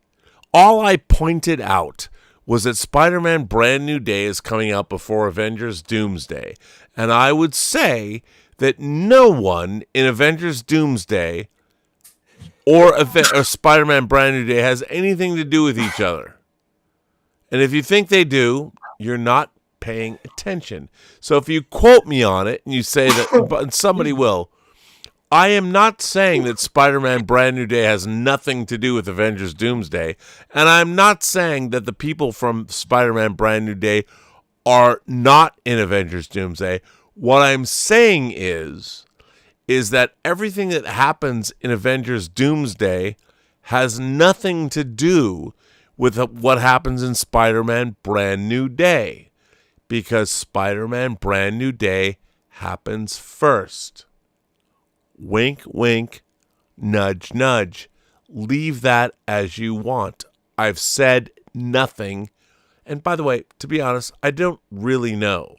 All I pointed out was that Spider-Man Brand New Day is coming out before Avengers Doomsday. And I would say that no one in Avengers Doomsday or Spider-Man Brand New Day has anything to do with each other. And if you think they do, you're not paying attention. So if you quote me on it and you say that, but somebody will, I am not saying that Spider-Man Brand New Day has nothing to do with Avengers Doomsday, and I'm not saying that the people from Spider-Man Brand New Day are not in Avengers Doomsday. What I'm saying is that everything that happens in Avengers Doomsday has nothing to do with what happens in Spider-Man Brand New Day, because Spider-Man Brand New Day happens first. Wink, wink, nudge, nudge. Leave that as you want. I've said nothing. And by the way, to be honest, I don't really know,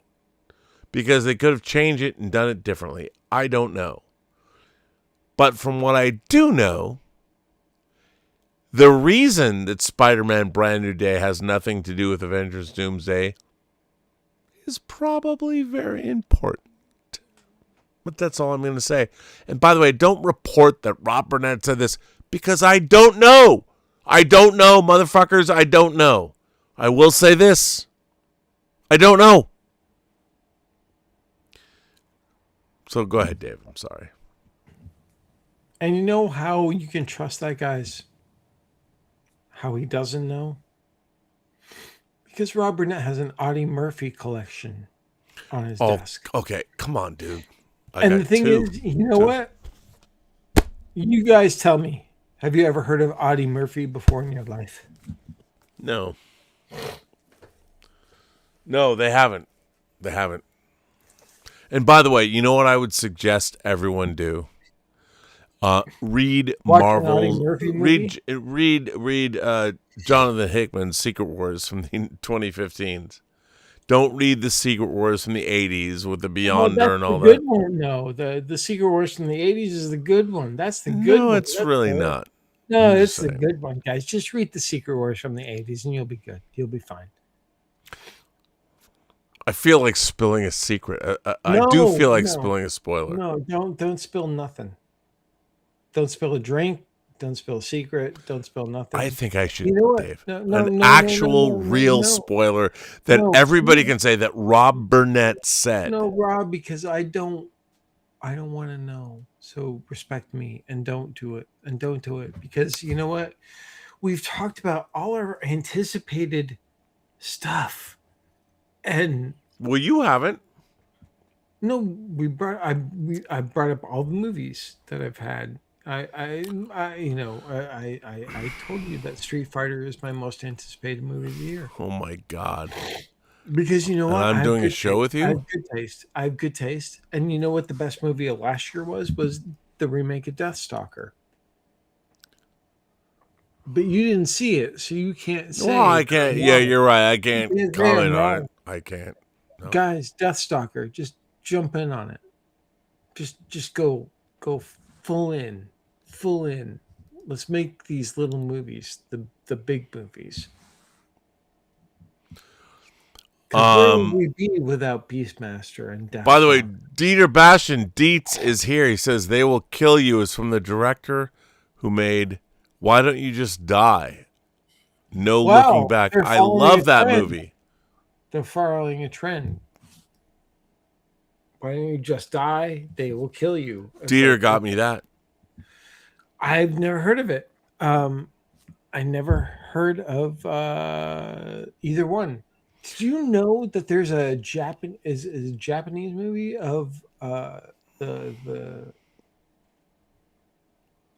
because they could have changed it and done it differently. I don't know. But from what I do know, the reason that Spider-Man Brand New Day has nothing to do with Avengers Doomsday is probably very important. But that's all I'm going to say. And by the way, don't report that Rob Burnett said this, because I don't know. I don't know, motherfuckers. I don't know. I will say this. I don't know. So go ahead, Dave. I'm sorry. And you know how you can trust that, guys? How he doesn't know? Because Rob Burnett has an Audie Murphy collection on his desk. Okay. Come on, dude. And the thing is, you know what? You guys tell me. Have you ever heard of Audie Murphy before in your life? No. No, they haven't. They haven't. And by the way, you know what I would suggest everyone do? Read Marvel's, read Jonathan Hickman's Secret Wars from the 2015s. Don't read the Secret Wars from the 80s with the Beyonder and all that. Good one, no. The Secret Wars from the 80s is the good one. That's the good one. No, it's really not. No, it's the good one, guys. Just read the Secret Wars from the 80s and you'll be good. You'll be fine. I feel like spilling a secret. I do feel like spilling a spoiler. No, don't spill nothing. Don't spill a drink. Don't spill a secret. Don't spill nothing. I think I should, Dave. An actual real spoiler that everybody can say that Rob Burnett said. No, Rob, because I don't want to know. So respect me and don't do it. And don't do it. Because you know what? We've talked about all our anticipated stuff. And well, you haven't. No, I brought up all the movies that I've had. I told you that Street Fighter is my most anticipated movie of the year. Oh my God! Because you know what, I'm doing a show with you. I have good taste. I have good taste, and you know what the best movie of last year was the remake of Deathstalker. But you didn't see it, so you can't say. Well, I can't. Yeah, you're right. I can't comment on it. I can't. No. Guys, Deathstalker, just jump in on it. Just go full in. Let's make these little movies the big movies. Where would we be without Beastmaster and Deathstalker? By the way, Dieter Bastian Dietz is here. He says They Will Kill You is from the director who made Why Don't You Just Die? No Looking Back. I love that movie. They're following a trend. Why don't you just die? They will kill you. Dieter got me that. I've never heard of it. I never heard of either one. Did you know that there's a Japanese movie of the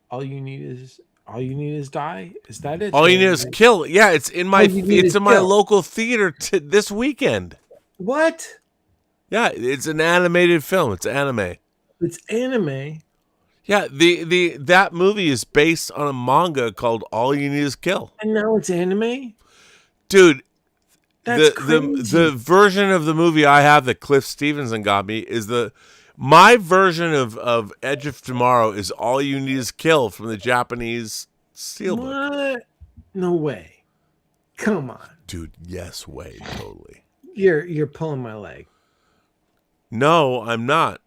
All You Need Is Die? Is that it? All You Need Is Kill. Yeah, it's in my local theater this weekend. What? Yeah, it's an animated film. It's anime. It's anime. Yeah, that movie is based on a manga called All You Need Is Kill. And now it's anime? Dude, that's crazy. The version of the movie I have that Cliff Stevenson got me is my version of Edge of Tomorrow is All You Need Is Kill from the Japanese steelbook. What? No way. Come on. Dude, yes way, totally. You're pulling my leg. No, I'm not.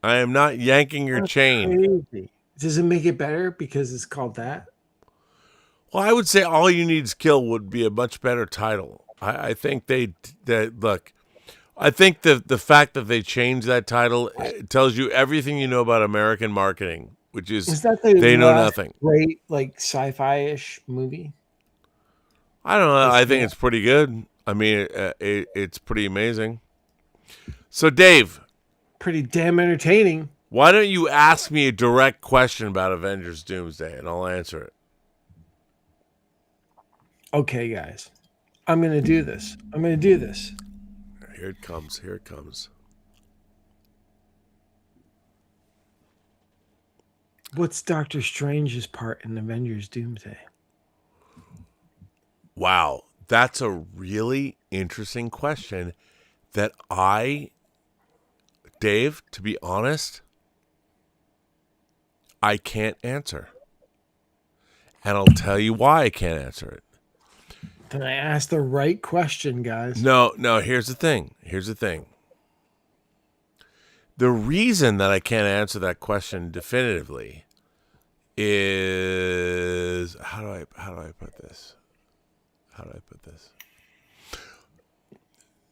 I am not yanking your chain. Crazy. Does it make it better because it's called that? Well, I would say All You Need Is Kill would be a much better title. I think look. I think the fact that they changed that title tells you everything you know about American marketing, which is Is that the they know last nothing. great like sci-fi-ish movie? I don't know. I think Yeah. it's pretty good. I mean, it's pretty amazing. So, Dave, Pretty damn entertaining. why don't you ask me a direct question about Avengers Doomsday, and I'll answer it. Okay, guys. I'm going to do this. Here it comes. Here it comes. What's Doctor Strange's part in Avengers Doomsday? Wow, that's a really interesting question that Dave, to be honest, I can't answer. And I'll tell you why I can't answer it. Then I asked the right question, guys. No, here's the thing. The reason that I can't answer that question definitively is how do I put this?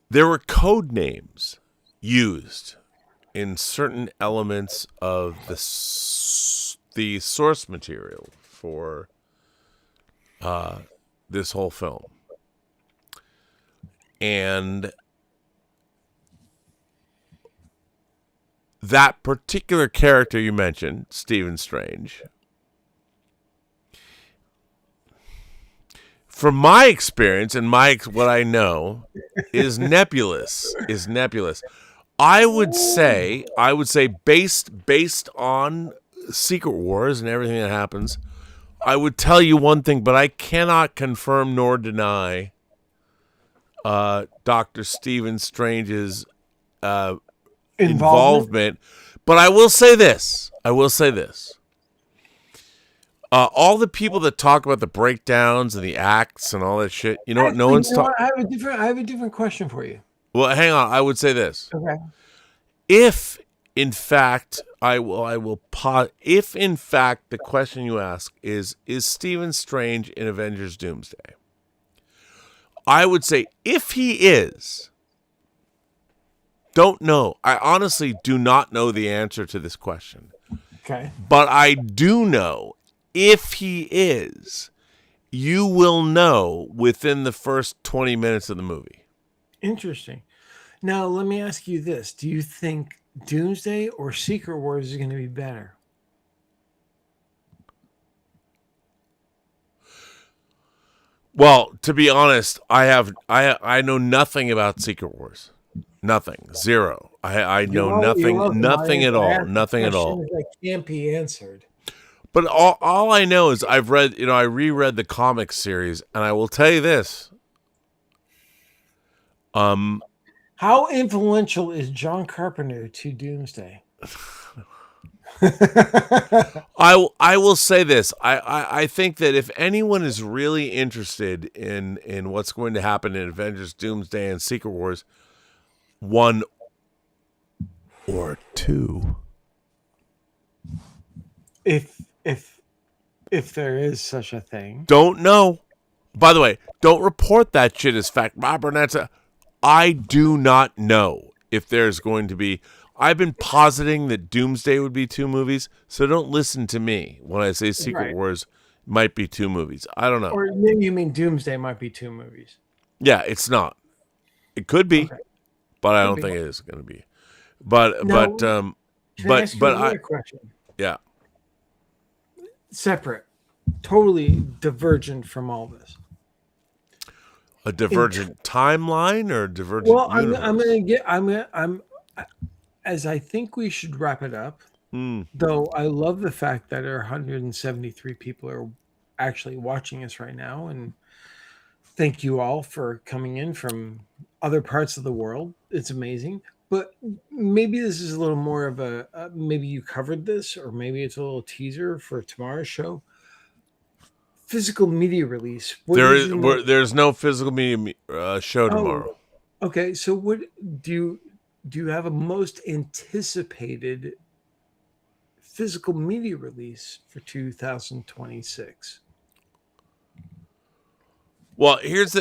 There were code names used in certain elements of the source material for this whole film. And that particular character you mentioned, Stephen Strange, from my experience and what I know, is nebulous. I would say based on Secret Wars and everything that happens, I would tell you one thing, but I cannot confirm nor deny Dr. Stephen Strange's involvement. But I will say this. All the people that talk about the breakdowns and the acts and all that shit, you know what? No one's talking. I have a different question for you. Well, hang on. I would say this. Okay. If in fact if in fact the question you ask is Stephen Strange in Avengers Doomsday, I would say if he is, don't know. I honestly do not know the answer to this question. Okay. But I do know if he is, you will know within the first 20 minutes of the movie. Interesting. Now, let me ask you this. Do you think Doomsday or Secret Wars is going to be better? Well, to be honest, I know nothing about Secret Wars. Nothing. Zero. I know nothing at all. Nothing at all. That can't be answered. But all I know is I've read, I reread the comic series, and I will tell you this. How influential is John Carpenter to Doomsday? I will say this. I think that if anyone is really interested in what's going to happen in Avengers Doomsday and Secret Wars 1 or 2, if there is such a thing, don't know. By the way, don't report that shit as fact. Burnett, I do not know if there's going to be. I've been positing that Doomsday would be 2 movies, so don't listen to me when I say Secret Wars might be 2 movies. I don't know. Or maybe you mean Doomsday might be 2 movies. Yeah, it's not. It could be, but I don't think it is going to be. But question. Yeah. Separate, totally divergent from all this. A divergent timeline or a divergent universe? As I think we should wrap it up. Though I love the fact that our 173 people are actually watching us right now, and thank you all for coming in from other parts of the world. It's amazing. But maybe this is a little more of maybe you covered this, or maybe it's a little teaser for tomorrow's show. Physical media release. There's no physical media show tomorrow. Okay, so what do you have a most anticipated physical media release for 2026? Well, here's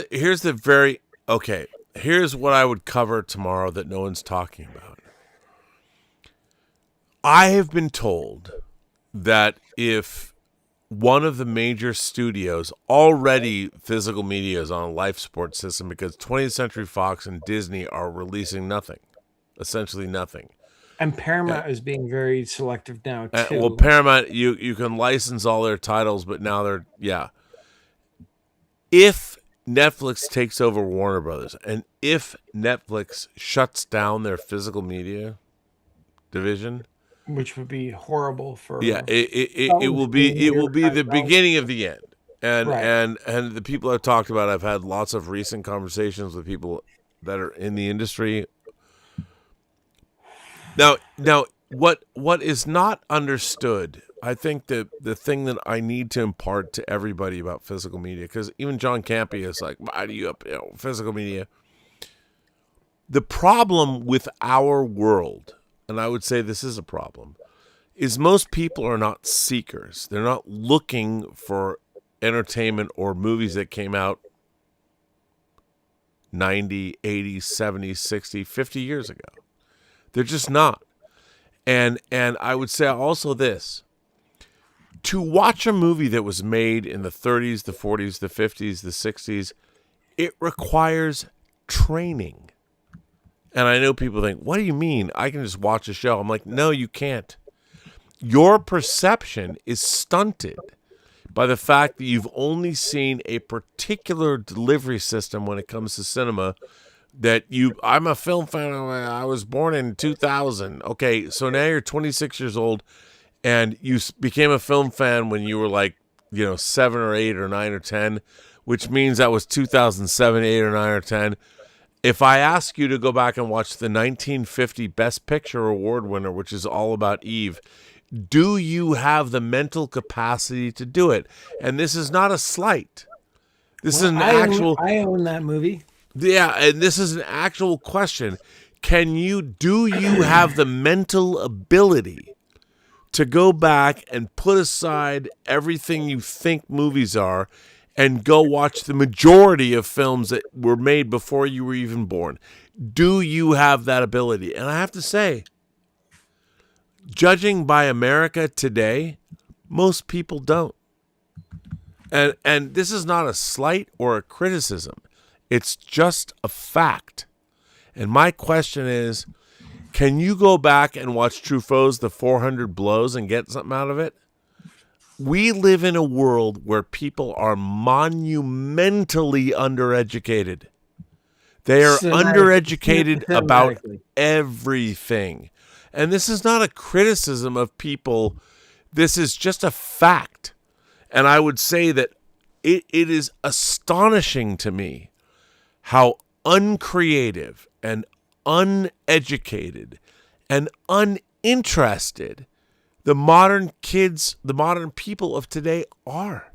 what I would cover tomorrow that no one's talking about. I have been told that if one of the major studios, already physical media is on a life support system because 20th Century Fox and Disney are releasing nothing, essentially nothing. And Paramount is being very selective now too. Well, Paramount, you can license all their titles, but now if Netflix takes over Warner Brothers, and if Netflix shuts down their physical media division, which would be horrible for it will be the beginning of the end. And the people I've talked about, I've had lots of recent conversations with people that are in the industry. Now what is not understood, I think the thing that I need to impart to everybody about physical media, because even John Campy is like, why do you physical media? The problem with our world, and I would say this is a problem, is most people are not seekers. They're not looking for entertainment or movies that came out 90, 80, 70, 60, 50 years ago. They're just not. And I would say also this. To watch a movie that was made in the 30s, the 40s, the 50s, the 60s, it requires training. And I know people think, what do you mean? I can just watch a show. I'm like, no, you can't. Your perception is stunted by the fact that you've only seen a particular delivery system when it comes to cinema. I'm a film fan. I was born in 2000. Okay, so now you're 26 years old, and you became a film fan when you were like, 7 or 8 or 9 or 10, which means that was 2007, 8 or 9 or 10. If I ask you to go back and watch the 1950 Best Picture Award winner, which is All About Eve, do you have the mental capacity to do it? And this is not a slight. This is an actual... I own that movie. Yeah, and this is an actual question. Do you have the mental ability to go back and put aside everything you think movies are and go watch the majority of films that were made before you were even born? Do you have that ability? And I have to say, judging by America today, most people don't. And this is not a slight or a criticism. It's just a fact. And my question is, can you go back and watch Truffaut's The 400 Blows and get something out of it? We live in a world where people are monumentally undereducated. They are undereducated about everything. And this is not a criticism of people. This is just a fact. And I would say that it is astonishing to me how uncreative and uneducated and uninterested the modern kids, the modern people of today are.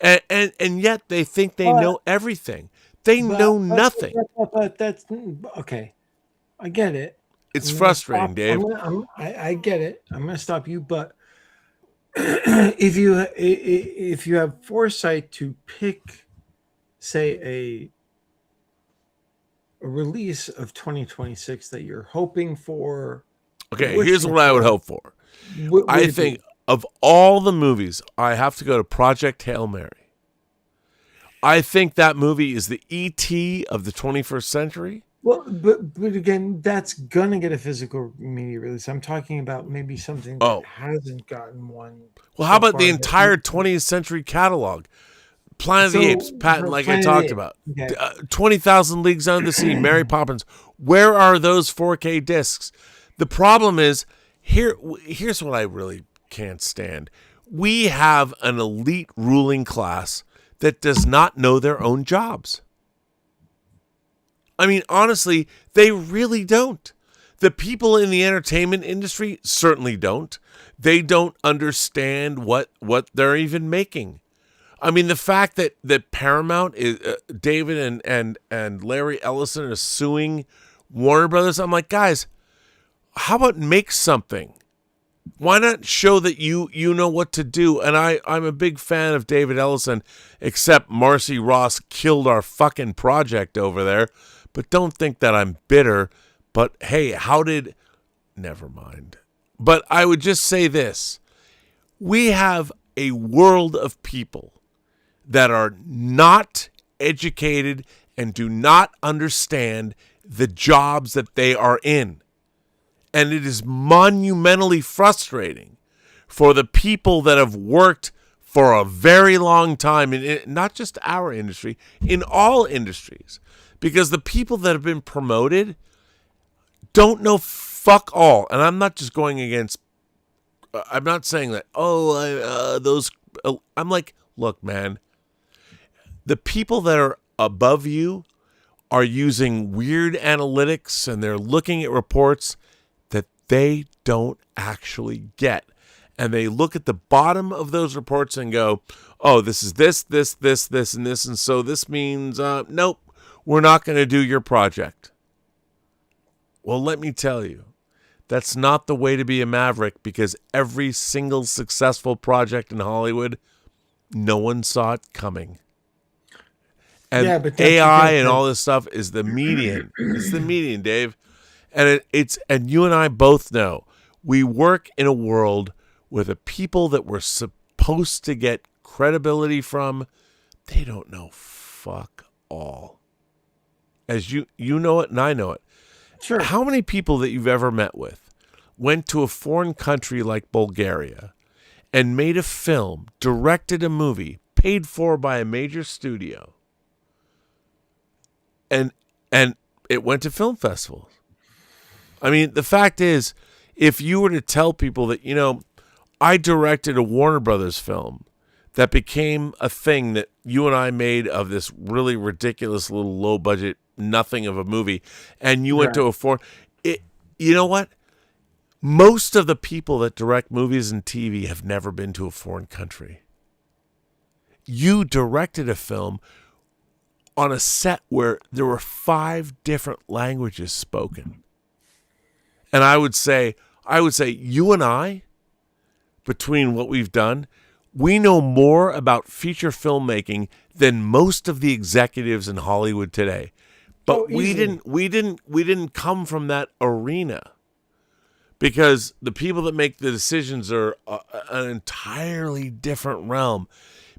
And yet they think they know everything. They know nothing. But that's okay. I get it. It's frustrating, Dave. I get it. I'm going to stop you, but if you have foresight to pick, say, a release of 2026 that you're hoping for. Okay, here's what I would hope for. I think of all the movies, I have to go to Project Hail Mary. I think that movie is the E.T. of the 21st century. Well, but again, that's gonna get a physical media release. I'm talking about maybe something that hasn't gotten one. Well, how about the entire 20th century catalog? Planet of the Apes, Patton, like I talked about. Okay. 20,000 Leagues Under the Sea, Mary Poppins. Where are those 4K discs? The problem is, here's what I really can't stand. We have an elite ruling class that does not know their own jobs. I mean, honestly, they really don't. The people in the entertainment industry certainly don't. They don't understand what they're even making. I mean, the fact that Paramount is David and Larry Ellison are suing Warner Brothers. I'm like, guys, how about make something Why not show that you know what to do? And I'm a big fan of David Ellison, except Marcy Ross killed our fucking project over there. But don't think that I'm bitter. But hey, never mind. But I would just say this. We have a world of people that are not educated and do not understand the jobs that they are in. And it is monumentally frustrating for the people that have worked for a very long time, in not just our industry, in all industries. Because the people that have been promoted don't know fuck all. And I'm not just going against, I'm not saying that, I'm like, look, man, the people that are above you are using weird analytics and they're looking at reports that they don't actually get. And they look at the bottom of those reports and go, oh, this is this, and this. And so this means, nope, we're not going to do your project. Well, let me tell you, that's not the way to be a maverick, because every single successful project in Hollywood, no one saw it coming. And Yeah, but AI and all this stuff is the median. It's the median, Dave. And and you and I both know we work in a world where the people that we're supposed to get credibility from, they don't know fuck all. As you know it and I know it. Sure. How many people that you've ever met with went to a foreign country like Bulgaria and made a film, directed a movie, paid for by a major studio, and it went to film festivals? I mean, the fact is, if you were to tell people that, I directed a Warner Brothers film that became a thing that you and I made of this really ridiculous little low budget nothing of a movie, and you went to a foreign, you know what? Most of the people that direct movies and TV have never been to a foreign country. You directed a film on a set where there were 5 different languages spoken. And I would say you and I, between what we've done, we know more about feature filmmaking than most of the executives in Hollywood today. But we didn't come from that arena, because the people that make the decisions are an entirely different realm.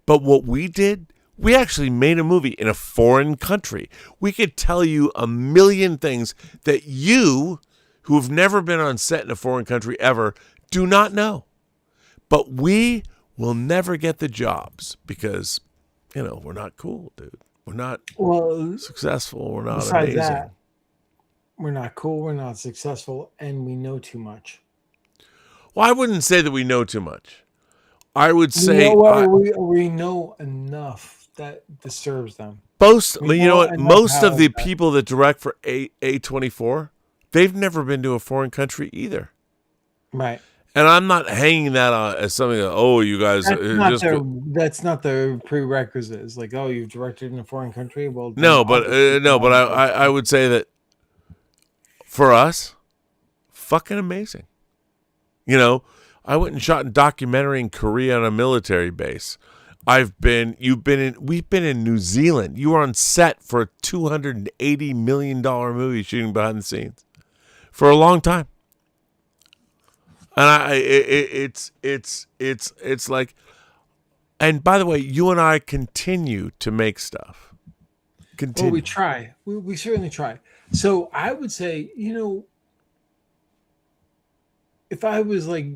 But what we did, we actually made a movie in a foreign country. We could tell you a million things that you, who have never been on set in a foreign country ever, do not know. But we will never get the jobs because, we're not cool, dude. We're not successful. We're not amazing. That, we're not cool. We're not successful, and we know too much. Well, I wouldn't say that we know too much. I would say we know enough that disturbs them. Most of the people that direct for A24, they've never been to a foreign country either. Right. And I'm not hanging that on as something that, you guys that's not the prerequisite. It's like, you've directed in a foreign country. Well, but I would say that for us, fucking amazing. I went and shot a documentary in Korea on a military base. We've been in New Zealand. You were on set for a $280 million movie shooting behind the scenes for a long time. And it's like, and by the way, you and I continue to make stuff. Well, we try. We certainly try. So I would say, if I was like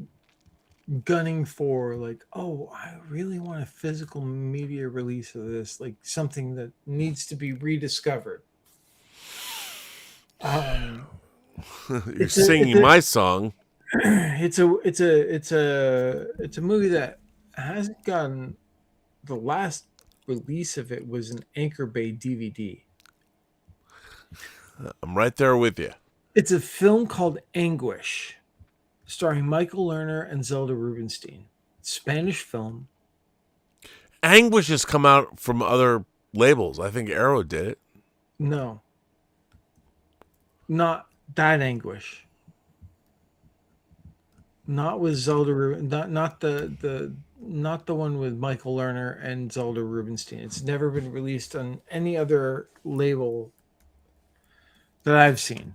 gunning for like, I really want a physical media release of this, like something that needs to be rediscovered. You're singing my song. It's a movie that hasn't gotten, the last release of it was an Anchor Bay DVD. I'm right there with you. It's a film called Anguish, starring Michael Lerner and Zelda Rubinstein. Spanish film. Anguish has come out from other labels. I think Arrow did it. No. Not that Anguish. Not with Zelda, not the one with Michael Lerner and Zelda Rubinstein. It's never been released on any other label that I've seen,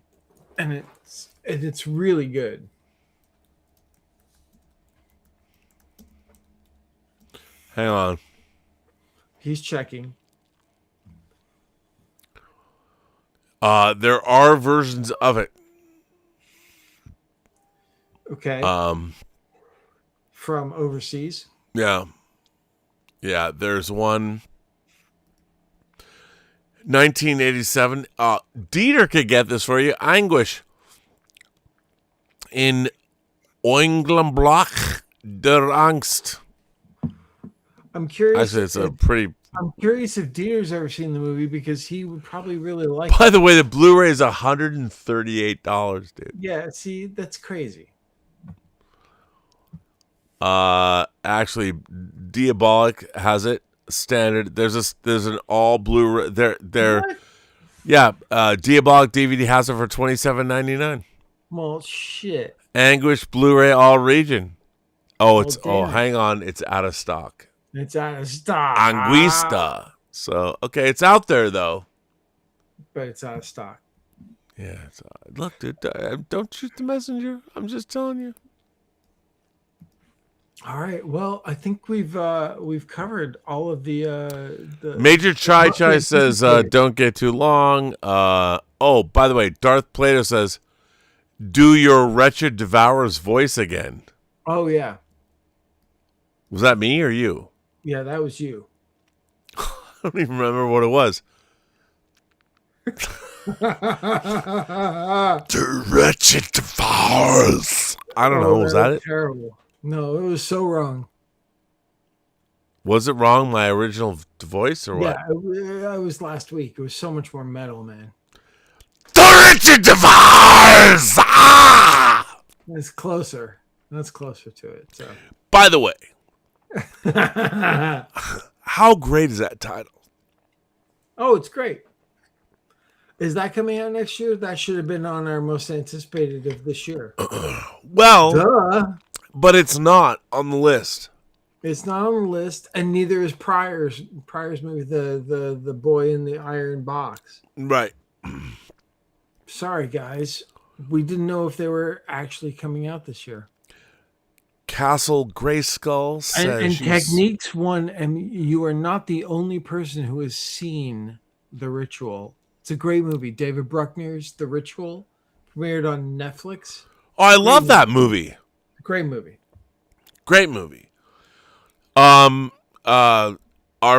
and it's really good. Hang on. He's checking. There are versions of it. Okay. From overseas. Yeah. Yeah, there's one. 1987. Dieter could get this for you. Anguish. In Eulenblock der Angst. I'm curious. Actually, it's a pretty... I'm curious if Dieter's ever seen the movie because he would probably really like By it. the way, the Blu-ray is $138, dude. Yeah, see, that's crazy. Actually, Diabolic has it standard. There's an all Blu-ray. What? Yeah. Diabolic DVD has it for $27.99. Well, shit. Anguish Blu-ray all region. Damn. Hang on, it's out of stock. It's out of stock. Anguista. So okay, it's out there though. But it's out of stock. Yeah. Look, dude, don't shoot the messenger. I'm just telling you. All right. Well, I think we've covered all of the Major Chai Chai says, don't get too long. By the way, Darth Plato says, do your wretched devourer's voice again. Oh yeah. Was that me or you? Yeah, that was you. I don't even remember what it was. The wretched devourers. I don't know. Was that it? Terrible. No, it was so wrong. Was it wrong, my original voice, or what? Yeah, it was last week. It was so much more metal, man. The wretched devourers! Ah! It's closer. That's closer to it. So. By the way, how great is that title? Oh, it's great. Is that coming out next year? That should have been on our most anticipated of this year. Well, Duh. but it's not on the list. It's not on the list, and neither is Pryor's movie, the boy in the iron box. Right. Sorry, guys. We didn't know if they were actually coming out this year. Castle Grayskull says And Techniques won, and you are not the only person who has seen The Ritual. It's a great movie. David Bruckner's The Ritual premiered on Netflix. Oh, I love that movie. Great movie. Great movie. Our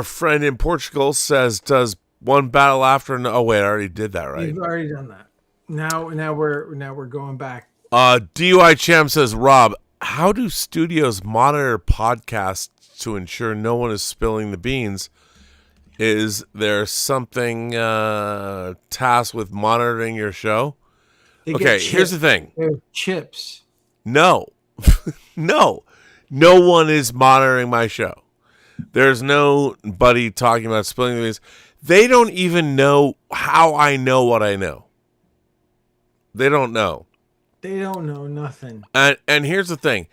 friend in Portugal says, does one battle after? Oh wait, I already did that, right? You've already done that. Now we're going back. DUI Champ says, Rob, how do studios monitor podcasts to ensure no one is spilling the beans? Is there something tasked with monitoring your show? Okay, here's the thing. They're chips. No. No one is monitoring my show. There's nobody talking about spilling the beans. They don't even know how I know what I know. They don't know. They don't know nothing. And here's the thing.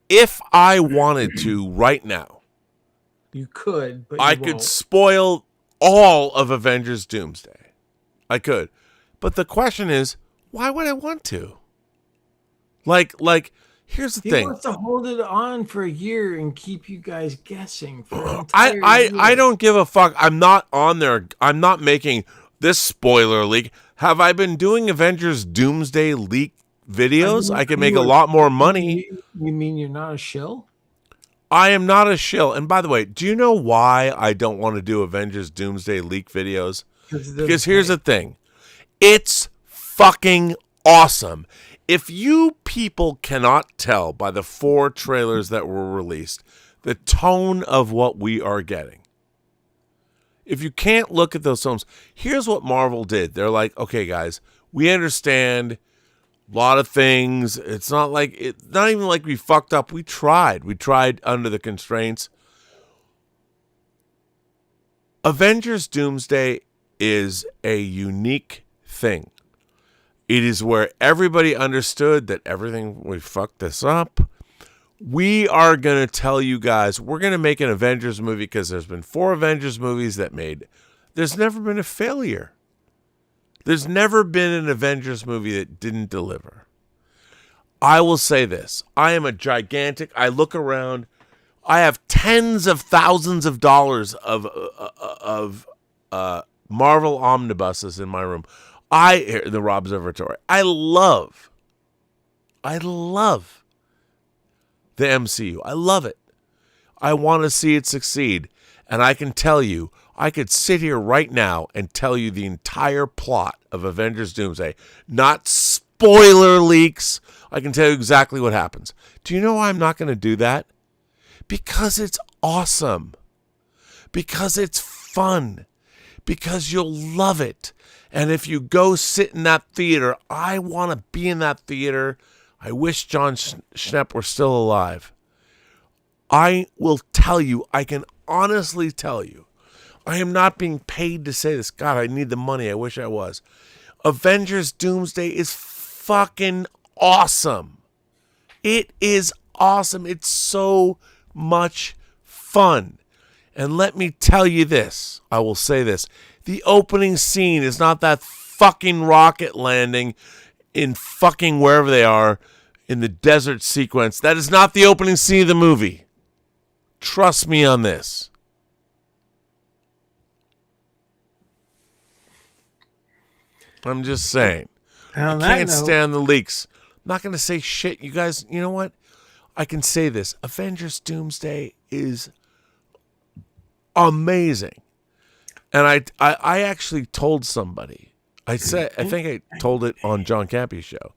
If I wanted to right now, you could, but I could spoil all of Avengers Doomsday. I could. But the question is, why would I want to? Like here's the thing. He wants to hold it on for a year and keep you guys guessing for an entire year. I don't give a fuck. I'm not on there. I'm not making this spoiler leak. Have I been doing Avengers Doomsday leak videos? I can make a lot more money. You mean you're not a shill? I am not a shill. And by the way, do you know why I don't want to do Avengers Doomsday leak videos? Because here's the thing. It's fucking awesome. If you people cannot tell by the 4 trailers that were released, the tone of what we are getting. If you can't look at those films, here's what Marvel did. They're like, okay, guys, we understand a lot of things. It's not even like we fucked up. We tried. We tried under the constraints. Avengers Doomsday is a unique thing. It is where everybody understood that we fucked this up. We are going to tell you guys, we're going to make an Avengers movie because there's been 4 Avengers movies that made. There's never been a failure. There's never been an Avengers movie that didn't deliver. I will say this. I look around. I have tens of thousands of dollars of Marvel omnibuses in my room. The Robservatory. I love the MCU. I love it. I want to see it succeed. And I can tell you, I could sit here right now and tell you the entire plot of Avengers Doomsday. Not spoiler leaks. I can tell you exactly what happens. Do you know why I'm not going to do that? Because it's awesome. Because it's fun. Because you'll love it. And if you go sit in that theater, I want to be in that theater. I wish John Schnepp were still alive. I will tell you, I can honestly tell you, I am not being paid to say this. God, I need the money. I wish I was. Avengers Doomsday is fucking awesome. It is awesome. It's so much fun. And let me tell you this. I will say this. The opening scene is not that fucking rocket landing in fucking wherever they are in the desert sequence. That is not the opening scene of the movie. Trust me on this. I'm just saying. I can't stand the leaks. I'm not going to say shit. You guys, you know what? I can say this. Avengers Doomsday is amazing. And I actually told somebody. I think I told it on John Campy's show.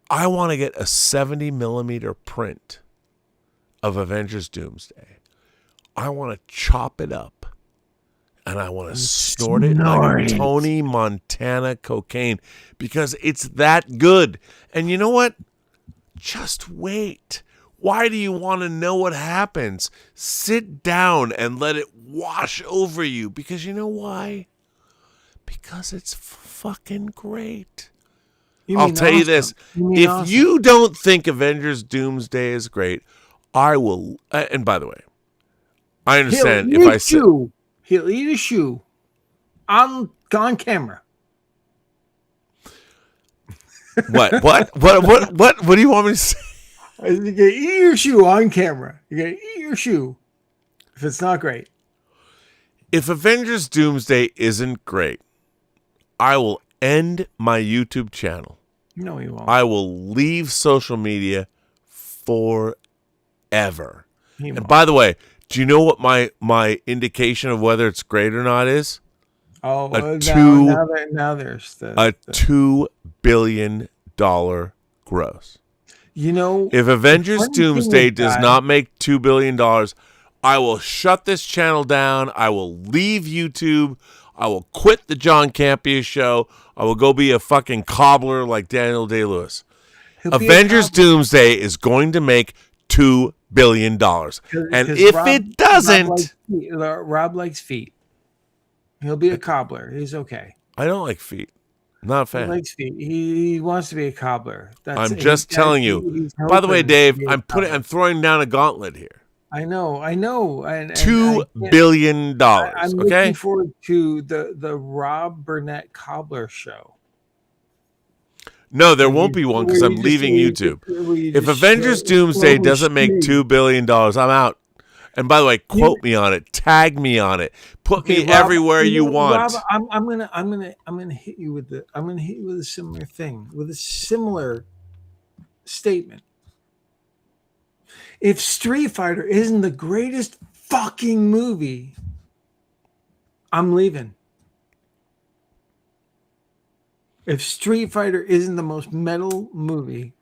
I want to get a 70 millimeter print of Avengers Doomsday. I want to chop it up. And I want to snort it like Tony Montana cocaine because it's that good. And you know what? Just wait. Why do you want to know what happens? Sit down and let it wash over you. Because you know why? Because it's fucking great. I'll tell you this. If you don't think Avengers Doomsday is great, I will. And by the way, I understand if I say. He'll eat a shoe on camera. What do you want me to say? You gotta eat your shoe on camera. You gotta eat your shoe if it's not great. If Avengers Doomsday isn't great, I will end my YouTube channel. No, you won't. I will leave social media forever. And by the way, do you know what my indication of whether it's great or not is? Oh, now there's a $2 billion gross. You know, if Avengers Doomsday does not make $2 billion, I will shut this channel down. I will leave YouTube. I will quit the John Campia show. I will go be a fucking cobbler like Daniel Day-Lewis. Avengers Doomsday is going to make $2 billion. And if it doesn't... Rob likes feet. He'll be a cobbler. He's okay. I don't like feet. Not a fan. He likes feet. He wants to be a cobbler. I'm just telling you. By the way, Dave, I'm throwing down a gauntlet here. I know. And $2 billion. I'm okay? looking forward to the Rob Burnett cobbler show. No, there won't be one because I'm leaving YouTube. If Avengers Doomsday doesn't make $2 billion, I'm out. And by the way, quote me on it, tag me on it, put me Rob, everywhere you want. Rob, I'm gonna hit you with a similar thing, with a similar statement. If Street Fighter isn't the greatest fucking movie, I'm leaving. If Street Fighter isn't the most metal movie,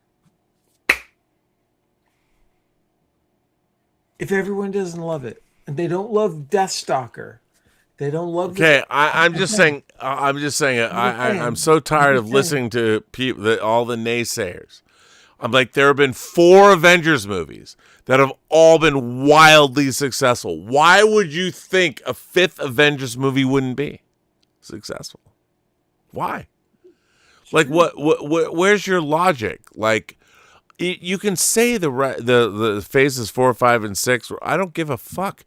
if everyone doesn't love it, and they don't love Deathstalker, they don't love. Okay, I'm just saying. I'm so tired of listening to people, all the naysayers. I'm like, there have been 4 Avengers movies that have all been wildly successful. Why would you think a 5th Avengers movie wouldn't be successful? Why? Like, where's your logic? Like, you can say the phases 4, 5, and 6. I don't give a fuck.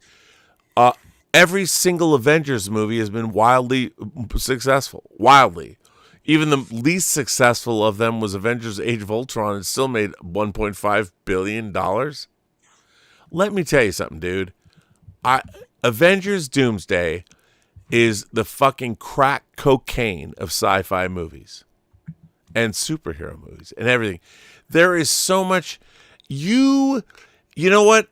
Every single Avengers movie has been wildly successful. Wildly. Even the least successful of them was Avengers Age of Ultron. It still made $1.5 billion. Let me tell you something, dude. Avengers Doomsday is the fucking crack cocaine of sci-fi movies and superhero movies and everything. There is so much. You know what?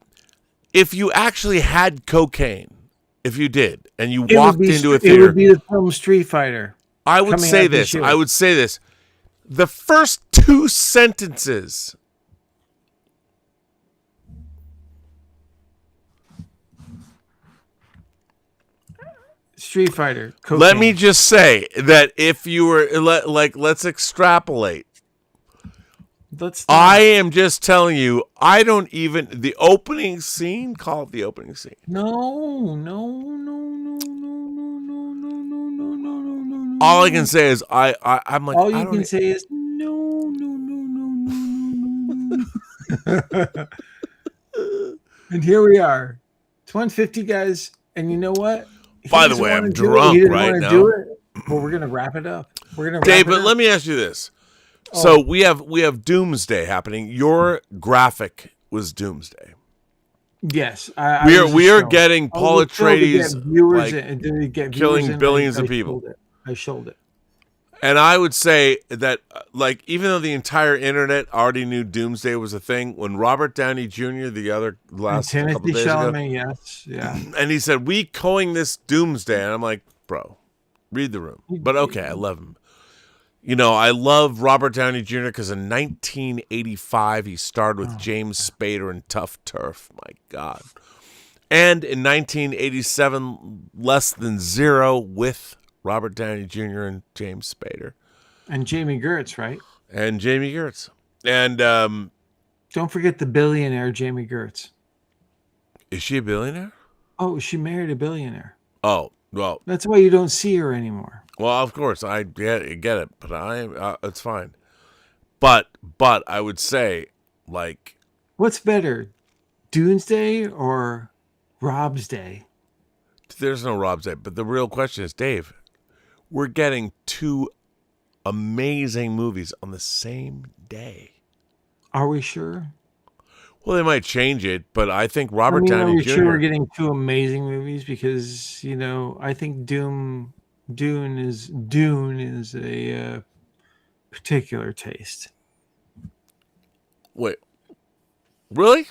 If you actually had cocaine, if you did, and you walked into a theater, it would be the film Street Fighter. I would say this. The first 2 sentences. Street Fighter. Cocaine. Let me just say that if you were let's extrapolate. I am just telling you, I don't even the opening scene. Call it the opening scene. No. All I can say is I'm like. All you can say is no. And here we are. It's 1:50, guys. And you know what? By the way, I'm drunk right now. Well, we're gonna wrap it up. Dave, but let me ask you this. So we have Doomsday happening. Your graphic was Doomsday. Yes, we are getting Paul Atreides killing billions of people. I showed it. And I would say that, like, even though the entire internet already knew Doomsday was a thing, when Robert Downey Jr. last couple days ago, yes, yeah, and he said, "We calling this Doomsday," and I'm like, "Bro, read the room." But okay, I love him. You know, I love Robert Downey Jr. because in 1985 he starred with James Spader in Tough Turf. My God. And in 1987, Less Than Zero with Robert Downey Jr. and James Spader. And Jamie Gertz, right? And Jamie Gertz. And don't forget the billionaire Jamie Gertz. Is she a billionaire? Oh, she married a billionaire. Oh, well. That's why you don't see her anymore. Well, of course, I get it, but it's fine. But I would say, like, what's better, Doomsday or Rob's Day? There's no Rob's Day, but the real question is, Dave, we're getting 2 amazing movies on the same day. Are we sure? Well, they might change it, but I think Robert Downey Are we Jr. sure we're getting 2 amazing movies? Because, you know, I think Dune is a particular taste. Wait, really?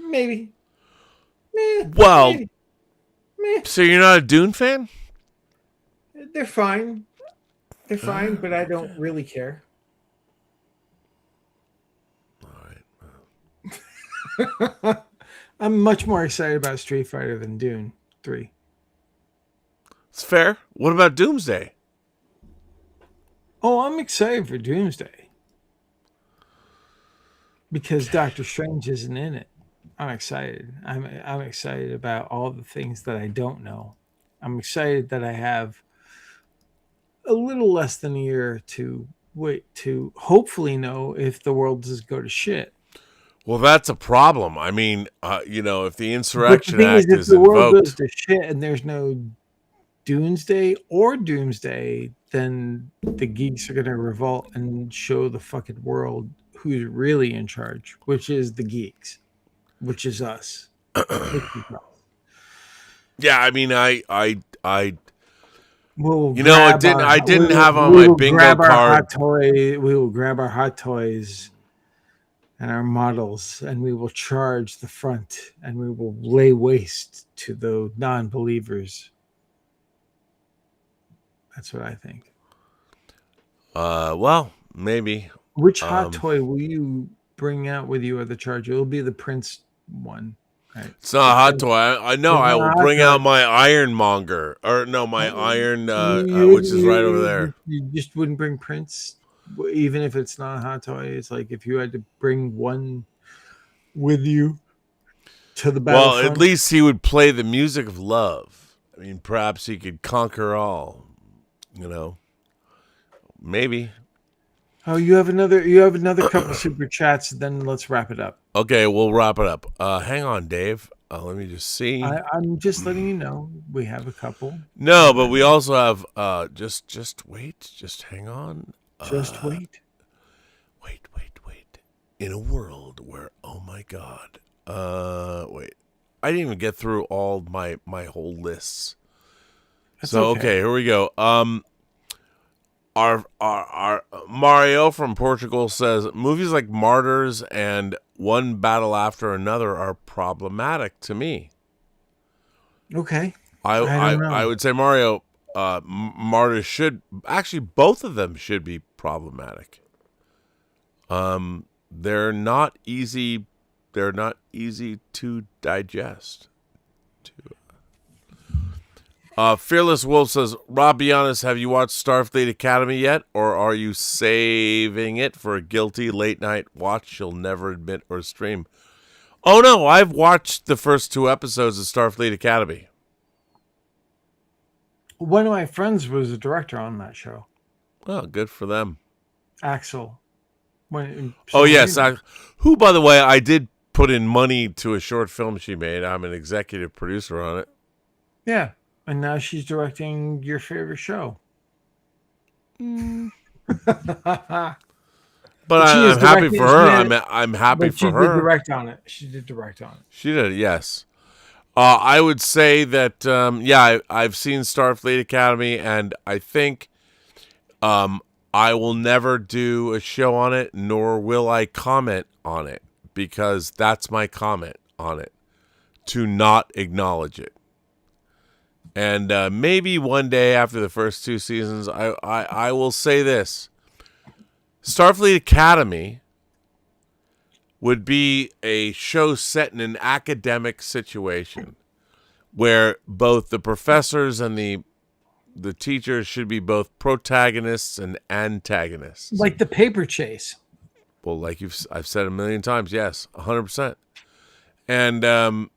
Maybe. Well, so you're not a Dune fan? They're fine. They're fine, but I don't really care. All right. I'm much more excited about Street Fighter than Dune 3. It's fair. What about Doomsday? Oh, I'm excited for Doomsday. Because Doctor Strange isn't in it. I'm excited. I'm excited about all the things that I don't know. I'm excited that I have a little less than a year to wait to hopefully know if the world does go to shit. Well, that's a problem. I mean, if the Insurrection Act is is the world invoked, goes to shit and there's no Doomsday or Doomsday, then the geeks are going to revolt and show the fucking world who's really in charge, which is the geeks, which is us. Yeah, I mean, I we'll I didn't have on my bingo card. We will grab our hot toys and our models, and we will charge the front, and we will lay waste to the non-believers. That's what I think. Well, maybe. Which hot toy will you bring out with you at the charge? It will be the Prince one. Right? It's not a hot toy. I know. I will bring out my Ironmonger, Iron, which is right over there. You just wouldn't bring Prince, even if it's not a hot toy. It's like if you had to bring one with you to the battlefront. Well, at least he would play the music of love. I mean, perhaps he could conquer all. maybe. Oh, you have another couple super chats. Then let's wrap it up. Okay, we'll wrap it up. Hang on, Dave. Let me just see. I'm just letting you know we have a couple. No, but we also have. Just wait. Just hang on. Just wait. Wait. In a world where, oh my God. Wait. I didn't even get through all my whole lists. That's okay, here we go. Our Mario from Portugal says movies like Martyrs and One Battle After Another are problematic to me. Okay. I don't know. I would say Mario, Martyrs should actually, both of them should be problematic. They're not easy. They're not easy to digest. Fearless Wolf says, Rob, be honest, have you watched Starfleet Academy yet? Or are you saving it for a guilty late night watch you'll never admit or stream? Oh, no, I've watched the first 2 episodes of Starfleet Academy. One of my friends was a director on that show. Oh, good for them. Axel. Yes. Who, by the way, I did put in money to a short film she made. I'm an executive producer on it. Yeah. And now she's directing your favorite show. But I'm happy for her. I'm happy for her. She did direct on it. She did, yes. I would say that, I've seen Starfleet Academy, and I think I will never do a show on it, nor will I comment on it, because that's my comment on it, to not acknowledge it. And maybe one day after the first 2 seasons, I will say this. Starfleet Academy would be a show set in an academic situation where both the professors and the teachers should be both protagonists and antagonists. Like the paper chase. Well, like I've said a million times, yes, 100%. And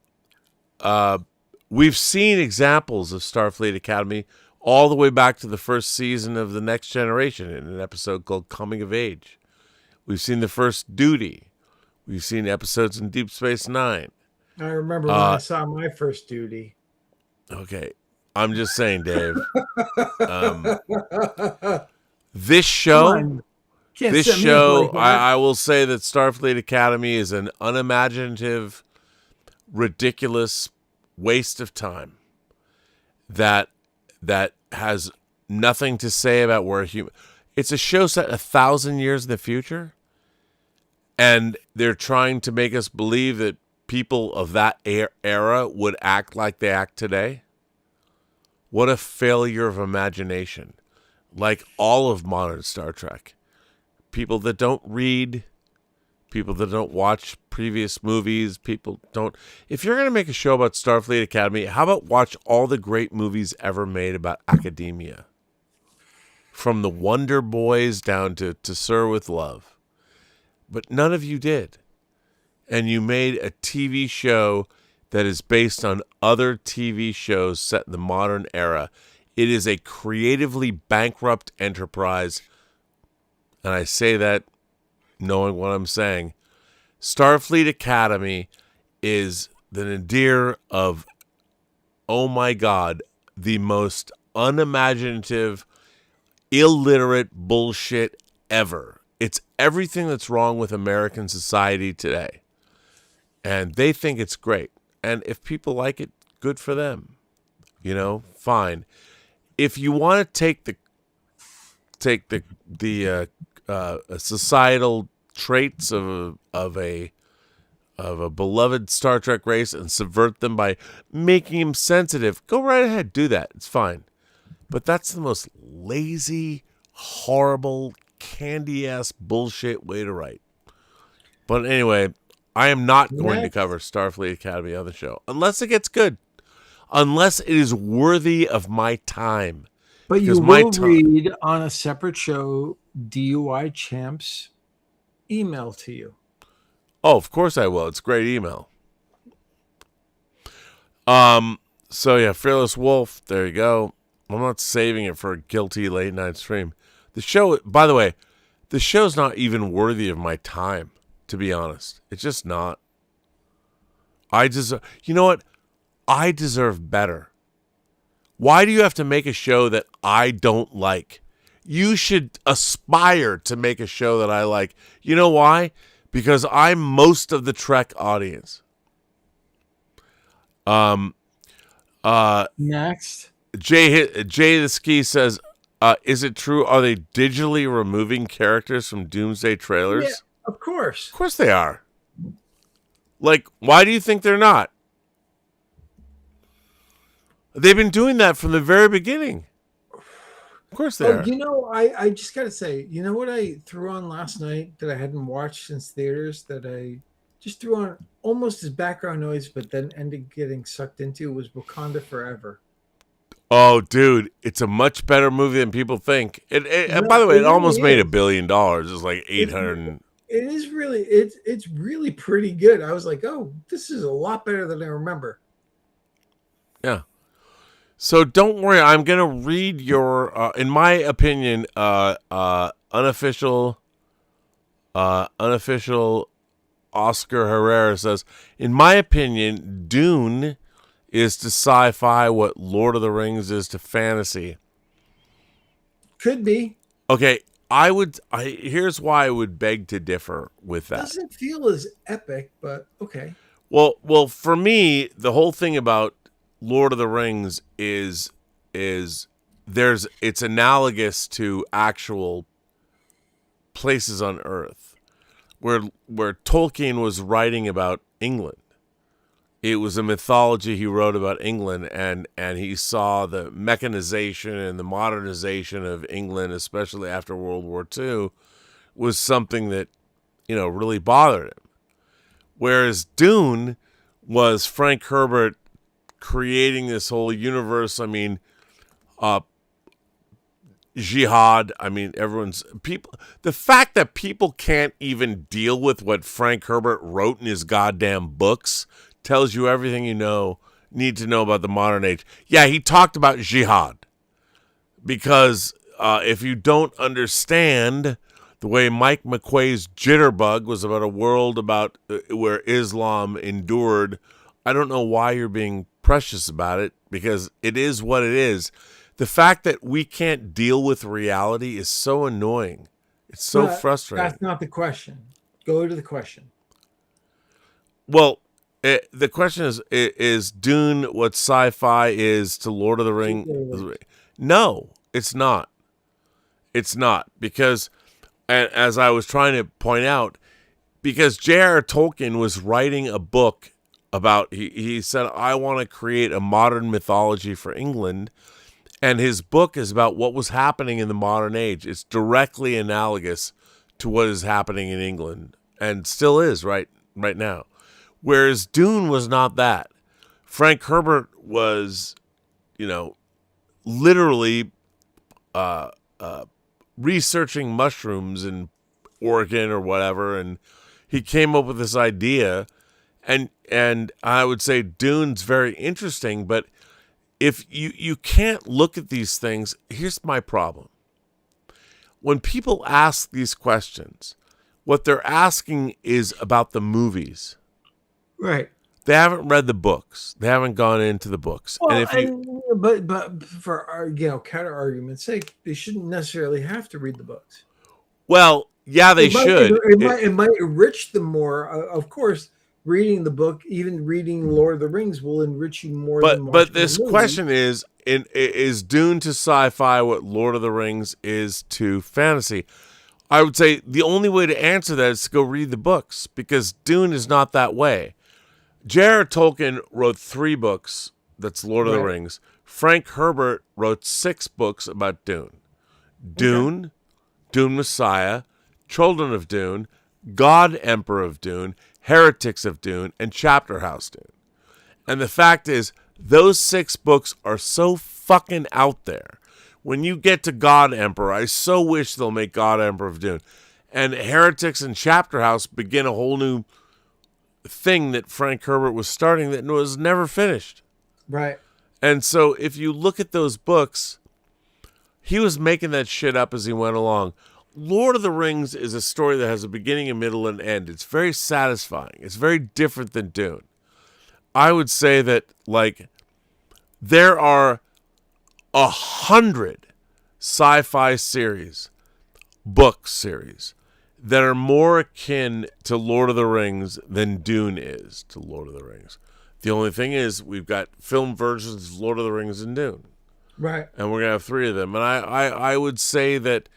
we've seen examples of Starfleet Academy all the way back to the first season of The Next Generation in an episode called Coming of Age. We've seen the first Duty. We've seen episodes in Deep Space Nine. I remember when I saw my first Duty. Okay. I'm just saying, Dave. This show, I will say that Starfleet Academy is an unimaginative, ridiculous waste of time that has nothing to say about where human. It's a show set 1,000 years in the future, and they're trying to make us believe that people of that era would act like they act today. What a failure of imagination. Like all of modern Star Trek. People that don't read, people that don't watch previous movies, people don't. If you're going to make a show about Starfleet Academy, how about watch all the great movies ever made about academia? From the Wonder Boys down to Sir with Love. But none of you did. And you made a TV show that is based on other TV shows set in the modern era. It is a creatively bankrupt enterprise. And I say that knowing what I'm saying. Starfleet Academy is the nadir of, oh my God, the most unimaginative, illiterate bullshit ever. It's everything that's wrong with American society today. And they think it's great. And if people like it, good for them. You know, fine. If you want to take the societal traits of a beloved Star Trek race and subvert them by making him sensitive, go right ahead, do that. It's fine. But that's the most lazy, horrible, candy-ass bullshit way to write. But anyway, I am not going to cover Starfleet Academy on the show unless it gets good, unless it is worthy of my time. But you will read on a separate show DUI Champ's email to you. Oh, of course I will. It's a great email. So yeah, Fearless Wolf. There you go. I'm not saving it for a guilty late night stream. The show, by the way, the show's not even worthy of my time, to be honest. It's just not. You know what? I deserve better. Why do you have to make a show that I don't like? You should aspire to make a show that I like. You know why? Because I'm most of the Trek audience. Next. Jay the Ski says, is it true? Are they digitally removing characters from Doomsday trailers? Yeah, of course. Of course they are. Like, why do you think they're not? They've been doing that from the very beginning. Of course they are. You know, I just got to say, you know what I threw on last night that I hadn't watched since theaters, that I just threw on almost as background noise, but then ended getting sucked into, was Wakanda Forever. Oh, dude, it's a much better movie than people think. And by the way, it almost made $1 billion. It's like 800. It is really, it's really pretty good. I was like, oh, this is a lot better than I remember. Yeah. So don't worry. I'm gonna read your, in my opinion, unofficial Oscar Herrera says, in my opinion, Dune is to sci-fi what Lord of the Rings is to fantasy. Could be. Okay, here's why I would beg to differ with that. Doesn't feel as epic, but okay. Well, for me, the whole thing about Lord of the Rings is it's analogous to actual places on Earth, where Tolkien was writing about England. It was a mythology he wrote about England, and he saw the mechanization and the modernization of England, especially after World War II, was something that, really bothered him. Whereas Dune was Frank Herbert creating this whole universe. I mean, jihad. I mean, the fact that people can't even deal with what Frank Herbert wrote in his goddamn books tells you everything you need to know about the modern age. Yeah, he talked about jihad because if you don't understand the way Mike McQuay's Jitterbug was about a world about where Islam endured, I don't know why you're being precious about it, because it is what it is. The fact that we can't deal with reality is so annoying. It's so frustrating. That's not the question. Go to the question. Well, the question is Dune what sci-fi is to Lord of the Rings? No, it's not. It's not, because, and as I was trying to point out, because J.R.R. Tolkien was writing a book about, he said, I want to create a modern mythology for England, and his book is about what was happening in the modern age. It's directly analogous to what is happening in England, and still is right now. Whereas Dune was not that. Frank Herbert was, literally researching mushrooms in Oregon or whatever, and he came up with this idea, and I would say Dune's very interesting, but if you can't look at these things, here's my problem. When people ask these questions, what they're asking is about the movies. Right. They haven't read the books. They haven't gone into the books. Well, and but for counter argument's sake, they shouldn't necessarily have to read the books. Well, yeah, they should. It might enrich them more. Of course, reading the book, even reading Lord of the Rings, will enrich you more. But this question is Dune to sci-fi what Lord of the Rings is to fantasy? I would say the only way to answer that is to go read the books, because Dune is not that way. J.R.R. Tolkien wrote 3 books, that's Lord of the Rings. Frank Herbert wrote 6 books about Dune. Dune, Dune Messiah, Children of Dune, God Emperor of Dune, Heretics of Dune, and Chapter House Dune. And the fact is, those 6 books are so fucking out there. When you get to God Emperor, I so wish they'll make God Emperor of Dune. And Heretics and Chapter House begin a whole new thing that Frank Herbert was starting that was never finished. Right. And so if you look at those books, he was making that shit up as he went along. Lord of the Rings is a story that has a beginning, a middle, and end. It's very satisfying. It's very different than Dune. I would say that, like, there are 100 sci-fi series, book series, that are more akin to Lord of the Rings than Dune is to Lord of the Rings. The only thing is, we've got film versions of Lord of the Rings and Dune. Right. And we're gonna have 3 of them. And I would say that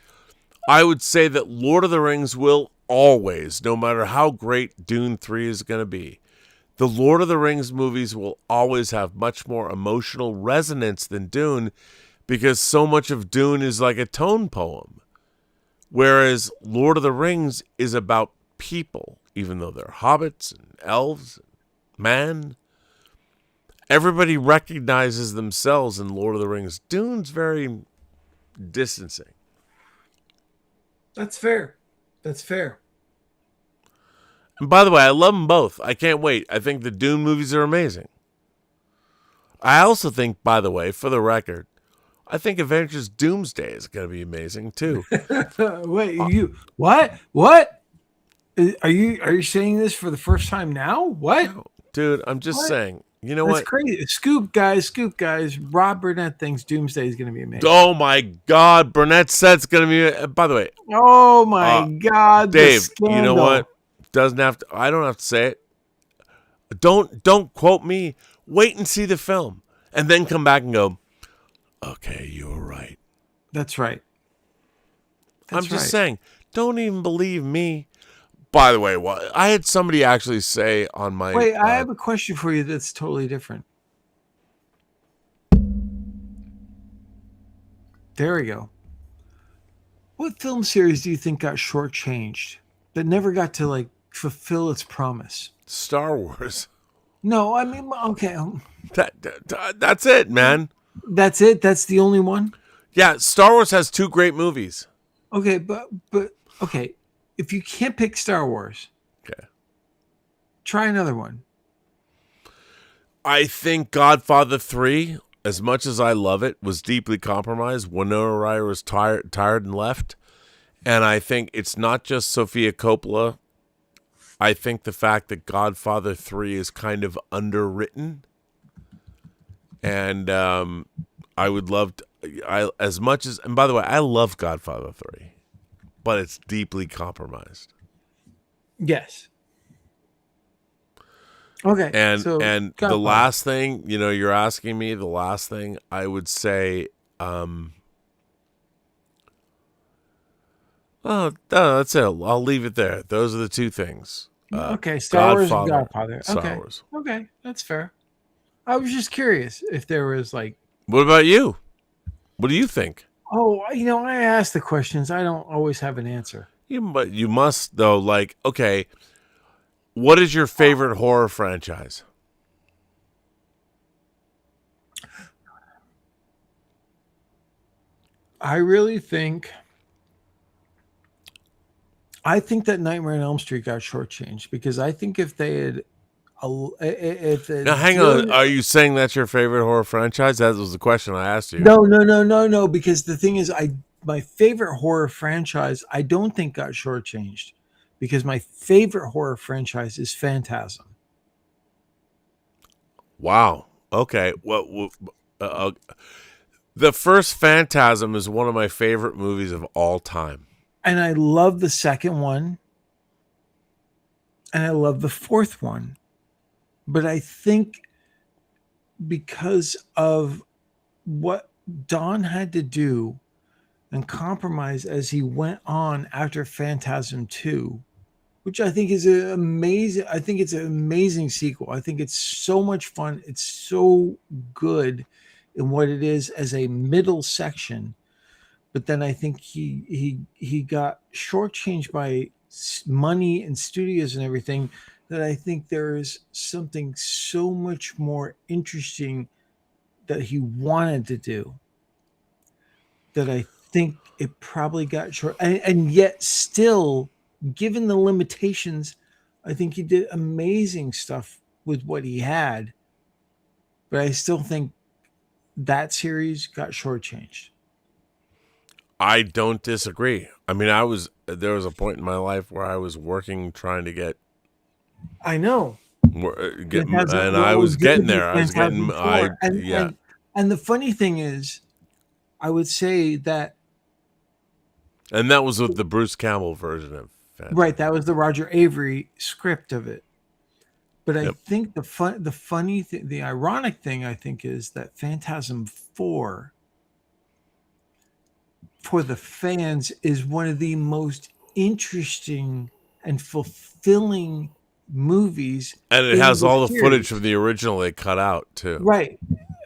Lord of the Rings will always, no matter how great Dune 3 is gonna be, the Lord of the Rings movies will always have much more emotional resonance than Dune, because so much of Dune is like a tone poem. Whereas Lord of the Rings is about people, even though they're hobbits and elves and man. Everybody recognizes themselves in Lord of the Rings. Dune's very distancing. That's fair. That's fair. And by the way, I love them both. I can't wait. I think the Dune movies are amazing. I also think, by the way, for the record, I think Avengers Doomsday is going to be amazing too. Wait, you what? What? Are you saying this for the first time now? What? Dude, I'm just saying. You know That's what? crazy. Scoop, guys. Rob Burnett thinks Doomsday is going to be amazing. Oh my God, Burnett said it's going to be. By the way, Oh my God, Dave, the you know what? Doesn't have to. I don't have to say it. Don't quote me. Wait and see the film, and then come back and go, okay, you were right. That's right. I'm just saying, don't even believe me. By the way, I had somebody actually say on my... Wait, I have a question for you that's totally different. There we go. What film series do you think got shortchanged that never got to, like, fulfill its promise? Star Wars. No, I mean, okay. That's it, man. That's it? That's the only one? Yeah, Star Wars has 2 great movies. Okay, but okay. If you can't pick Star Wars, okay, try another one. I think Godfather 3, as much as I love it, was deeply compromised. Winona Ryder was tired and left. And I think it's not just Sofia Coppola. I think the fact that Godfather 3 is kind of underwritten. And I would love to, and by the way, I love Godfather 3, but it's deeply compromised. Yes. Okay. And so the last thing, you're asking me, the last thing I would say, that's it. I'll leave it there. Those are the 2 things. Okay, Star Wars and Godfather. Godfather. Okay, that's fair. I was just curious if there was like... What about you? What do you think? Oh, I ask the questions. I don't always have an answer. But you must, though. Like, okay, what is your favorite horror franchise? I really think... I think that Nightmare on Elm Street got shortchanged because I think if they had... Now, hang on. Are you saying that's your favorite horror franchise? That was the question I asked you. No. Because the thing is, my favorite horror franchise, I don't think got shortchanged because my favorite horror franchise is Phantasm. Wow. Okay. Well, the first Phantasm is one of my favorite movies of all time. And I love the second one. And I love the fourth one. But I think because of what Don had to do and compromise as he went on after Phantasm 2, which I think is amazing. I think it's an amazing sequel. I think it's so much fun. It's so good in what it is as a middle section. But then I think he got shortchanged by money and studios and everything, that I think there is something so much more interesting that he wanted to do, that I think it probably got short. And yet still, given the limitations, I think he did amazing stuff with what he had. But I still think that series got shortchanged. I don't disagree. I mean, there was a point in my life where I was working trying to get I know. and I was getting there. I was getting and the funny thing is, I would say that and that was with the Bruce Campbell version of Phantasm. right, that was the Roger Avery script of it. But I think the funny thing, the ironic thing, I think, is that Phantasm 4 for the fans is one of the most interesting and fulfilling movies, and it has all the footage of the original they cut out too. Right,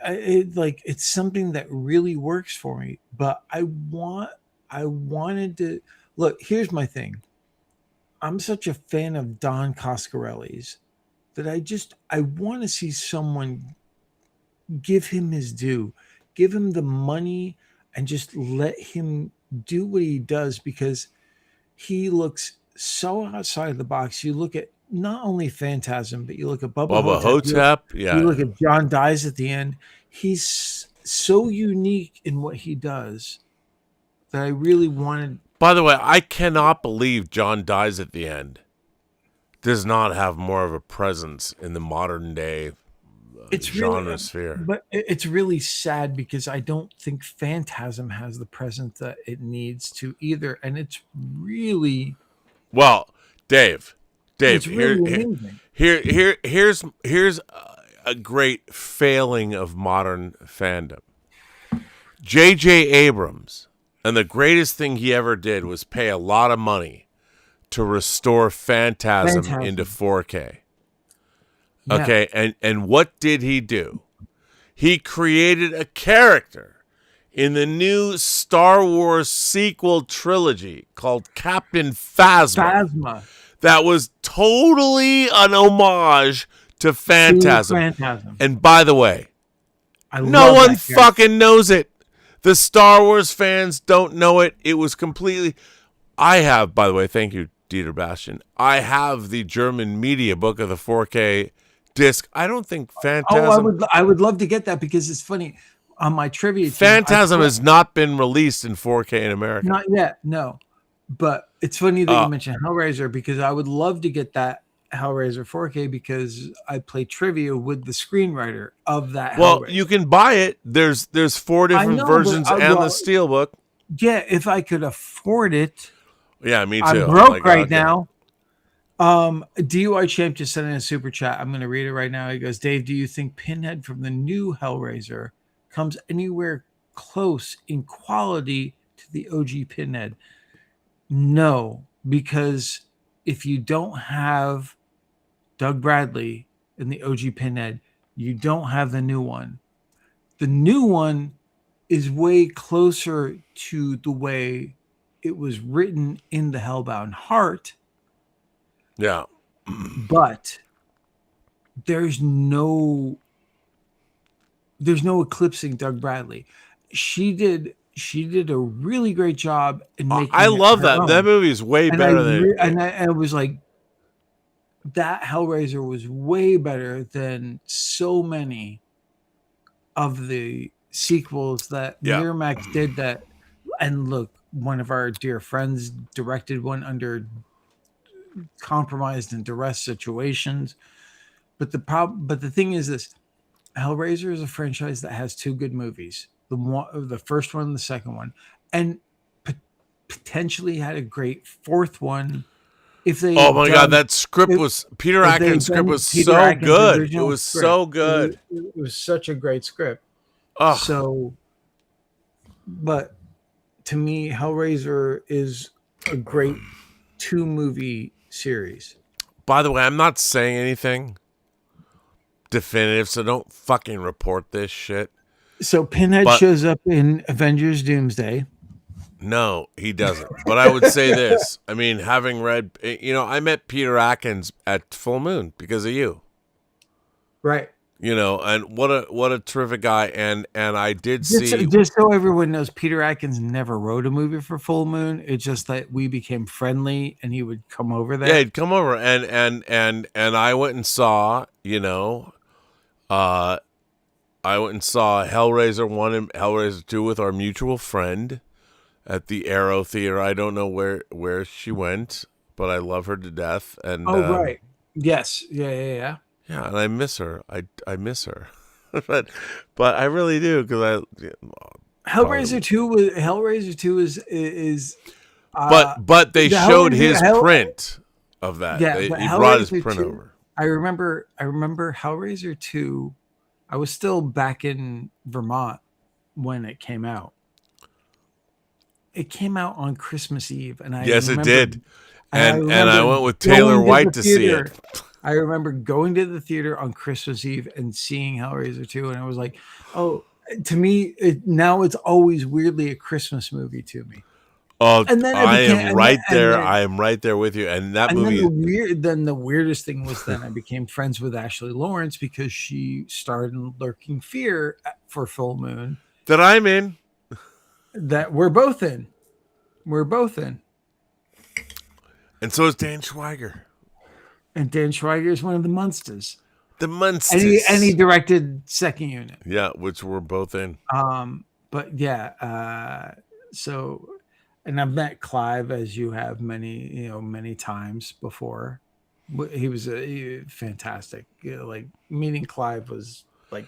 it's something that really works for me. But I wanted to look. Here's my thing. I'm such a fan of Don Coscarelli's that I want to see someone give him his due, give him the money, and just let him do what he does, because he looks so outside of the box. You look at not only Phantasm, but you look at Bubba Hotep. You look at John Dies at the end. He's so unique in what he does that I really wanted. By the way, I cannot believe John Dies at the end does not have more of a presence in the modern day genre sphere. But it's really sad, because I don't think Phantasm has the presence that it needs to either. And it's really Dave. It's really Here's a great failing of modern fandom. J.J. Abrams, and the greatest thing he ever did was pay a lot of money to restore Phantasm into 4K. Okay, and what did he do? He created a character in the new Star Wars sequel trilogy called Captain Phasma. That was totally an homage to Phantasm. And by the way, no one fucking knows it. The Star Wars fans don't know it. It was completely... I have, by the way, thank you, Dieter Bastian. I have the German media book of the 4K disc. I don't think Phantasm... I would love to get that, because it's funny. On my trivia team, Phantasm has not been released in 4K in America. Not yet, no. But it's funny that you mentioned Hellraiser, because I would love to get that Hellraiser 4K, because I play trivia with the screenwriter of that. Well, Hellraiser. you can buy it. There's 4 different versions and the steelbook. Yeah, if I could afford it. Yeah, me too. I'm broke right now. DUI Champ just sent in a super chat. I'm going to read it right now. He goes, Dave, do you think Pinhead from the new Hellraiser comes anywhere close in quality to the OG Pinhead? No, because if you don't have Doug Bradley in the OG Pinhead, you don't have the new one. The new one is way closer to the way it was written in the Hellbound Heart. Yeah. But there's no eclipsing Doug Bradley. She did a really great job in making I love that. Own. That movie is way better than and I was like, that Hellraiser was way better than so many of the sequels that Miramax did that. And look, one of our dear friends directed one under compromised and duress situations. But the thing is this: Hellraiser is a franchise that has 2 good movies. The first one and the second one, and potentially had a great 4th one. If they God, that script was Peter Atkins' script was so good. It was so good. It was such a great script. Oh. So, but to me, Hellraiser is a great 2-movie series. By the way, I'm not saying anything definitive, so don't fucking report this shit. So Pinhead shows up in Avengers Doomsday. No, he doesn't. But I would say this. I mean, having read, I met Peter Atkins at Full Moon because of you. Right. And what a terrific guy. And I did see. Just so everyone knows, Peter Atkins never wrote a movie for Full Moon. It's just that we became friendly and he would come over there. Yeah, he'd come over. And I went and saw, I went and saw Hellraiser 1 and Hellraiser 2 with our mutual friend, at the Arrow Theater. I don't know where she went, but I love her to death. And Right. Yes. Yeah. yeah, and I miss her. I miss her, but I really do because Hellraiser 2 is but they the showed his Hell- print of that. Yeah, He but brought his Hellraiser print 2 over. I remember Hellraiser 2. I was still back in Vermont when it came out. It came out on Christmas Eve, and I Yes, it remember, did. And I remember went with Taylor going White the to see theater. it. I remember going to the theater on Christmas Eve and seeing Hellraiser 2, and I was like, oh, to me, now it's always weirdly a Christmas movie to me. Oh, And then I am right there. then- I am right there with you. And that And movie, then the weirdest thing was then I became friends with Ashley Lawrence because she starred in Lurking Fear for Full Moon that I'm in. that we're both in. We're both in. And so is Dan Schweiger. And Dan Schweiger is one of the Munsters. The Munsters. And he directed Second Unit. Yeah, which we're both in. But yeah, so, and I've met Clive as you have many times before. He was fantastic. Like meeting Clive was like,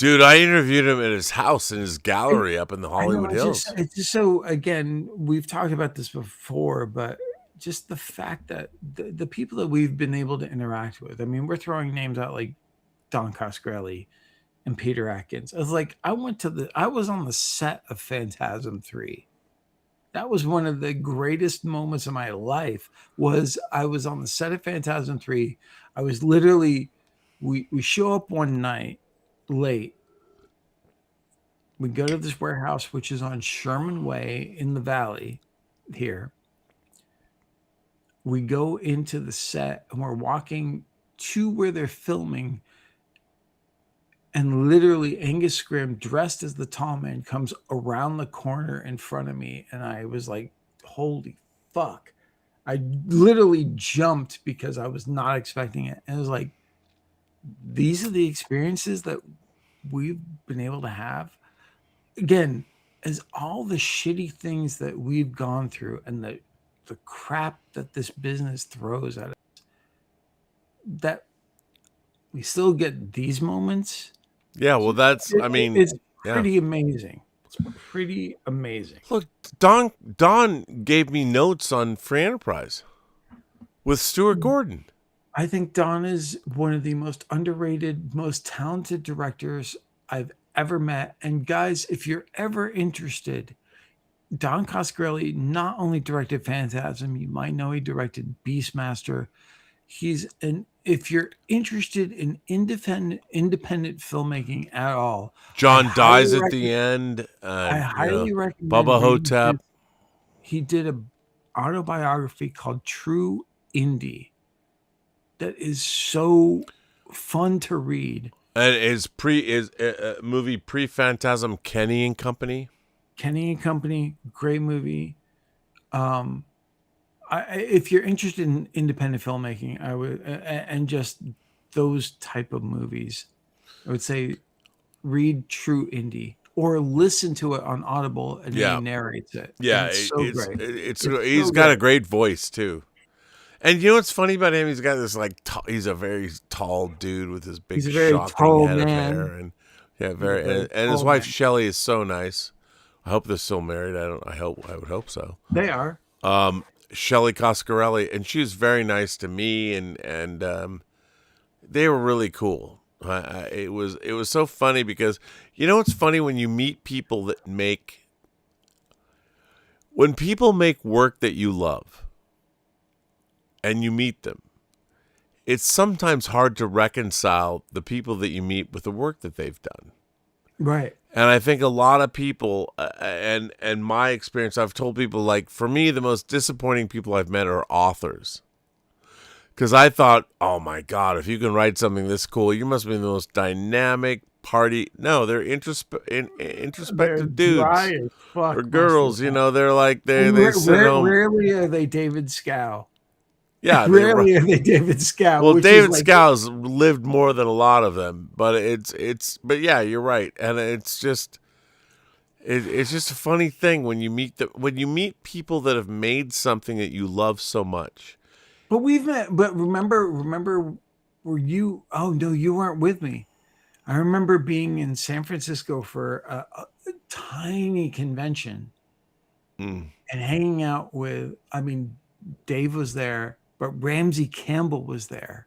Dude, I interviewed him at his house in his gallery up in the Hollywood Hills. It's just so, again, we've talked about this before, but just the fact that the people that we've been able to interact with, I mean, we're throwing names out like Don Coscarelli and Peter Atkins. I was like, I was on the set of Phantasm 3. That was one of the greatest moments of my life. I was on the set of Phantasm 3. I was literally, we show up one night late. We go to this warehouse, which is on Sherman Way in the Valley here. We go into the set and we're walking to where they're filming. And literally Angus Scrimm, dressed as the tall man, comes around the corner in front of me. And I was like, holy fuck. I literally jumped because I was not expecting it. And it was like, these are the experiences that we've been able to have. Again, as all the shitty things that we've gone through and the crap that this business throws at us, that we still get these moments. Yeah, well, that's, I mean, it's yeah. pretty amazing. It's pretty amazing. Look, Don gave me notes on Free Enterprise with Stuart Gordon. I think Don is one of the most underrated, most talented directors I've ever met. And guys, if you're ever interested, Don Coscarelli not only directed Phantasm, you might know he directed Beastmaster. If you're interested in independent filmmaking at all, John dies at the end. I highly recommend Bubba reading Hotep. He did an autobiography called True Indie that is so fun to read. And is movie pre-Phantasm Kenny and Company. Kenny and Company, great movie. If you're interested in independent filmmaking, I would, and just those type of movies, I would say read True Indie or listen to it on Audible and he narrates it. Yeah, and it's so great. He's got a great voice too. And you know what's funny about him? He's got this he's a very tall dude with his big shocking head of hair, and and his wife Shelley is so nice. I hope they're still married. I would hope so. They are. Shelley Coscarelli, and she was very nice to me, and they were really cool. It was so funny because you know it's funny when you meet people that when people make work that you love, and you meet them, it's sometimes hard to reconcile the people that you meet with the work that they've done. Right. And I think a lot of people, and my experience, I've told people, like, for me, the most disappointing people I've met are authors. Because I thought, oh my God, if you can write something this cool, you must be the most dynamic party. No, they're introspective dudes. Dry as fuck or girls, you know, they're like, they sit home. Rarely are they David Scow. Yeah, rarely are they David Scow. Well, David Scow's lived more than a lot of them, but but yeah, you're right, and it's just It's just a funny thing when you meet people that have made something that you love so much. But we've met. But remember, were you? Oh no, you weren't with me. I remember being in San Francisco for a tiny convention and hanging out with. I mean, Dave was there, but Ramsey Campbell was there.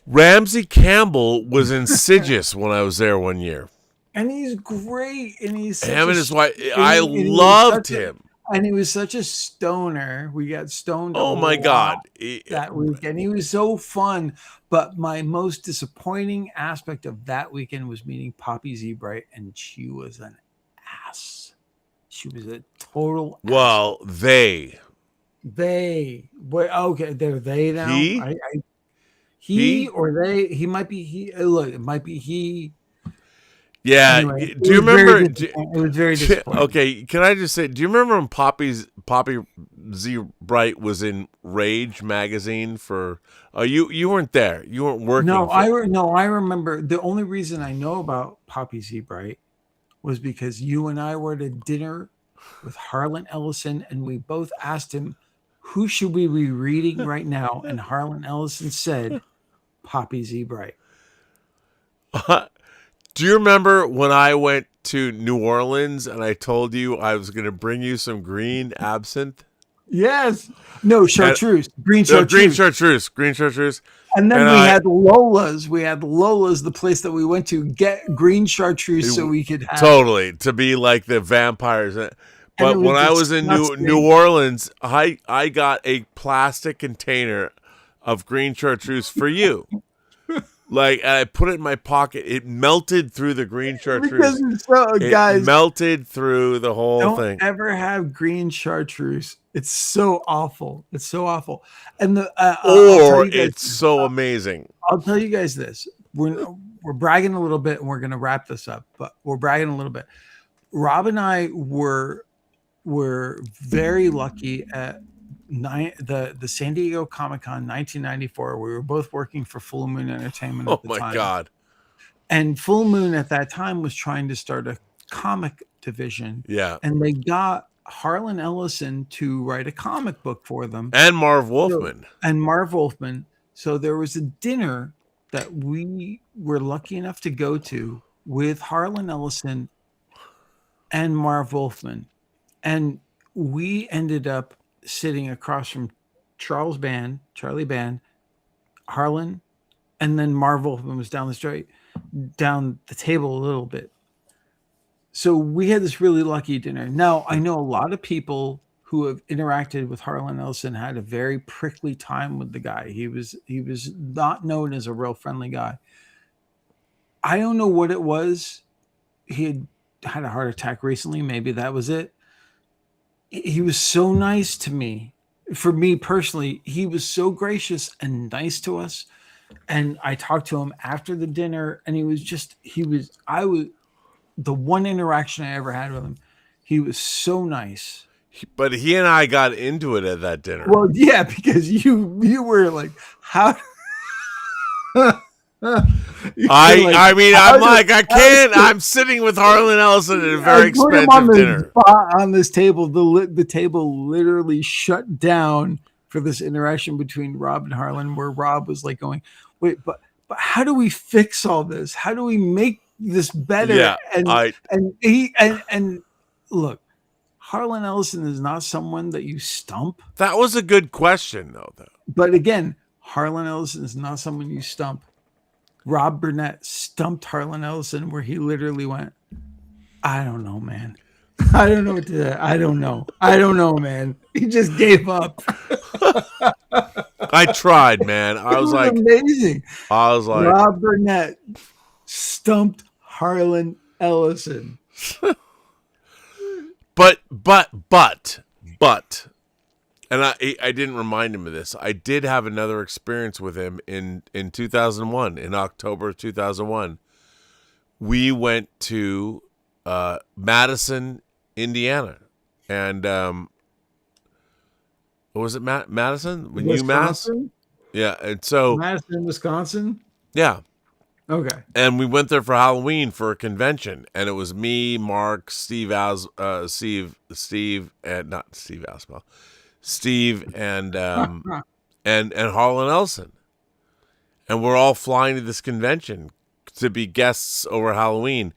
Ramsey Campbell was insidious when I was there one year. And he's great, and he's such Him and his wife. and I he was loved such a- him. and he was such a stoner. We got stoned. Oh a my God! lot that weekend. He was so fun. But my most disappointing aspect of that weekend was meeting Poppy Zebright, and she was an ass. She was a total. Well, They. Wait, okay, they're they now. He? He or they. He might be he. Look, it might be he. yeah. Anyway, Do you remember? it was very disappointing. Okay, can I just say? Do you remember when Poppy Z Bright was in Rage magazine for? You weren't there. You weren't working. No, I remember. The only reason I know about Poppy Zebright was because you and I were at a dinner with Harlan Ellison, and we both asked him, "Who should we be reading right now?" And Harlan Ellison said, "Poppy Zebright." Do you remember when I went to New Orleans and I told you I was going to bring you some green absinthe? Yes. No, chartreuse. Green No, chartreuse. green chartreuse. And then And we I- had Lola's. We had Lola's, the place that we went to get green chartreuse so we could have. Totally, to be like the vampires. But it was when I was in disgusting. New Orleans, I got a plastic container of green chartreuse for you. Like, I put it in my pocket. It melted through the green chartreuse. Because it's so, It guys, melted through the whole don't thing. ever have green chartreuse. It's so awful. It's so awful. And Or it's so amazing. I'll tell you guys this. We're bragging a little bit, and we're going to wrap this up. But we're bragging a little bit. Rob and I were very lucky at the San Diego Comic-Con 1994. We were both working for Full Moon Entertainment at Oh the my time. God. And Full Moon at that time was trying to start a comic division. Yeah. And they got Harlan Ellison to write a comic book for them. And Marv Wolfman. And Marv Wolfman. So there was a dinner that we were lucky enough to go to with Harlan Ellison and Marv Wolfman. And we ended up sitting across from Charlie Band, Harlan, and then Marv Wolfman was down the table a little bit. So we had this really lucky dinner. Now, I know a lot of people who have interacted with Harlan Ellison had a very prickly time with the guy. He was not known as a real friendly guy. I don't know what it was. He had a heart attack recently. Maybe that was it. He was so nice to me. For me personally, he was so gracious and nice to us. And I talked to him after the dinner, and I was the one interaction I ever had with him. He was so nice. But he and I got into it at that dinner. Well, yeah, because you were like, how? I'm sitting with Harlan Ellison at a very expensive dinner. On this table, the table literally shut down for this interaction between Rob and Harlan, where Rob was like going, wait, but how do we fix all this? How do we make this better? Yeah, and look, Harlan Ellison is not someone that you stump. That was a good question, though. But again, Harlan Ellison is not someone you stump. Rob Burnett stumped Harlan Ellison, where he literally went, I don't know, man. I don't know what to do. I don't know, man. He just gave up. I tried, man. I was like, amazing. Rob Burnett stumped Harlan Ellison. But, and I didn't remind him of this. I did have another experience with him in 2001, in October of 2001. We went to Madison, Indiana, and what was it, Madison? UMass? Yeah, and so Madison, Wisconsin. yeah, Okay. And we went there for Halloween for a convention, and it was me, Mark, Steve, and not Steve Aspel, Steve, and Harlan Ellison, and we're all flying to this convention to be guests over Halloween,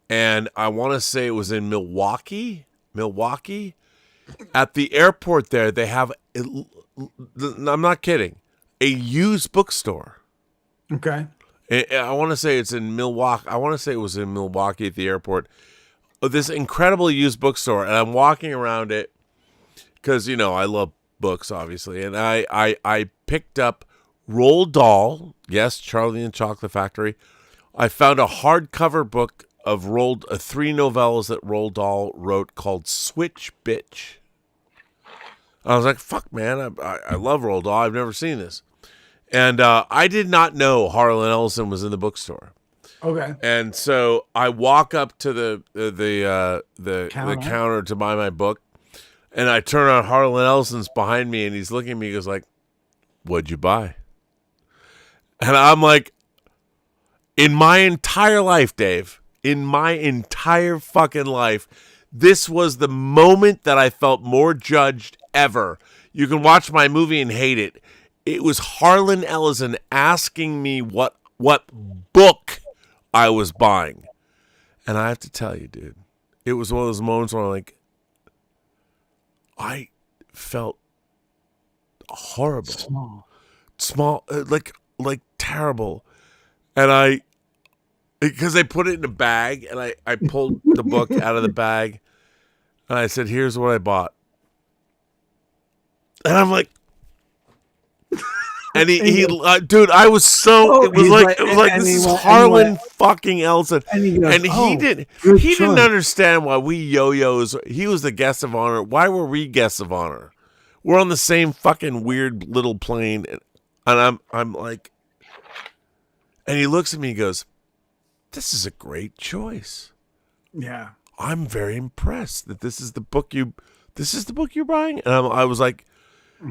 and I want to say it was in Milwaukee. At the airport there, they have, I'm not kidding, a used bookstore. Okay. I want to say it's in Milwaukee. I want to say it was in Milwaukee at the airport. This incredible used bookstore, and I'm walking around it because I love books, obviously, and I picked up Roald Dahl. Yes, Charlie and the Chocolate Factory. I found a hardcover book of 3 novellas that Roald Dahl wrote called Switch Bitch. I was like, fuck, man, I love Roald Dahl. I've never seen this. And I did not know Harlan Ellison was in the bookstore. Okay. And so I walk up to the counter to buy my book, and I turn on Harlan Ellison's behind me, and he's looking at me. He goes like, "What'd you buy?" And I'm like, in my entire life, Dave, in my entire fucking life, this was the moment that I felt more judged ever. You can watch my movie and hate it. It was Harlan Ellison asking me what book I was buying. And I have to tell you, dude, it was one of those moments where I felt horrible. Small, like terrible. And because they put it in a bag, and I pulled the book out of the bag, and I said, "Here's what I bought." And I'm like, and he dude, I was so, it was like this is Harlan fucking Ellison, and he didn't understand why we yo-yos. He was the guest of honor. Why were we guests of honor? We're on the same fucking weird little plane, and I'm like, and he looks at me and goes, "This is a great choice. Yeah, I'm very impressed that this is the book you're buying." And I was like,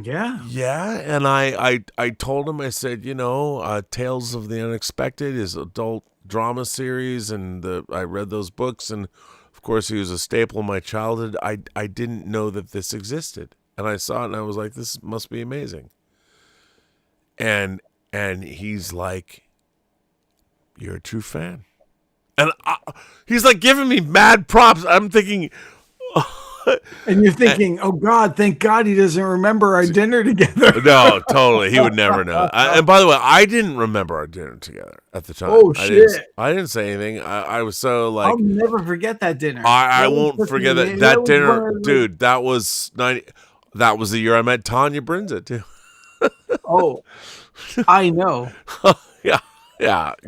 yeah, and I told him, I said, Tales of the Unexpected is adult drama series, and I read those books, and of course he was a staple in my childhood. I didn't know that this existed, and I saw it, and I was like, this must be amazing. And he's like, "You're a true fan," and he's like giving me mad props. I'm thinking. And you're thinking, "Oh God, thank God he doesn't remember our dinner together." No, totally. He would never know. And by the way, I didn't remember our dinner together at the time. Oh, shit. I didn't say anything. I was so like, I'll never forget that dinner. I won't forget that dinner, dude. That was 90. That was the year I met Tanya Brinza too. Oh, I know. Yeah.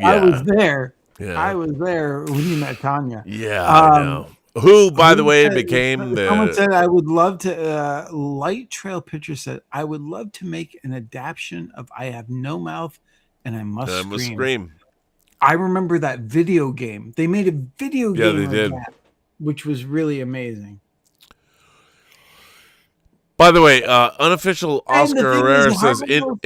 I was there. Yeah. I was there when you met Tanya. Yeah, I know. Who, by the way, became Someone said, "I would love to." Light Trail Picture said, "I would love to make an adaptation of I Have No Mouth and I Must Scream." I remember that video game. They made a video game. Yeah, they did. That, which was really amazing. By the way, unofficial Oscar Herrera says, in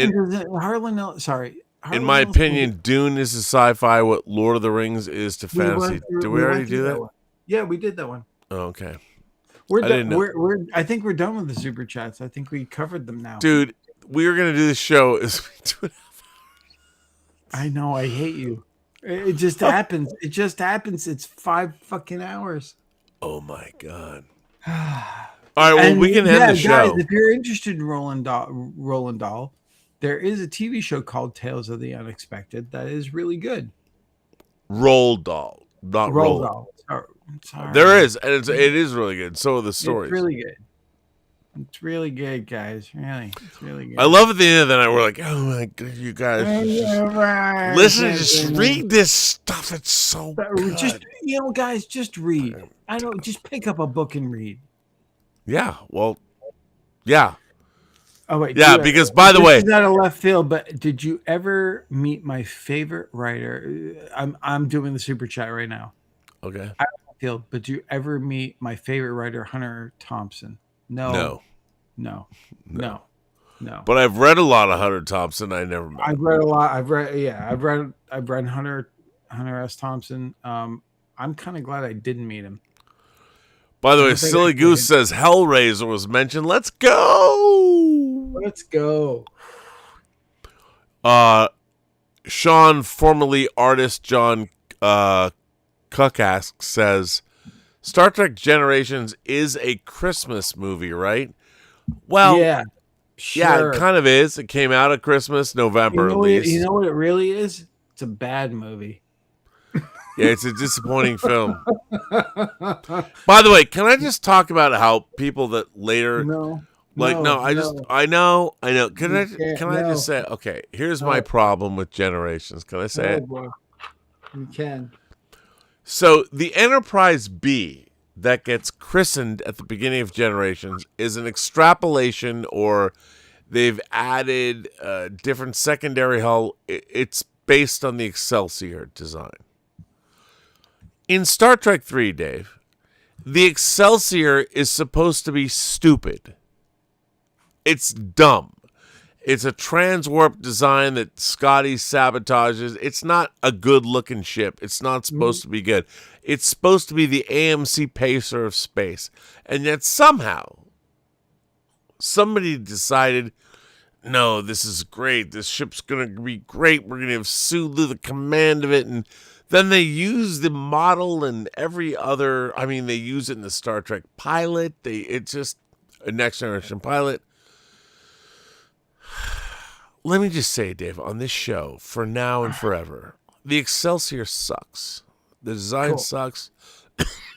my opinion, Dune is to sci-fi what Lord of the Rings is to fantasy. Did we already do that? Yeah, we did that one. Oh, okay. We're done. I think we're done with the super chats. I think we covered them now. Dude, we were gonna do this show. I know. I hate you. It just happens. It just happens. It's 5 fucking hours. Oh my God. All right. Well, we can end the show. Guys, if you're interested in Roland Dahl, there is a TV show called Tales of the Unexpected that is really good. Roald Dahl, not Roald Dahl. Sorry. There is, and it is really good. So are the stories. It's really good. It's really good, guys. Really, it's really good. I love at the end of the night we're like, "Oh my God, you guys, listen, just read this stuff. It's so good." Just guys, just read. I don't just pick up a book and read. Yeah. Well. Yeah. Oh wait. Yeah, because by the way, this is out of left field. But did you ever meet my favorite writer? I'm doing the super chat right now. Okay. Field, but do you ever meet my favorite writer, Hunter Thompson? No. No. But I've read a lot of Hunter Thompson. I never met. I've read a lot. I've read Hunter S. Thompson. I'm kind of glad I didn't meet him. By the I way, don't think Silly I did. Goose says Hellraiser was mentioned. Let's go. Let's go. Sean, formerly artist John Cuckask, says Star Trek Generations is a Christmas movie, right? Well, Yeah, yeah, sure. it kind of is. It came out at Christmas, November at least. You know what it really is? It's a bad movie. Yeah, it's a disappointing film. By the way, can I just talk about how people that later I know. Can I just say, okay, here's my problem with Generations. Can I say it? Boy. You can. So the Enterprise B that gets christened at the beginning of Generations is an extrapolation, or they've added different secondary hull. It's based on the Excelsior design. In Star Trek 3, Dave, the Excelsior is supposed to be stupid. It's dumb. It's a transwarp design that Scotty sabotages. It's not a good-looking ship. It's not supposed to be good. It's supposed to be the AMC Pacer of space. And yet somehow, somebody decided, no, this is great. This ship's going to be great. We're going to have Sulu the command of it. And then they use the model and every other, they use it in the Star Trek pilot. It's just a Next Generation pilot. Let me just say, Dave, on this show, for now and forever, the Excelsior sucks. The design sucks.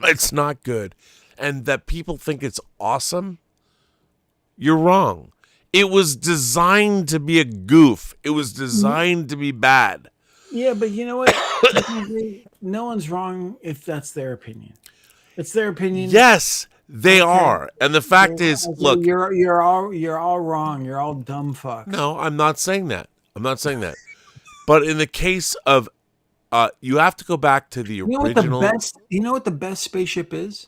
It's not good. And that people think it's awesome, you're wrong. It was designed to be a goof. It was designed to be bad. Yeah, but you know what? No one's wrong if that's their opinion. It's their opinion. Yes, they are. And the fact is, look, you're all wrong. You're all dumb fucks. No, I'm not saying that. But in the case of, you have to go back to the original. You know what the best spaceship is?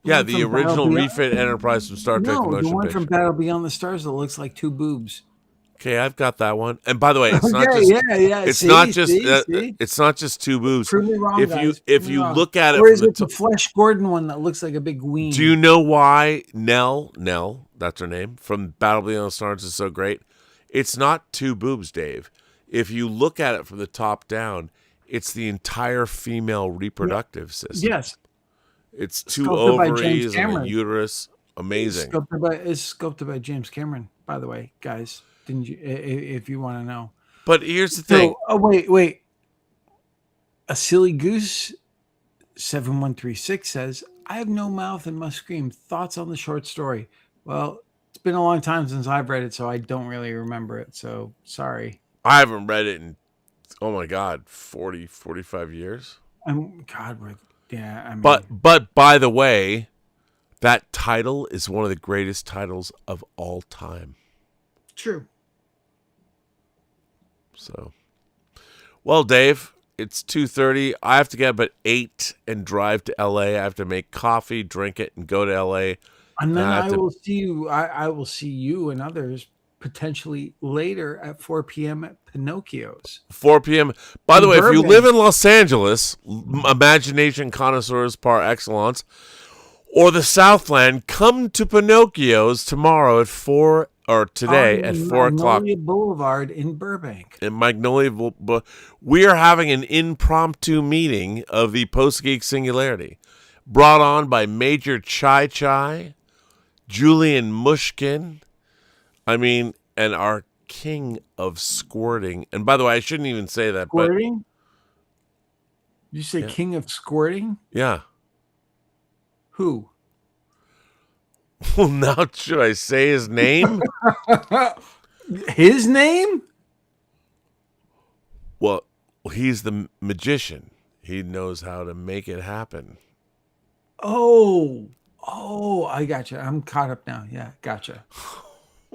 The original refit Enterprise from Star Trek: The Motion the one Picture. from Battle Beyond the Stars that looks like two boobs. Okay, I've got that one. And by the way, it's not just it's not just two boobs. Prove me wrong, if you look at it, or is it the Flesh Gordon one that looks like a big ween? Do you know why Nell, that's her name, from Battle Beyond the Stars is so great? It's not two boobs, Dave. If you look at it from the top down, it's the entire female reproductive system. Yes. It's two ovaries and a uterus. Amazing. It's sculpted by James Cameron, by the way, guys. Didn't you? If you want to know. But here's the thing. Oh, wait. A Silly Goose 7136 says, I have no mouth and must scream. Thoughts on the short story? Well, it's been a long time since I've read it, so I don't really remember it. So sorry. I haven't read it in, 40, 45 years. But by the way, that title is one of the greatest titles of all time. True. So, well, Dave, it's 2:30. I have to get up at 8 and drive to LA. I have to make coffee, drink it, and go to LA. And then I will see you. I will see you and others potentially later at 4 p.m. at Pinocchio's. 4 p.m. By the way, Burbank. if you live in Los Angeles, imagination connoisseurs par excellence, or the Southland, come to Pinocchio's tomorrow at 4 or today at 4 o'clock. Magnolia Boulevard in Burbank. In Magnolia, we are having an impromptu meeting of the Post-Geek Singularity, brought on by Major Chai Chai, Julian Mushkin, and our king of squirting. And by the way, I shouldn't even say that. Squirting? Did you say king of squirting? Yeah. Who? Well, now should I say his name? His name? Well, he's the magician. He knows how to make it happen. Oh, I gotcha. I'm caught up now. Yeah, gotcha.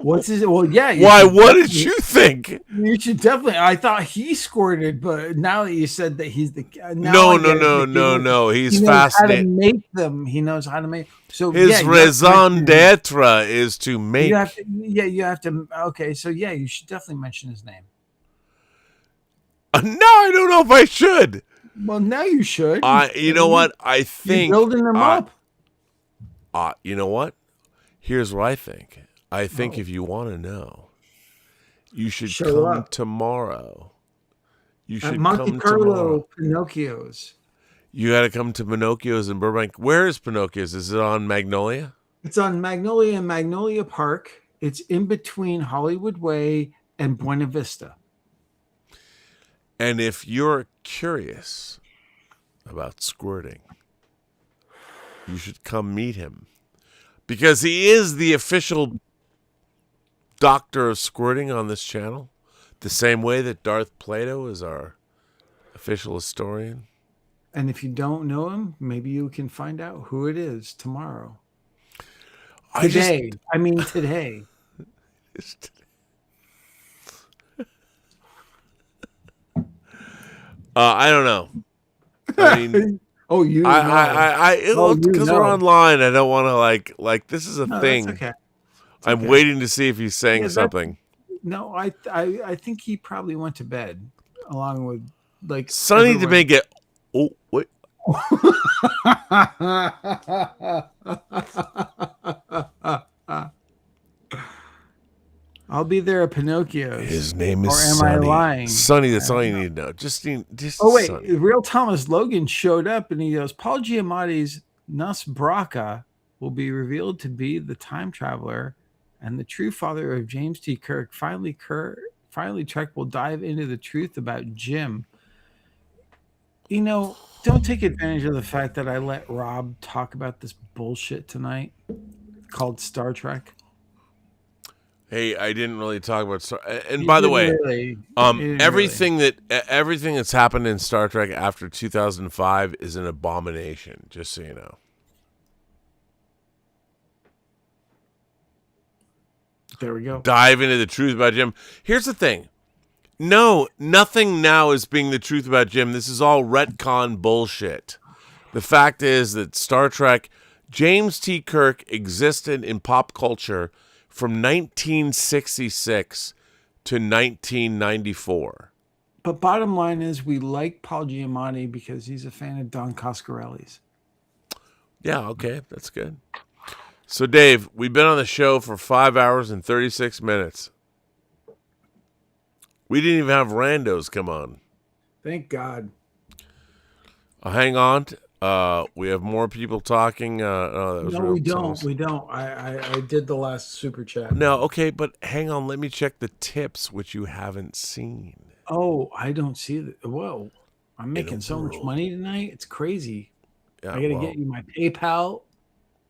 What's his? Well, yeah. Why? What did you think? You should definitely. I thought he squirted, but now that you said that he's the No. He's he knows how to fascinated. make them. He knows how to make. So His yeah, you have to raison mention his- d'etre is to make. You have to. Yeah, you have to. Okay, so yeah, you should definitely mention his name. No, I don't know if I should. Well, now you should. You know what? I think You're building them up. You know what? Here's what I think. I think Oh. if you want to know, you should Show come up. tomorrow. You At should Monte come Carlo, tomorrow. Pinocchio's. You got to come to Pinocchio's in Burbank. Where is Pinocchio's? Is it on Magnolia? It's on Magnolia and Magnolia Park. It's in between Hollywood Way and Buena Vista. And if you're curious about squirting, you should come meet him. Because he is the official doctor of squirting on this channel. The same way that Darth Plato is our official historian. And if you don't know him, maybe you can find out who it is tomorrow. Today. Today. I don't know. I mean, Oh, you know. because we're online. I don't want to like. This is a No, thing. that's okay. I'm waiting to see if he's saying Yeah, that's- something. No, I think he probably went to bed along with like Sonny to everyone. make it. Oh wait. I'll be there at Pinocchio's. His name is Or am Sonny. I lying? Sonny, that's all you need to know. Just Oh wait, Sonny. real Thomas Logan showed up and he goes, Paul Giamatti's Nus Braca will be revealed to be the time traveler and the true father of James T. Kirk. Finally, Trek will dive into the truth about Jim. You know, don't take advantage of the fact that I let Rob talk about this bullshit tonight called Star Trek. Hey, I didn't really talk about Star. And You by the didn't way, really. You didn't everything that's happened in Star Trek after 2005 is an abomination. Just so you know. There we go. Dive into the truth about Jim. Here's the thing. No, nothing now is being the truth about Jim. This is all retcon bullshit. The fact is that Star Trek, James T. Kirk existed in pop culture from 1966 to 1994. But bottom line is we like Paul Giamatti because he's a fan of Don Coscarelli's. Yeah, okay, that's good. So, Dave, we've been on the show for 5 hours and 36 minutes. We didn't even have randos come on. Thank God. Hang on. We have more people talking. That was No, real we don't. Thomas. We don't. I did the last super chat. No, okay, but hang on. Let me check the tips, which you haven't seen. Oh, I don't see that. Whoa. I'm making so much world. money tonight. It's crazy. Yeah, I got to well, get you my PayPal.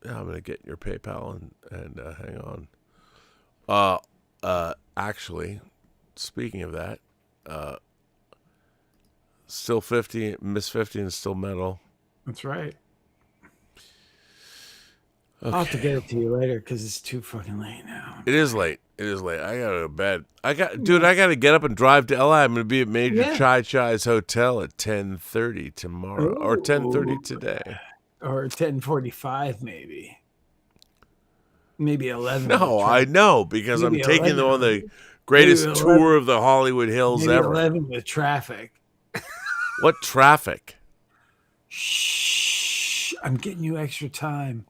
Yeah, I'm gonna get your PayPal and hang on. Actually, speaking of that, still 50, Miss 50, and still metal. That's right. I'll have to get it to you later because it's too fucking late now. It is late. I gotta go to bed. I gotta get up and drive to LA. I'm gonna be at Major Yeah. Chai Chai's hotel at 10:30 tomorrow or 10:30 today. Or 10:45 maybe. Maybe 11. No, I know because Maybe I'm taking them on 11. the greatest Maybe tour of the Hollywood Hills Maybe ever. 11 with traffic. What traffic? Shh. I'm getting you extra time.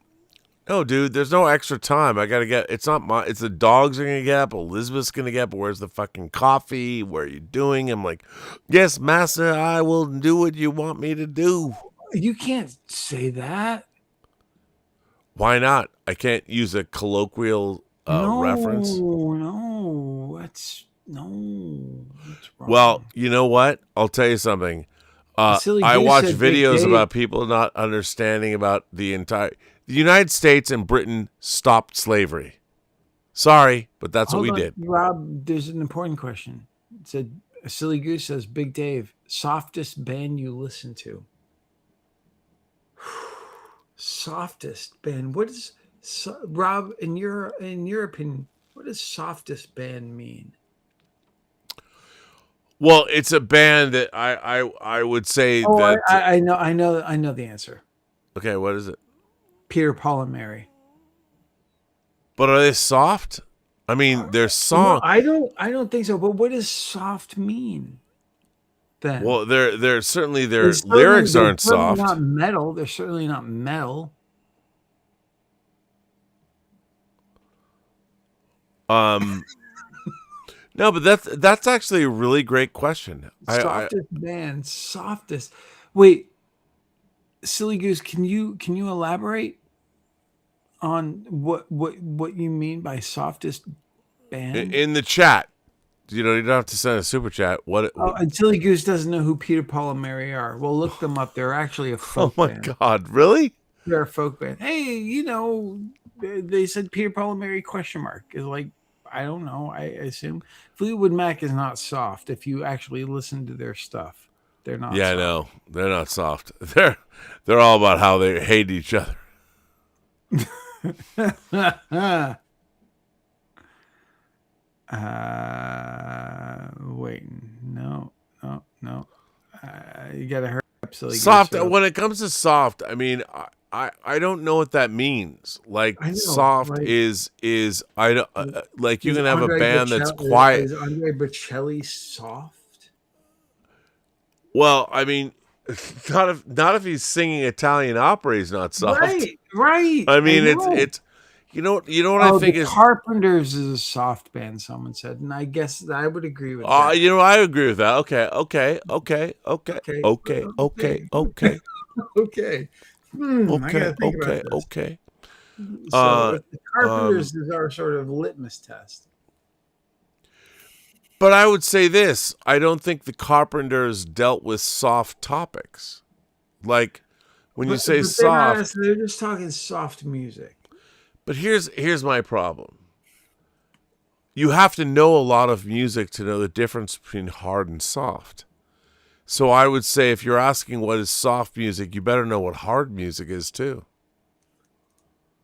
No, dude, there's no extra time. I gotta get. It's not my. It's the dogs are gonna get up. Elizabeth's gonna get up. Where's the fucking coffee? What are you doing? I'm like, yes, master. I will do what you want me to do. You can't say that. Why not? I can't use a colloquial reference. No. That's wrong. Well, you know what? I'll tell you something. Silly I Goose watch said Big videos Dave- about people not understanding about the United States and Britain stopped slavery. Sorry, but that's Hold what we on, did. Rob, there's an important question. It said, Silly Goose says, Big Dave, softest band you listen to. Softest band. What is Rob in your opinion? What does softest band mean? Well, it's a band that I would say Oh, that. I know the answer. Okay, what is it? Peter, Paul, and Mary. But are they soft? I mean, their No, song. I don't think so. But what does soft mean? Then Well, they're certainly their They're certainly- lyrics they're aren't certainly soft. Not metal. They're certainly not metal. No, but that's actually a really great question. Softest band, softest. Wait, Silly Goose, can you elaborate on what you mean by softest band? In the chat, you don't have to send a super chat. And Silly Goose doesn't know who Peter, Paul, and Mary are. Well, look them up. They're actually a Oh folk my band. God, really? They're a folk band. Hey, they said Peter, Paul, and Mary ? Is like, I don't know. I assume Fleetwood Mac is not soft. If you actually listen to their stuff, they're not. Yeah, soft. no, they're not soft. They're all about how they hate each other. Wait, no. You gotta hurry up, Silly Goose. Soft. When it comes to soft, I mean, I don't know what that means. Like I know, soft like- is I don't like you Is can have a Andre band that's Bocelli- quiet. Is Andre Bocelli soft? Well, I mean, not if he's singing Italian opera, he's not soft. Right. I mean, know. it's you know what I think the is. Carpenters is a soft band. Someone said, and I guess I would agree with that. I agree with that. Okay. Okay. Okay. I gotta think about this. Okay. So the Carpenters is our sort of litmus test. But I would say this: I don't think the Carpenters dealt with soft topics. Like when you say soft, they're just talking soft music. but here's my problem. You have to know a lot of music to know the difference between hard and soft. So I would say if you're asking what is soft music, you better know what hard music is too.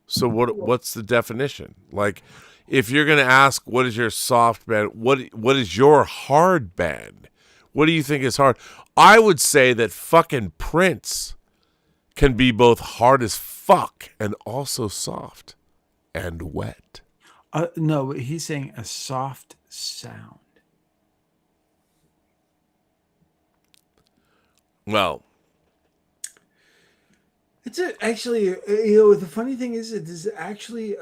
So what's the definition? Like if you're going to ask what is your soft band, what is your hard band? What do you think is hard? I would say that fucking Prince can be both hard as fuck and also soft and wet. No, but he's saying a soft sound. Well, It's actually, the funny thing is, it is actually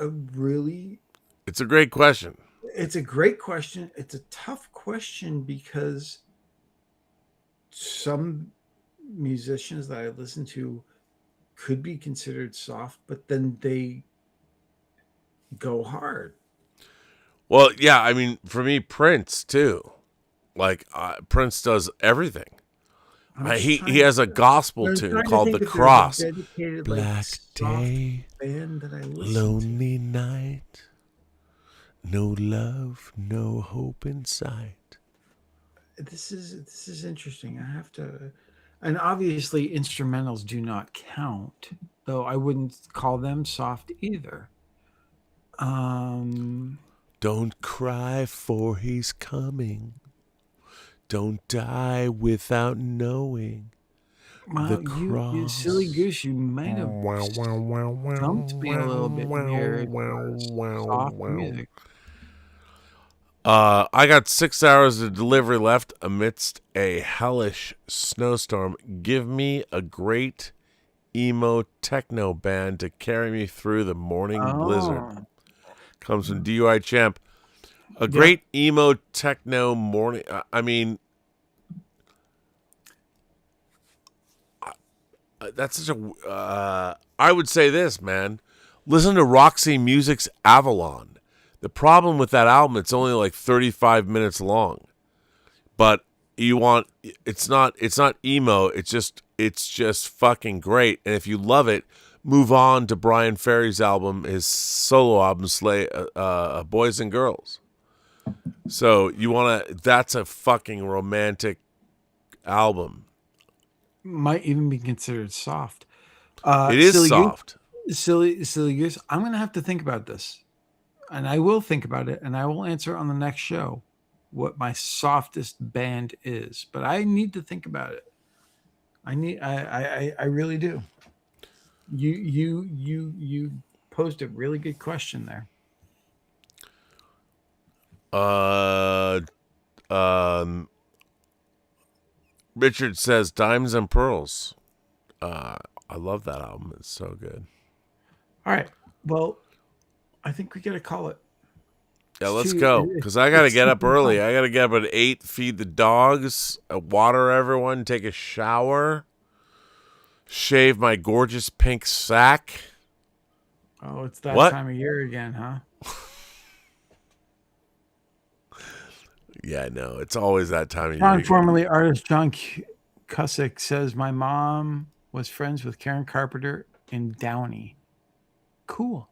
it's a great question. it's a great question. It's a tough question because some musicians that I listen to could be considered soft, but then they go hard. Well, yeah, I mean, for me, Prince too. Like Prince does everything. He has a gospel tune called "The Cross." Black day, band that I listen lonely night, no love, no hope in sight. to. This is interesting. I have to, and obviously instrumentals do not count, though I wouldn't call them soft either. Don't cry, for he's coming. Don't die without knowing. Well, The you cross. silly goose, you might have stumped me a little bit here. It was soft music. I got 6 hours of delivery left amidst a hellish snowstorm. Give me a great emo techno band to carry me through the morning blizzard. Comes from DUI Champ. A great emo techno morning. I mean, that's such a. I would say this, man. Listen to Roxy Music's Avalon. The problem with that album, it's only like 35 minutes long, but it's not emo. It's just fucking great. And if you love it, move on to Brian Ferry's album, his solo album, Boys and Girls. So that's a fucking romantic album. Might even be considered soft. It is Silly soft. Goose, silly goose. I'm gonna have to think about this. and I will think about it, and I will answer on the next show what my softest band is. But I need to think about it. I really do. You posed a really good question there. Richard says Diamonds and Pearls. I love that album. It's so good. All right. Well, I think we got to call it. Yeah, It's let's too- go. it- Because I got to it's get up too early. hot. I got to get up at 8, feed the dogs, water everyone, take a shower, shave my gorgeous pink sack. Oh, it's that What? time of year again, huh? Yeah, no, it's always that time of John, year. formerly artist John Cusick, says my mom was friends with Karen Carpenter in Downey. Cool.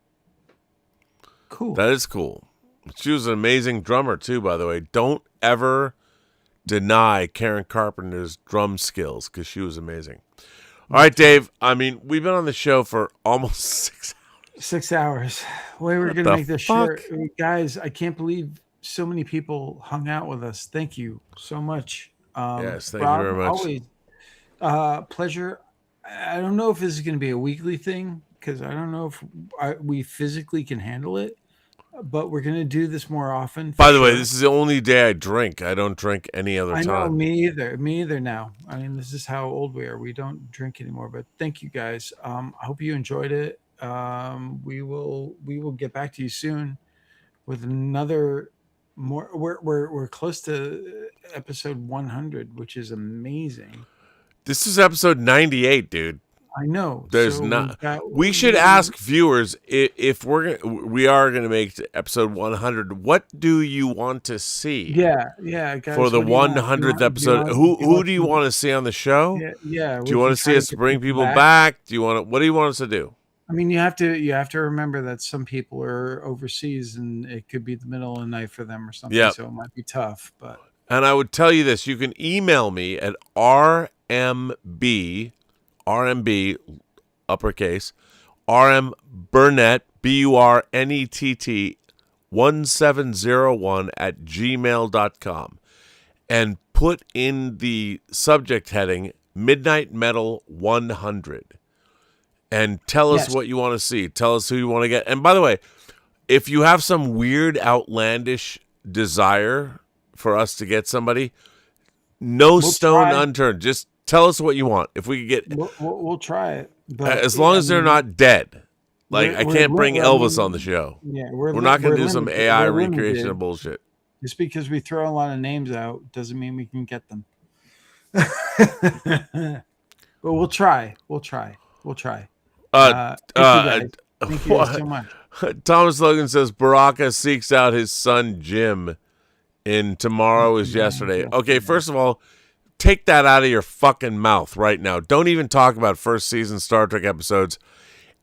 That is cool. She was an amazing drummer, too, by the way. Don't ever deny Karen Carpenter's drum skills because she was amazing. All right, Dave. I mean, we've been on the show for almost 6 hours. 6 hours. We were What going the to make this fuck? short. Guys, I can't believe so many people hung out with us. Thank you so much. Yes, thank Rob, you very much. Always pleasure. I don't know if this is going to be a weekly thing because I don't know if we physically can handle it, but we're going to do this more often. By the way, this is the only day I drink. I don't drink any other I time. know, me either. Me either now. I mean, this is how old we are. We don't drink anymore. But thank you guys. I hope you enjoyed it. We will get back to you soon with another more. We're close to episode 100, which is amazing. This is episode 98, dude. I know. There's So not. We should ask viewers if we are gonna make episode 100. What do you want to see? Yeah, guys. For the what do you want? 100th Do you episode, want- who do you want to see on the show? Yeah. Do you want to see us bring people back? Do you want to? What do you want us to do? I mean, you have to remember that some people are overseas and it could be the middle of the night for them or something. Yeah. So it might be tough, but And I would tell you this: you can email me at RMB uppercase Burnett BURNETT 1701 at gmail.com and put in the subject heading Midnight Metal 100 and tell us what you want to see. Tell us who you want to get. And by the way, if you have some weird, outlandish desire for us to get somebody, no stone unturned. Just tell us what you want. If we could get, we'll try it. But as long as they're not dead. Like I can't bring Elvis on the show. Yeah, we're not going to do some limited. AI We're recreation limited. of bullshit. Just because we throw a lot of names out doesn't mean we can get them. But we'll try. Thank you guys. Thank you guys so much. Thomas Logan says Baraka seeks out his son Jim in Tomorrow is Yesterday. Okay, first of all, take that out of your fucking mouth right now. Don't even talk about first season Star Trek episodes.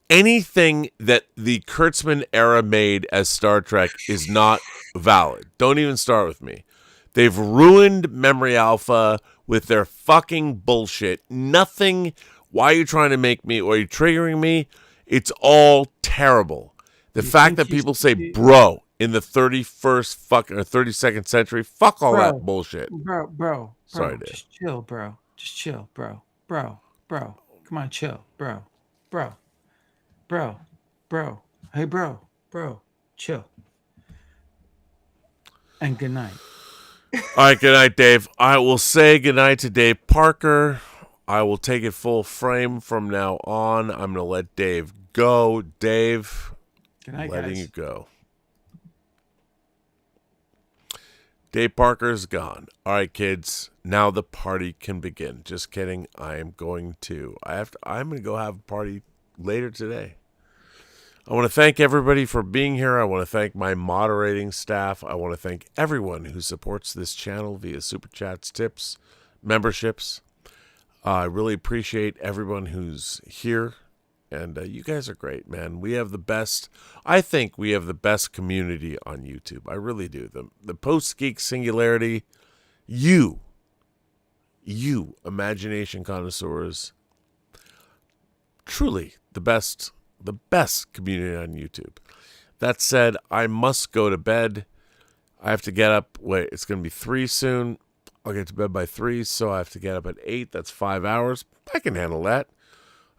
Anything that the Kurtzman era made as Star Trek is not valid. Don't even start with me. They've ruined Memory Alpha with their fucking bullshit. Nothing. Why are you trying to make me, or are you triggering me? It's all terrible. The fact that people say bro in the 31st fucking or 32nd century, fuck all that bullshit. Bro. Sorry, Dave. Just chill, bro. Just chill, bro. Bro. Come on, chill, bro. Hey, bro. Chill. And good night. All right, good night, Dave. I will say good night to Dave Parker. I will take it full frame from now on. I'm going to let Dave go. Dave, Good night, letting guys. you go. Dave Parker's gone. All right, kids. Now the party can begin. Just kidding. I'm going to go have a party later today. I want to thank everybody for being here. I want to thank my moderating staff. I want to thank everyone who supports this channel via super chats, tips, memberships. I really appreciate everyone who's here. And you guys are great, man. We have the best, I think we have the best community on YouTube. I really do. The Post-Geek Singularity, you, imagination connoisseurs, truly the best community on YouTube. That said, I must go to bed. I have to get up. Wait, it's going to be 3 soon. I'll get to bed by 3, so I have to get up at 8. That's 5 hours. I can handle that.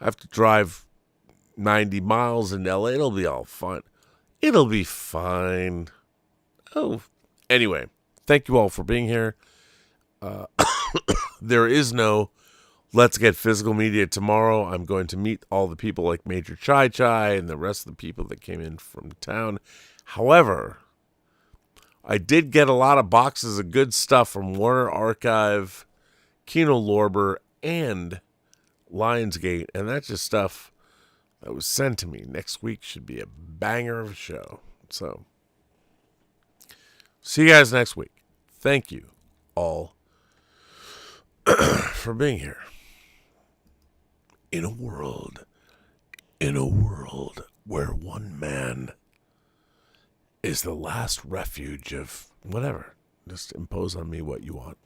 I have to drive 90 miles in LA. It'll be all fun. It'll be fine. Oh, anyway, thank you all for being here. There is no Let's Get Physical Media tomorrow. I'm going to meet all the people like Major Chai Chai and the rest of the people that came in from town. However, I did get a lot of boxes of good stuff from Warner Archive, Kino Lorber, and Lionsgate, and that's just stuff that was sent to me. Next week should be a banger of a show. So, see you guys next week. Thank you all for being here. In a world where one man is the last refuge of whatever. Just impose on me what you want.